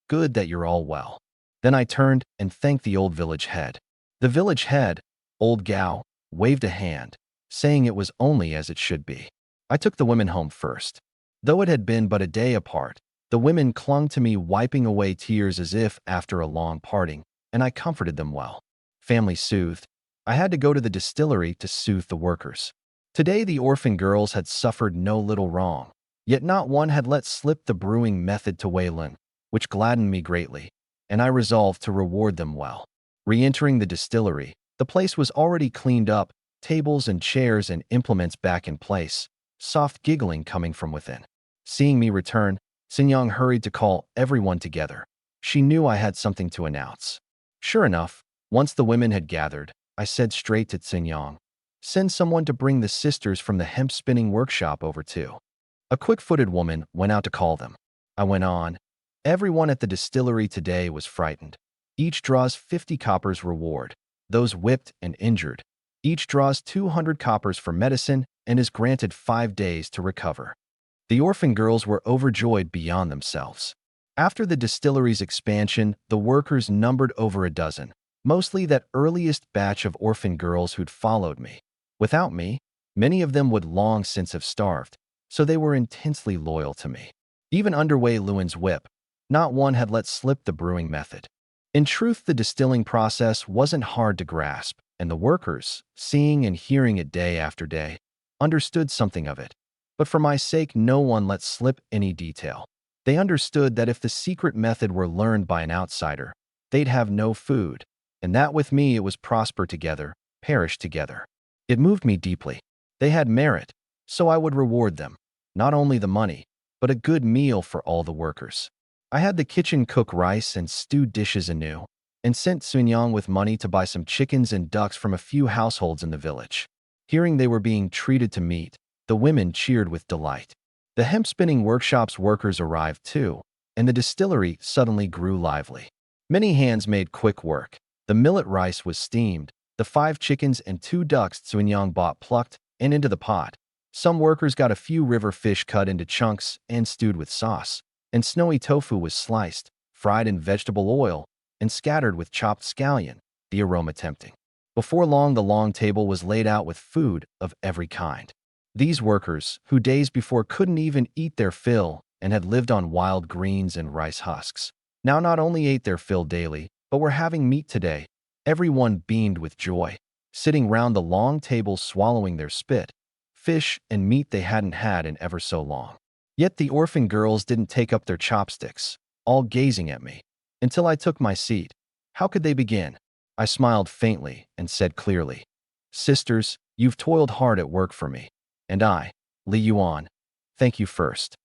A: "Good that you're all well." Then I turned and thanked the old village head. The village head, old Gao, waved a hand, saying it was only as it should be. I took the women home first. Though it had been but a day apart, the women clung to me, wiping away tears as if after a long parting, and I comforted them well. Family soothed, I had to go to the distillery to soothe the workers. Today the orphan girls had suffered no little wrong, yet not one had let slip the brewing method to Wei Lun, which gladdened me greatly, and I resolved to reward them well. Re-entering the distillery, the place was already cleaned up, tables and chairs and implements back in place, soft giggling coming from within. Seeing me return, Xinyang hurried to call everyone together. She knew I had something to announce. Sure enough, once the women had gathered, I said straight to Xinyang, "Send someone to bring the sisters from the hemp spinning workshop over too." A quick-footed woman went out to call them. I went on, "Everyone at the distillery today was frightened. Each draws 50 coppers reward. Those whipped and injured. Each draws 200 coppers for medicine and is granted 5 days to recover." The orphan girls were overjoyed beyond themselves. After the distillery's expansion, the workers numbered over a dozen, mostly that earliest batch of orphan girls who'd followed me. Without me, many of them would long since have starved, so they were intensely loyal to me. Even under Wei Luan's whip, not one had let slip the brewing method. In truth, the distilling process wasn't hard to grasp, and the workers, seeing and hearing it day after day, understood something of it. But for my sake, no one let slip any detail. They understood that if the secret method were learned by an outsider, they'd have no food, and that with me it was prosper together, perish together. It moved me deeply. They had merit, so I would reward them, not only the money, but a good meal for all the workers. I had the kitchen cook rice and stewed dishes anew, and sent Sunyang with money to buy some chickens and ducks from a few households in the village. Hearing they were being treated to meat, the women cheered with delight. The hemp-spinning workshop's workers arrived too, and the distillery suddenly grew lively. Many hands made quick work. The millet rice was steamed, the 5 chickens and 2 ducks Sunyang bought plucked and into the pot. Some workers got a few river fish cut into chunks and stewed with sauce, and snowy tofu was sliced, fried in vegetable oil, and scattered with chopped scallion, the aroma tempting. Before long, the long table was laid out with food of every kind. These workers, who days before couldn't even eat their fill and had lived on wild greens and rice husks, now not only ate their fill daily, but were having meat today. Everyone beamed with joy, sitting round the long table swallowing their spit, fish and meat they hadn't had in ever so long. Yet the orphan girls didn't take up their chopsticks, all gazing at me, until I took my seat. How could they begin? I smiled faintly and said clearly, "Sisters, you've toiled hard at work for me. And I, Li Yuan, thank you first."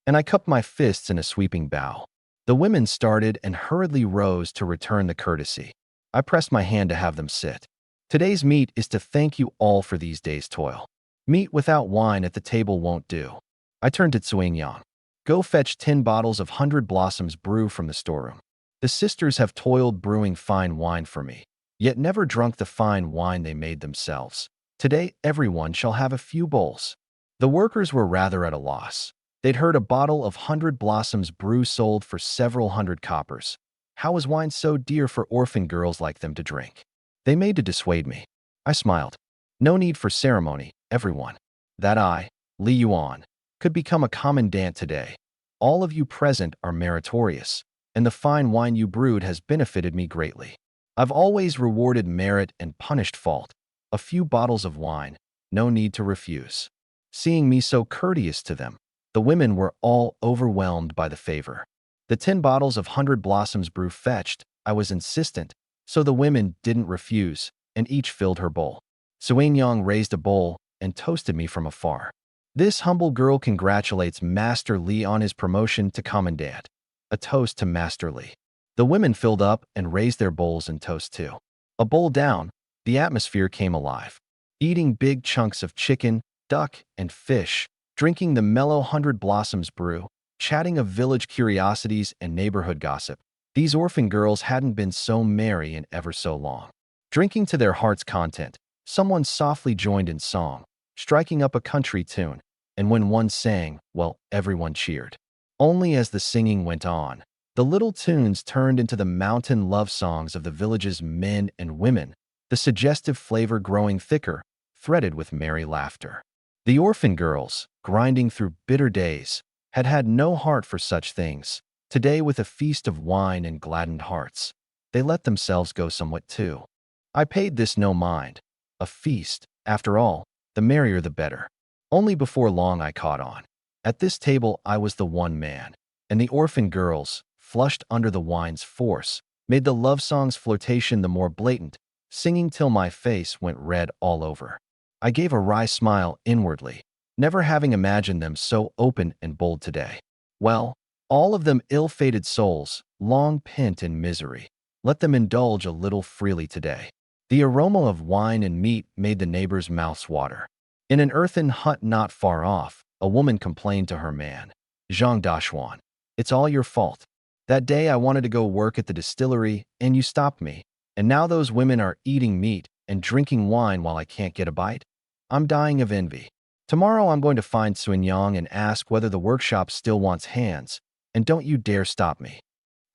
A: And I cupped my fists in a sweeping bow. The women started and hurriedly rose to return the courtesy. I pressed my hand to have them sit. "Today's meat is to thank you all for these days' toil. Meat without wine at the table won't do." I turned to Cuangyang. "Go fetch 10 bottles of 100 Blossoms brew from the storeroom. The sisters have toiled brewing fine wine for me, yet never drunk the fine wine they made themselves. Today everyone shall have a few bowls." The workers were rather at a loss. They'd heard a bottle of 100 Blossoms brew sold for several hundred coppers. How was wine so dear for orphan girls like them to drink? They made to dissuade me. I smiled. No need for ceremony, everyone. That I, Yuan, could become a commandant today. All of you present are meritorious, and the fine wine you brewed has benefited me greatly. I've always rewarded merit and punished fault. A few bottles of wine, no need to refuse. Seeing me so courteous to them, the women were all overwhelmed by the favor. The 10 bottles of 100 Blossoms brew fetched, I was insistent, so the women didn't refuse, and each filled her bowl. Xuanyang raised a bowl and toasted me from afar. This humble girl congratulates Master Li on his promotion to commandant. A toast to Master Li. The women filled up and raised their bowls and toast too. A bowl down, the atmosphere came alive. Eating big chunks of chicken, duck, and fish, drinking the mellow 100 Blossoms brew, chatting of village curiosities and neighborhood gossip. These orphan girls hadn't been so merry in ever so long. Drinking to their heart's content, someone softly joined in song, striking up a country tune, and when one sang, well, everyone cheered. Only as the singing went on, the little tunes turned into the mountain love songs of the village's men and women, the suggestive flavor growing thicker, threaded with merry laughter. The orphan girls, grinding through bitter days, had had no heart for such things. Today, with a feast of wine and gladdened hearts, they let themselves go somewhat too. I paid this no mind. A feast, after all, the merrier the better. Only before long I caught on. At this table I was the one man, and the orphan girls, flushed under the wine's force, made the love song's flirtation the more blatant, singing till my face went red all over. I gave a wry smile inwardly, never having imagined them so open and bold today. Well, all of them ill-fated souls, long pent in misery. Let them indulge a little freely today. The aroma of wine and meat made the neighbors' mouths water. In an earthen hut not far off, a woman complained to her man, Zhang Dashuan, "It's all your fault. That day I wanted to go work at the distillery, and you stopped me. And now those women are eating meat and drinking wine while I can't get a bite? I'm dying of envy. Tomorrow I'm going to find Xuanyang and ask whether the workshop still wants hands, and don't you dare stop me."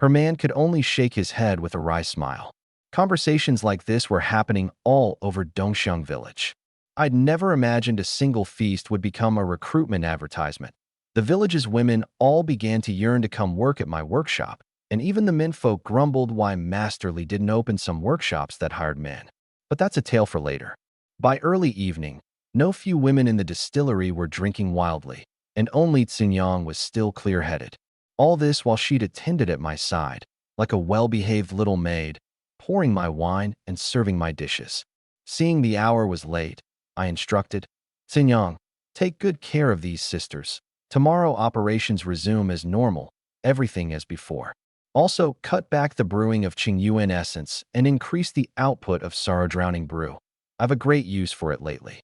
A: Her man could only shake his head with a wry smile. Conversations like this were happening all over Dongxiang village. I'd never imagined a single feast would become a recruitment advertisement. The village's women all began to yearn to come work at my workshop, and even the menfolk grumbled why Master Li didn't open some workshops that hired men. But that's a tale for later. By early evening, no few women in the distillery were drinking wildly, and only Xuanyang was still clear-headed. All this while she'd attended at my side, like a well-behaved little maid, pouring my wine and serving my dishes. Seeing the hour was late, I instructed, "Xuanyang, take good care of these sisters. Tomorrow operations resume as normal, everything as before. Also, cut back the brewing of Qingyuan essence and increase the output of sorrow-drowning brew. I've a great use for it lately."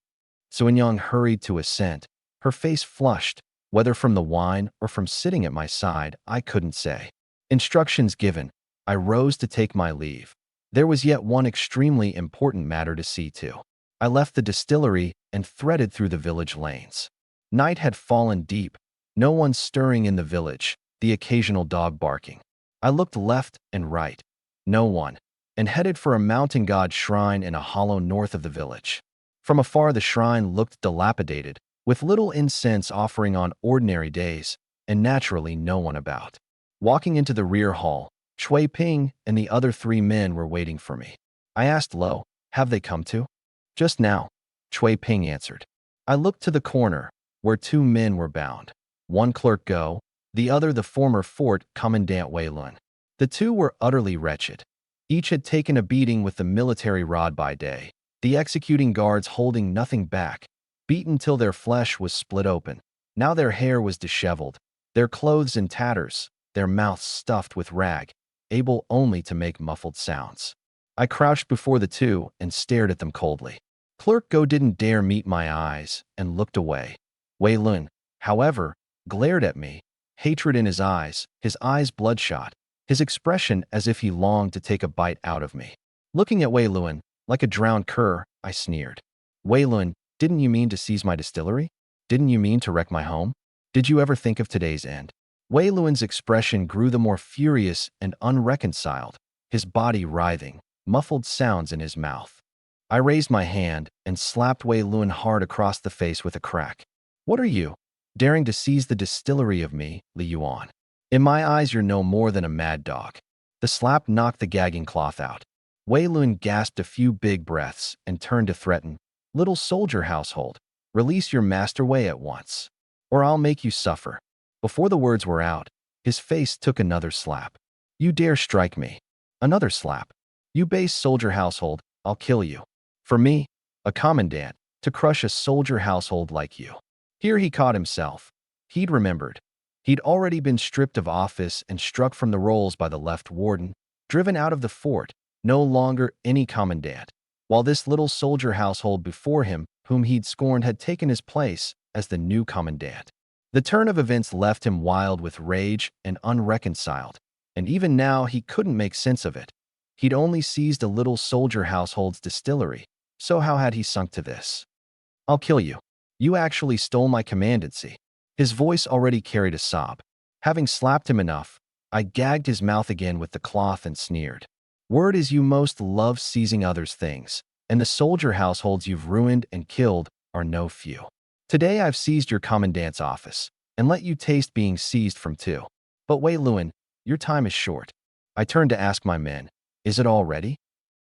A: Xuanyang hurried to assent, her face flushed, whether from the wine or from sitting at my side, I couldn't say. Instructions given, I rose to take my leave. There was yet one extremely important matter to see to. I left the distillery and threaded through the village lanes. Night had fallen deep, no one stirring in the village, the occasional dog barking. I looked left and right, no one, and headed for a mountain god shrine in a hollow north of the village. From afar the shrine looked dilapidated, with little incense offering on ordinary days, and naturally no one about. Walking into the rear hall, Chui Ping and the other 3 men were waiting for me. I asked low, "Have they come to?" "Just now," Chui Ping answered. I looked to the corner, where 2 men were bound. One clerk Go, the other the former fort commandant Wei Lun. The 2 were utterly wretched. Each had taken a beating with the military rod by day, the executing guards holding nothing back, beaten till their flesh was split open. Now their hair was disheveled, their clothes in tatters, their mouths stuffed with rag, able only to make muffled sounds. I crouched before the 2 and stared at them coldly. Clerk Go didn't dare meet my eyes and looked away. Wei Lun, however, glared at me, hatred in his eyes bloodshot, his expression as if he longed to take a bite out of me. Looking at Wei Lun, like a drowned cur, I sneered. "Wei Lun, didn't you mean to seize my distillery?" Didn't you mean to wreck my home? Did you ever think of today's end? Wei Luan's expression grew the more furious and unreconciled, his body writhing, muffled sounds in his mouth. I raised my hand and slapped Wei Luan hard across the face with a crack. What are you, daring to seize the distillery of me, Li Yuan? In my eyes, you're no more than a mad dog. The slap knocked the gagging cloth out. Wei Luan gasped a few big breaths and turned to threaten, "Little soldier household, release your master Wei at once, or I'll make you suffer." Before the words were out, his face took another slap. "You dare strike me?" Another slap. "You base soldier household, I'll kill you. For me, a commandant, to crush a soldier household like you." Here he caught himself. He'd remembered. He'd already been stripped of office and struck from the rolls by the left warden, driven out of the fort, no longer any commandant, while this little soldier household before him, whom he'd scorned, had taken his place as the new commandant. The turn of events left him wild with rage and unreconciled, and even now he couldn't make sense of it. He'd only seized a little soldier household's distillery, so how had he sunk to this? "I'll kill you. You actually stole my commandancy." His voice already carried a sob. Having slapped him enough, I gagged his mouth again with the cloth and sneered. "Word is you most love seizing others' things, and the soldier households you've ruined and killed are no few. Today I've seized your commandant's office, and let you taste being seized from two. But Wei Luan, your time is short." I turned to ask my men, "Is it all ready?"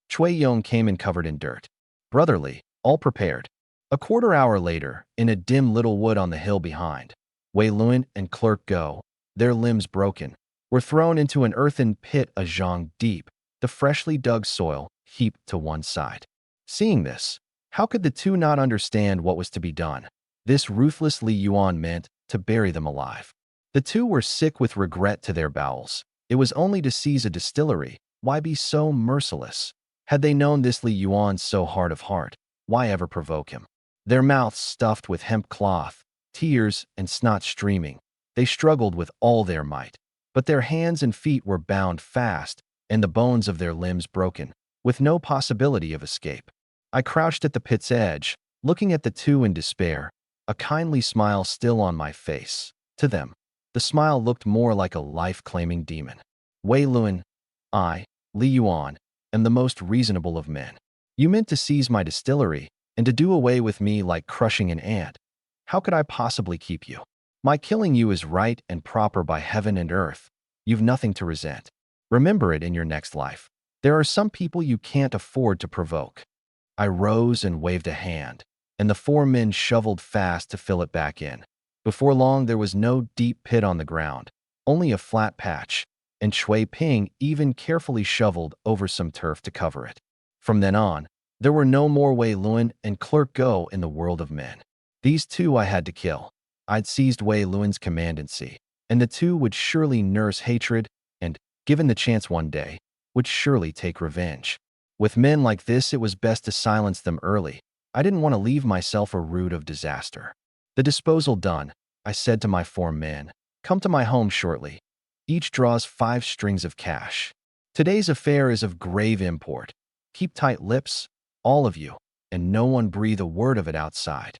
A: Chui Yong came in covered in dirt. "Brotherly, all prepared." A quarter hour later, in a dim little wood on the hill behind, Wei Luan and Clerk Go, their limbs broken, were thrown into an earthen pit a zhang deep, the freshly dug soil heaped to one side. Seeing this, how could the two not understand what was to be done? This ruthless Li Yuan meant to bury them alive. The two were sick with regret to their bowels. It was only to seize a distillery. Why be so merciless? Had they known this Li Yuan so hard of heart, why ever provoke him? Their mouths stuffed with hemp cloth, tears and snot streaming, they struggled with all their might. But their hands and feet were bound fast, and the bones of their limbs broken, with no possibility of escape. I crouched at the pit's edge, looking at the two in despair, a kindly smile still on my face. To them, the smile looked more like a life-claiming demon. "Wei Luan, I, Li Yuan, am the most reasonable of men. You meant to seize my distillery, and to do away with me like crushing an ant. How could I possibly keep you? My killing you is right and proper by heaven and earth. You've nothing to resent. Remember it in your next life. There are some people you can't afford to provoke." I rose and waved a hand, and the four men shoveled fast to fill it back in. Before long, there was no deep pit on the ground, only a flat patch, and Shui Ping even carefully shoveled over some turf to cover it. From then on, there were no more Wei Luan and Clerk Go in the world of men. These two I had to kill. I'd seized Wei Luan's commandancy, and the two would surely nurse hatred and, given the chance one day, would surely take revenge. With men like this, it was best to silence them early. I didn't want to leave myself a root of disaster. The disposal done, I said to my four men, "Come to my home shortly. Each draws 5 strings of cash. Today's affair is of grave import. Keep tight lips, all of you, and no one breathe a word of it outside."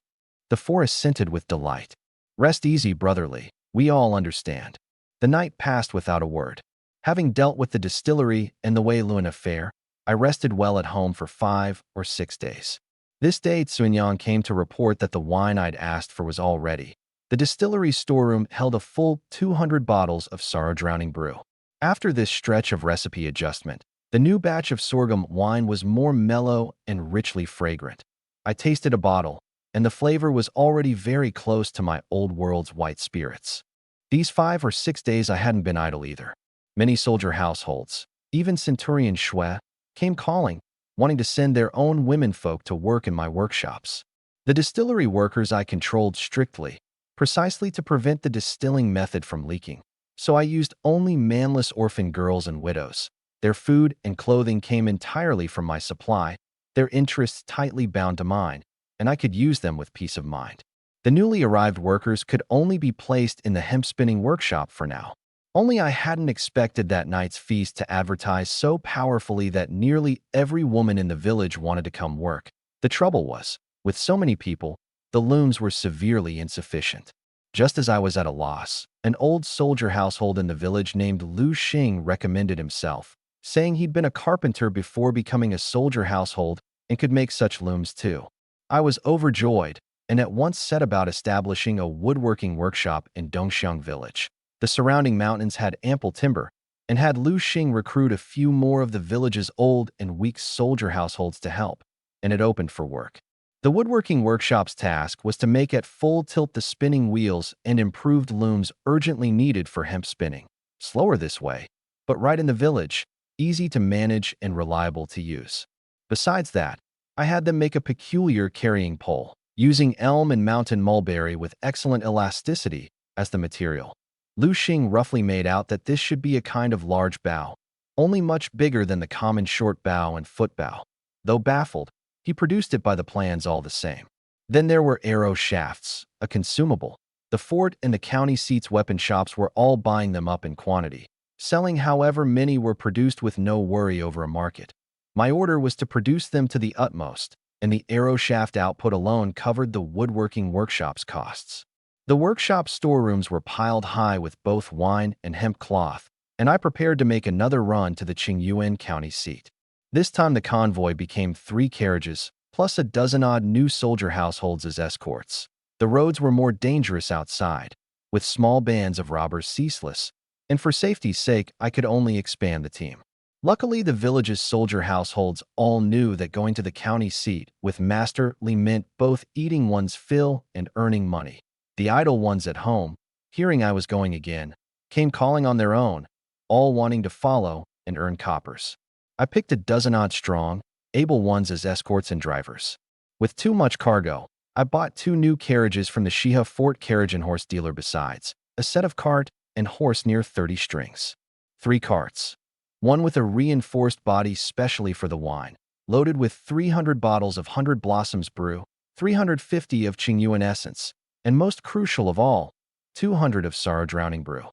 A: The four assented with delight. "Rest easy, brotherly. We all understand." The night passed without a word. Having dealt with the distillery and the Wei Luan affair, I rested well at home for 5 or 6 days. This day, Xuanyang came to report that the wine I'd asked for was all ready. The distillery's storeroom held a full 200 bottles of sorrow-drowning brew. After this stretch of recipe adjustment, the new batch of sorghum wine was more mellow and richly fragrant. I tasted a bottle, and the flavor was already very close to my old world's white spirits. These 5 or 6 days I hadn't been idle either. Many soldier households, even Centurion Shui, came calling, wanting to send their own womenfolk to work in my workshops. The distillery workers I controlled strictly, precisely to prevent the distilling method from leaking. So I used only manless orphan girls and widows. Their food and clothing came entirely from my supply, their interests tightly bound to mine, and I could use them with peace of mind. The newly arrived workers could only be placed in the hemp-spinning workshop for now. Only I hadn't expected that night's feast to advertise so powerfully that nearly every woman in the village wanted to come work. The trouble was, with so many people, the looms were severely insufficient. Just as I was at a loss, an old soldier household in the village named Lu Xing recommended himself, saying he'd been a carpenter before becoming a soldier household and could make such looms too. I was overjoyed and at once set about establishing a woodworking workshop in Dongxiang village. The surrounding mountains had ample timber, and had Lu Xing recruit a few more of the village's old and weak soldier households to help, and it opened for work. The woodworking workshop's task was to make at full tilt the spinning wheels and improved looms urgently needed for hemp spinning. Slower this way, but right in the village, easy to manage and reliable to use. Besides that, I had them make a peculiar carrying pole, using elm and mountain mulberry with excellent elasticity as the material. Lu Xing roughly made out that this should be a kind of large bow, only much bigger than the common short bow and foot bow. Though baffled, he produced it by the plans all the same. Then there were arrow shafts, a consumable. The fort and the county seat's weapon shops were all buying them up in quantity, selling however many were produced with no worry over a market. My order was to produce them to the utmost, and the arrow shaft output alone covered the woodworking workshop's costs. The workshop storerooms were piled high with both wine and hemp cloth, and I prepared to make another run to the Yuan county seat. This time the convoy became 3 carriages, plus a dozen-odd new soldier households as escorts. The roads were more dangerous outside, with small bands of robbers ceaseless, and for safety's sake I could only expand the team. Luckily, the village's soldier households all knew that going to the county seat with Master Li meant both eating one's fill and earning money. The idle ones at home, hearing I was going again, came calling on their own, all wanting to follow and earn coppers. I picked a dozen-odd strong, able ones as escorts and drivers. With too much cargo, I bought 2 new carriages from the Shiha Fort carriage and horse dealer besides a set of cart and horse near 30 strings. 3 carts. One with a reinforced body specially for the wine, loaded with 300 bottles of 100 Blossoms brew, 350 of Qingyuan essence, and most crucial of all, 200 of sorrow drowning brew.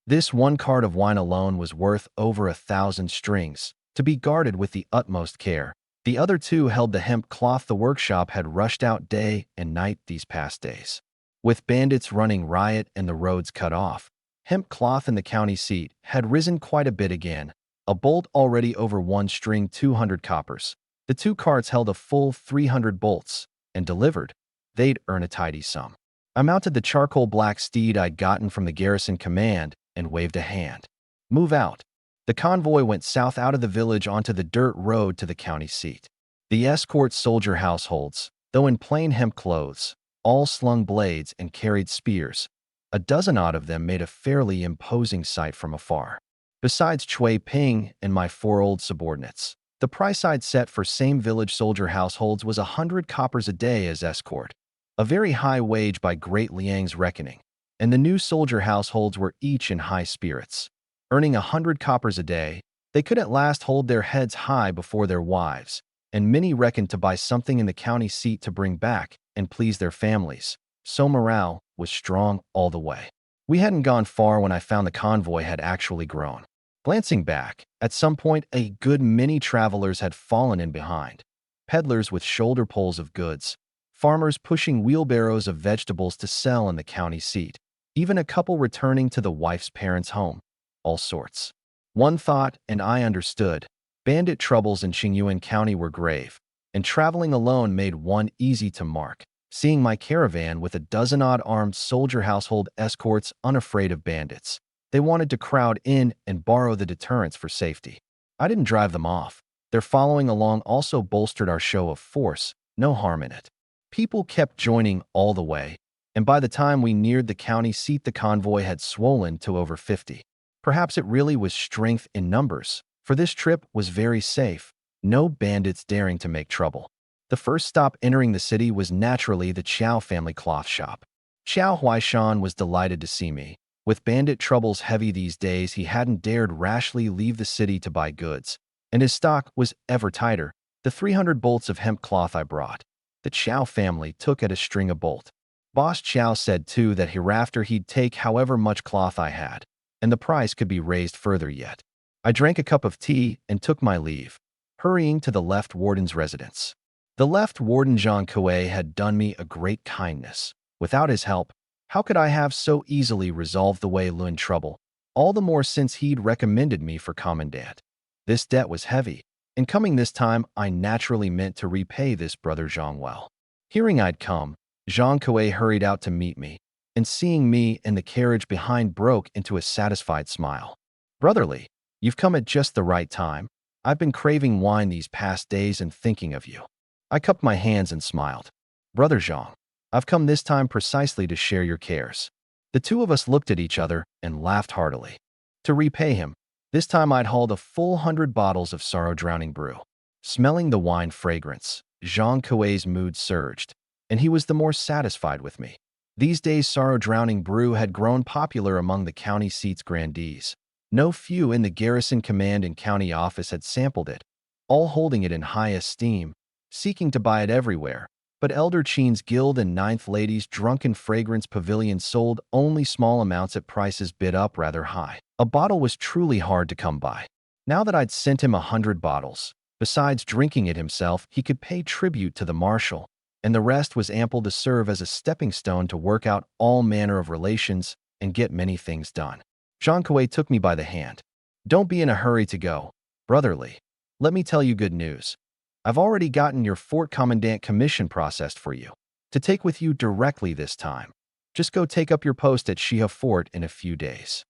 A: This 1 cart of wine alone was worth over 1,000 strings, to be guarded with the utmost care. The other 2 held the hemp cloth the workshop had rushed out day and night these past days. With bandits running riot and the roads cut off, hemp cloth in the county seat had risen quite a bit again, a bolt already over 1 string 200 coppers. The 2 carts held a full 300 bolts, and delivered, they'd earn a tidy sum. I mounted the charcoal black steed I'd gotten from the Garrison command and waved a hand. Move out. The convoy went south out of the village onto the dirt road to the county seat. The escort soldier households, though in plain hemp clothes, all slung blades and carried spears. A dozen-odd of them made a fairly imposing sight from afar. Besides Chui Ping and my 4 old subordinates, the price I'd set for same village soldier households was 100 coppers a day as escort, a very high wage by Great Liang's reckoning, and the new soldier households were each in high spirits. Earning 100 coppers a day, they could at last hold their heads high before their wives, and many reckoned to buy something in the county seat to bring back and please their families, so morale was strong all the way. We hadn't gone far when I found the convoy had actually grown. Glancing back, at some point a good many travelers had fallen in behind. Peddlers with shoulder poles of goods, farmers pushing wheelbarrows of vegetables to sell in the county seat, even a couple returning to the wife's parents' home. All sorts. One thought, and I understood, bandit troubles in Qingyuan County were grave, and traveling alone made one easy to mark, seeing my caravan with a dozen-odd armed soldier household escorts unafraid of bandits. They wanted to crowd in and borrow the deterrents for safety. I didn't drive them off. Their following along also bolstered our show of force, no harm in it. People kept joining all the way, and by the time we neared the county seat the convoy had swollen to over 50. Perhaps it really was strength in numbers, for this trip was very safe, no bandits daring to make trouble. The first stop entering the city was naturally the Qiao family cloth shop. Xiao Huaishan was delighted to see me. With bandit troubles heavy these days, he hadn't dared rashly leave the city to buy goods, and his stock was ever tighter. The 300 bolts of hemp cloth I brought, the Qiao family took at a string a bolt. Boss Qiao said too that hereafter he'd take however much cloth I had, and the price could be raised further yet. I drank a cup of tea and took my leave, hurrying to the left warden's residence. The left warden Zhang Kuei had done me a great kindness. Without his help, how could I have so easily resolved the Wei Lun trouble, all the more since he'd recommended me for commandant. This debt was heavy, and coming this time I naturally meant to repay this brother Zhang well. Hearing I'd come, Zhang Kuei hurried out to meet me, and seeing me in the carriage behind broke into a satisfied smile. Brotherly, you've come at just the right time. I've been craving wine these past days and thinking of you. I cupped my hands and smiled. Brother Zhang, I've come this time precisely to share your cares. The two of us looked at each other and laughed heartily. To repay him, this time I'd hauled a full 100 bottles of sorrow-drowning brew. Smelling the wine fragrance, Zhang Kuei's mood surged, and he was the more satisfied with me. These days sorrow-drowning brew had grown popular among the county seat's grandees. No few in the Garrison command and county office had sampled it, all holding it in high esteem, seeking to buy it everywhere. But Elder Qin's Guild and Ninth Lady's Drunken Fragrance Pavilion sold only small amounts at prices bid up rather high. A bottle was truly hard to come by. Now that I'd sent him 100 bottles, besides drinking it himself, he could pay tribute to the marshal, and the rest was ample to serve as a stepping stone to work out all manner of relations and get many things done. Zhang Kuei took me by the hand. Don't be in a hurry to go, brotherly. Let me tell you good news. I've already gotten your Fort Commandant commission processed for you, to take with you directly this time. Just go take up your post at Xia Fort in a few days.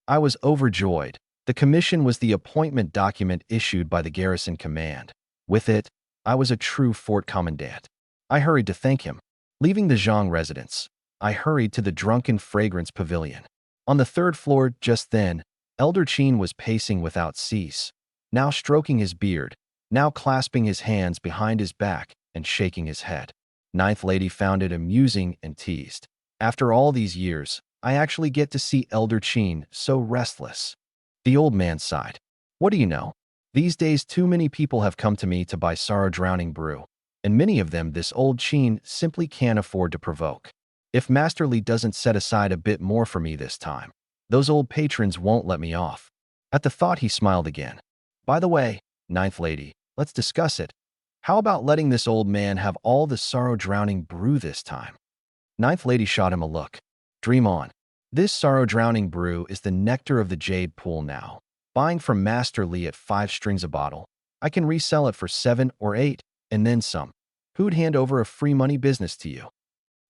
A: I was overjoyed. The commission was the appointment document issued by the Garrison Command. With it, I was a true Fort Commandant. I hurried to thank him. Leaving the Zhang residence, I hurried to the Drunken Fragrance Pavilion. On the third floor just then, Elder Qin was pacing without cease, now stroking his beard, now clasping his hands behind his back and shaking his head. Ninth Lady found it amusing and teased. After all these years, I actually get to see Elder Qin so restless. The old man sighed. What do you know? These days too many people have come to me to buy sorrow-drowning brew, and many of them this old Qin simply can't afford to provoke. If Master Li doesn't set aside a bit more for me this time, those old patrons won't let me off. At the thought he smiled again. By the way, Ninth Lady, let's discuss it. How about letting this old man have all the sorrow-drowning brew this time? Ninth Lady shot him a look. Dream on. This sorrow-drowning brew is the nectar of the Jade Pool now. Buying from Master Li at 5 strings a bottle, I can resell it for 7 or 8, and then some. Who'd hand over a free money business to you?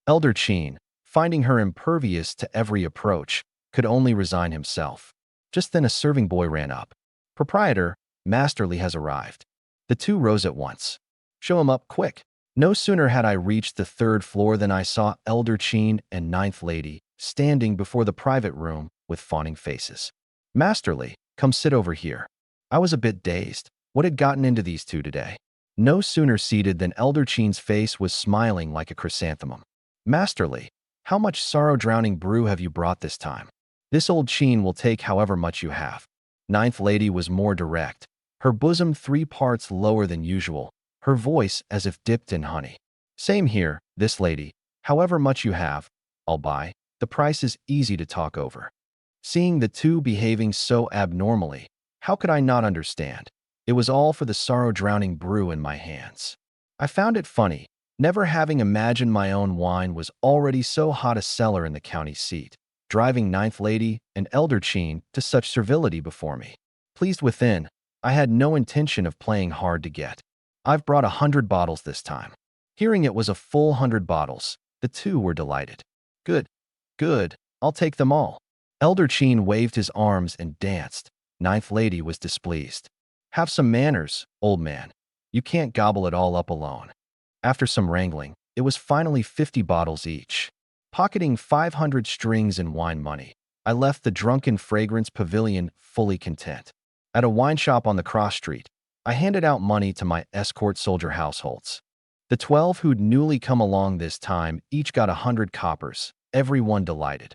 A: Elder Qin, finding her impervious to every approach, could only resign himself. Just then a serving boy ran up. Proprietor, Master Li has arrived. The two rose at once. Show him up, quick. No sooner had I reached the 3rd floor than I saw Elder Qin and Ninth Lady standing before the private room with fawning faces. Master Li, come sit over here. I was a bit dazed. What had gotten into these two today? No sooner seated than Elder Qin's face was smiling like a chrysanthemum. Master Li, how much sorrow-drowning brew have you brought this time? This old Qin will take however much you have. Ninth Lady was more direct, her bosom 3 parts lower than usual, her voice as if dipped in honey. Same here, this lady. However much you have, I'll buy. The price is easy to talk over. Seeing the two behaving so abnormally, how could I not understand? It was all for the sorrow-drowning brew in my hands. I found it funny, never having imagined my own wine was already so hot a seller in the county seat, driving Ninth Lady and Elder Qin to such servility before me. Pleased within, I had no intention of playing hard to get. I've brought 100 bottles this time. Hearing it was a full 100 bottles, the two were delighted. Good, good, I'll take them all. Elder Qin waved his arms and danced. Ninth Lady was displeased. Have some manners, old man. You can't gobble it all up alone. After some wrangling, it was finally 50 bottles each. Pocketing 500 strings in wine money, I left the Drunken Fragrance Pavilion fully content. At a wine shop on the cross street, I handed out money to my escort soldier households. The 12 who'd newly come along this time each got 100 coppers, everyone delighted.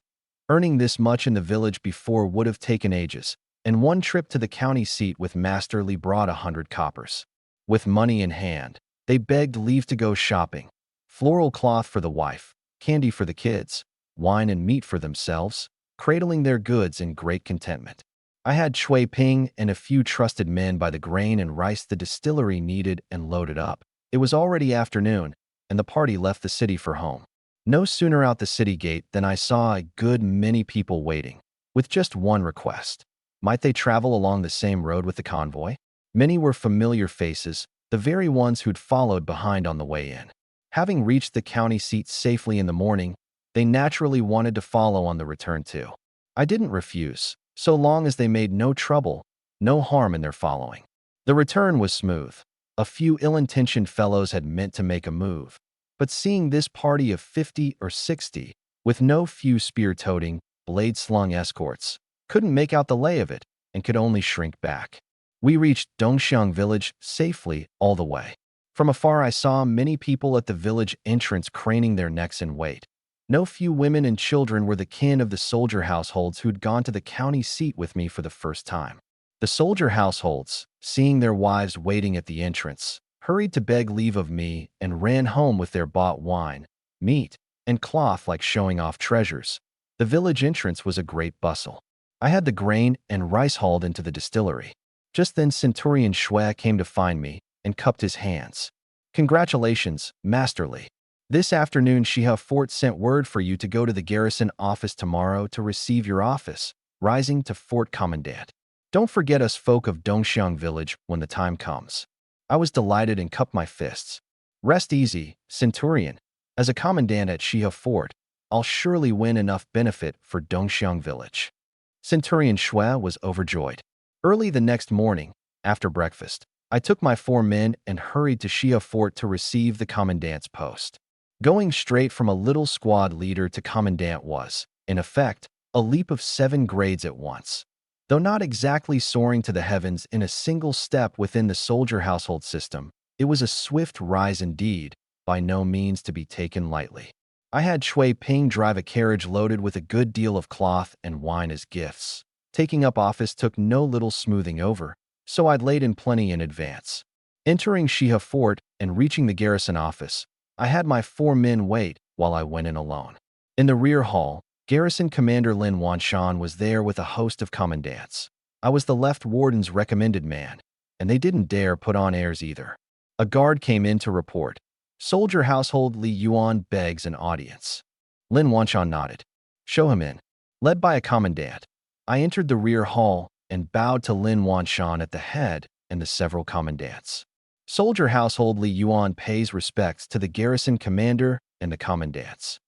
A: Earning this much in the village before would have taken ages, and one trip to the county seat with Master Li brought 100 coppers. With money in hand, they begged leave to go shopping. Floral cloth for the wife, candy for the kids, wine and meat for themselves, cradling their goods in great contentment. I had Shui Ping and a few trusted men by the grain and rice the distillery needed and loaded up. It was already afternoon, and the party left the city for home. No sooner out the city gate than I saw a good many people waiting, with just one request. Might they travel along the same road with the convoy? Many were familiar faces, the very ones who'd followed behind on the way in. Having reached the county seat safely in the morning, they naturally wanted to follow on the return too. I didn't refuse, so long as they made no trouble, no harm in their following. The return was smooth. A few ill-intentioned fellows had meant to make a move, but seeing this party of 50 or 60, with no few spear-toting, blade-slung escorts, couldn't make out the lay of it and could only shrink back. We reached Dongxiang village safely all the way. From afar I saw many people at the village entrance craning their necks in wait. No few women and children were the kin of the soldier households who'd gone to the county seat with me for the first time. The soldier households, seeing their wives waiting at the entrance, hurried to beg leave of me and ran home with their bought wine, meat, and cloth like showing off treasures. The village entrance was a great bustle. I had the grain and rice hauled into the distillery. Just then Centurion Xue came to find me and cupped his hands. "Congratulations, Masterly. This afternoon Xia Fort sent word for you to go to the Garrison office tomorrow to receive your office, rising to Fort Commandant. Don't forget us folk of Dongxiang village when the time comes." I was delighted and cupped my fists. "Rest easy, Centurion. As a commandant at Xia Fort, I'll surely win enough benefit for Dongxiang village." Centurion Xue was overjoyed. Early the next morning, after breakfast, I took my 4 men and hurried to Xia Fort to receive the commandant's post. Going straight from a little squad leader to commandant was, in effect, a leap of 7 grades at once. Though not exactly soaring to the heavens in a single step within the soldier household system, it was a swift rise indeed, by no means to be taken lightly. I had Shui Ping drive a carriage loaded with a good deal of cloth and wine as gifts. Taking up office took no little smoothing over, so I'd laid in plenty in advance. Entering Xia Fort and reaching the garrison office, I had my 4 men wait while I went in alone. In the rear hall, Garrison Commander Lin Wanshan was there with a host of commandants. I was the left warden's recommended man, and they didn't dare put on airs either. A guard came in to report. "Soldier household Li Yuan begs an audience." Lin Wanshan nodded. "Show him in." Led by a commandant, I entered the rear hall and bowed to Lin Wanshan at the head and the several commandants. Soldier household Li Yuan pays respects to the garrison commander and the commandants.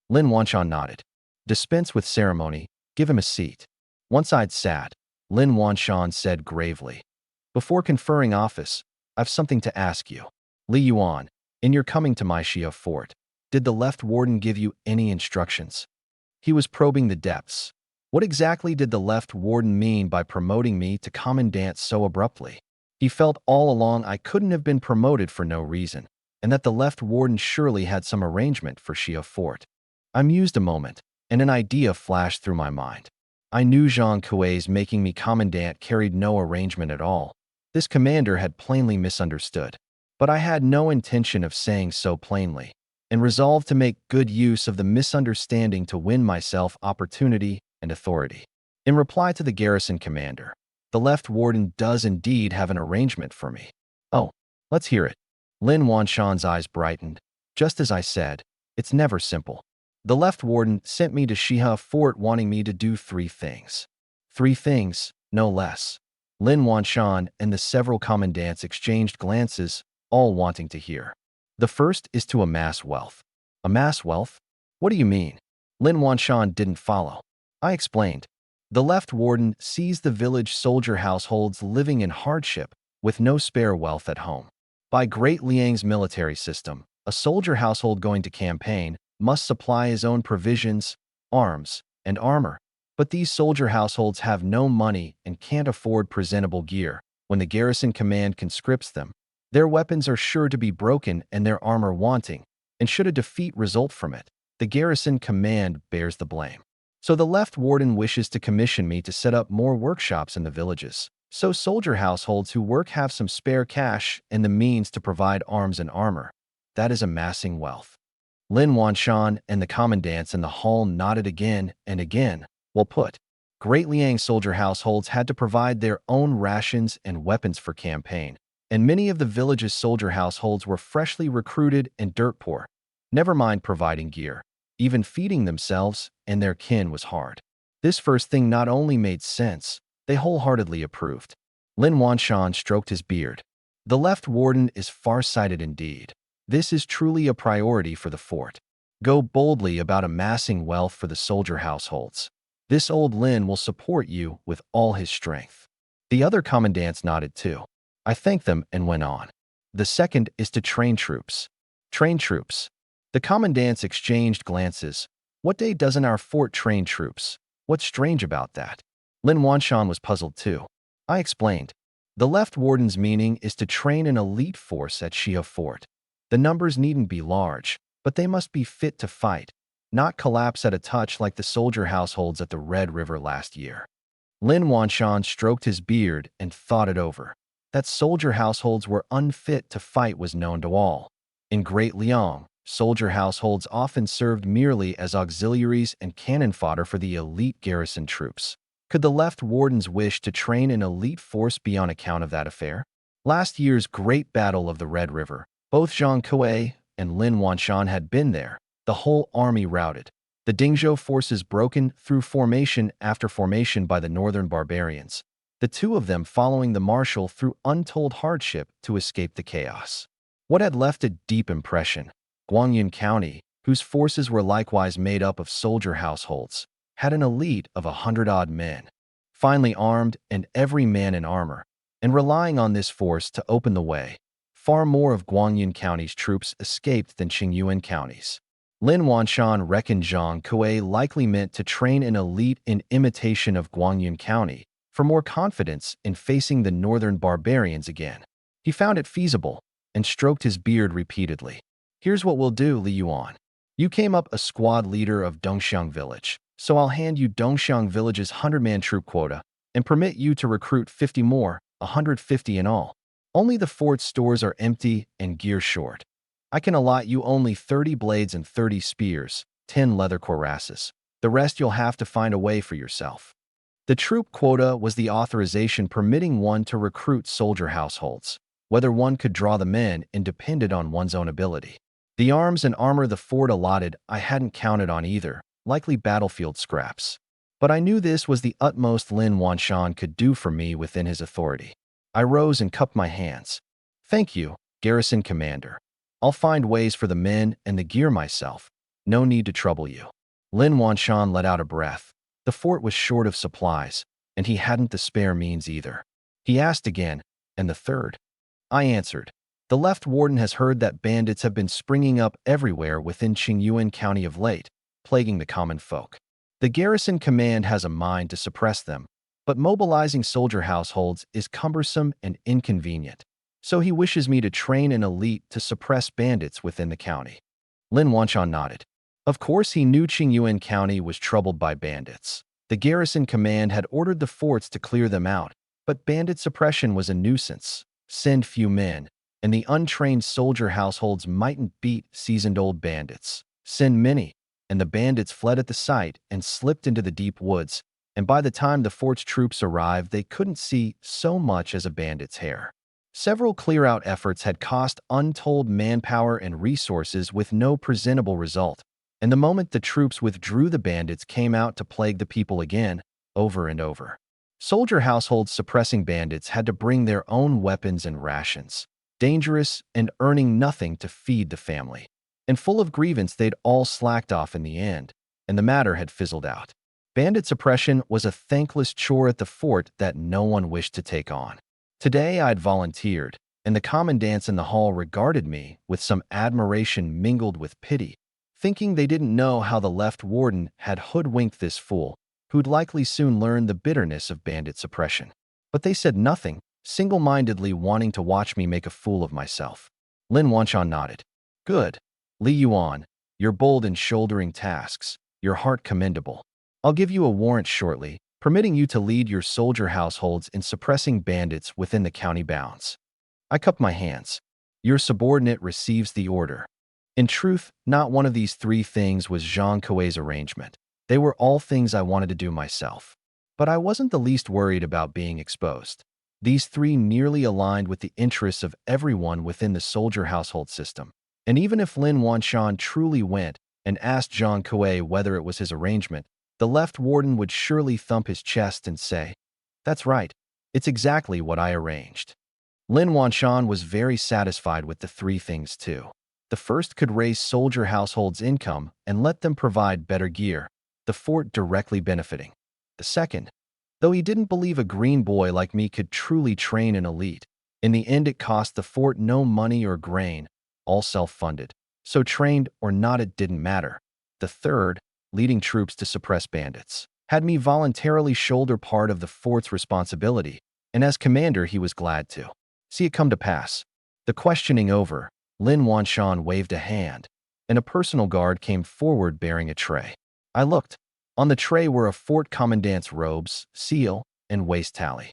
A: Lin Wanshan nodded. "Dispense with ceremony, give him a seat." Once I'd sat, Lin Wanshan said gravely, "Before conferring office, I've something to ask you. Li Yuan, in your coming to my Xia Fort, did the left warden give you any instructions?" He was probing the depths. What exactly did the left warden mean by promoting me to commandant so abruptly? He felt all along I couldn't have been promoted for no reason, and that the left warden surely had some arrangement for Xia Fort. I mused a moment, and an idea flashed through my mind. I knew Zhang Kuei's making me commandant carried no arrangement at all. This commander had plainly misunderstood. But I had no intention of saying so plainly, and resolved to make good use of the misunderstanding to win myself opportunity and authority. In reply to the garrison commander, "The left warden does indeed have an arrangement for me." "Oh, let's hear it." Lin Wanshan's eyes brightened. "Just as I said, it's never simple. The left warden sent me to Xia Fort wanting me to do 3 things. 3 things, no less." Lin Wanshan and the several commandants exchanged glances, all wanting to hear. "The first is to amass wealth." "Amass wealth? What do you mean?" Lin Wanshan didn't follow. I explained. "The left warden sees the village soldier households living in hardship with no spare wealth at home. By Great Liang's military system, a soldier household going to campaign must supply his own provisions, arms, and armor. But these soldier households have no money and can't afford presentable gear. When the garrison command conscripts them, their weapons are sure to be broken and their armor wanting, and should a defeat result from it, the garrison command bears the blame. So the left warden wishes to commission me to set up more workshops in the villages, so soldier households who work have some spare cash and the means to provide arms and armor. That is amassing wealth." Lin Wanshan and the commandants in the hall nodded again and again. Well put. Great Liang soldier households had to provide their own rations and weapons for campaign, and many of the village's soldier households were freshly recruited and dirt poor. Never mind providing gear. Even feeding themselves and their kin was hard. This first thing not only made sense, they wholeheartedly approved. Lin Wanshan stroked his beard. The left warden is far-sighted indeed. This is truly a priority for the fort. Go boldly about amassing wealth for the soldier households. This old Lin will support you with all his strength. The other commandants nodded too. I thanked them and went on. The second is to train troops. Train troops. The commandants exchanged glances. What day doesn't our fort train troops? What's strange about that? Lin Wanshan was puzzled too. I explained. The left warden's meaning is to train an elite force at Xia Fort. The numbers needn't be large, but they must be fit to fight, not collapse at a touch like the soldier households at the Red River last year. Lin Wanshan stroked his beard and thought it over. That soldier households were unfit to fight was known to all. In Great Liang, soldier households often served merely as auxiliaries and cannon fodder for the elite garrison troops. Could the left wardens wish to train an elite force be on account of that affair? Last year's Great Battle of the Red River, both Zhang Kuei and Lin Wanshan had been there. The whole army routed. The Dingzhou forces broken through formation after formation by the northern barbarians, the two of them following the marshal through untold hardship to escape the chaos. What had left a deep impression, Guangyun County, whose forces were likewise made up of soldier households, had an elite of 100-odd men, finely armed and every man in armor, and relying on this force to open the way. Far more of Guangyun County's troops escaped than Qingyuan County's. Lin Wanshan reckoned Zhang Kuei likely meant to train an elite in imitation of Guangyun County for more confidence in facing the northern barbarians again. He found it feasible and stroked his beard repeatedly. Here's what we'll do, Li Yuan. You came up a squad leader of Dongxiang village, so I'll hand you Dongxiang village's 100-man troop quota and permit you to recruit 50 more, 150 in all. Only the fort's stores are empty and gear short. I can allot you only 30 blades and 30 spears, 10 leather cuirasses. The rest you'll have to find a way for yourself. The troop quota was the authorization permitting one to recruit soldier households. Whether one could draw the men depended on one's own ability. The arms and armor the fort allotted I hadn't counted on either, likely battlefield scraps. But I knew this was the utmost Lin Wanshan could do for me within his authority. I rose and cupped my hands. Thank you, Garrison Commander. I'll find ways for the men and the gear myself. No need to trouble you. Lin Wanshan let out a breath. The fort was short of supplies, and he hadn't the spare means either. He asked again, and the third? I answered. The left warden has heard that bandits have been springing up everywhere within Qingyuan County of late, plaguing the common folk. The garrison command has a mind to suppress them, but mobilizing soldier households is cumbersome and inconvenient. So he wishes me to train an elite to suppress bandits within the county. Lin Wanshan nodded. Of course he knew Qingyuan County was troubled by bandits. The garrison command had ordered the forts to clear them out, but bandit suppression was a nuisance. Send few men, and the untrained soldier households mightn't beat seasoned-old bandits. Send many, and the bandits fled at the sight and slipped into the deep woods, and by the time the fort's troops arrived they couldn't see so much as a bandit's hair. Several clear-out efforts had cost untold manpower and resources with no presentable result, and the moment the troops withdrew the bandits came out to plague the people again, over and over. Soldier households suppressing bandits had to bring their own weapons and rations, dangerous and earning nothing to feed the family. And full of grievance they'd all slacked off in the end, and the matter had fizzled out. Bandit suppression was a thankless chore at the fort that no one wished to take on. Today I'd volunteered, and the commandants in the hall regarded me with some admiration mingled with pity, thinking they didn't know how the left warden had hoodwinked this fool, who'd likely soon learn the bitterness of bandit suppression. But they said nothing, single-mindedly wanting to watch me make a fool of myself. Lin Wanshan nodded. Good. Li Yuan, you're bold in shouldering tasks, your heart commendable. I'll give you a warrant shortly, permitting you to lead your soldier households in suppressing bandits within the county bounds. I cupped my hands. Your subordinate receives the order. In truth, not one of these three things was Zhang Kuei's arrangement. They were all things I wanted to do myself. But I wasn't the least worried about being exposed. These three nearly aligned with the interests of everyone within the soldier household system. And even if Lin Wanshan truly went and asked Zhang Kuei whether it was his arrangement, the left warden would surely thump his chest and say, "That's right, it's exactly what I arranged." Lin Wanshan was very satisfied with the three things too. The first could raise soldier households' income and let them provide better gear, the fort directly benefiting. The second, though he didn't believe a green boy like me could truly train an elite, in the end it cost the fort no money or grain, all self-funded. So trained or not, it didn't matter. The third, leading troops to suppress bandits, had me voluntarily shoulder part of the fort's responsibility, and as commander he was glad to see it come to pass. The questioning over, Lin Wanshan waved a hand, and a personal guard came forward bearing a tray. I looked. On the tray were a fort commandant's robes, seal, and waist tally.